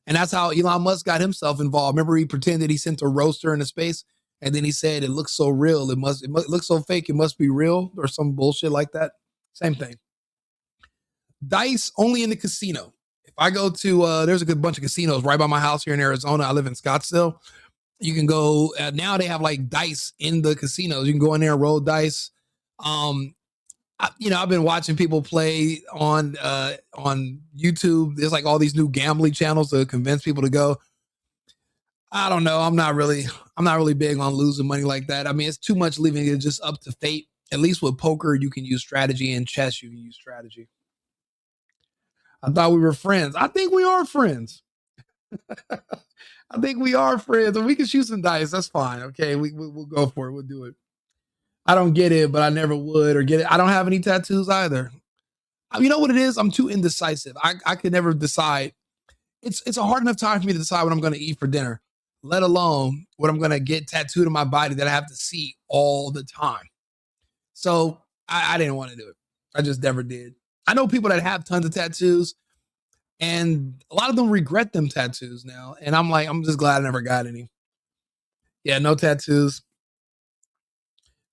And that's how Elon Musk got himself involved. Remember, he pretended he sent a roaster into space, and then he said it looks so real. It looks so fake. It must be real, or some bullshit like that. Same thing. Dice only in the casino. If I go to, there's a good bunch of casinos right by my house here in Arizona. I live in Scottsdale. You can go, now they have like dice in the casinos. You can go in there and roll dice. I've been watching people play on YouTube. There's like all these new gambling channels to convince people to go. I don't know. I'm not really big on losing money like that. I mean, it's too much leaving it just up to fate. At least with poker, you can use strategy, and chess, you can use strategy. I thought we were friends. I think we are friends. I think we are friends, and we can shoot some dice. That's fine. Okay, we'll go for it. We'll do it. I don't get it, but I never would or get it. I don't have any tattoos either. You know what it is? I'm too indecisive. I could never decide. It's a hard enough time for me to decide what I'm going to eat for dinner, let alone what I'm going to get tattooed on my body that I have to see all the time. So I didn't want to do it. I just never did. I know people that have tons of tattoos, and a lot of them regret them tattoos now. And I'm just glad I never got any. Yeah, no tattoos.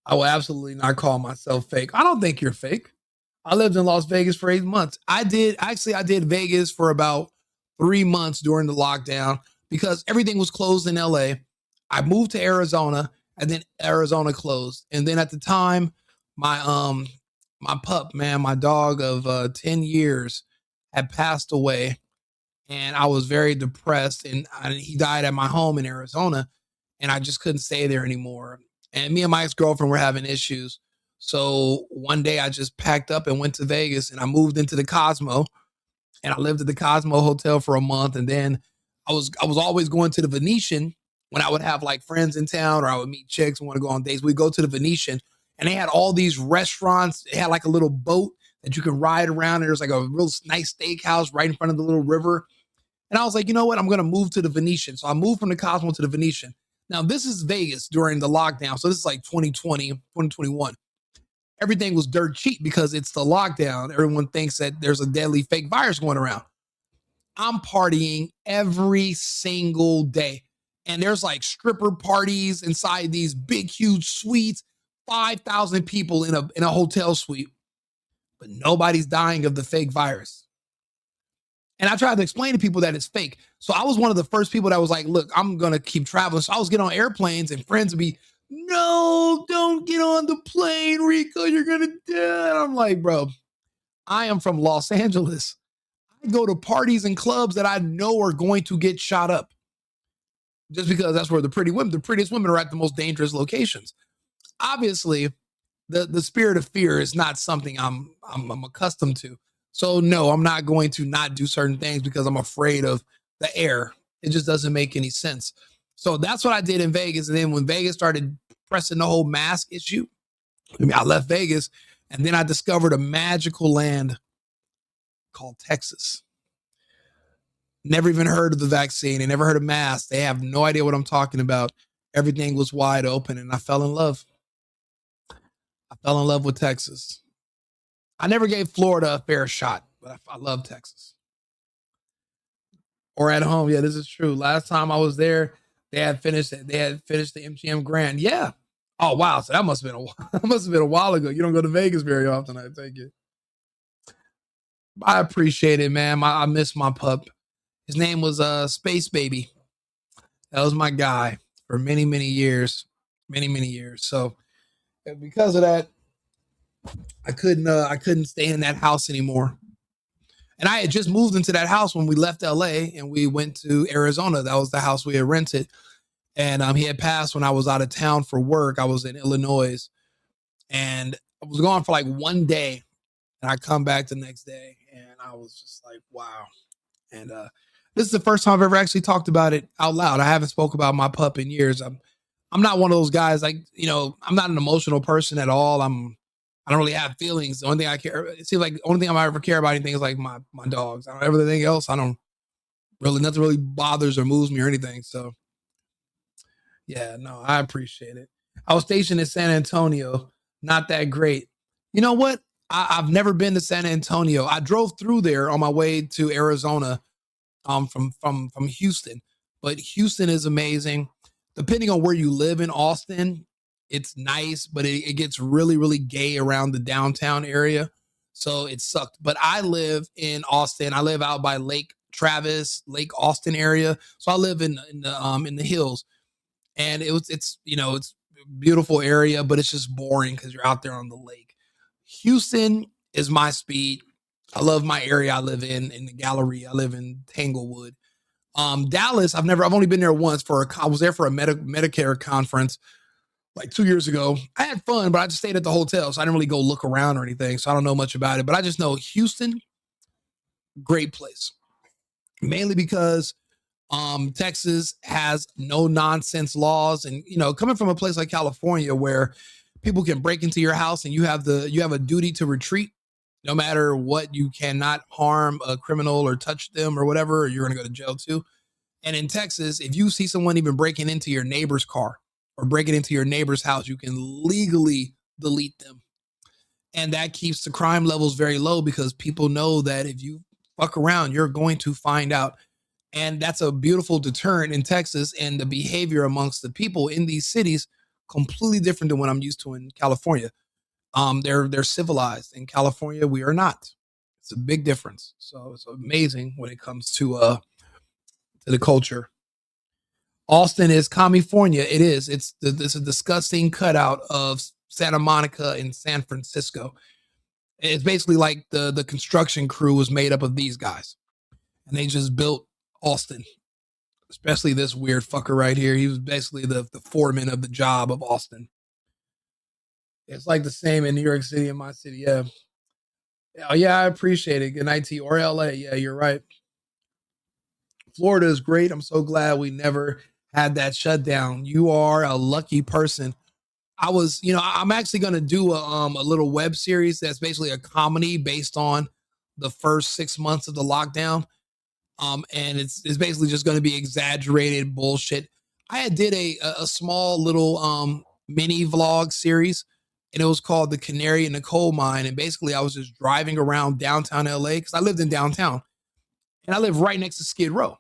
I will absolutely not call myself fake. I don't think you're fake. I lived in Las Vegas for 8 months. I did Vegas for about 3 months during the lockdown because everything was closed in LA. I moved to Arizona, and then Arizona closed. And then at the time, my pup, man, my dog of 10 years had passed away, and I was very depressed, and he died at my home in Arizona, and I just couldn't stay there anymore. And me and my ex-girlfriend were having issues. So one day I just packed up and went to Vegas, and I moved into the Cosmo, and I lived at the Cosmo Hotel for a month. And then I was always going to the Venetian when I would have like friends in town, or I would meet chicks and want to go on dates. We'd go to the Venetian, and they had all these restaurants. They had like a little boat that you can ride around. And there's like a real nice steakhouse right in front of the little river. And I was like, you know what? I'm going to move to the Venetian. So I moved from the Cosmo to the Venetian. Now, this is Vegas during the lockdown. So this is like 2020, 2021. Everything was dirt cheap because it's the lockdown. Everyone thinks that there's a deadly fake virus going around. I'm partying every single day. And there's like stripper parties inside these big, huge suites, 5,000 people in a hotel suite, but nobody's dying of the fake virus. And I tried to explain to people that it's fake. So I was one of the first people that was like, look, I'm going to keep traveling. So I was getting on airplanes and friends would be, no, don't get on the plane, Rico, you're going to die. And I'm like, bro, I am from Los Angeles. I go to parties and clubs that I know are going to get shot up. Just because that's where the prettiest women are at the most dangerous locations. Obviously, the spirit of fear is not something I'm accustomed to. So no, I'm not going to not do certain things because I'm afraid of the air. It just doesn't make any sense. So that's what I did in Vegas. And then when Vegas started pressing the whole mask issue, I left Vegas and then I discovered a magical land called Texas. Never even heard of the vaccine. They never heard of masks. They have no idea what I'm talking about. Everything was wide open and I fell in love. I fell in love with Texas. I never gave Florida a fair shot, but I love Texas. Or at home. Yeah, this is true. Last time I was there, they had finished the MGM Grand. Yeah. Oh, wow. So that must have been a while ago. You don't go to Vegas very often, I take it. I appreciate it, man. I miss my pup. His name was Space Baby. That was my guy for many, many years. Many, many years. So because of that, I couldn't stay in that house anymore. And I had just moved into that house when we left LA and we went to Arizona. That was the house we had rented. And he had passed when I was out of town for work. I was in Illinois and I was gone for like one day and I come back the next day and I was just like, wow. And this is the first time I've ever actually talked about it out loud. I haven't spoke about my pup in years. I'm not one of those guys like, I'm not an emotional person at all. I don't really have feelings. The only thing I care, it seems like the only thing I ever care about anything is like my dogs. I don't everything else. I don't really, nothing really bothers or moves me or anything. So yeah, no, I appreciate it. I was stationed in San Antonio. Not that great. You know what? I've never been to San Antonio. I drove through there on my way to Arizona from Houston, but Houston is amazing. Depending on where you live in Austin, it's nice, but it gets really, really gay around the downtown area. So it sucked. But I live in Austin. I live out by Lake Travis, Lake Austin area. So I live in the hills. And it's a beautiful area, but it's just boring because you're out there on the lake. Houston is my speed. I love my area I live in the Galleria. I live in Tanglewood. Dallas, I've only been there once I was there for a Medicare conference like 2 years ago. I had fun, but I just stayed at the hotel. So I didn't really go look around or anything. So I don't know much about it, but I just know Houston, great place. Mainly because Texas has no nonsense laws. And, coming from a place like California where people can break into your house and you have a duty to retreat no matter what, you cannot harm a criminal or touch them or whatever, or you're going to go to jail too. And in Texas, if you see someone even breaking into your neighbor's car or breaking into your neighbor's house, you can legally delete them. And that keeps the crime levels very low because people know that if you fuck around, you're going to find out. And that's a beautiful deterrent in Texas, and the behavior amongst the people in these cities completely different than what I'm used to in California. They're civilized. In California, we are not. It's a big difference. So it's amazing when it comes to the culture. Austin is California. It is. It's a disgusting cutout of Santa Monica and San Francisco. It's basically like the construction crew was made up of these guys, and they just built Austin. Especially this weird fucker right here. He was basically the foreman of the job of Austin. It's like the same in New York City and my city. Yeah. Oh, yeah, I appreciate it. Good night to you. Or LA. Yeah, you're right. Florida is great. I'm so glad we never had that shutdown. You are a lucky person. I'm actually going to do a little web series that's basically a comedy based on the first 6 months of the lockdown. And it's basically just going to be exaggerated bullshit. I did a small little mini vlog series, and it was called The Canary in the Coal Mine. And basically I was just driving around downtown LA because I lived in downtown. And I live right next to Skid Row.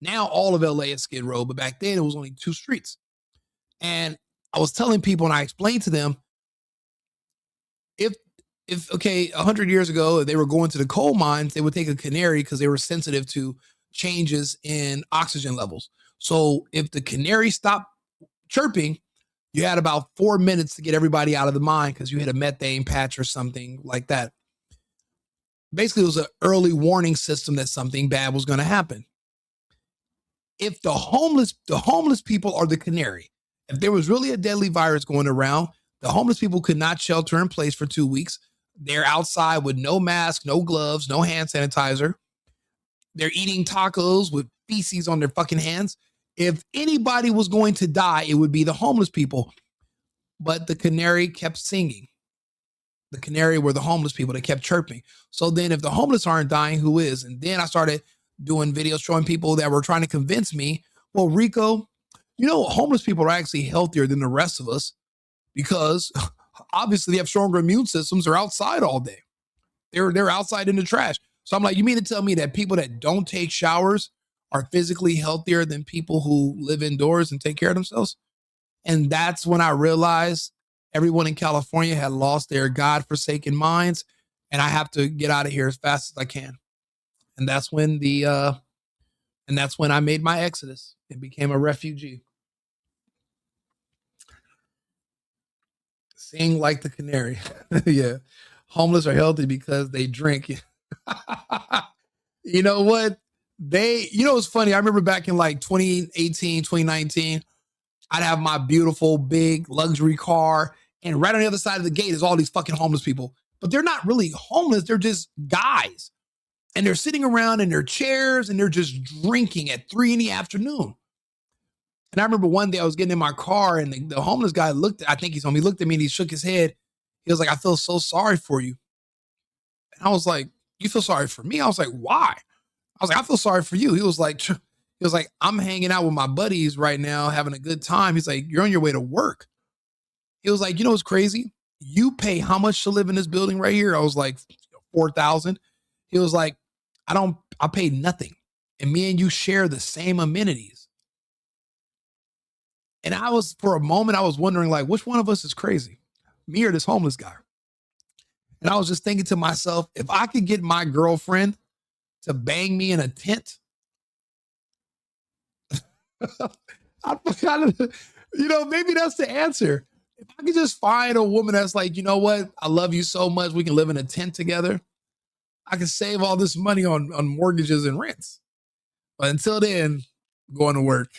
Now all of LA is Skid Row, but back then it was only 2 streets. And I was telling people, and I explained to them, if okay, 100 years ago, if they were going to the coal mines, they would take a canary because they were sensitive to changes in oxygen levels. So if the canary stopped chirping, you had about 4 minutes to get everybody out of the mine because you hit a methane patch or something like that. Basically, it was an early warning system that something bad was going to happen. If the homeless people are the canary, if there was really a deadly virus going around, the homeless people could not shelter in place for 2 weeks. They're outside with no mask, no gloves, no hand sanitizer. They're eating tacos with feces on their fucking hands. If anybody was going to die, it would be the homeless people. But the canary kept singing. The canary were the homeless people that kept chirping. So then if the homeless aren't dying, who is? And then I started doing videos showing people that were trying to convince me, well, Rico, you know, homeless people are actually healthier than the rest of us because obviously they have stronger immune systems. They're outside all day. They're outside in the trash. So I'm like, you mean to tell me that people that don't take showers are physically healthier than people who live indoors and take care of themselves? And that's when I realized everyone in California had lost their God-forsaken minds, and I have to get out of here as fast as I can. And that's when I made my exodus and became a refugee. Sing like the canary. Yeah. Homeless are healthy because they drink. You know what? It's funny. I remember back in like 2018, 2019, I'd have my beautiful big luxury car, and right on the other side of the gate is all these fucking homeless people. But they're not really homeless. They're just guys. And they're sitting around in their chairs and they're just drinking at 3 p.m. And I remember one day I was getting in my car and the homeless guy looked at me and he shook his head. He was like, I feel so sorry for you. And I was like, you feel sorry for me? I was like, why? I was like, I feel sorry for you. He was like, I'm hanging out with my buddies right now, having a good time. He's like, you're on your way to work. He was like, you know what's crazy? You pay how much to live in this building right here? I was like, $4,000. He was like, I paid nothing. And me and you share the same amenities. And for a moment, I was wondering, like, which one of us is crazy? Me or this homeless guy? And I was just thinking to myself, if I could get my girlfriend to bang me in a tent, maybe that's the answer. If I could just find a woman that's like, you know what? I love you so much. We can live in a tent together. I can save all this money on mortgages and rents. But until then, I'm going to work.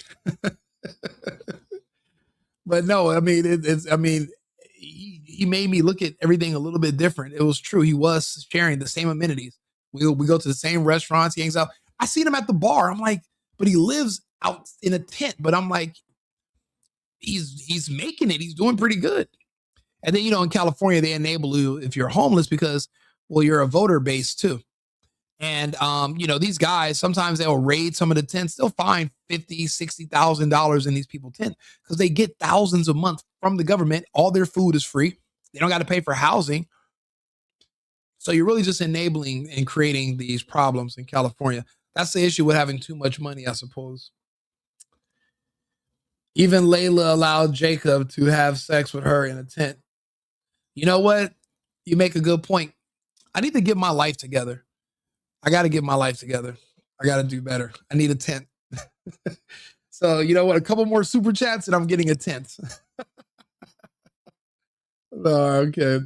But no, I mean, he made me look at everything a little bit different. It was true. He was sharing the same amenities. We go to the same restaurants. He hangs out. I seen him at the bar. I'm like, but he lives out in a tent. But I'm like, he's making it. He's doing pretty good. And then, in California, they enable you if you're homeless because, well, you're a voter base too. And, these guys, sometimes they'll raid some of the tents. They'll find $50,000, $60,000 in these people's tents because they get thousands a month from the government. All their food is free. They don't got to pay for housing. So you're really just enabling and creating these problems in California. That's the issue with having too much money, I suppose. Even Layla allowed Jacob to have sex with her in a tent. You know what? You make a good point. I need to get my life together. I got to get my life together. I got to do better. I need a tent. So, you know what? A couple more super chats and I'm getting a tent. Okay.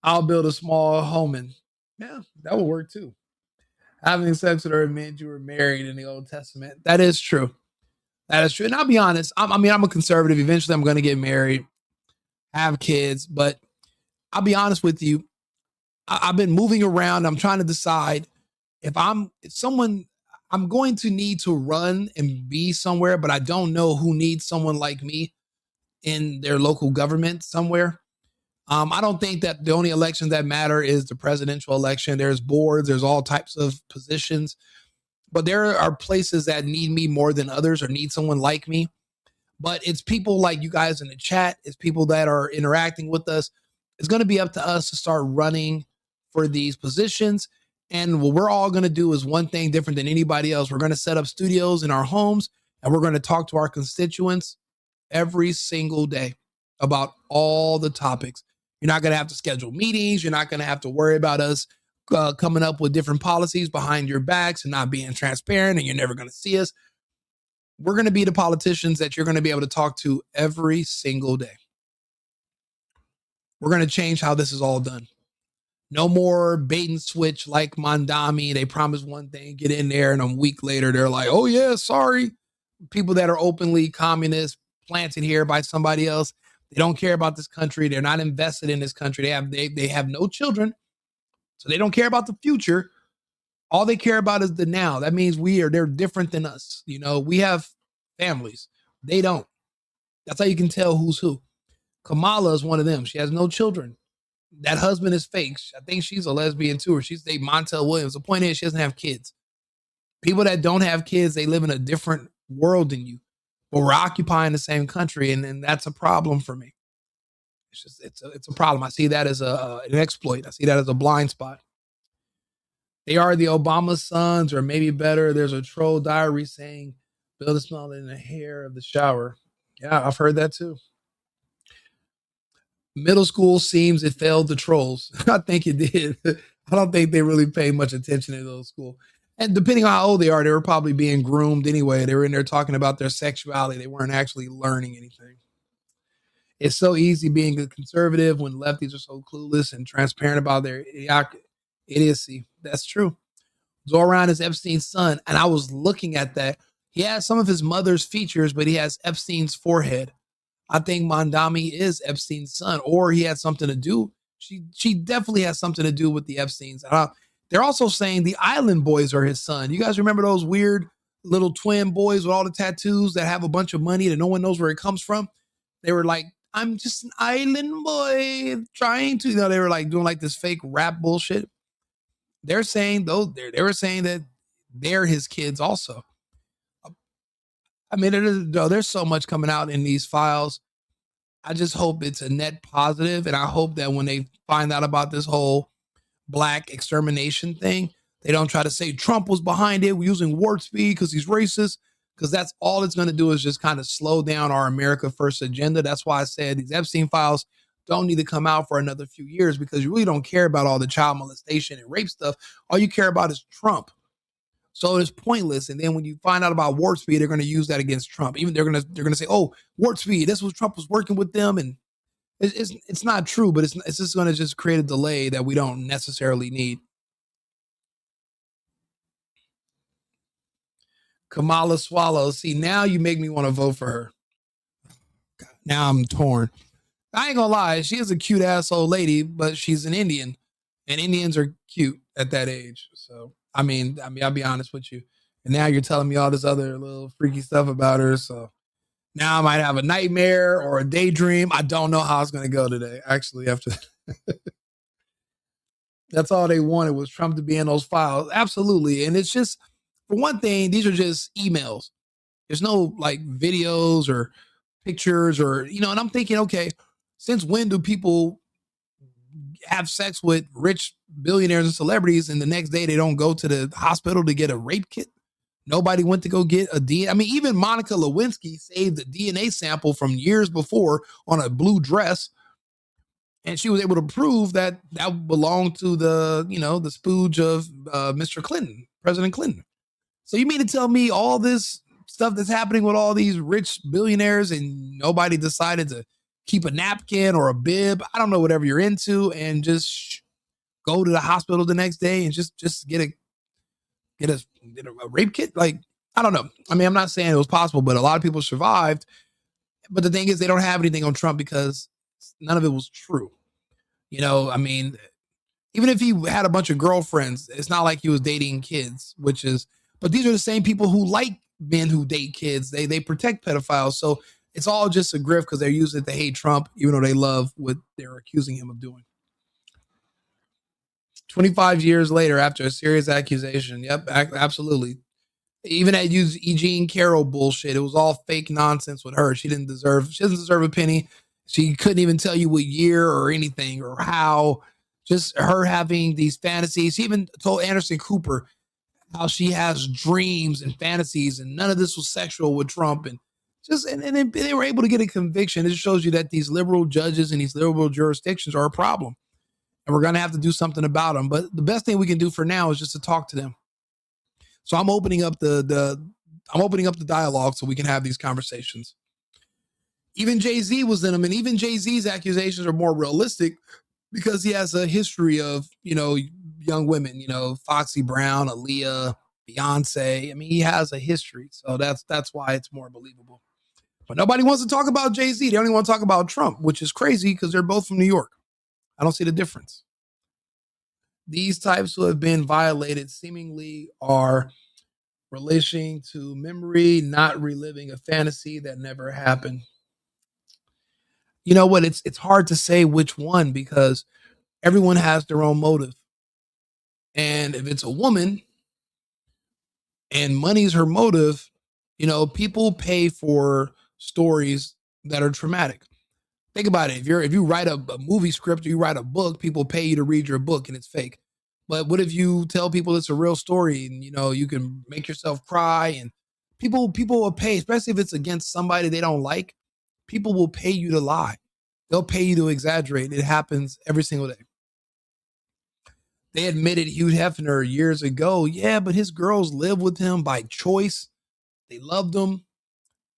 I'll build a small home and yeah, that will work too. Having sex with her meant you were married in the Old Testament. That is true. That is true. And I'll be honest. I'm a conservative. Eventually I'm going to get married, have kids, but I'll be honest with you. I've been moving around. I'm trying to decide if I'm going to need to run and be somewhere, but I don't know who needs someone like me in their local government somewhere. I don't think that the only election that matter is the presidential election. There's boards, there's all types of positions, but there are places that need me more than others or need someone like me. But it's people like you guys in the chat. It's people that are interacting with us. It's going to be up to us to start running for these positions. And what we're all going to do is one thing different than anybody else. We're going to set up studios in our homes, and we're going to talk to our constituents every single day about all the topics. You're not going to have to schedule meetings. You're not going to have to worry about us coming up with different policies behind your backs and not being transparent, and you're never going to see us. We're going to be the politicians that you're going to be able to talk to every single day. We're going to change how this is all done. No more bait and switch like Mondami. They promise one thing, get in there, and a week later, they're like, oh, yeah, sorry. People that are openly communist, planted here by somebody else. They don't care about this country. They're not invested in this country. They have no children, so they don't care about the future. All they care about is the now. That means they're different than us. You know, we have families. They don't. That's how you can tell who's who. Kamala is one of them. She has no children. That husband is fake. I think she's a lesbian too, or she's dating Montel Williams. The point is she doesn't have kids. People that don't have kids, they live in a different world than you. But we're occupying the same country, and that's a problem for me. It's a problem. I see that as an exploit. I see that as a blind spot. They are the Obama sons, or maybe better. There's a troll diary saying, "Build a smell in the hair of the shower." Yeah, I've heard that too. Middle school seems it failed the trolls. I think it did. I don't think they really paid much attention in middle school. And depending on how old they are, they were probably being groomed anyway. They were in there talking about their sexuality. They weren't actually learning anything. It's so easy being a conservative when lefties are so clueless and transparent about their idiocy. That's true. Zoran is Epstein's son, and I was looking at that. He has some of his mother's features, but he has Epstein's forehead. I think Mondami is Epstein's son, or he had something to do. She definitely has something to do with the Epsteins. They're also saying the Island Boys are his son. You guys remember those weird little twin boys with all the tattoos that have a bunch of money that no one knows where it comes from? They were like, I'm just an island boy trying to, they were like doing like this fake rap bullshit. They're saying they were saying that they're his kids also. I mean, there's so much coming out in these files. I just hope it's a net positive, and I hope that when they find out about this whole black extermination thing, they don't try to say Trump was behind it. We're using warp speed because he's racist, because that's all it's going to do is just kind of slow down our America First agenda. That's why I said these Epstein files don't need to come out for another few years, because you really don't care about all the child molestation and rape stuff. All you care about is Trump. So it's pointless. And then when you find out about warp speed, they're going to use that against Trump. Even they're going to say, "Oh, warp speed. This was Trump was working with them," and it's not true. But it's just going to just create a delay that we don't necessarily need. Kamala Swallows. See, now you make me want to vote for her. God, now I'm torn. I ain't gonna lie. She is a cute ass old lady, but she's an Indian, and Indians are cute at that age. So. I mean, I'll be honest with you. And now you're telling me all this other little freaky stuff about her. So now I might have a nightmare or a daydream. I don't know how it's going to go today. Actually, after that's all they wanted was Trump to be in those files. Absolutely. And it's just, for one thing, these are just emails. There's no like videos or pictures or, and I'm thinking, okay, since when do people have sex with rich billionaires and celebrities, and the next day they don't go to the hospital to get a rape kit? Nobody went to go get a DNA. I mean, even Monica Lewinsky saved a DNA sample from years before on a blue dress, and she was able to prove that belonged to the, the spooge of Mr. Clinton, President Clinton. So you mean to tell me all this stuff that's happening with all these rich billionaires and nobody decided to keep a napkin or a bib, I don't know, whatever you're into, and just go to the hospital the next day and just get a rape kit? Like, I don't know. I mean, I'm not saying it was possible, but a lot of people survived. But the thing is, they don't have anything on Trump because none of it was true. I mean, even if he had a bunch of girlfriends, it's not like he was dating kids, but these are the same people who like men who date kids. They protect pedophiles. So it's all just a grift because they're using it to hate Trump, even though they love what they're accusing him of doing. 25 years later, after a serious accusation. Yep, absolutely. Even that used Eugene Carroll bullshit. It was all fake nonsense with her. She doesn't deserve a penny. She couldn't even tell you what year or anything or how. Just her having these fantasies. She even told Anderson Cooper how she has dreams and fantasies, and none of this was sexual with Trump. And then they were able to get a conviction. It just shows you that these liberal judges and these liberal jurisdictions are a problem, and we're going to have to do something about them. But the best thing we can do for now is just to talk to them. So I'm opening up the dialogue so we can have these conversations. Even Jay-Z was in them, and even Jay-Z's accusations are more realistic because he has a history of, young women, Foxy Brown, Aaliyah, Beyonce. I mean, he has a history. So that's why it's more believable. But nobody wants to talk about Jay-Z. They only want to talk about Trump, which is crazy because they're both from New York. I don't see the difference. These types who have been violated seemingly are relishing to memory, not reliving a fantasy that never happened. You know what? It's hard to say which one because everyone has their own motive. And if it's a woman and money's her motive, people pay for stories that are traumatic. Think about it. If you write a movie script or you write a book, people pay you to read your book and it's fake. But what if you tell people it's a real story and, you can make yourself cry and people will pay, especially if it's against somebody they don't like, people will pay you to lie. They'll pay you to exaggerate. It happens every single day. They admitted Hugh Hefner years ago. Yeah, but his girls lived with him by choice. They loved him.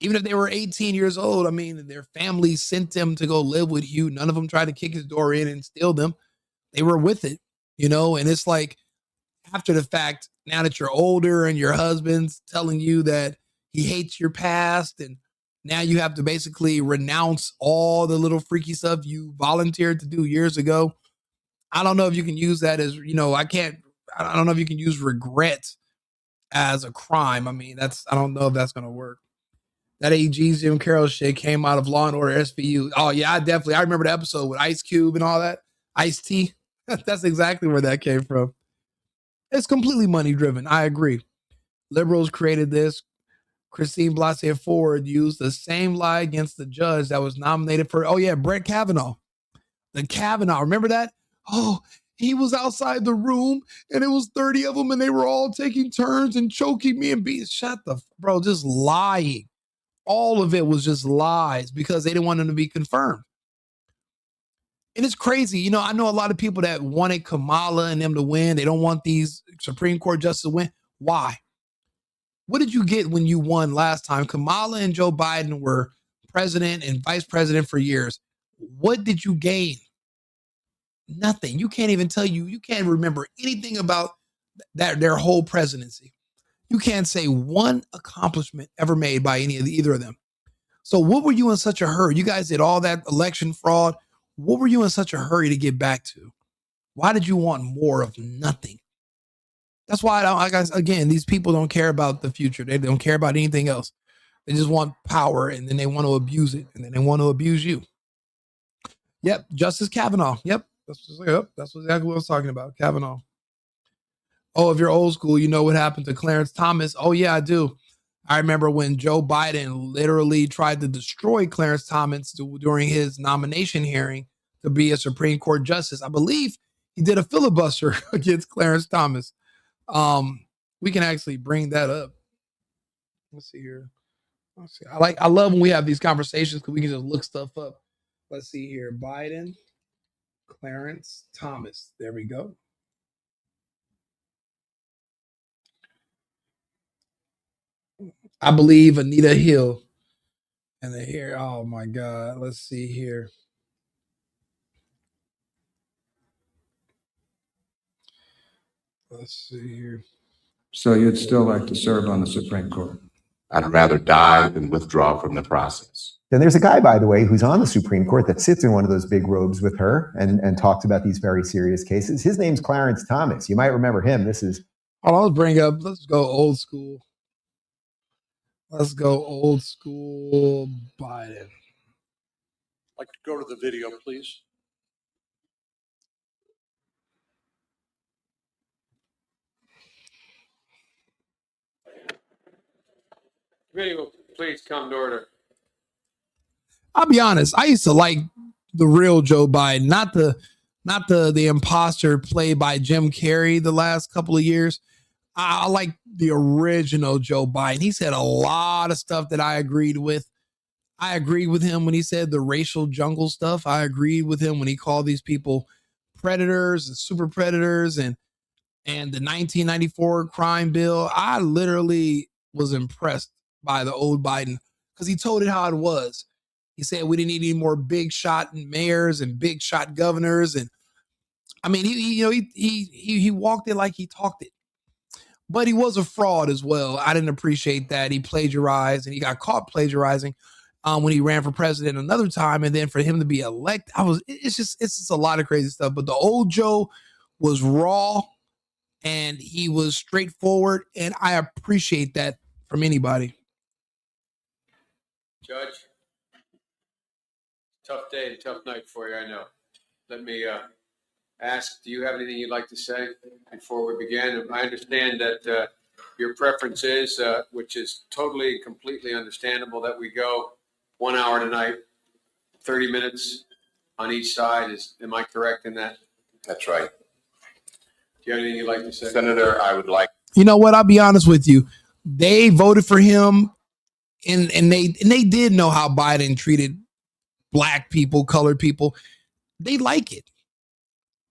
Even if they were 18 years old, I mean, their families sent them to go live with Hugh. None of them tried to kick his door in and steal them. They were with it, and it's like after the fact, now that you're older and your husband's telling you that he hates your past and now you have to basically renounce all the little freaky stuff you volunteered to do years ago. I don't know if you can use that as, I don't know if you can use regret as a crime. I mean, I don't know if that's going to work. That AG Jim Carroll shit came out of Law and Order SVU. Oh yeah, I remember the episode with Ice Cube and all that. Ice-T. That's exactly where that came from. It's completely money driven. I agree. Liberals created this. Christine Blasey Ford used the same lie against the judge that was nominated for, Brett Kavanaugh. The Kavanaugh, remember that? Oh, he was outside the room and it was 30 of them and they were all taking turns and choking me and being, just lying. All of it was just lies because they didn't want him to be confirmed. And it's crazy. I know a lot of people that wanted Kamala and them to win. They don't want these Supreme Court justices to win. Why? What did you get when you won last time? Kamala and Joe Biden were president and vice president for years. What did you gain? Nothing. You can't even you can't remember anything about their whole presidency. You can't say one accomplishment ever made by either of them. So what were you in such a hurry? You guys did all that election fraud. What were you in such a hurry to get back to? Why did you want more of nothing? That's why again, these people don't care about the future. They don't care about anything else. They just want power and then they want to abuse it and then they want to abuse you. Yep. Justice Kavanaugh. Yep. That's exactly what I was talking about. Kavanaugh. Oh, if you're old school, you know what happened to Clarence Thomas. Oh yeah, I do. I remember when Joe Biden literally tried to destroy Clarence Thomas during his nomination hearing to be a Supreme Court justice. I believe he did a filibuster against Clarence Thomas. We can actually bring that up. Let's see here. I love when we have these conversations because we can just look stuff up. Let's see here. Biden, Clarence Thomas. There we go. I believe Anita Hill. And then here, oh my God. Let's see here. Let's see here. So you'd still like to serve on the Supreme Court? I'd rather die than withdraw from the process. Then there's a guy, by the way, who's on the Supreme Court that sits in one of those big robes with her and talks about these very serious cases. His name's Clarence Thomas. You might remember him. Let's go old school. Let's go old school Biden. I'd like to go to the video, please. Video, please come to order. I'll be honest. I used to like the real Joe Biden, not the not the imposter played by Jim Carrey the last couple of years. I like the original Joe Biden. He said a lot of stuff that I agreed with. I agreed with him when he said the racial jungle stuff. I agreed with him when he called these people predators and super predators and the 1994 crime bill. I literally was impressed by the old Biden because he told it how it was. He said we didn't need any more big shot mayors and big shot governors. And I mean, he walked it like he talked it. But he was a fraud as well. I didn't appreciate that. He plagiarized and he got caught plagiarizing when he ran for president another time. And then for him to be elected, it's just a lot of crazy stuff. But the old Joe was raw and he was straightforward. And I appreciate that from anybody. Judge, tough day and tough night for you, I know. Let me ask, do you have anything you'd like to say before we begin? I understand that your preference is, which is totally and completely understandable, that we go 1 hour tonight, 30 minutes on each side. Am I correct in that? That's right. Do you have anything you'd like to say? Senator, I would like. You know what? I'll be honest with you. They voted for him and they did know how Biden treated black people, colored people. They like it.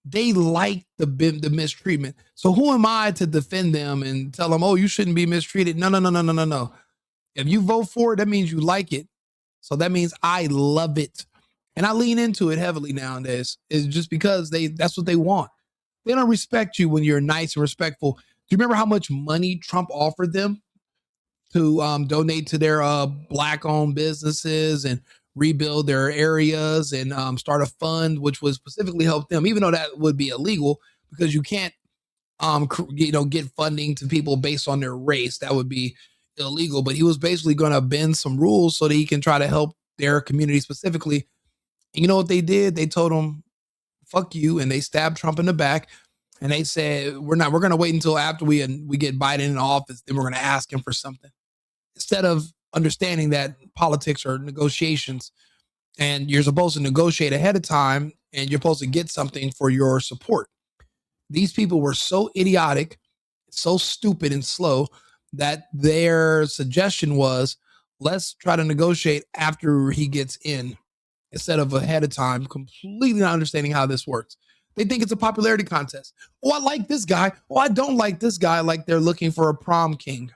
They like the mistreatment. So who am I to defend them and tell them, oh, you shouldn't be mistreated? No. If you vote for it, that means you like it. So that means I love it. And I lean into it heavily nowadays. It's just because that's what they want. They don't respect you when you're nice and respectful. Do you remember how much money Trump offered them to donate to their black-owned businesses and rebuild their areas and start a fund which would specifically help them, even though that would be illegal because you can't get funding to people based on their race. That would be illegal. But he was basically going to bend some rules so that he can try to help their community specifically. And you know what they did? They told him, fuck you, and they stabbed Trump in the back. And they said, we're going to wait until after we get Biden in office, then we're going to ask him for something. Instead of understanding that politics are negotiations and you're supposed to negotiate ahead of time and you're supposed to get something for your support. These people were so idiotic, so stupid and slow that their suggestion was, let's try to negotiate after he gets in instead of ahead of time, completely not understanding how this works. They think it's a popularity contest. Oh, I like this guy. Oh, I don't like this guy. Like they're looking for a prom king.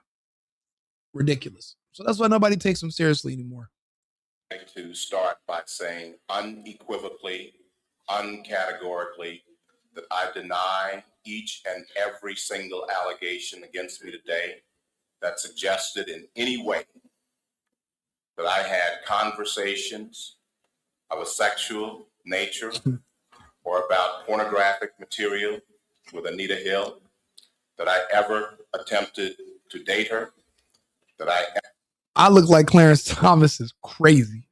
Ridiculous. So that's why nobody takes them seriously anymore. I'd like to start by saying unequivocally, uncategorically, that I deny each and every single allegation against me today that suggested in any way that I had conversations of a sexual nature or about pornographic material with Anita Hill, that I ever attempted to date her, that I look like Clarence Thomas is crazy.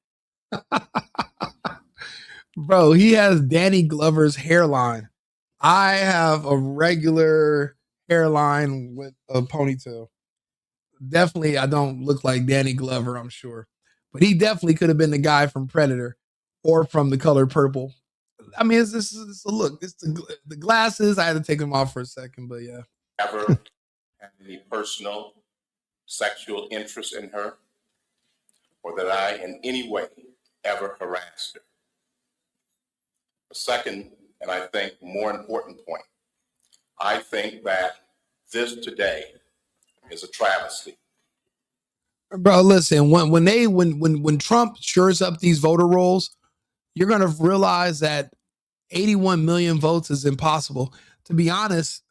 Bro, he has Danny Glover's hairline. I have a regular hairline with a ponytail. Definitely, I don't look like Danny Glover, I'm sure. But he definitely could have been the guy from Predator or from The Color Purple. I mean, it's a look. It's the glasses. I had to take them off for a second, but yeah. ever had any personal sexual interest in her, or that I in any way ever harassed her. The second, and I think more important point, I think that this today is a travesty. Bro, listen, when Trump shores up these voter rolls, you're gonna realize that 81 million votes is impossible. To be honest,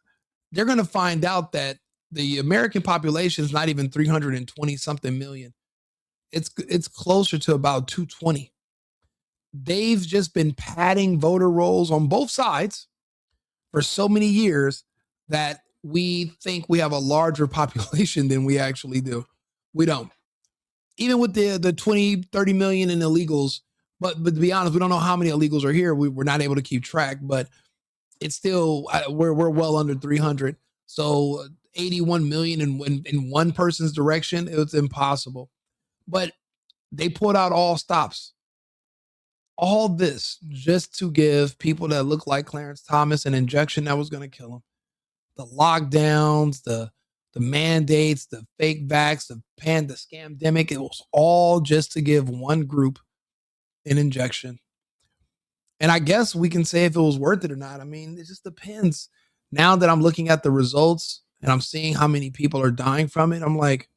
they're gonna find out that the American population is not even 320 something million. It's closer to about 220. They've just been padding voter rolls on both sides for so many years that we think we have a larger population than we actually do. We don't. Even with the 20, 30 million in illegals, but to be honest, we don't know how many illegals are here. We're not able to keep track, but it's still, we're well under 300. So 81 million in one person's direction, it's impossible. But they pulled out all stops. all this just to give people that look like Clarence Thomas an injection that was going to kill them. The lockdowns, the mandates, the fake vax, the scamdemic, it was all just to give one group an injection. And I guess we can say if it was worth it or not. I mean, it just depends. Now that I'm looking at the results and I'm seeing how many people are dying from it, I'm like,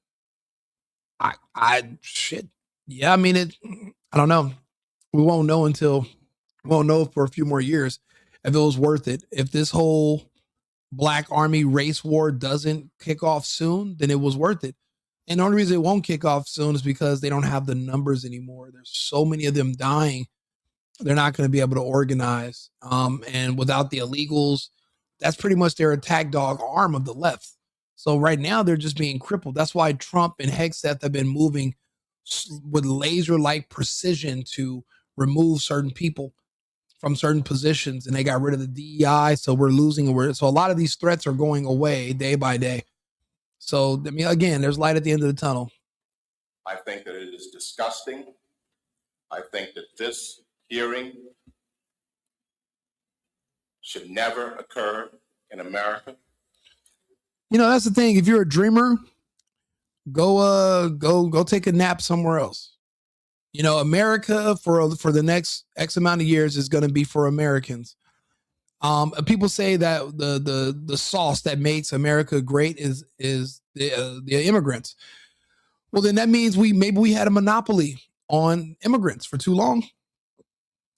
shit. Yeah, I mean, I don't know. We won't know for a few more years if it was worth it. If this whole Black Army race war doesn't kick off soon, then it was worth it. And the only reason it won't kick off soon is because they don't have the numbers anymore. There's so many of them dying. They're not going to be able to organize. And without the illegals, that's pretty much their attack dog arm of the left. So right now they're just being crippled. That's why Trump and Hegseth have been moving with laser-like precision to remove certain people from certain positions, and they got rid of the DEI. So we're losing. So a lot of these threats are going away day by day. So, I mean, again, there's light at the end of the tunnel. I think that it is disgusting. I think that this hearing should never occur in America. You know, that's the thing. If you're a dreamer, go take a nap somewhere else. You know, America for the next X amount of years is going to be for Americans. People say that the sauce that makes America great is the immigrants. Well, then that means maybe we had a monopoly on immigrants for too long,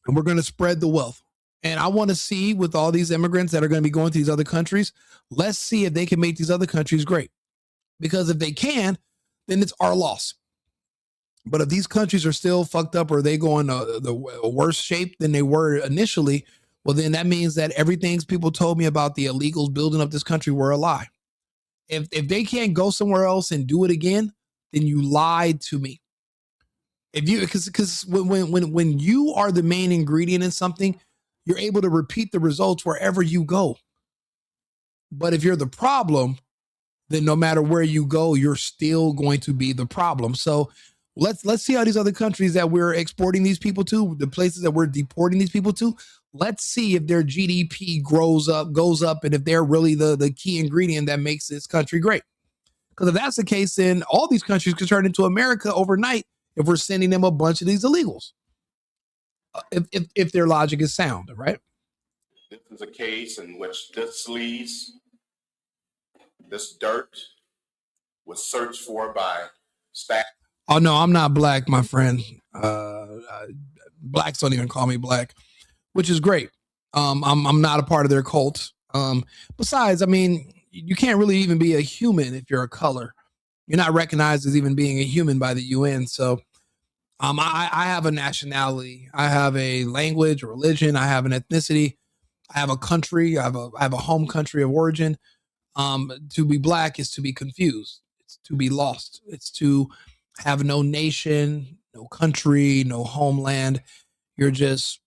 and we're going to spread the wealth. And I want to see, with all these immigrants that are going to be going to these other countries, let's see if they can make these other countries great. Because if they can, then it's our loss. But if these countries are still fucked up, or they go in the worse shape than they were initially, well, then that means that everything people told me about the illegals building up this country were a lie. If they can't go somewhere else and do it again, then you lied to me. If you, because when you are the main ingredient in something, you're able to repeat the results wherever you go. But if you're the problem, then no matter where you go, you're still going to be the problem. So let's see how these other countries that we're exporting these people to, the places that we're deporting these people to, let's see if their GDP goes up, and if they're really the key ingredient that makes this country great. Because if that's the case, then all these countries could turn into America overnight if we're sending them a bunch of these illegals. If their logic is sound, right? This is a case in which this sleaze, this dirt, was searched for by staff. Oh no, I'm not black, my friend. Blacks don't even call me black, which is great. I'm not a part of their cult. Besides, I mean, you can't really even be a human if you're a color. You're not recognized as even being a human by the UN. So I have a nationality. I have a language, a religion. I have an ethnicity. I have a country. I have a home country of origin. To be black is to be confused. It's to be lost. It's to have no nation, no country, no homeland. You're just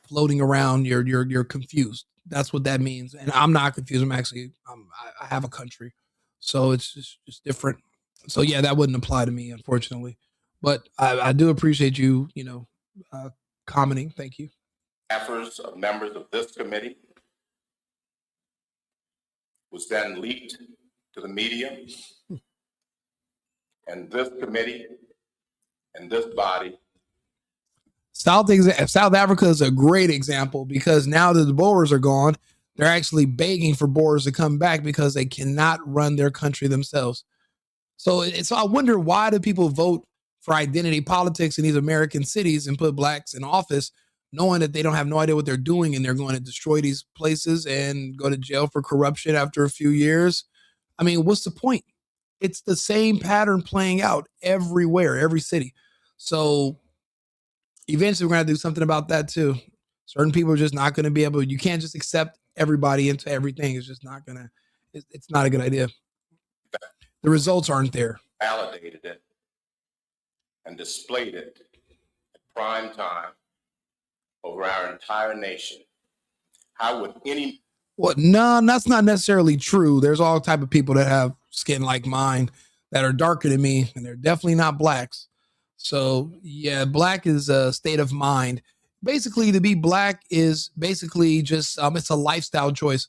floating around. You're confused. That's what that means. And I'm not confused. I have a country, so it's just different. So yeah, that wouldn't apply to me, unfortunately. But I do appreciate you, commenting. Thank you. Staffers of members of this committee was then leaked to the media, and this committee and this body. South Africa is a great example, because now that the Boers are gone, they're actually begging for Boers to come back because they cannot run their country themselves. So I wonder, why do people vote for identity politics in these American cities and put blacks in office, knowing that they don't have no idea what they're doing, and they're going to destroy these places and go to jail for corruption after a few years? I mean, what's the point? It's the same pattern playing out everywhere, every city. So eventually we're going to do something about that too. Certain people are just not going to be able, you can't just accept everybody into everything. It's just not going to, it's not a good idea. The results aren't there. Validated it and displayed it at prime time over our entire nation. How would any... Well, no, that's not necessarily true. There's all type of people that have skin like mine that are darker than me, and they're definitely not blacks. So yeah, black is a state of mind. Basically, to be black is basically just it's a lifestyle choice,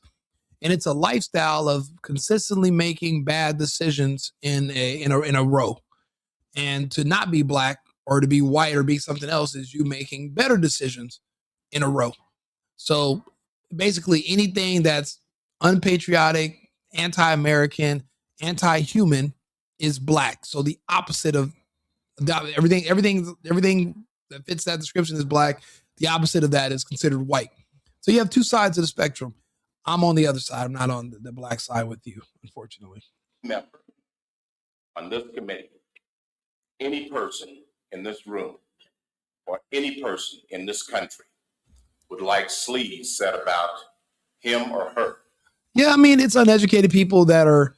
and it's a lifestyle of consistently making bad decisions in a row. And to not be black or to be white or be something else is you making better decisions in a row. So basically, anything that's unpatriotic, anti-American, anti-human is black. So the opposite of everything that fits that description is black. The opposite of that is considered white. So you have two sides of the spectrum. I'm on the other side. I'm not on the black side with you, unfortunately. Member on this committee, any person in this room or any person in this country would like sleaze said about him or her. Yeah, I mean, it's uneducated people that are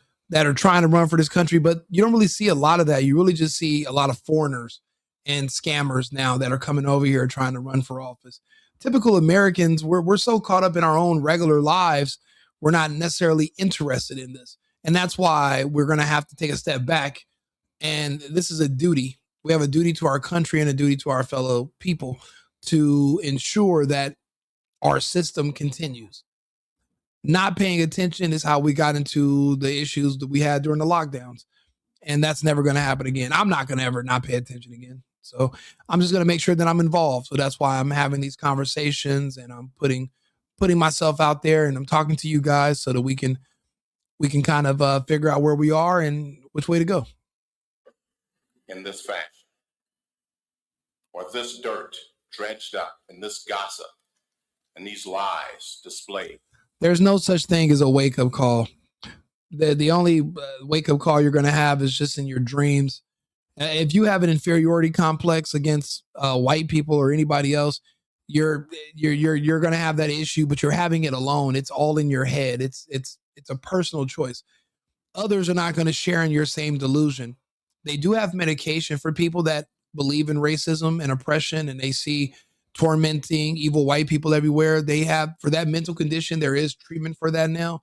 trying to run for this country, but you don't really see a lot of that. You really just see a lot of foreigners and scammers now that are coming over here trying to run for office. Typical Americans, we're so caught up in our own regular lives, we're not necessarily interested in this. And that's why we're going to have to take a step back. And this is a duty. We have a duty to our country and a duty to our fellow people to ensure that our system continues. Not paying attention is how we got into the issues that we had during the lockdowns. And that's never going to happen again. I'm not going to ever not pay attention again. So I'm just going to make sure that I'm involved. So that's why I'm having these conversations and I'm putting myself out there and I'm talking to you guys so that we can kind of figure out where we are and which way to go. In this fashion, or this dirt dredged up, and this gossip, and these lies displayed. There's no such thing as a wake-up call. The only wake-up call you're going to have is just in your dreams. If you have an inferiority complex against white people or anybody else, you're going to have that issue, but you're having it alone. It's all in your head. It's a personal choice. Others are not going to share in your same delusion. They do have medication for people that believe in racism and oppression, and they see tormenting evil white people everywhere. They have, for that mental condition, there is treatment for that now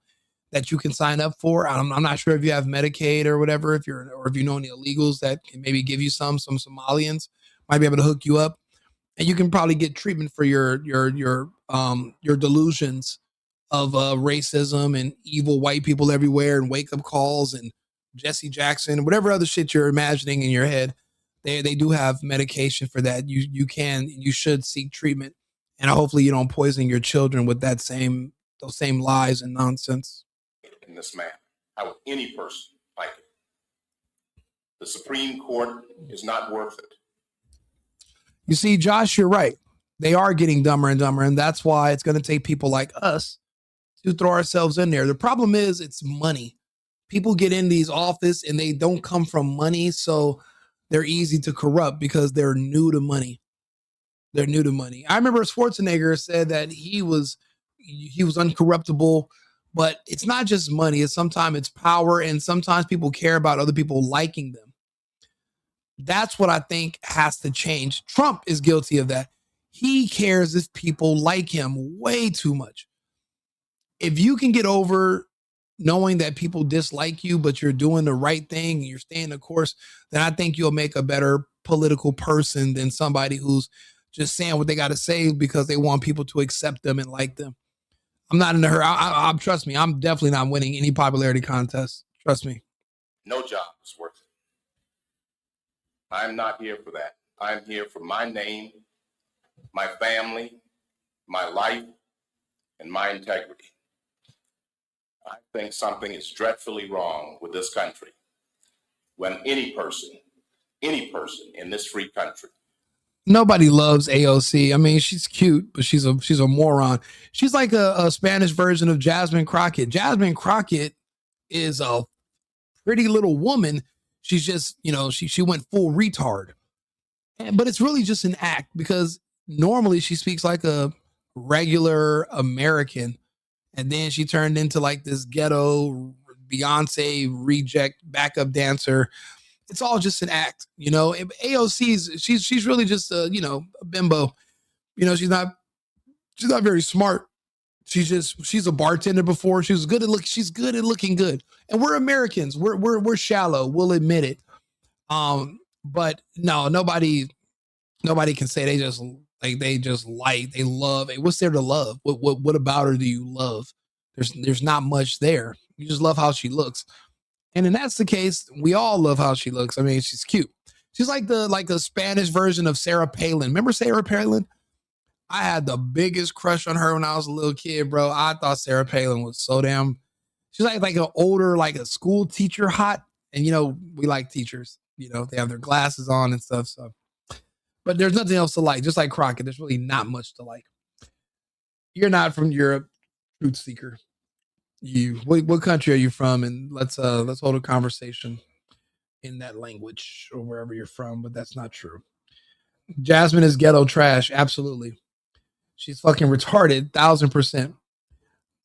that you can sign up for. I'm not sure if you have Medicaid or whatever, if you know any illegals that can maybe give you some Somalians might be able to hook you up, and you can probably get treatment for your delusions of racism and evil white people everywhere and wake up calls and Jesse Jackson, whatever other shit you're imagining in your head. They do have medication for that. You should seek treatment, and hopefully you don't poison your children with those same lies and nonsense. In this manner, how would any person like it? The Supreme Court is not worth it. You see, Josh, you're right. They are getting dumber and dumber, and that's why it's going to take people like us to throw ourselves in there. The problem is it's money. People get in these office and they don't come from money, so they're easy to corrupt because they're new to money. They're new to money. I remember Schwarzenegger said that he was uncorruptible, but it's not just money. It's sometimes it's power, and sometimes people care about other people liking them. That's what I think has to change. Trump is guilty of that. He cares if people like him way too much. If you can get over knowing that people dislike you, but you're doing the right thing and you're staying the course, then I think you'll make a better political person than somebody who's just saying what they got to say because they want people to accept them and like them. I'm not in a hurry. Trust me, I'm definitely not winning any popularity contest. Trust me. No job is worth it. I'm not here for that. I'm here for my name, my family, my life, and my integrity. I think something is dreadfully wrong with this country when any person in this free country. Nobody loves AOC. I mean, she's cute, but she's a moron. She's like a Spanish version of Jasmine Crockett. Jasmine Crockett is a pretty little woman. She's just, she went full retard. But it's really just an act because normally she speaks like a regular American. And then she turned into like this ghetto Beyonce reject backup dancer. It's all just an act, AOC's she's really just a bimbo. She's not very smart. She's a bartender before. She's good at looking good. And we're Americans. We're shallow. We'll admit it. But no, nobody can say they love. What's there to love? What about her do you love? There's not much there. You just love how she looks. And if that's the case, we all love how she looks. I mean, she's cute. She's like the Spanish version of Sarah Palin. Remember Sarah Palin? I had the biggest crush on her when I was a little kid, bro. I thought Sarah Palin was so damn. She's like an older, like a school teacher hot. And we like teachers. They have their glasses on and stuff. So, but there's nothing else to like. Just like Crockett, there's really not much to like. You're not from Europe, truth seeker. What country are you from? And let's hold a conversation in that language or wherever you're from. But that's not true. Jasmine is ghetto trash. Absolutely. She's fucking retarded, 1,000%.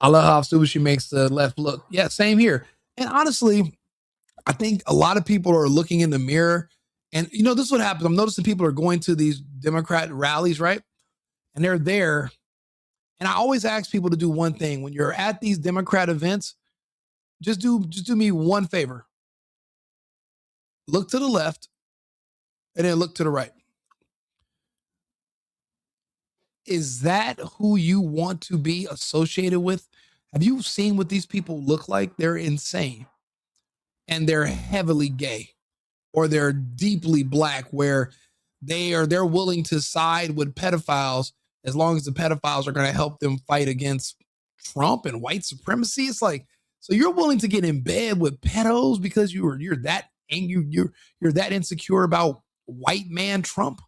I love how stupid she makes the left look. Yeah, same here. And honestly, I think a lot of people are looking in the mirror. And this is what happens. I'm noticing people are going to these Democrat rallies, right? And they're there. And I always ask people to do one thing. When you're at these Democrat events, just do me one favor. Look to the left and then look to the right. Is that who you want to be associated with? Have you seen what these people look like? They're insane. And they're heavily gay, or they're deeply black, where they're willing to side with pedophiles as long as the pedophiles are going to help them fight against Trump and white supremacy. It's like, so you're willing to get in bed with pedos because you're that angry, you're that insecure about white man Trump,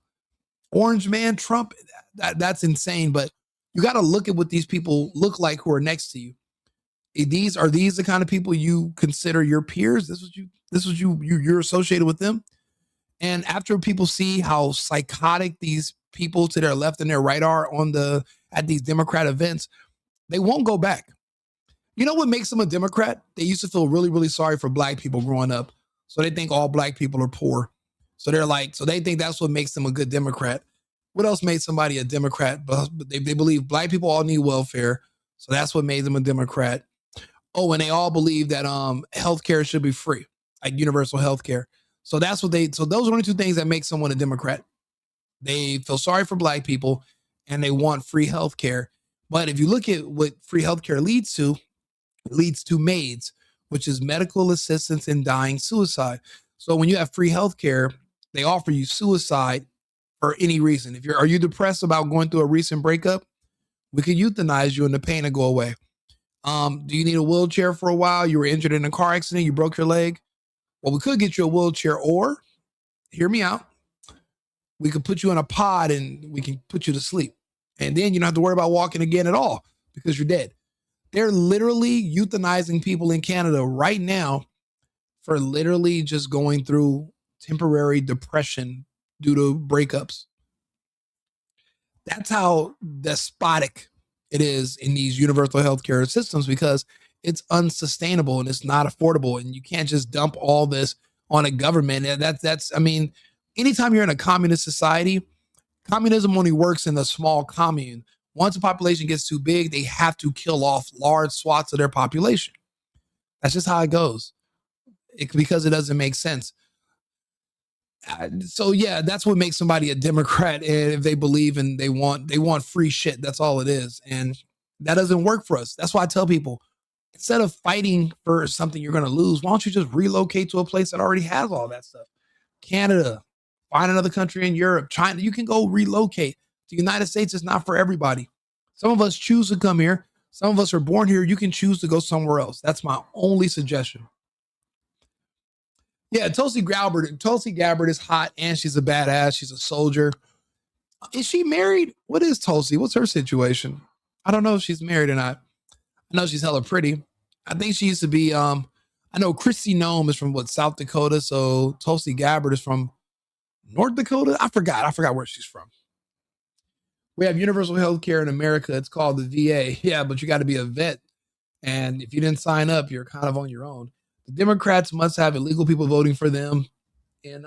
orange man Trump. That's insane. But you got to look at what these people look like who are next to you. Are these the kind of people you consider your peers? This is you're associated with them. And after people see how psychotic these people to their left and their right are at these Democrat events, they won't go back. You know what makes them a Democrat? They used to feel really, really sorry for black people growing up. So they think all black people are poor. So they think that's what makes them a good Democrat. What else made somebody a Democrat? But they believe black people all need welfare. So that's what made them a Democrat. Oh, and they all believe that healthcare should be free, like universal healthcare. So so those are only two things that make someone a Democrat. They feel sorry for black people and they want free healthcare. But if you look at what free healthcare leads to, it leads to MAIDs, which is medical assistance in dying suicide. So when you have free healthcare, they offer you suicide for any reason. Are you depressed about going through a recent breakup? We could euthanize you and the pain will go away. Do you need a wheelchair for a while? You were injured in a car accident, you broke your leg. Well, we could get you a wheelchair, or hear me out. We could put you in a pod and we can put you to sleep. And then you don't have to worry about walking again at all because you're dead. They're literally euthanizing people in Canada right now for literally just going through temporary depression due to breakups. That's how despotic it is in these universal healthcare systems, because it's unsustainable and it's not affordable. And you can't just dump all this on a government. And I mean, anytime you're in a communist society, communism only works in a small commune. Once a population gets too big, they have to kill off large swaths of their population. That's just how it goes. Because it doesn't make sense. So yeah, that's what makes somebody a Democrat. And if they believe and they want free shit, that's all it is. And that doesn't work for us. That's why I tell people, instead of fighting for something you're going to lose, why don't you just relocate to a place that already has all that stuff? Canada, find another country in Europe, China, you can go relocate. The United States is not for everybody. Some of us choose to come here. Some of us are born here. You can choose to go somewhere else. That's my only suggestion. Yeah, Tulsi Gabbard is hot and she's a badass. She's a soldier. Is she married? What is Tulsi? What's her situation? I don't know if she's married or not. I know she's hella pretty. I think she used to be, I know Kristi Noem is from South Dakota. So Tulsi Gabbard is from North Dakota. I forgot where she's from. We have universal health care in America. It's called the VA. Yeah, but you got to be a vet. And if you didn't sign up, you're kind of on your own. The Democrats must have illegal people voting for them. And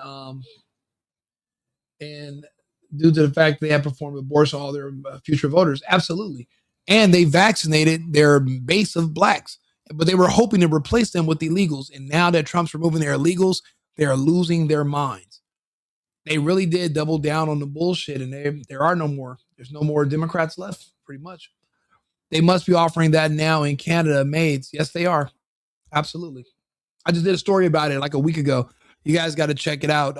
due to the fact they have performed abortion, all their future voters. Absolutely. And they vaccinated their base of blacks, but they were hoping to replace them with illegals. And now that Trump's removing their illegals, they are losing their minds. They really did double down on the bullshit, and there are no more. There's no more Democrats left, pretty much. They must be offering that now in Canada, maids. Yes, they are. Absolutely. I just did a story about it like a week ago. You guys got to check it out.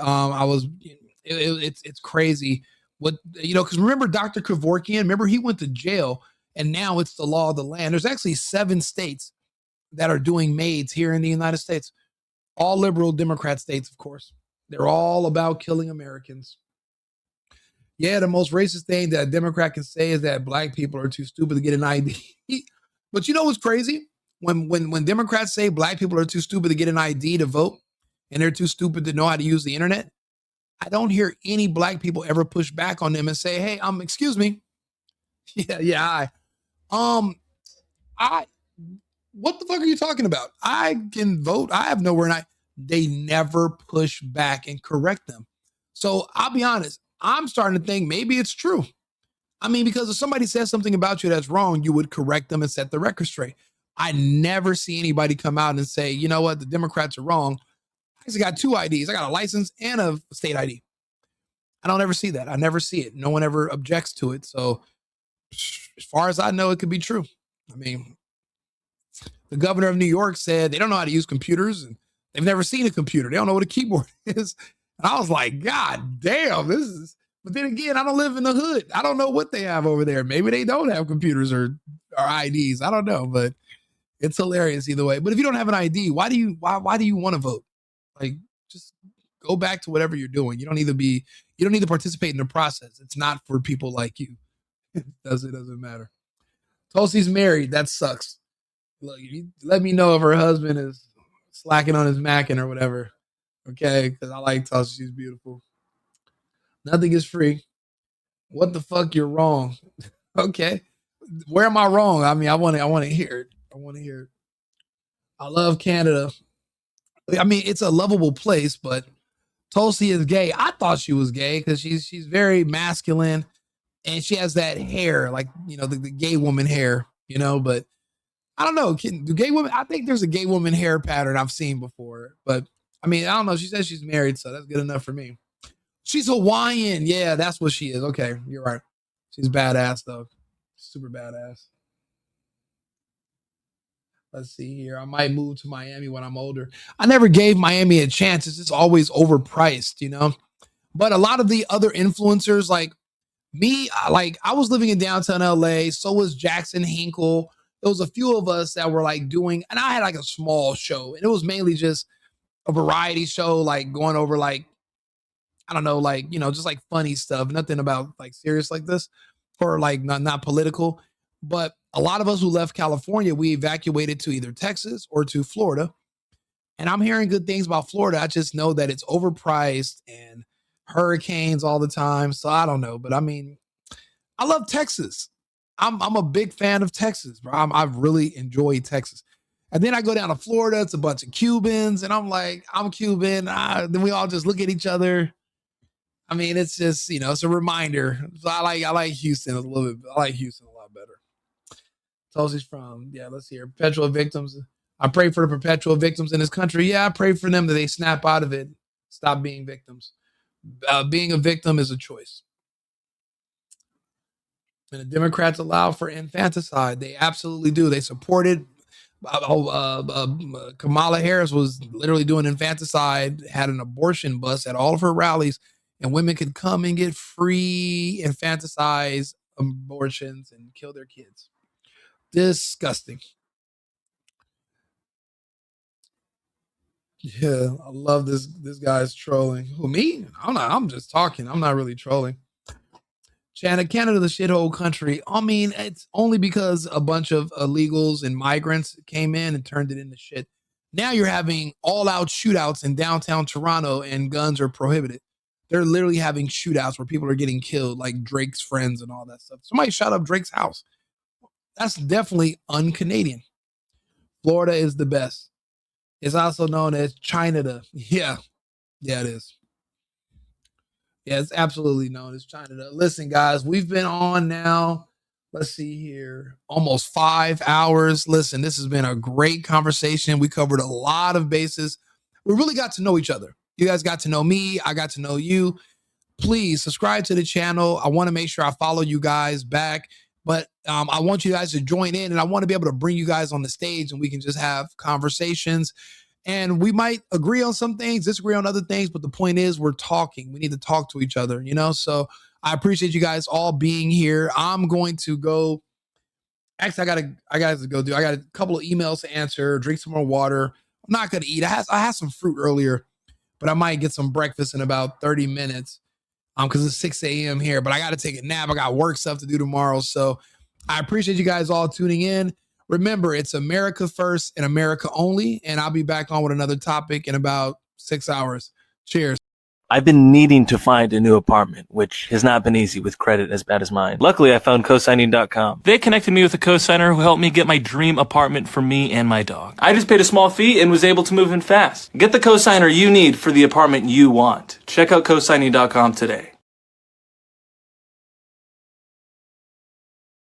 It's crazy. What, because remember Dr. Kevorkian, remember he went to jail, and now it's the law of the land. There's actually 7 states that are doing maids here in the United States. All liberal Democrat states, of course. They're all about killing Americans. Yeah, the most racist thing that a Democrat can say is that black people are too stupid to get an ID. But you know what's crazy? When Democrats say black people are too stupid to get an ID to vote, and they're too stupid to know how to use the internet, I don't hear any black people ever push back on them and say, "Hey, excuse me, what the fuck are you talking about? I can vote. I have nowhere." They never push back and correct them. So I'll be honest, I'm starting to think maybe it's true. I mean, because if somebody says something about you that's wrong, you would correct them and set the record straight. I never see anybody come out and say, you know what, the Democrats are wrong. I actually got 2 IDs. I got a license and a state ID. I don't ever see that. I never see it. No one ever objects to it. So as far as I know, it could be true. I mean, the governor of New York said they don't know how to use computers, and they've never seen a computer. They don't know what a keyboard is. And I was like, God damn, this is, but then again, I don't live in the hood. I don't know what they have over there. Maybe they don't have computers or IDs. I don't know, but it's hilarious either way. But if you don't have an ID, why do you want to vote? Like, just go back to whatever you're doing. You don't need to participate in the process. It's not for people like you. It doesn't matter. Tulsi's married. That sucks. Look, you let me know if her husband is slacking on his macking or whatever. Okay, because I like Tulsi. She's beautiful. Nothing is free. What the fuck? You're wrong. Okay. Where am I wrong? I mean, I want to hear it. I want to hear it. I love Canada. I mean, it's a lovable place, but Tulsi is gay. I thought she was gay because she's very masculine, and she has that hair, like, the gay woman hair, but I don't know. Do gay women, I think there's a gay woman hair pattern I've seen before, but I mean, I don't know. She says she's married, so that's good enough for me. She's Hawaiian. Yeah, that's what she is. Okay, you're right. She's badass, though. Super badass. Let's see here. I might move to Miami when I'm older. I never gave Miami a chance. It's just always overpriced, But a lot of the other influencers, like me, I was living in downtown LA. So was Jackson Hinkle. There was a few of us that were doing, and I had a small show, and it was mainly just a variety show, going over I don't know, just funny stuff, nothing about serious like this, or not political. But a lot of us who left California, we evacuated to either Texas or to Florida. And I'm hearing good things about Florida. I just know that it's overpriced and hurricanes all the time. So I don't know. But I mean, I love Texas. I'm a big fan of Texas, bro. I've really enjoyed Texas. And then I go down to Florida. It's a bunch of Cubans. And I'm like, I'm Cuban. Then we all just look at each other. I mean, it's just, it's a reminder. So I like Houston a little bit. I like Houston a lot better. Tulsi's from, let's see here. Perpetual victims. I pray for the perpetual victims in this country. Yeah, I pray for them that they snap out of it. Stop being victims. Being a victim is a choice. And the Democrats allow for infanticide. They absolutely do. They supported. Kamala Harris was literally doing infanticide, had an abortion bus at all of her rallies, and women could come and get free infanticide abortions and kill their kids. Disgusting. Yeah, I love this guy's trolling. Who, me? I'm just talking. I'm not really trolling. Canada, the shithole country. I mean, it's only because a bunch of illegals and migrants came in and turned it into shit. Now you're having all-out shootouts in downtown Toronto, and guns are prohibited. They're literally having shootouts where people are getting killed, like Drake's friends and all that stuff. Somebody shot up Drake's house. That's definitely un-Canadian. Florida is the best. It's also known as China. Yeah, it is. Yeah, it's absolutely known as China. Listen, guys, we've been on now, let's see here, almost 5 hours. Listen, this has been a great conversation. We covered a lot of bases. We really got to know each other. You guys got to know me. I got to know you. please subscribe to the channel. I want to make sure I follow you guys back, but I want you guys to join in, and I want to be able to bring you guys on the stage and we can just have conversations. And we might agree on some things, disagree on other things, but the point is we're talking. We need to talk to each other, you know? So I appreciate you guys all being here. I'm going to go. Actually, I got to go do. I got a couple of emails to answer, drink some more water. I'm not going to eat. I had some fruit earlier, but I might get some breakfast in about 30 minutes because it's 6 a.m. here. But I got to take a nap. I got work stuff to do tomorrow. So I appreciate you guys all tuning in. Remember, it's America first and America only. And I'll be back on with another topic in about 6 hours. Cheers. I've been needing to find a new apartment, which has not been easy with credit as bad as mine. Luckily, I found cosigning.com. They connected me with a cosigner who helped me get my dream apartment for me and my dog. I just paid a small fee and was able to move in fast. Get the cosigner you need for the apartment you want. Check out cosigning.com today.